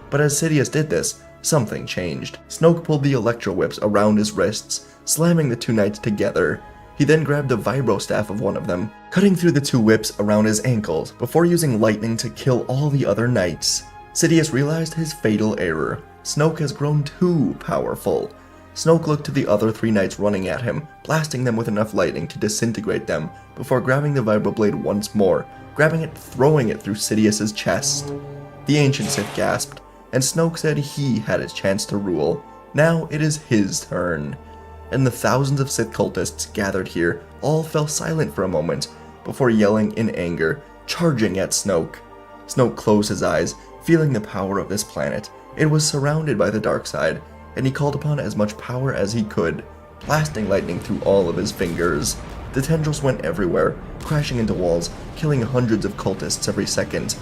Speaker 1: But as Sidious did this, something changed. Snoke pulled the electro whips around his wrists, slamming the 2 Knights together. He then grabbed the vibro staff of one of them, cutting through the 2 whips around his ankles before using lightning to kill all the other Knights. Sidious realized his fatal error. Snoke has grown too powerful. Snoke looked to the other 3 Knights running at him, blasting them with enough lightning to disintegrate them, before grabbing the vibroblade once more, grabbing it, throwing it through Sidious's chest. The ancient Sith gasped, and Snoke said he had his chance to rule. Now it is his turn. And the thousands of Sith cultists gathered here all fell silent for a moment, before yelling in anger, charging at Snoke. Snoke closed his eyes, feeling the power of this planet. It was surrounded by the dark side, and he called upon as much power as he could, blasting lightning through all of his fingers. The tendrils went everywhere, crashing into walls, killing hundreds of cultists every second.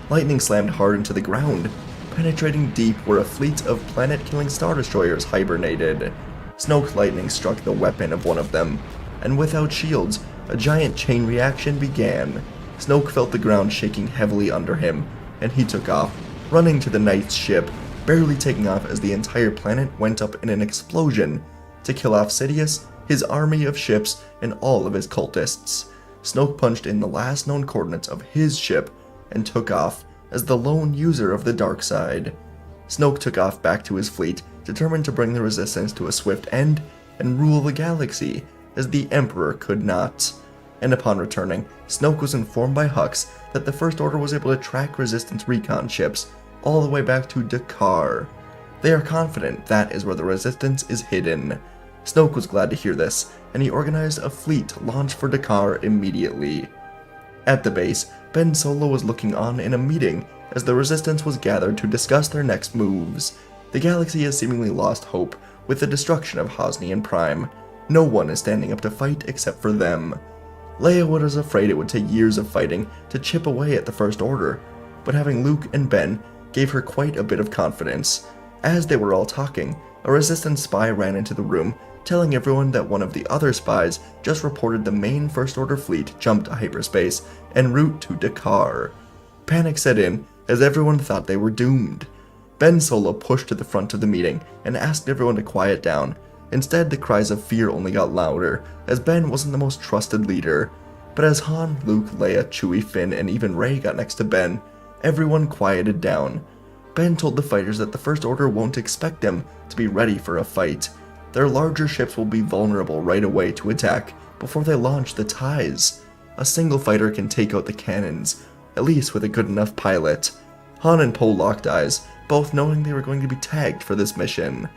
Speaker 1: Lightning slammed hard into the ground, penetrating deep where a fleet of planet-killing Star Destroyers hibernated. Snoke's lightning struck the weapon of one of them, and without shields, a giant chain reaction began. Snoke felt the ground shaking heavily under him, and he took off, running to the Knight's ship, barely taking off as the entire planet went up in an explosion to kill off Sidious, his army of ships, and all of his cultists. Snoke punched in the last known coordinates of his ship and took off as the lone user of the dark side. Snoke took off back to his fleet, determined to bring the Resistance to a swift end and rule the galaxy, as the Emperor could not. And upon returning, Snoke was informed by Hux that the First Order was able to track Resistance recon ships all the way back to Dakar. They are confident that is where the Resistance is hidden. Snoke was glad to hear this, and he organized a fleet to launch for Dakar immediately. At the base, Ben Solo was looking on in a meeting as the Resistance was gathered to discuss their next moves. The galaxy has seemingly lost hope with the destruction of Hosnian Prime. No one is standing up to fight except for them. Leia was afraid it would take years of fighting to chip away at the First Order, but having Luke and Ben gave her quite a bit of confidence. As they were all talking, a Resistance spy ran into the room, telling everyone that one of the other spies just reported the main First Order fleet jumped to hyperspace en route to Dakar. Panic set in as everyone thought they were doomed. Ben Solo pushed to the front of the meeting and asked everyone to quiet down. Instead, the cries of fear only got louder, as Ben wasn't the most trusted leader. But as Han, Luke, Leia, Chewie, Finn, and even Rey got next to Ben, everyone quieted down. Ben told the fighters that the First Order won't expect them to be ready for a fight. Their larger ships will be vulnerable right away to attack before they launch the ties. A single fighter can take out the cannons, at least with a good enough pilot. Han and Poe locked eyes, both knowing they were going to be tagged for this mission.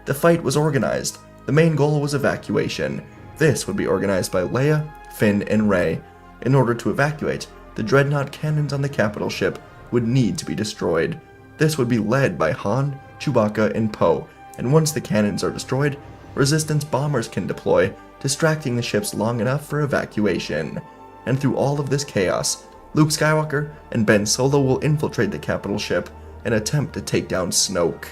Speaker 1: The fight was organized. The main goal was evacuation. This would be organized by Leia, Finn, and Rey. In order to evacuate, the dreadnought cannons on the capital ship would need to be destroyed. This would be led by Han, Chewbacca, and Poe, and once the cannons are destroyed, Resistance bombers can deploy, distracting the ships long enough for evacuation. and through all of this chaos, Luke Skywalker and Ben Solo will infiltrate the capital ship and attempt to take down Snoke.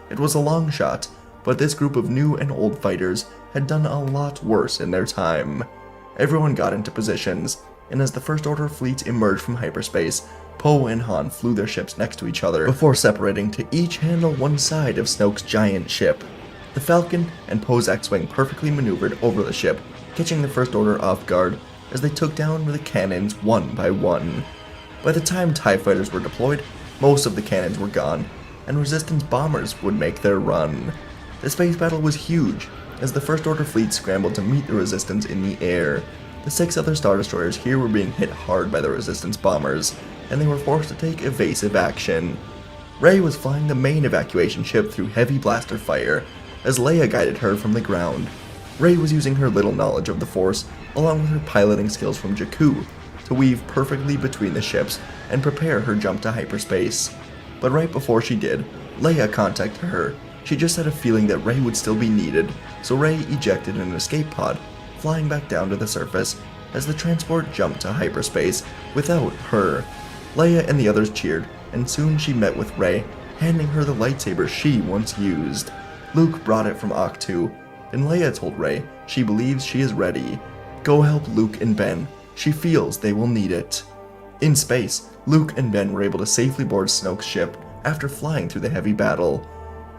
Speaker 1: It was a long shot, but this group of new and old fighters had done a lot worse in their time. Everyone got into positions, and as the First Order fleet emerged from hyperspace, Poe and Han flew their ships next to each other before separating to each handle one side of Snoke's giant ship. The Falcon and Poe's X-Wing perfectly maneuvered over the ship, catching the First Order off guard as they took down the cannons one by one. By the time TIE fighters were deployed, most of the cannons were gone, and Resistance bombers would make their run. The space battle was huge, as the First Order fleet scrambled to meet the Resistance in the air. The 6 other Star Destroyers here were being hit hard by the Resistance bombers, and they were forced to take evasive action. Rey was flying the main evacuation ship through heavy blaster fire, as Leia guided her from the ground. Rey was using her little knowledge of the Force, along with her piloting skills from Jakku, to weave perfectly between the ships and prepare her jump to hyperspace. But right before she did, Leia contacted her. She just had a feeling that Rey would still be needed, so Rey ejected an escape pod, flying back down to the surface as the transport jumped to hyperspace without her. Leia and the others cheered, and soon she met with Rey, handing her the lightsaber she once used. Luke brought it from Ahch-To, and Leia told Rey she believes she is ready. Go help Luke and Ben. She feels they will need it. In space, Luke and Ben were able to safely board Snoke's ship after flying through the heavy battle.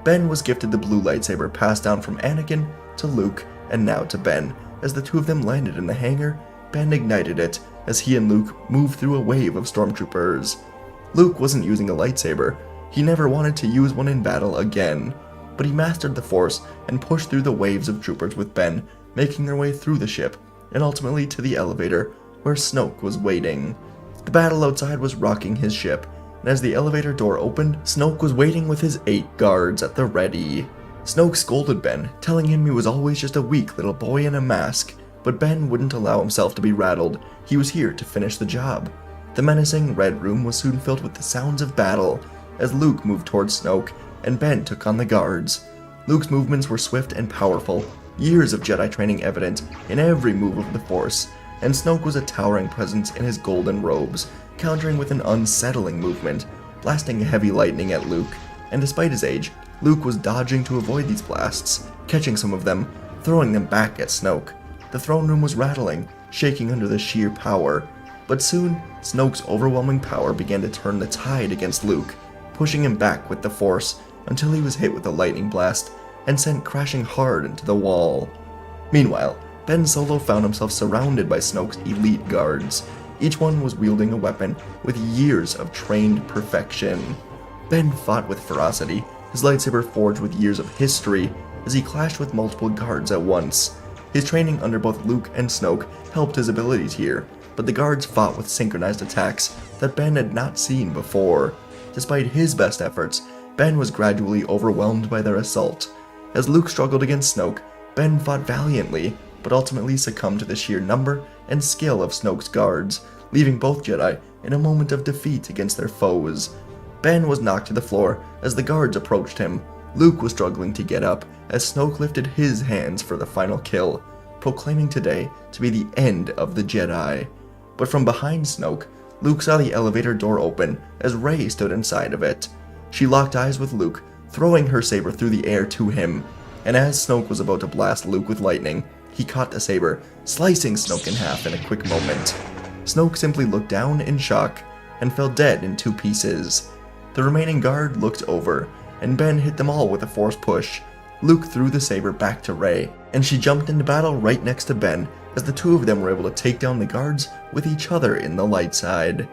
Speaker 1: Ben was gifted the blue lightsaber passed down from Anakin to Luke and now to Ben. As the two of them landed in the hangar, Ben ignited it as he and Luke moved through a wave of stormtroopers. Luke wasn't using a lightsaber. He never wanted to use one in battle again, but he mastered the Force and pushed through the waves of troopers with Ben, making their way through the ship and ultimately to the elevator where Snoke was waiting. The battle outside was rocking his ship, and as the elevator door opened, Snoke was waiting with his 8 guards at the ready. Snoke scolded Ben, telling him he was always just a weak little boy in a mask, but Ben wouldn't allow himself to be rattled. He was here to finish the job. The menacing red room was soon filled with the sounds of battle, as Luke moved towards Snoke and Ben took on the guards. Luke's movements were swift and powerful, years of Jedi training evident in every move of the Force, and Snoke was a towering presence in his golden robes, countering with an unsettling movement, blasting heavy lightning at Luke, and despite his age, Luke was dodging to avoid these blasts, catching some of them, throwing them back at Snoke. The throne room was rattling, shaking under the sheer power, but soon, Snoke's overwhelming power began to turn the tide against Luke, pushing him back with the Force until he was hit with a lightning blast and sent crashing hard into the wall. Meanwhile, Ben Solo found himself surrounded by Snoke's elite guards. Each one was wielding a weapon with years of trained perfection. Ben fought with ferocity, his lightsaber forged with years of history, as he clashed with multiple guards at once. His training under both Luke and Snoke helped his abilities here, but the guards fought with synchronized attacks that Ben had not seen before. Despite his best efforts, Ben was gradually overwhelmed by their assault. As Luke struggled against Snoke, Ben fought valiantly, but ultimately succumbed to the sheer number and skill of Snoke's guards, leaving both Jedi in a moment of defeat against their foes. Ben was knocked to the floor as the guards approached him. Luke was struggling to get up as Snoke lifted his hands for the final kill, proclaiming today to be the end of the Jedi. But from behind Snoke, Luke saw the elevator door open as Rey stood inside of it. She locked eyes with Luke, throwing her saber through the air to him, and as Snoke was about to blast Luke with lightning, he caught the saber, slicing Snoke in half in a quick moment. Snoke simply looked down in shock and fell dead in 2 pieces. The remaining guard looked over, and Ben hit them all with a force push. Luke threw the saber back to Rey, and she jumped into battle right next to Ben as the two of them were able to take down the guards with each other in the light side.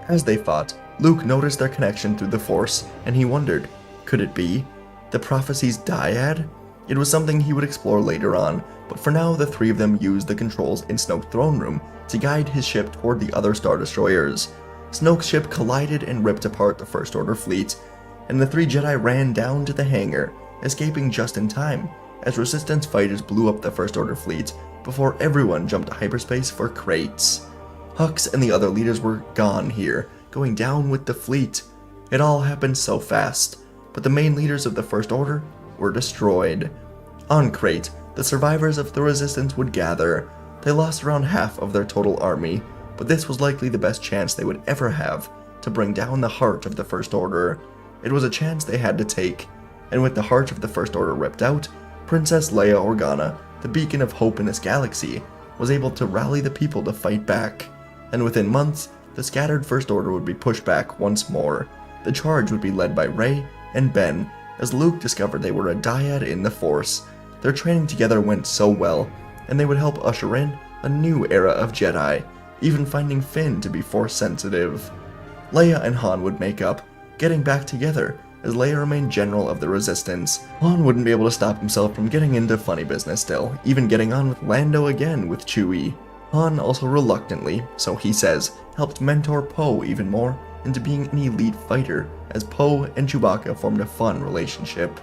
Speaker 1: As they fought, Luke noticed their connection through the Force, and he wondered, could it be the prophecy's dyad? It was something he would explore later on, but for now the 3 of them used the controls in Snoke's throne room to guide his ship toward the other Star Destroyers. Snoke's ship collided and ripped apart the First Order fleet, and the 3 Jedi ran down to the hangar, escaping just in time, as Resistance fighters blew up the First Order fleet before everyone jumped to hyperspace for crates. Hux and the other leaders were gone here, going down with the fleet. It all happened so fast, but the main leaders of the First Order were destroyed. On Crate, the survivors of the Resistance would gather. They lost around half of their total army, but this was likely the best chance they would ever have to bring down the heart of the First Order. It was a chance they had to take, and with the heart of the First Order ripped out, Princess Leia Organa, the beacon of hope in this galaxy, was able to rally the people to fight back, and within months, the scattered First Order would be pushed back once more. The charge would be led by Rey and Ben, as Luke discovered they were a dyad in the Force. Their training together went so well, and they would help usher in a new era of Jedi, even finding Finn to be Force sensitive. Leia and Han would make up, getting back together, as Leia remained General of the Resistance. Han wouldn't be able to stop himself from getting into funny business still, even getting on with Lando again with Chewie. Han also reluctantly, so he says, helped mentor Poe even more into being an elite fighter, as Poe and Chewbacca formed a fun relationship.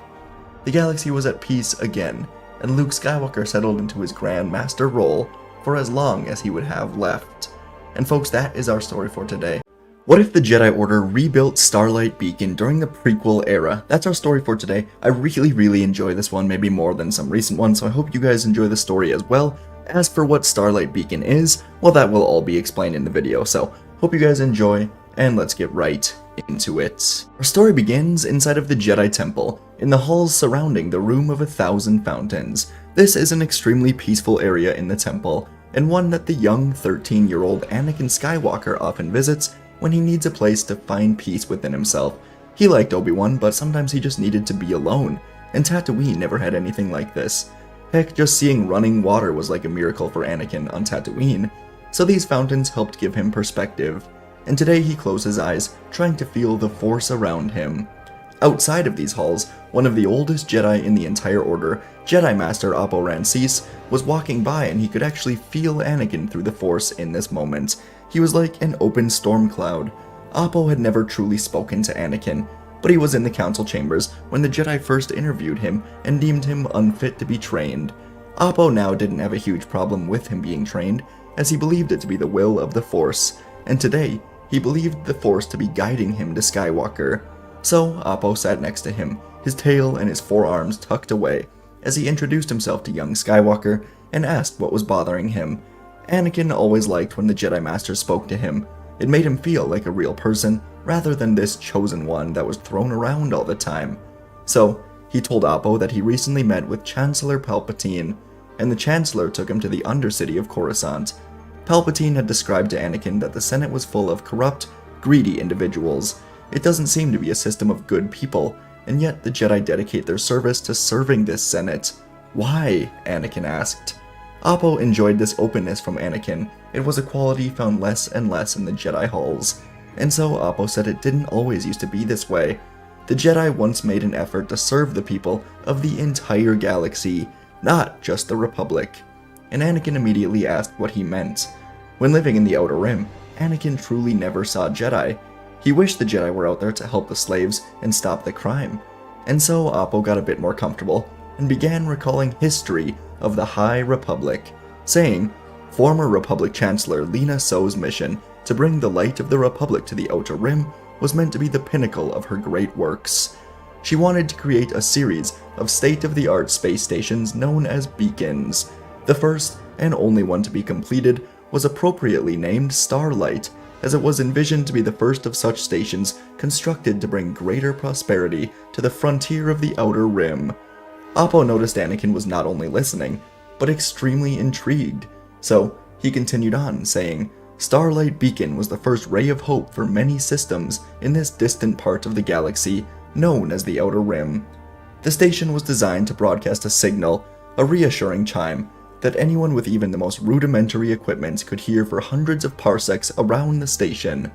Speaker 1: The galaxy was at peace again, and Luke Skywalker settled into his Grand Master role for as long as he would have left. And folks, that is our story for today. What if the Jedi Order rebuilt Starlight Beacon during the prequel era? That's our story for today. I really enjoy this one, maybe more than some recent ones, so I hope you guys enjoy the story as well. As for what Starlight Beacon is, well, that will all be explained in the video, so hope you guys enjoy, and let's get right into it. Our story begins inside of the Jedi Temple, in the halls surrounding the Room of 1,000 Fountains. This is an extremely peaceful area in the temple, and one that the young 13-year-old Anakin Skywalker often visits when he needs a place to find peace within himself. He liked Obi-Wan, but sometimes he just needed to be alone, and Tatooine never had anything like this. Heck, just seeing running water was like a miracle for Anakin on Tatooine, so these fountains helped give him perspective, and today he closed his eyes, trying to feel the Force around him. Outside of these halls, one of the oldest Jedi in the entire Order, Jedi Master Oppo Rancice, was walking by, and he could actually feel Anakin through the Force in this moment. He was like an open storm cloud. Oppo had never truly spoken to Anakin, but he was in the council chambers when the Jedi first interviewed him and deemed him unfit to be trained. Oppo now didn't have a huge problem with him being trained, as he believed it to be the will of the Force, and today, he believed the Force to be guiding him to Skywalker. So Oppo sat next to him, his tail and his forearms tucked away, as he introduced himself to young Skywalker and asked what was bothering him. Anakin always liked when the Jedi Master spoke to him. It made him feel like a real person, rather than this chosen one that was thrown around all the time. So, he told Oppo that he recently met with Chancellor Palpatine, and the Chancellor took him to the Undercity of Coruscant. Palpatine had described to Anakin that the Senate was full of corrupt, greedy individuals. It doesn't seem to be a system of good people, and yet the Jedi dedicate their service to serving this Senate. Why? Anakin asked. Oppo enjoyed this openness from Anakin. It was a quality found less and less in the Jedi halls, and so Oppo said it didn't always used to be this way. The Jedi once made an effort to serve the people of the entire galaxy, not just the Republic. And Anakin immediately asked what he meant. When living in the Outer Rim, Anakin truly never saw Jedi. He wished the Jedi were out there to help the slaves and stop the crime. And so Oppo got a bit more comfortable and began recalling history of the High Republic, saying, former Republic Chancellor Lina So's mission to bring the light of the Republic to the Outer Rim was meant to be the pinnacle of her great works. She wanted to create a series of state-of-the-art space stations known as beacons. The first and only one to be completed was appropriately named Starlight, as it was envisioned to be the first of such stations constructed to bring greater prosperity to the frontier of the Outer Rim. Oppo noticed Anakin was not only listening, but extremely intrigued, so he continued on, saying, Starlight Beacon was the first ray of hope for many systems in this distant part of the galaxy known as the Outer Rim. The station was designed to broadcast a signal, a reassuring chime, that anyone with even the most rudimentary equipment could hear for hundreds of parsecs around the station.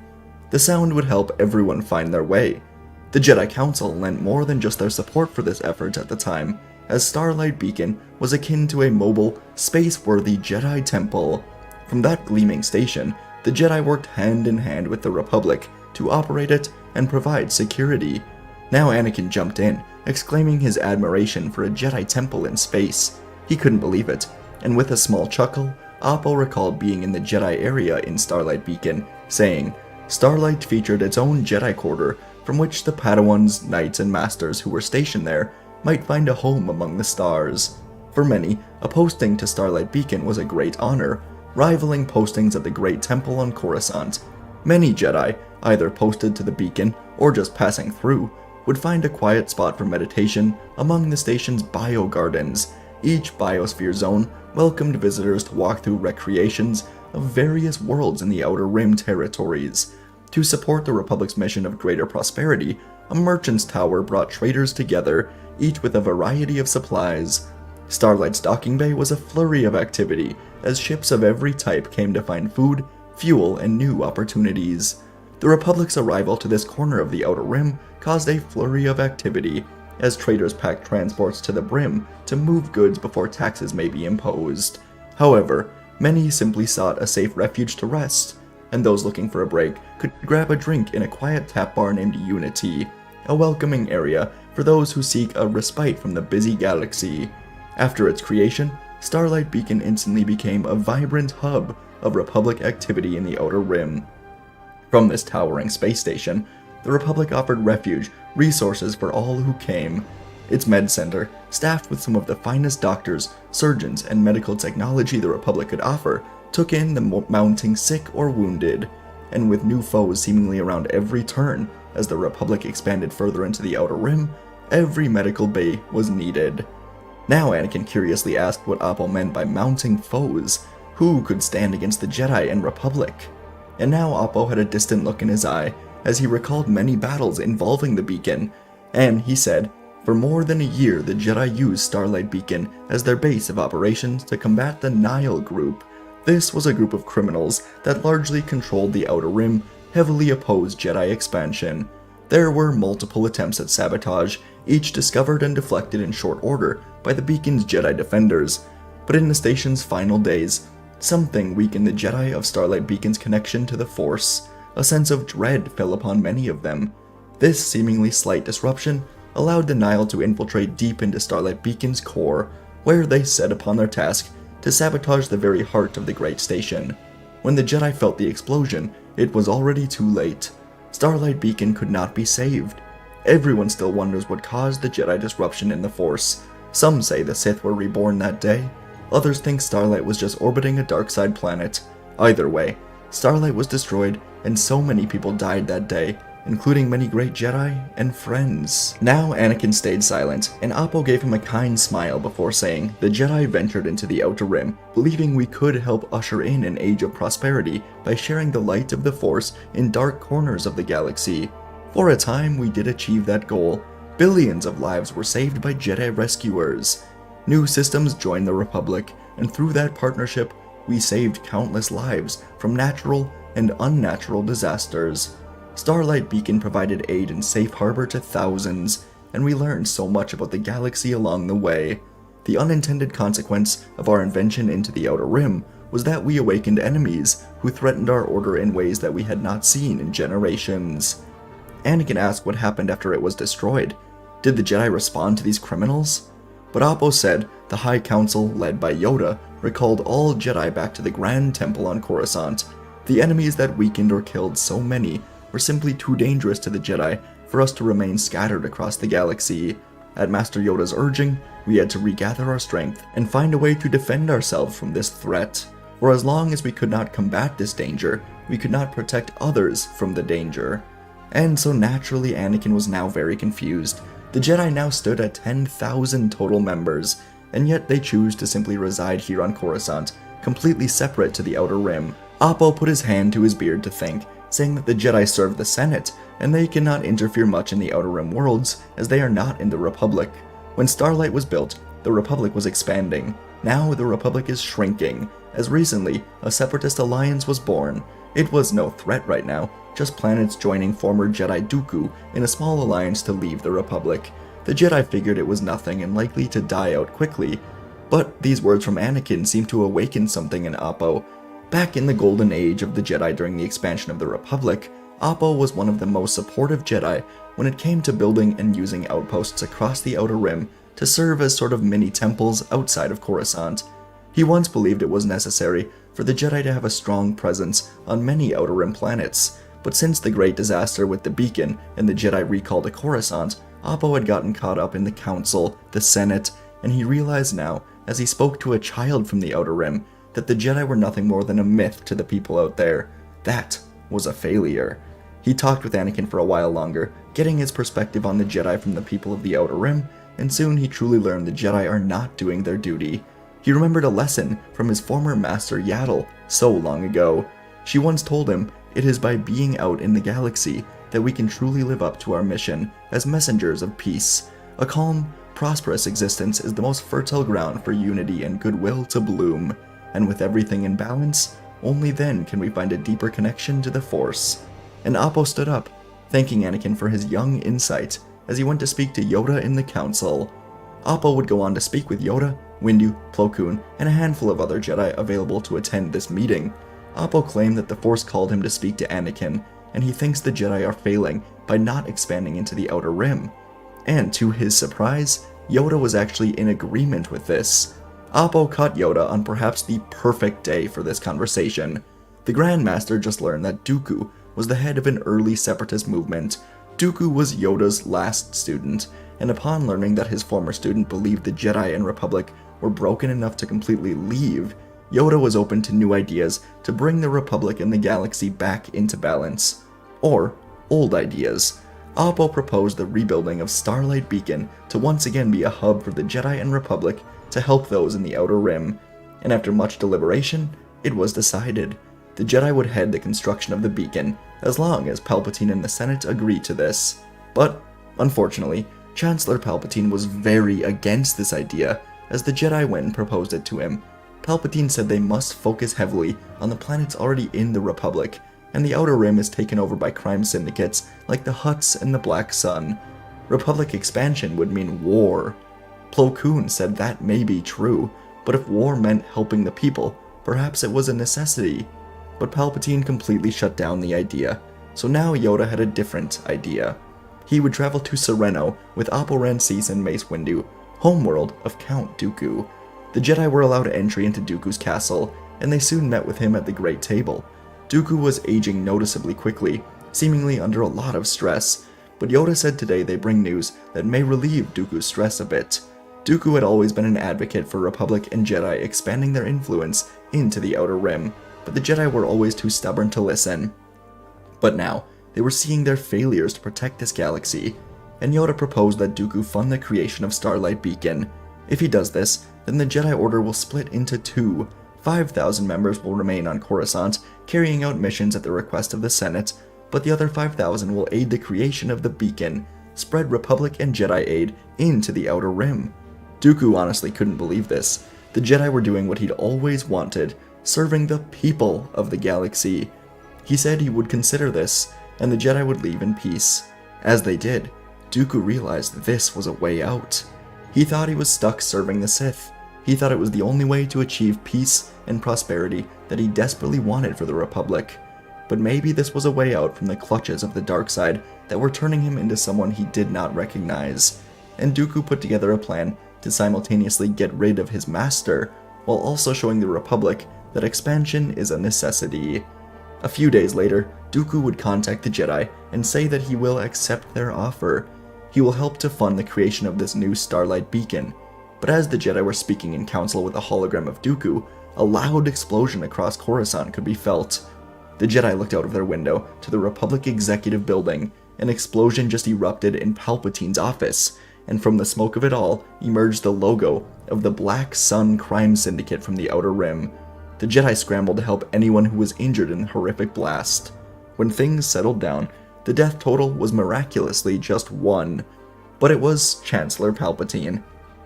Speaker 1: The sound would help everyone find their way. The Jedi Council lent more than just their support for this effort at the time, as Starlight Beacon was akin to a mobile, space-worthy Jedi temple. From that gleaming station, the Jedi worked hand in hand with the Republic to operate it and provide security. Now Anakin jumped in, exclaiming his admiration for a Jedi temple in space. He couldn't believe it, and with a small chuckle, Oppo recalled being in the Jedi area in Starlight Beacon, saying, Starlight featured its own Jedi quarter from which the Padawans, Knights, and Masters who were stationed there might find a home among the stars. For many, a posting to Starlight Beacon was a great honor, rivaling postings at the Great Temple on Coruscant. Many Jedi, either posted to the beacon or just passing through, would find a quiet spot for meditation among the station's biogardens. Each biosphere zone welcomed visitors to walk through recreations of various worlds in the Outer Rim territories. To support the Republic's mission of greater prosperity, a merchant's tower brought traders together, each with a variety of supplies. Starlight's docking bay was a flurry of activity, as ships of every type came to find food, fuel, and new opportunities. The Republic's arrival to this corner of the Outer Rim caused a flurry of activity, as traders packed transports to the brim to move goods before taxes may be imposed. However, many simply sought a safe refuge to rest, and those looking for a break could grab a drink in a quiet tap bar named Unity, a welcoming area for those who seek a respite from the busy galaxy. After its creation, Starlight Beacon instantly became a vibrant hub of Republic activity in the Outer Rim. From this towering space station, the Republic offered refuge, resources for all who came. Its med center, staffed with some of the finest doctors, surgeons, and medical technology the Republic could offer, took in the mounting sick or wounded, and with new foes seemingly around every turn as the Republic expanded further into the Outer Rim, every medical bay was needed. Now Anakin curiously asked what Oppo meant by mounting foes. Who could stand against the Jedi and Republic? And now Oppo had a distant look in his eye as he recalled many battles involving the beacon, and he said, for more than a year the Jedi used Starlight Beacon as their base of operations to combat the Nihil group. This was a group of criminals that largely controlled the Outer Rim, heavily opposed Jedi expansion. There were multiple attempts at sabotage, each discovered and deflected in short order by the beacon's Jedi defenders, but in the station's final days, something weakened the Jedi of Starlight Beacon's connection to the Force. A sense of dread fell upon many of them. This seemingly slight disruption allowed the Nihil to infiltrate deep into Starlight Beacon's core, where they set upon their task to sabotage the very heart of the great station. When the Jedi felt the explosion, it was already too late. Starlight Beacon could not be saved. Everyone still wonders what caused the Jedi disruption in the Force. Some say the Sith were reborn that day. Others think Starlight was just orbiting a dark side planet. Either way, Starlight was destroyed, and so many people died that day, including many great Jedi and friends. Now Anakin stayed silent, and Oppo gave him a kind smile before saying, the Jedi ventured into the Outer Rim, believing we could help usher in an age of prosperity by sharing the light of the Force in dark corners of the galaxy. For a time, we did achieve that goal. Billions of lives were saved by Jedi rescuers. New systems joined the Republic, and through that partnership, we saved countless lives from natural and unnatural disasters. Starlight Beacon provided aid and safe harbor to thousands, and we learned so much about the galaxy along the way. The unintended consequence of our invention into the Outer Rim was that we awakened enemies who threatened our order in ways that we had not seen in generations. Anakin asked what happened after it was destroyed. Did the Jedi respond to these criminals? But Oppo said the High Council, led by Yoda, recalled all Jedi back to the Grand Temple on Coruscant. The enemies that weakened or killed so many were simply too dangerous to the Jedi for us to remain scattered across the galaxy. At Master Yoda's urging, we had to regather our strength and find a way to defend ourselves from this threat. For as long as we could not combat this danger, we could not protect others from the danger. And so naturally Anakin was now very confused. The Jedi now stood at 10,000 total members, and yet they choose to simply reside here on Coruscant, completely separate to the Outer Rim. Oppo put his hand to his beard to think, saying that the Jedi serve the Senate, and they cannot interfere much in the Outer Rim worlds, as they are not in the Republic. When Starlight was built, the Republic was expanding. Now the Republic is shrinking, as recently a Separatist alliance was born. It was no threat right now, just planets joining former Jedi Dooku in a small alliance to leave the Republic. The Jedi figured it was nothing and likely to die out quickly, but these words from Anakin seemed to awaken something in Oppo. Back in the golden age of the Jedi during the expansion of the Republic, Oppo was one of the most supportive Jedi when it came to building and using outposts across the Outer Rim to serve as sort of mini temples outside of Coruscant. He once believed it was necessary for the Jedi to have a strong presence on many Outer Rim planets, but since the great disaster with the Beacon and the Jedi recall to Coruscant, Oppo had gotten caught up in the Council, the Senate, and he realized now, as he spoke to a child from the Outer Rim, that the Jedi were nothing more than a myth to the people out there. That was a failure. He talked with Anakin for a while longer, getting his perspective on the Jedi from the people of the Outer Rim, and soon he truly learned the Jedi are not doing their duty. He remembered a lesson from his former master Yaddle so long ago. She once told him, "It is by being out in the galaxy that we can truly live up to our mission as messengers of peace. A calm, prosperous existence is the most fertile ground for unity and goodwill to bloom, and with everything in balance, only then can we find a deeper connection to the Force." And Appo stood up, thanking Anakin for his young insight as he went to speak to Yoda in the Council. Appo would go on to speak with Yoda, Windu, Plo Koon, and a handful of other Jedi available to attend this meeting. Appo claimed that the Force called him to speak to Anakin, and he thinks the Jedi are failing by not expanding into the Outer Rim. And to his surprise, Yoda was actually in agreement with this. Appo caught Yoda on perhaps the perfect day for this conversation. The Grand Master just learned that Dooku was the head of an early separatist movement. Dooku was Yoda's last student, and upon learning that his former student believed the Jedi and Republic were broken enough to completely leave, Yoda was open to new ideas to bring the Republic and the galaxy back into balance. Or old ideas. Appo proposed the rebuilding of Starlight Beacon to once again be a hub for the Jedi and Republic to help those in the Outer Rim, and after much deliberation, it was decided. The Jedi would head the construction of the beacon, as long as Palpatine and the Senate agreed to this. But, unfortunately, Chancellor Palpatine was very against this idea, as the Jedi went and proposed it to him. Palpatine said they must focus heavily on the planets already in the Republic, and the Outer Rim is taken over by crime syndicates like the Hutts and the Black Sun. Republic expansion would mean war. Plo Koon said that may be true, but if war meant helping the people, perhaps it was a necessity. But Palpatine completely shut down the idea, so now Yoda had a different idea. He would travel to Sereno with Appo Rancis and Mace Windu, homeworld of Count Dooku. The Jedi were allowed entry into Dooku's castle, and they soon met with him at the Great Table. Dooku was aging noticeably quickly, seemingly under a lot of stress, but Yoda said today they bring news that may relieve Dooku's stress a bit. Dooku had always been an advocate for Republic and Jedi expanding their influence into the Outer Rim, but the Jedi were always too stubborn to listen. But now, they were seeing their failures to protect this galaxy, and Yoda proposed that Dooku fund the creation of Starlight Beacon. If he does this, then the Jedi Order will split into two. 5,000 members will remain on Coruscant, carrying out missions at the request of the Senate, but the other 5,000 will aid the creation of the beacon, spread Republic and Jedi aid into the Outer Rim. Dooku honestly couldn't believe this. The Jedi were doing what he'd always wanted, serving the people of the galaxy. He said he would consider this, and the Jedi would leave in peace. As they did, Dooku realized this was a way out. He thought he was stuck serving the Sith. He thought it was the only way to achieve peace and prosperity that he desperately wanted for the Republic. But maybe this was a way out from the clutches of the dark side that were turning him into someone he did not recognize. And Dooku put together a plan to simultaneously get rid of his master, while also showing the Republic that expansion is a necessity. A few days later, Dooku would contact the Jedi and say that he will accept their offer. He will help to fund the creation of this new Starlight Beacon. But as the Jedi were speaking in council with a hologram of Dooku, a loud explosion across Coruscant could be felt. The Jedi looked out of their window to the Republic Executive Building. An explosion just erupted in Palpatine's office, and from the smoke of it all emerged the logo of the Black Sun crime syndicate from the Outer Rim. The Jedi scrambled to help anyone who was injured in the horrific blast. When things settled down, the death total was miraculously just one, but it was Chancellor Palpatine.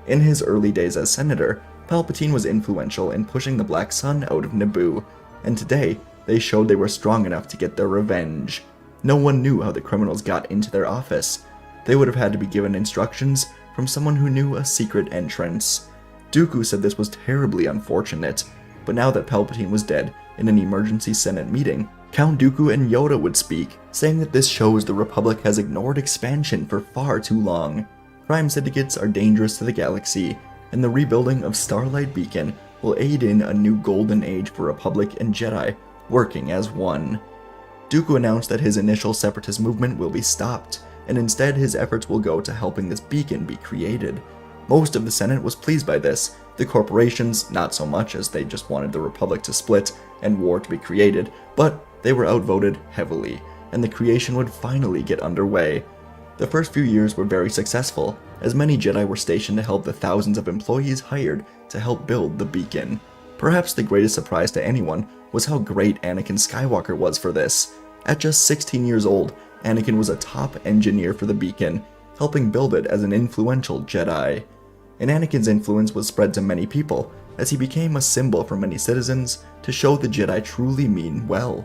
Speaker 1: In his early days as senator, Palpatine was influential in pushing the Black Sun out of Naboo, and today they showed they were strong enough to get their revenge. No one knew how the criminals got into their office. They would have had to be given instructions from someone who knew a secret entrance. Dooku said this was terribly unfortunate, but now that Palpatine was dead, in an emergency Senate meeting, Count Dooku and Yoda would speak, saying that this shows the Republic has ignored expansion for far too long. Crime syndicates are dangerous to the galaxy, and the rebuilding of Starlight Beacon will aid in a new golden age for Republic and Jedi, working as one. Dooku announced that his initial separatist movement will be stopped, and instead his efforts will go to helping this beacon be created. Most of the Senate was pleased by this, the corporations not so much, as they just wanted the Republic to split and war to be created, but they were outvoted heavily, and the creation would finally get underway. The first few years were very successful, as many Jedi were stationed to help the thousands of employees hired to help build the beacon. Perhaps the greatest surprise to anyone was how great Anakin Skywalker was for this. At just 16 years old, Anakin was a top engineer for the beacon, helping build it as an influential Jedi. And Anakin's influence was spread to many people, as he became a symbol for many citizens to show the Jedi truly mean well.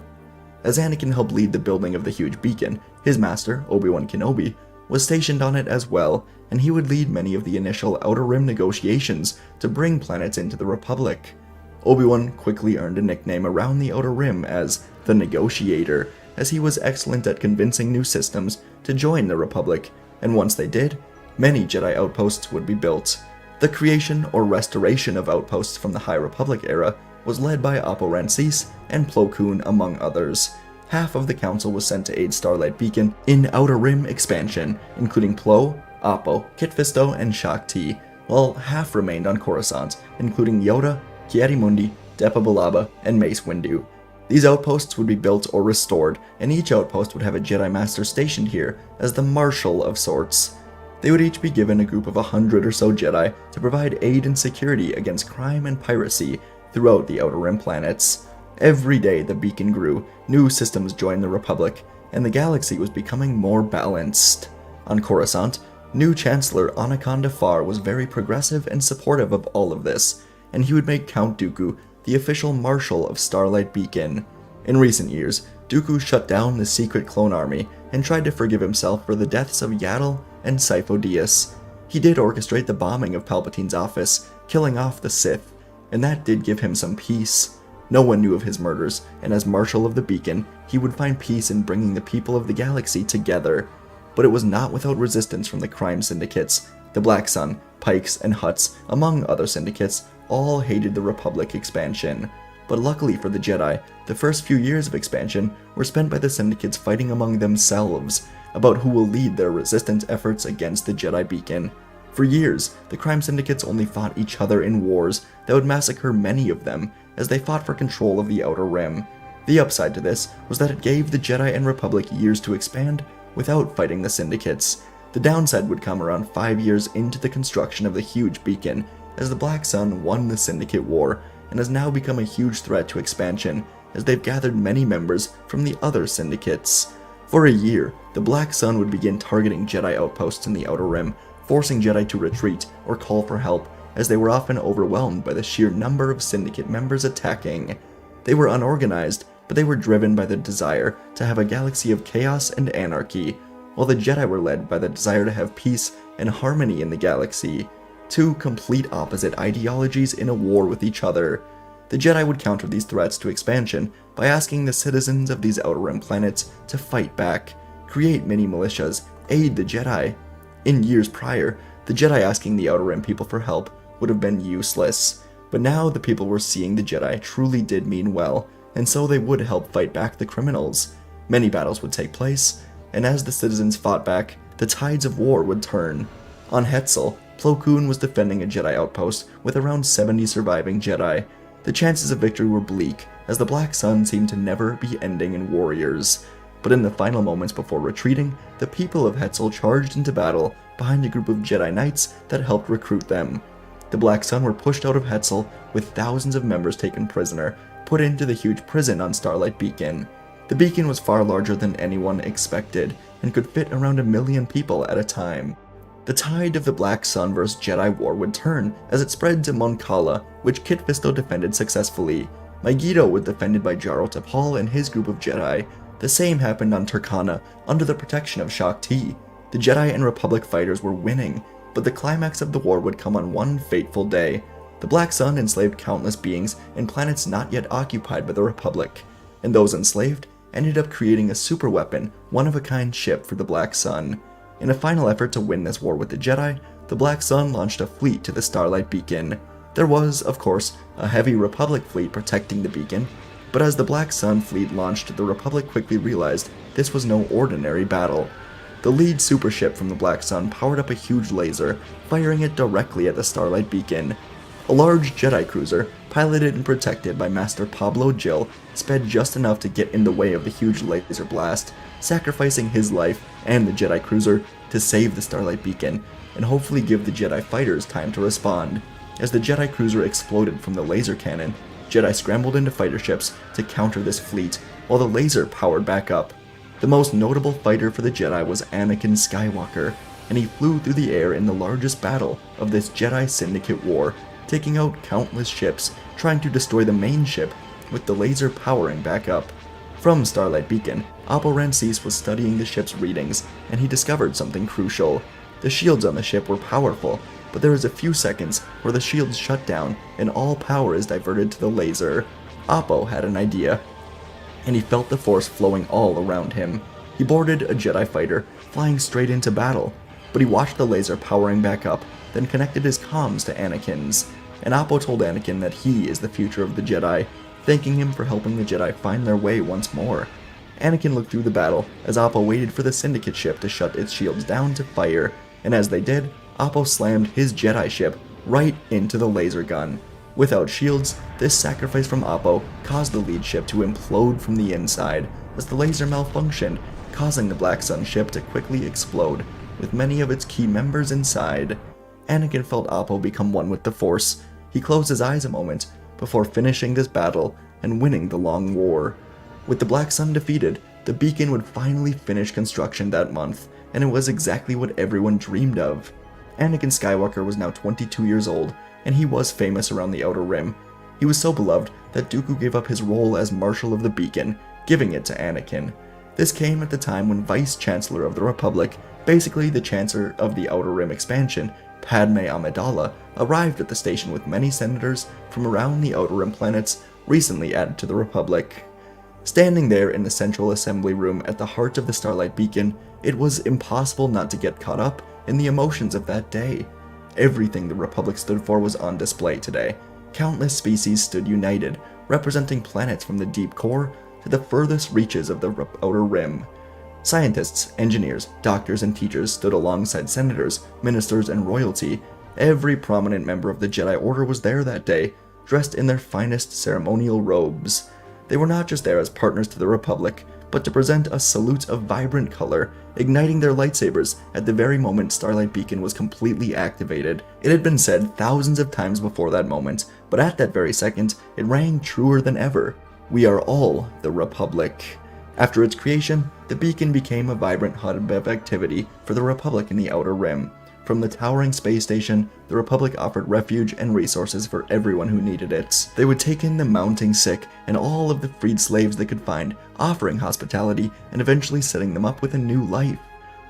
Speaker 1: As Anakin helped lead the building of the huge beacon, his master, Obi-Wan Kenobi, was stationed on it as well, and he would lead many of the initial Outer Rim negotiations to bring planets into the Republic. Obi-Wan quickly earned a nickname around the Outer Rim as the Negotiator, as he was excellent at convincing new systems to join the Republic, and once they did, many Jedi outposts would be built. The creation or restoration of outposts from the High Republic era was led by Oppo Rancice and Plo Koon, among others. Half of the council was sent to aid Starlight Beacon in Outer Rim expansion, including Plo, Oppo, Kit Fisto, and Shaak Ti, while half remained on Coruscant, including Yoda, Ki-Adi-Mundi, Depa Billaba, and Mace Windu. These outposts would be built or restored, and each outpost would have a Jedi Master stationed here as the Marshal of sorts. They would each be given a group of 100 or so Jedi to provide aid and security against crime and piracy throughout the Outer Rim planets. Every day the beacon grew, new systems joined the Republic, and the galaxy was becoming more balanced. On Coruscant, new Chancellor Anakin Defar was very progressive and supportive of all of this, and he would make Count Dooku the official Marshal of Starlight Beacon. In recent years, Dooku shut down the secret clone army and tried to forgive himself for the deaths of Yaddle and Sifo Dyas. He did orchestrate the bombing of Palpatine's office, killing off the Sith, and that did give him some peace. No one knew of his murders, and as Marshal of the Beacon, he would find peace in bringing the people of the galaxy together. But it was not without resistance from the crime syndicates. The Black Sun, Pikes, and Hutts, among other syndicates, all hated the Republic expansion. But luckily for the Jedi, the first few years of expansion were spent by the syndicates fighting among themselves about who will lead their resistance efforts against the Jedi Beacon. For years, the crime syndicates only fought each other in wars that would massacre many of them as they fought for control of the Outer Rim. The upside to this was that it gave the Jedi and Republic years to expand without fighting the syndicates. The downside would come around 5 years into the construction of the huge beacon, as the Black Sun won the Syndicate War and has now become a huge threat to expansion, as they've gathered many members from the other syndicates. For a year, the Black Sun would begin targeting Jedi outposts in the Outer Rim, forcing Jedi to retreat or call for help, as they were often overwhelmed by the sheer number of Syndicate members attacking. They were unorganized, but they were driven by the desire to have a galaxy of chaos and anarchy, while the Jedi were led by the desire to have peace and harmony in the galaxy. Two complete opposite ideologies in a war with each other. The Jedi would counter these threats to expansion by asking the citizens of these Outer Rim planets to fight back, create mini-militias, aid the Jedi. In years prior, the Jedi asking the Outer Rim people for help would have been useless, but now the people were seeing the Jedi truly did mean well, and so they would help fight back the criminals. Many battles would take place, and as the citizens fought back, the tides of war would turn. On Hetzal, Plo Koon was defending a Jedi outpost with around 70 surviving Jedi. The chances of victory were bleak, as the Black Sun seemed to never be ending in warriors. But in the final moments before retreating, the people of Hetzal charged into battle behind a group of Jedi Knights that helped recruit them. The Black Sun were pushed out of Hetzal with thousands of members taken prisoner, put into the huge prison on Starlight Beacon. The beacon was far larger than anyone expected, and could fit around 1 million people at a time. The tide of the Black Sun vs. Jedi war would turn as it spread to Mon Cala, which Kit Fisto defended successfully. Megiddo was defended by Jaro Tapal and his group of Jedi. The same happened on Turkana, under the protection of Shaak Ti. The Jedi and Republic fighters were winning, but the climax of the war would come on one fateful day. The Black Sun enslaved countless beings in planets not yet occupied by the Republic, and those enslaved ended up creating a superweapon, one-of-a-kind ship for the Black Sun. In a final effort to win this war with the Jedi, the Black Sun launched a fleet to the Starlight Beacon. There was, of course, a heavy Republic fleet protecting the beacon, but as the Black Sun fleet launched, the Republic quickly realized this was no ordinary battle. The lead super ship from the Black Sun powered up a huge laser, firing it directly at the Starlight Beacon. A large Jedi cruiser, piloted and protected by Master Pablo Jill, sped just enough to get in the way of the huge laser blast, sacrificing his life and the Jedi cruiser to save the Starlight Beacon, and hopefully give the Jedi fighters time to respond. As the Jedi cruiser exploded from the laser cannon, Jedi scrambled into fighter ships to counter this fleet, while the laser powered back up. The most notable fighter for the Jedi was Anakin Skywalker, and he flew through the air in the largest battle of this Jedi Syndicate war, taking out countless ships, trying to destroy the main ship, with the laser powering back up. From Starlight Beacon, Apo Rancis was studying the ship's readings, and he discovered something crucial. The shields on the ship were powerful, but there is a few seconds where the shields shut down and all power is diverted to the laser. Apo had an idea, and he felt the force flowing all around him. He boarded a Jedi fighter, flying straight into battle, but he watched the laser powering back up, then connected his comms to Anakin's. And Apo told Anakin that he is the future of the Jedi, thanking him for helping the Jedi find their way once more. Anakin looked through the battle as Apo waited for the Syndicate ship to shut its shields down to fire, and as they did, Apo slammed his Jedi ship right into the laser gun. Without shields, this sacrifice from Apo caused the lead ship to implode from the inside as the laser malfunctioned, causing the Black Sun ship to quickly explode, with many of its key members inside. Anakin felt Apo become one with the Force. He closed his eyes a moment before finishing this battle and winning the long war. With the Black Sun defeated, the beacon would finally finish construction that month, and it was exactly what everyone dreamed of. Anakin Skywalker was now 22 years old, and he was famous around the Outer Rim. He was so beloved that Dooku gave up his role as Marshal of the Beacon, giving it to Anakin. This came at the time when Vice Chancellor of the Republic, basically the Chancellor of the Outer Rim expansion, Padme Amidala, arrived at the station with many senators from around the Outer Rim planets recently added to the Republic. Standing there in the central assembly room at the heart of the Starlight Beacon, it was impossible not to get caught up in the emotions of that day. Everything the Republic stood for was on display today. Countless species stood united, representing planets from the deep core to the furthest reaches of the Outer Rim. Scientists, engineers, doctors, and teachers stood alongside senators, ministers, and royalty. Every prominent member of the Jedi Order was there that day, dressed in their finest ceremonial robes. They were not just there as partners to the Republic, but to present a salute of vibrant color, igniting their lightsabers at the very moment Starlight Beacon was completely activated. It had been said thousands of times before that moment, but at that very second, it rang truer than ever. We are all the Republic. After its creation, the beacon became a vibrant hub of activity for the Republic in the Outer Rim. From the towering space station, the Republic offered refuge and resources for everyone who needed it. They would take in the mounting sick and all of the freed slaves they could find, offering hospitality and eventually setting them up with a new life.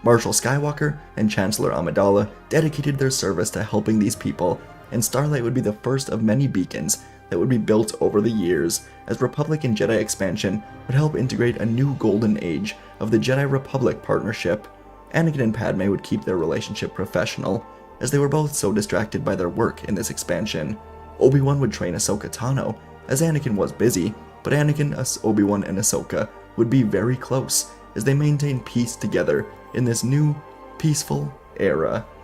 Speaker 1: Marshal Skywalker and Chancellor Amidala dedicated their service to helping these people, and Starlight would be the first of many beacons that would be built over the years, as Republic and Jedi expansion would help integrate a new golden age of the Jedi Republic partnership. Anakin and Padme would keep their relationship professional, as they were both so distracted by their work in this expansion. Obi-Wan would train Ahsoka Tano, as Anakin was busy, but Anakin, Obi-Wan, and Ahsoka would be very close, as they maintained peace together in this new, peaceful era.